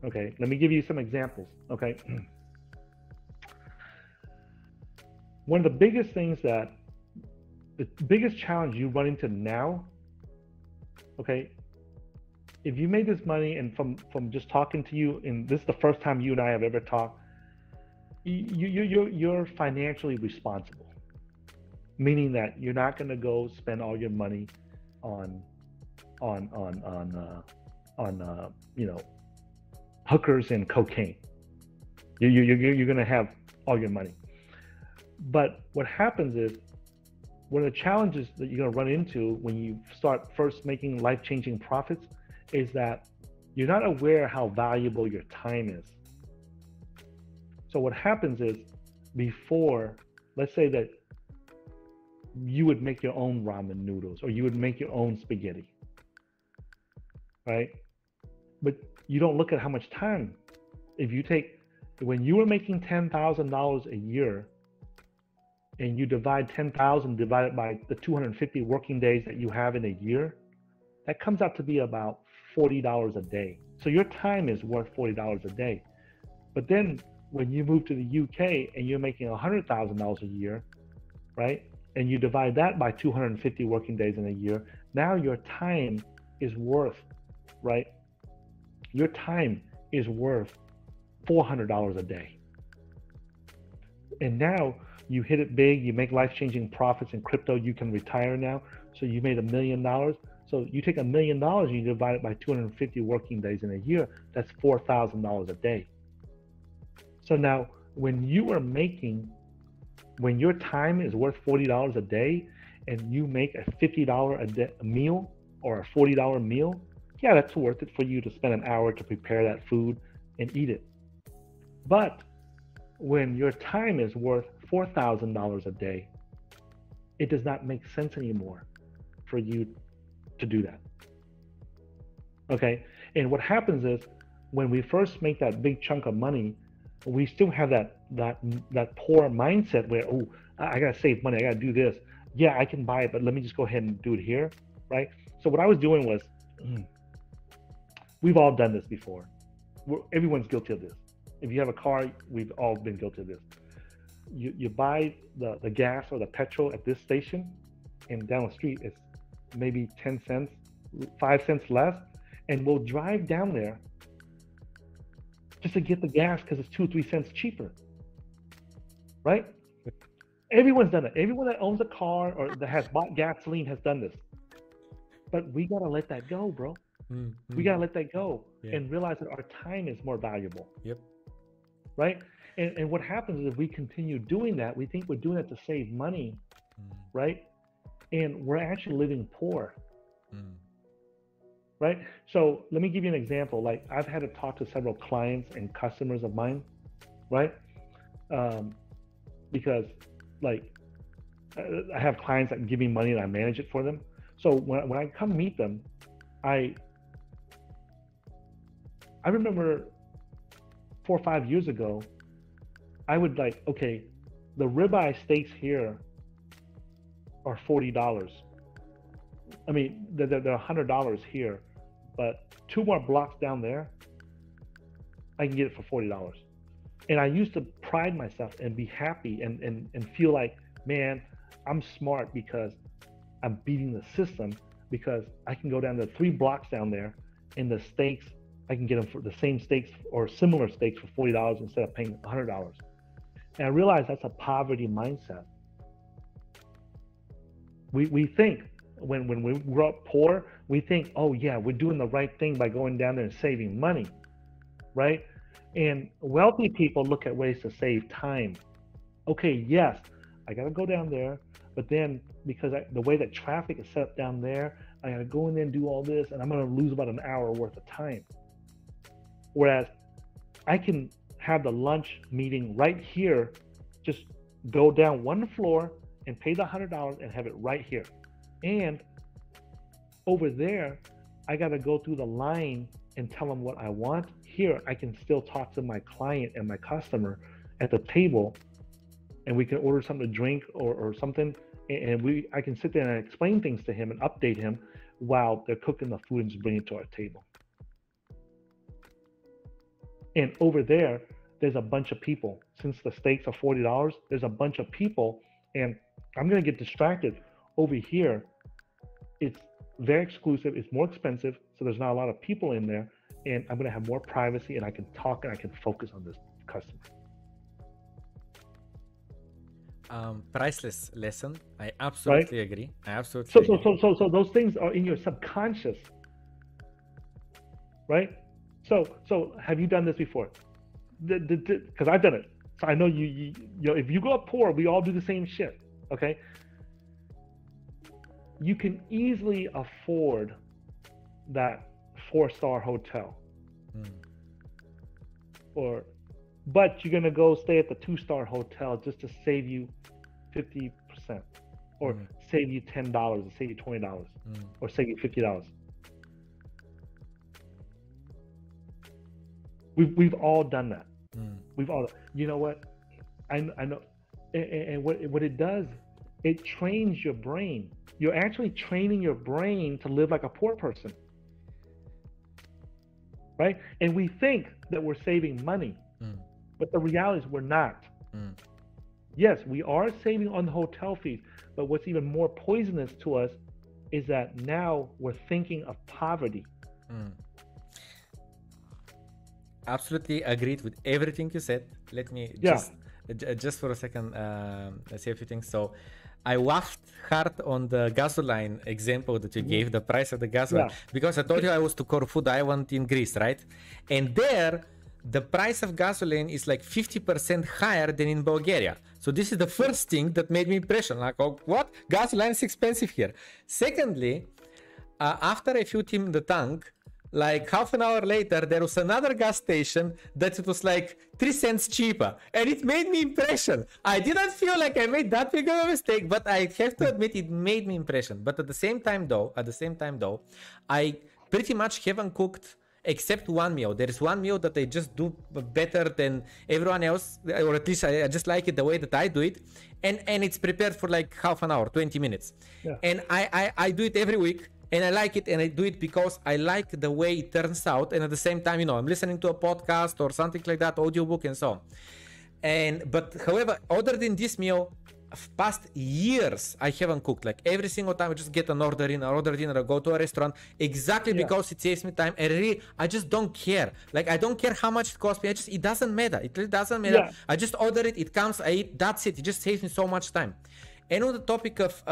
Okay, let me give you some examples, okay? One of the biggest things the biggest challenge you run into now, okay, if you made this money, and from just talking to you, and this is the first time you and I have ever talked, you're financially responsible, meaning that you're not going to go spend all your money on hookers and cocaine. You're going to have all your money. But what happens is, one of the challenges that you're going to run into when you start first making life-changing profits is that you're not aware how valuable your time is. So what happens is, before, let's say that you would make your own ramen noodles, or you would make your own spaghetti, right? But you don't look at how much time. When you were making $10,000 a year, and you divide 10,000 divided by the 250 working days that you have in a year, that comes out to be about $40 a day. So your time is worth $40 a day. But then when you move to the UK and you're making $100,000 a year, right? And you divide that by 250 working days in a year, now your time is worth, right? Your time is worth $400 a day. And now you hit it big, you make life-changing profits in crypto, you can retire now. So you made $1 million. So you take $1 million and you divide it by 250 working days in a year, that's $4,000 a day. So now when your time is worth $40 a day, and you make a $50 a meal, or a $40 meal, yeah, that's worth it for you to spend an hour to prepare that food and eat it. But when your time is worth $4,000 a day, it does not make sense anymore for you to do that. Okay, and what happens is, when we first make that big chunk of money, we still have that poor mindset where, oh, I gotta save money, I gotta do this. Yeah, I can buy it, but let me just go ahead and do it here, right? So what I was doing was, we've all done this before. Everyone's guilty of this. If you have a car, we've all been guilty of this. You buy the gas or the petrol at this station, and down the street it's maybe 10 cents, 5 cents less, and we'll drive down there just to get the gas because it's 2 or 3 cents cheaper, right? Everyone's done it. Everyone that owns a car or that has bought gasoline has done this. But we gotta let that go, bro. We gotta let that go, and realize that our time is more valuable. Yep. Right? And what happens is, if we continue doing that, we think we're doing it to save money, right? And we're actually living poor. Right? So let me give you an example. Like, I've had to talk to several clients and customers of mine, right? Because like, I have clients that give me money and I manage it for them. So when I come meet them, I remember 4 or 5 years ago, I would like, okay, the ribeye steaks here are $40. I mean, they're $100 here, but 2 more blocks down there, I can get it for $40. And I used to pride myself and be happy and feel like, man, I'm smart because I'm beating the system, because I can go down to 3 blocks down there, and the steaks, I can get them for the same steaks or similar steaks for $40 instead of paying $100. And I realized that's a poverty mindset. We think when we grow up poor, we think, oh yeah, we're doing the right thing by going down there and saving money, right? And wealthy people look at ways to save time. Okay, yes, I gotta go down there, but then because the way that traffic is set up down there, I gotta go in there and do all this, and I'm gonna lose about an hour worth of time. Whereas I can have the lunch meeting right here, just go down one floor and pay the $100 and have it right here. And over there, I got to go through the line and tell them what I want. Here, I can still talk to my client and my customer at the table, and we can order something to drink or something. And I can sit there and explain things to him and update him while they're cooking the food and just bring it to our table. And over there, there's a bunch of people. Since the steaks are $40, there's a bunch of people, and I'm gonna get distracted. Over here, it's very exclusive, it's more expensive, so there's not a lot of people in there, and I'm gonna have more privacy, and I can talk and I can focus on this customer. Priceless lesson. I absolutely agree. I absolutely agree. So those things are in your subconscious, right? So have you done this before? Because I've done it. So I know you know, if you grow up poor, we all do the same shit, okay? You can easily afford that 4-star hotel. But you're gonna go stay at the 2-star hotel just to save you 50%, or save you $10, or save you $20, or save you $50. We've all done that. We've all, you know what? I know, and what it does, it trains your brain. You're actually training your brain to live like a poor person, right? And we think that we're saving money, but the reality is we're not. Yes, we are saving on the hotel fees, but what's even more poisonous to us is that now we're thinking of poverty. Absolutely agreed with everything you said. Let me just for a second say a few things. So I laughed hard on the gasoline example that you gave, the price of the gasoline, because I told you I was to Corfu Island in Greece, right? And there, the price of gasoline is like 50% higher than in Bulgaria. So this is the first thing that made me impression. Like, oh, what? Gasoline is expensive here. Secondly, after I filled in the tank, like half an hour later, there was another gas station that it was like 3 cents cheaper, and it made me impression. I didn't feel like I made that big of a mistake, but I have to admit it made me impression. But at the same time though, I pretty much haven't cooked except one meal. There is one meal that I just do better than everyone else, or at least I just like it the way that I do it, and it's prepared for like half an hour, 20 minutes. And I do it every week. And I like it, and I do it because I like the way it turns out. And at the same time, you know, I'm listening to a podcast or something like that, audiobook and so on. But however, other than this meal, past years, I haven't cooked. Like every single time I just get an order in, or go to a restaurant, exactly because it saves me time. And I just don't care. Like I don't care how much it costs me. It doesn't matter. It really doesn't matter. I just order it, it comes, I eat, that's it. It just saves me so much time. And on the topic of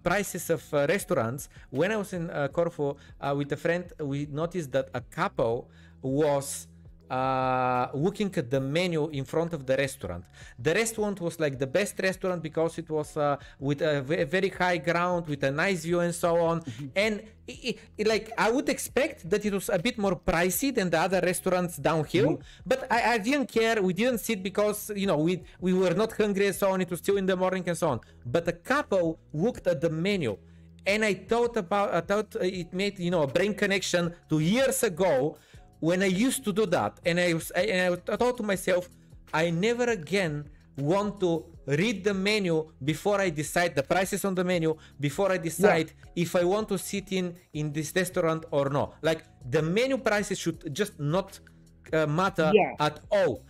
prices of restaurants, when I was in Corfu with a friend, we noticed that a couple was looking at the menu in front of the restaurant. The restaurant was like the best restaurant because it was with a very high ground, with a nice view and so on. And like I would expect that it was a bit more pricey than the other restaurants downhill, but I didn't care. We didn't sit because, you know, we were not hungry and so on. It was still in the morning and so on. But the couple looked at the menu, and I thought it made, you know, a brain connection to years ago when I used to do that. And I thought to myself, I never again want to read the menu before I decide the prices on the menu, before I decide if I want to sit in this restaurant or no. Like the menu prices should just not matter at all.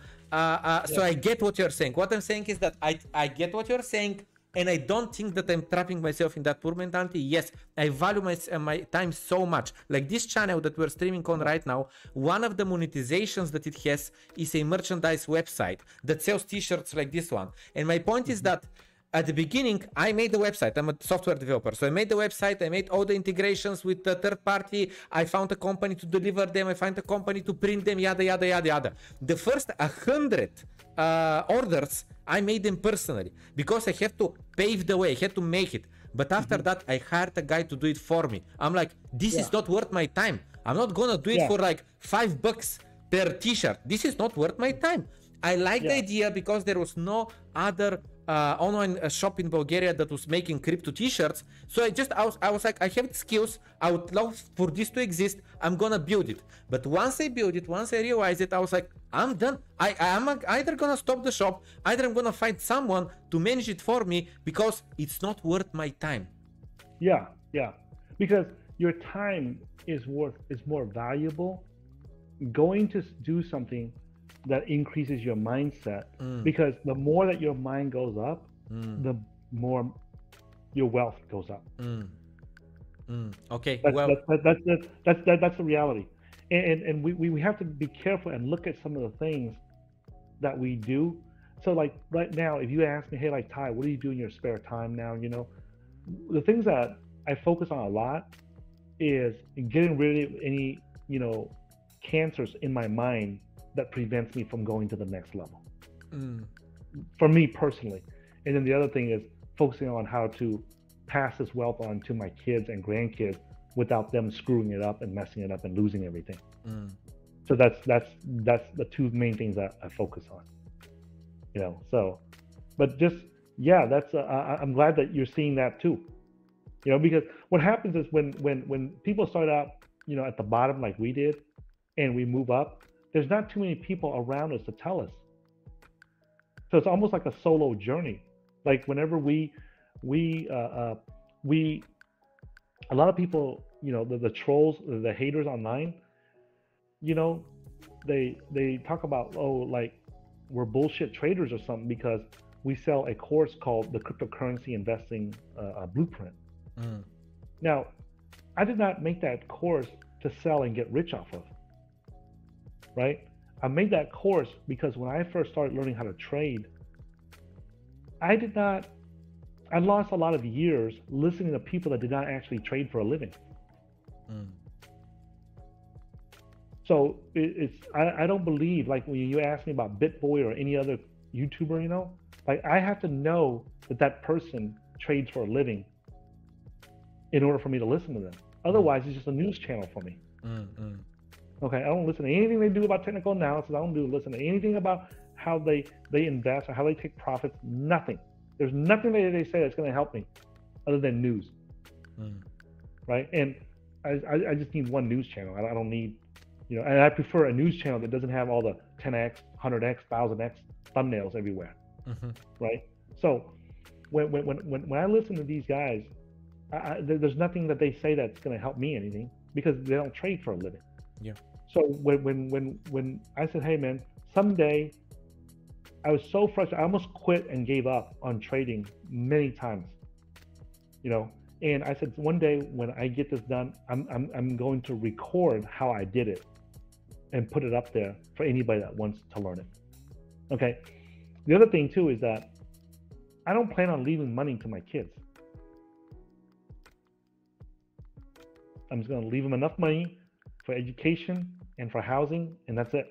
So I get what you're saying. What I'm saying is that I get what you're saying And I don't think that I'm trapping myself in that poor mentality. Yes, I value my time so much. Like this channel that we're streaming on right now, one of the monetizations that it has is a merchandise website that sells t-shirts like this one. And my point is that at the beginning, I made the website. I'm a software developer. So I made the website. I made all the integrations with the third party. I found a company to deliver them. I found a company to print them, yada, yada, yada, yada. The first 100 orders, I made them personally because I have to pave the way. I had to make it. But after that, I hired a guy to do it for me. I'm like, this is not worth my time. I'm not going to do it for like $5 per t-shirt. This is not worth my time. I like the idea because there was no other online shop in Bulgaria that was making crypto t-shirts. So I was like, I have the skills. I would love for this to exist. I'm gonna build it. But once I build it, once I realized it, I was like, I'm done. I'm either gonna stop the shop, either I'm gonna find someone to manage it for me because it's not worth my time. Yeah, because your time is more valuable going to do something that increases your mindset, because the more that your mind goes up, the more your wealth goes up. Okay, that's the reality, and we have to be careful and look at some of the things that we do. So like right now, if you ask me, hey, like Ty, what do you do in your spare time now? You know, the things that I focus on a lot is getting rid of any, you know, cancers in my mind that prevents me from going to the next level, for me personally. And then the other thing is focusing on how to pass this wealth on to my kids and grandkids without them screwing it up and messing it up and losing everything. So that's the two main things that I focus on, you know. So, but just that's I'm glad that you're seeing that too, you know, because what happens is when people start out, you know, at the bottom like we did, and we move up, there's not too many people around us to tell us. So it's almost like a solo journey. Like whenever we a lot of people, you know, the trolls, the haters online, you know, they talk about, oh, like we're bullshit traders or something because we sell a course called the Cryptocurrency Investing Blueprint. Now, I did not make that course to sell and get rich off of. Right? I made that course because when I first started learning how to trade, I lost a lot of years listening to people that did not actually trade for a living. So I don't believe, like when you ask me about BitBoy or any other YouTuber, you know, like I have to know that person trades for a living in order for me to listen to them. Otherwise, it's just a news channel for me. Okay, I don't listen to anything they do about technical analysis. I don't listen to anything about how they invest or how they take profits. Nothing. There's nothing that they say that's going to help me other than news. Right? And I just need one news channel. I don't need, you know, and I prefer a news channel that doesn't have all the 10x, 100x, 1000x thumbnails everywhere. Right? So when I listen to these guys, there's nothing that they say that's going to help me anything because they don't trade for a living. Yeah. So when I said, hey man, someday, I was so frustrated. I almost quit and gave up on trading many times, you know. And I said, one day when I get this done, I'm going to record how I did it and put it up there for anybody that wants to learn it. Okay. The other thing too is that I don't plan on leaving money to my kids. I'm just going to leave them enough money for education and for housing, and that's it.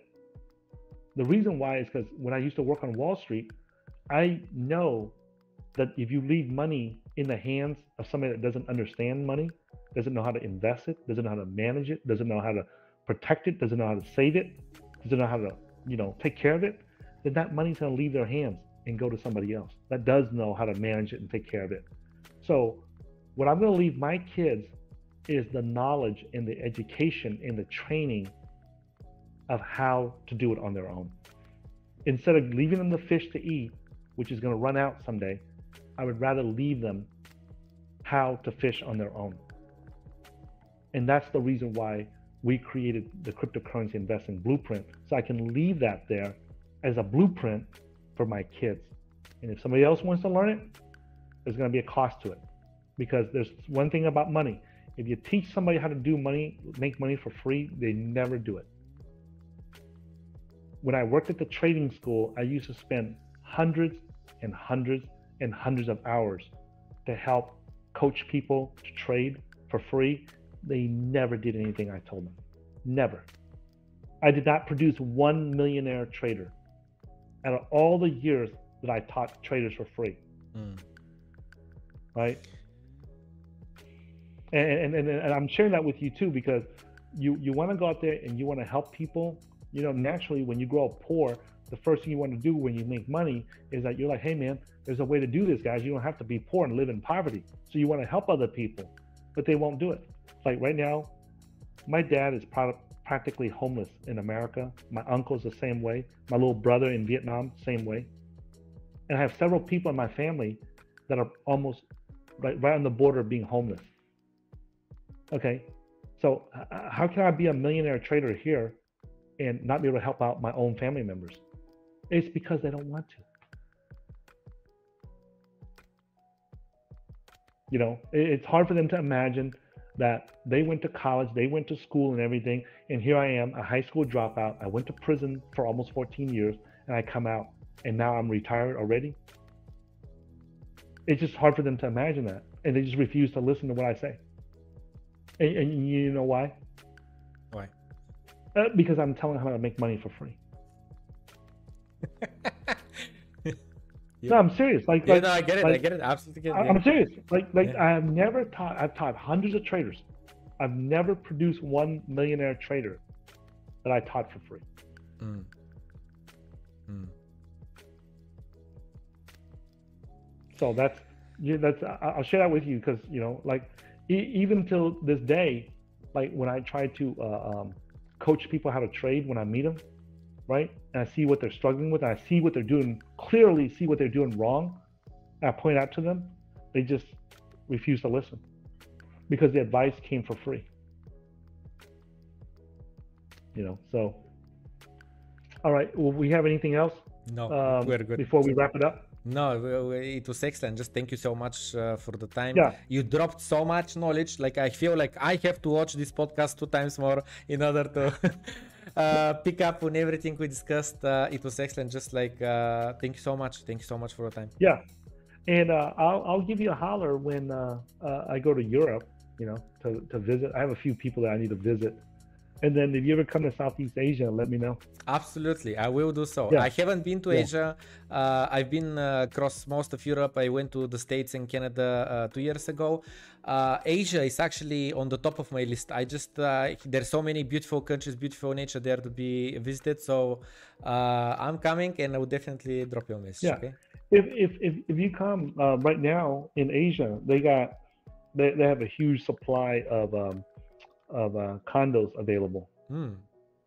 The reason why is because when I used to work on Wall Street, I know that if you leave money in the hands of somebody that doesn't understand money, doesn't know how to invest it, doesn't know how to manage it, doesn't know how to protect it, doesn't know how to save it, doesn't know how to, you know, take care of it, then that money's going to leave their hands and go to somebody else that does know how to manage it and take care of it. So what I'm going to leave my kids is the knowledge and the education and the training of how to do it on their own. Instead of leaving them the fish to eat, which is going to run out someday, I would rather leave them how to fish on their own. And that's the reason why we created the Cryptocurrency Investing Blueprint, so I can leave that there as a blueprint for my kids. And if somebody else wants to learn it, there's going to be a cost to it, because there's one thing about money. If you teach somebody how to do money, make money for free, they never do it. When I worked at the trading school, I used to spend hundreds and hundreds and hundreds of hours to help coach people to trade for free. They never did anything I told them. Never. I did not produce one millionaire trader out of all the years that I taught traders for free. Right? And I'm sharing that with you too, because you want to go out there and you want to help people. You know, naturally, when you grow up poor, the first thing you want to do when you make money is that you're like, hey man, there's a way to do this, guys. You don't have to be poor and live in poverty. So you want to help other people, but they won't do it. Like right now, my dad is practically homeless in America. My uncle's the same way. My little brother in Vietnam, same way. And I have several people in my family that are almost right on the border of being homeless. Okay, so how can I be a millionaire trader here and not be able to help out my own family members? It's because they don't want to. You know, it's hard for them to imagine that they went to college, they went to school and everything, and here I am, a high school dropout. I went to prison for almost 14 years, and I come out, and now I'm retired already. It's just hard for them to imagine that, and they just refuse to listen to what I say. And you know why? Why? Because I'm telling them how to make money for free. No, I'm serious. Like, no, I get it. I get it. Absolutely get it. I'm serious. I've taught hundreds of traders. I've never produced one millionaire trader that I taught for free. So that's I'll share that with you, because you know, like even till this day, like when I try to coach people how to trade, when I meet them, right, and I see what they're struggling with, and I see what they're doing, clearly see what they're doing wrong, and I point out to them, they just refuse to listen because the advice came for free. You know, so all right, will we have anything else? No, we're good. Before we wrap it up? No, it was excellent. Just thank you so much for the time. Yeah. You dropped so much knowledge. Like I feel like I have to watch this podcast 2 times more in order to pick up on everything we discussed. It was excellent. Just like thank you so much. Thank you so much for the time. Yeah, and I'll give you a holler when I go to Europe. You know, to visit. I have a few people that I need to visit. And then if you ever come to Southeast Asia, let me know. Absolutely, I will do so. Yeah. I haven't been to Asia. I've been across most of Europe. I went to the States and Canada 2 years ago. Asia is actually on the top of my list. I just there's so many beautiful countries, beautiful nature there to be visited. So I'm coming, and I will definitely drop you a message. Yeah. Okay? If you come right now in Asia, they have a huge supply of condos available.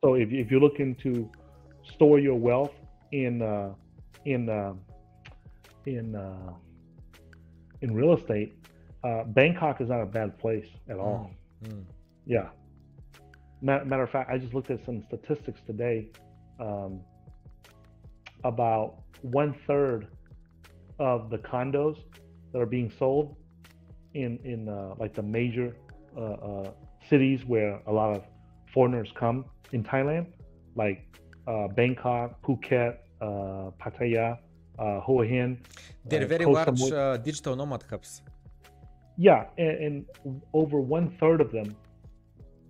So if you're looking to store your wealth in real estate, Bangkok is not a bad place at all. Yeah. Matter of fact, I just looked at some statistics today. About 1/3 of the condos that are being sold in like the major cities where a lot of foreigners come in Thailand, like Bangkok, Phuket, Pattaya, Hua Hin. They're very large digital nomad hubs. Yeah, and over 1/3 of them,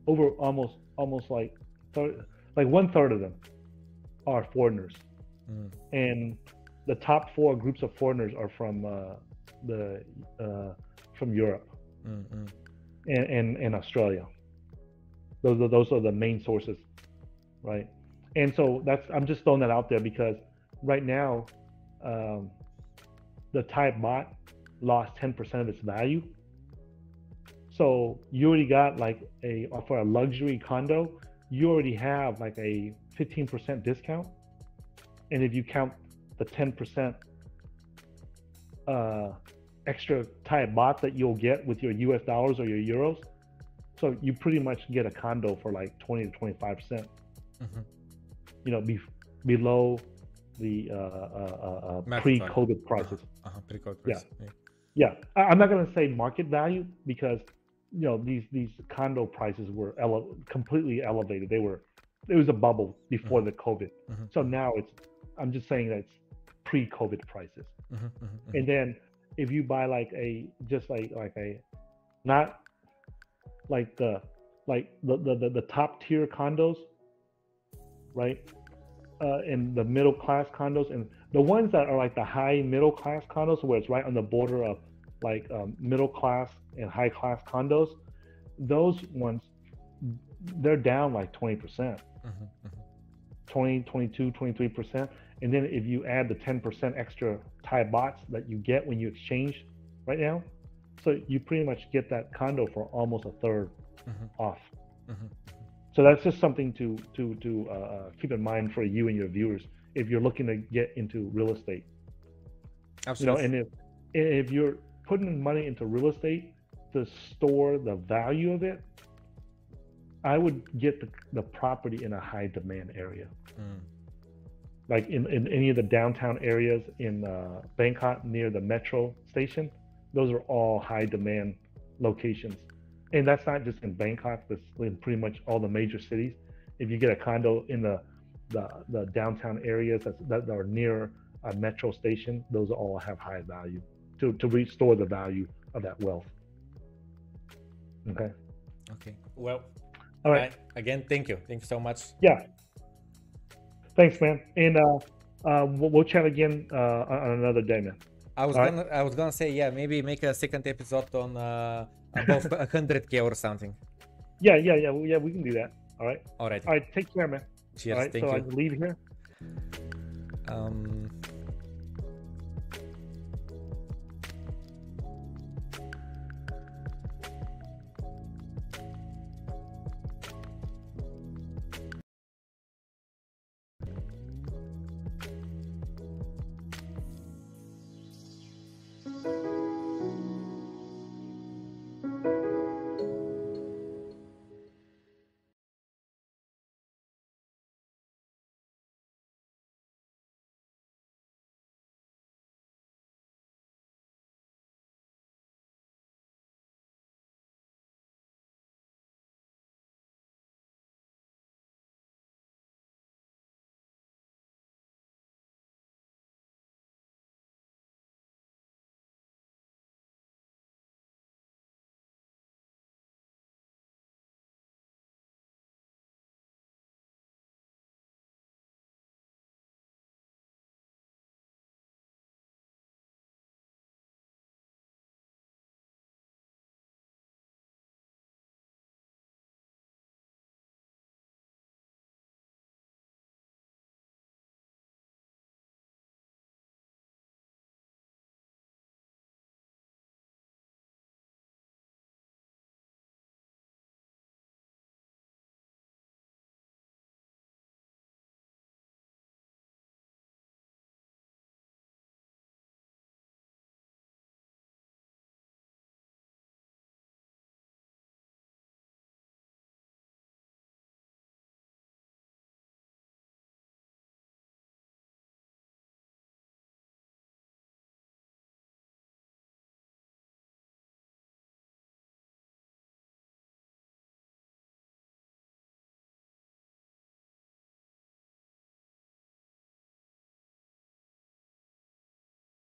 over almost like 1/3 of them are foreigners. And the top 4 groups of foreigners are from Europe. And Australia. Those are the main sources, right? And so I'm just throwing that out there because right now the Thai baht lost 10% of its value. So you already got like for a luxury condo, you already have like a 15% discount. And if you count the 10% extra Thai baht that you'll get with your US dollars or your euros, so you pretty much get a condo for like 20 to 25%. You know, below the pre-COVID prices. Pre-COVID prices. Yeah, I'm not going to say market value because you know these condo prices were completely elevated. It was a bubble before the COVID. So now I'm just saying that it's pre-COVID prices. And then if you buy like not like the top tier condos, right? And the middle class condos, and the ones that are like the high middle class condos where it's right on the border of like middle class and high class condos, those ones, they're down like 20%, 20, 22, 23%. And then if you add the 10% extra Thai bahts that you get when you exchange right now, so you pretty much get that condo for almost a third off. So that's just something to keep in mind for you and your viewers if you're looking to get into real estate. Absolutely. You know, and if you're putting money into real estate to store the value of it, I would get the property in a high demand area. Like in any of the downtown areas in Bangkok near the metro station, those are all high demand locations. And that's not just in Bangkok, but in pretty much all the major cities. If you get a condo in the downtown areas that are near a metro station, those all have high value to restore the value of that wealth. Okay. Okay. Well, all right. Again, thank you. Thank you so much. Yeah. Thanks, man. And we'll chat again on another day, man. I was gonna say, yeah, maybe make a second episode on above 100K or something. Yeah, we can do that. All right. All right. All right. Take care, man. Cheers. All right. Thank you. I leave here.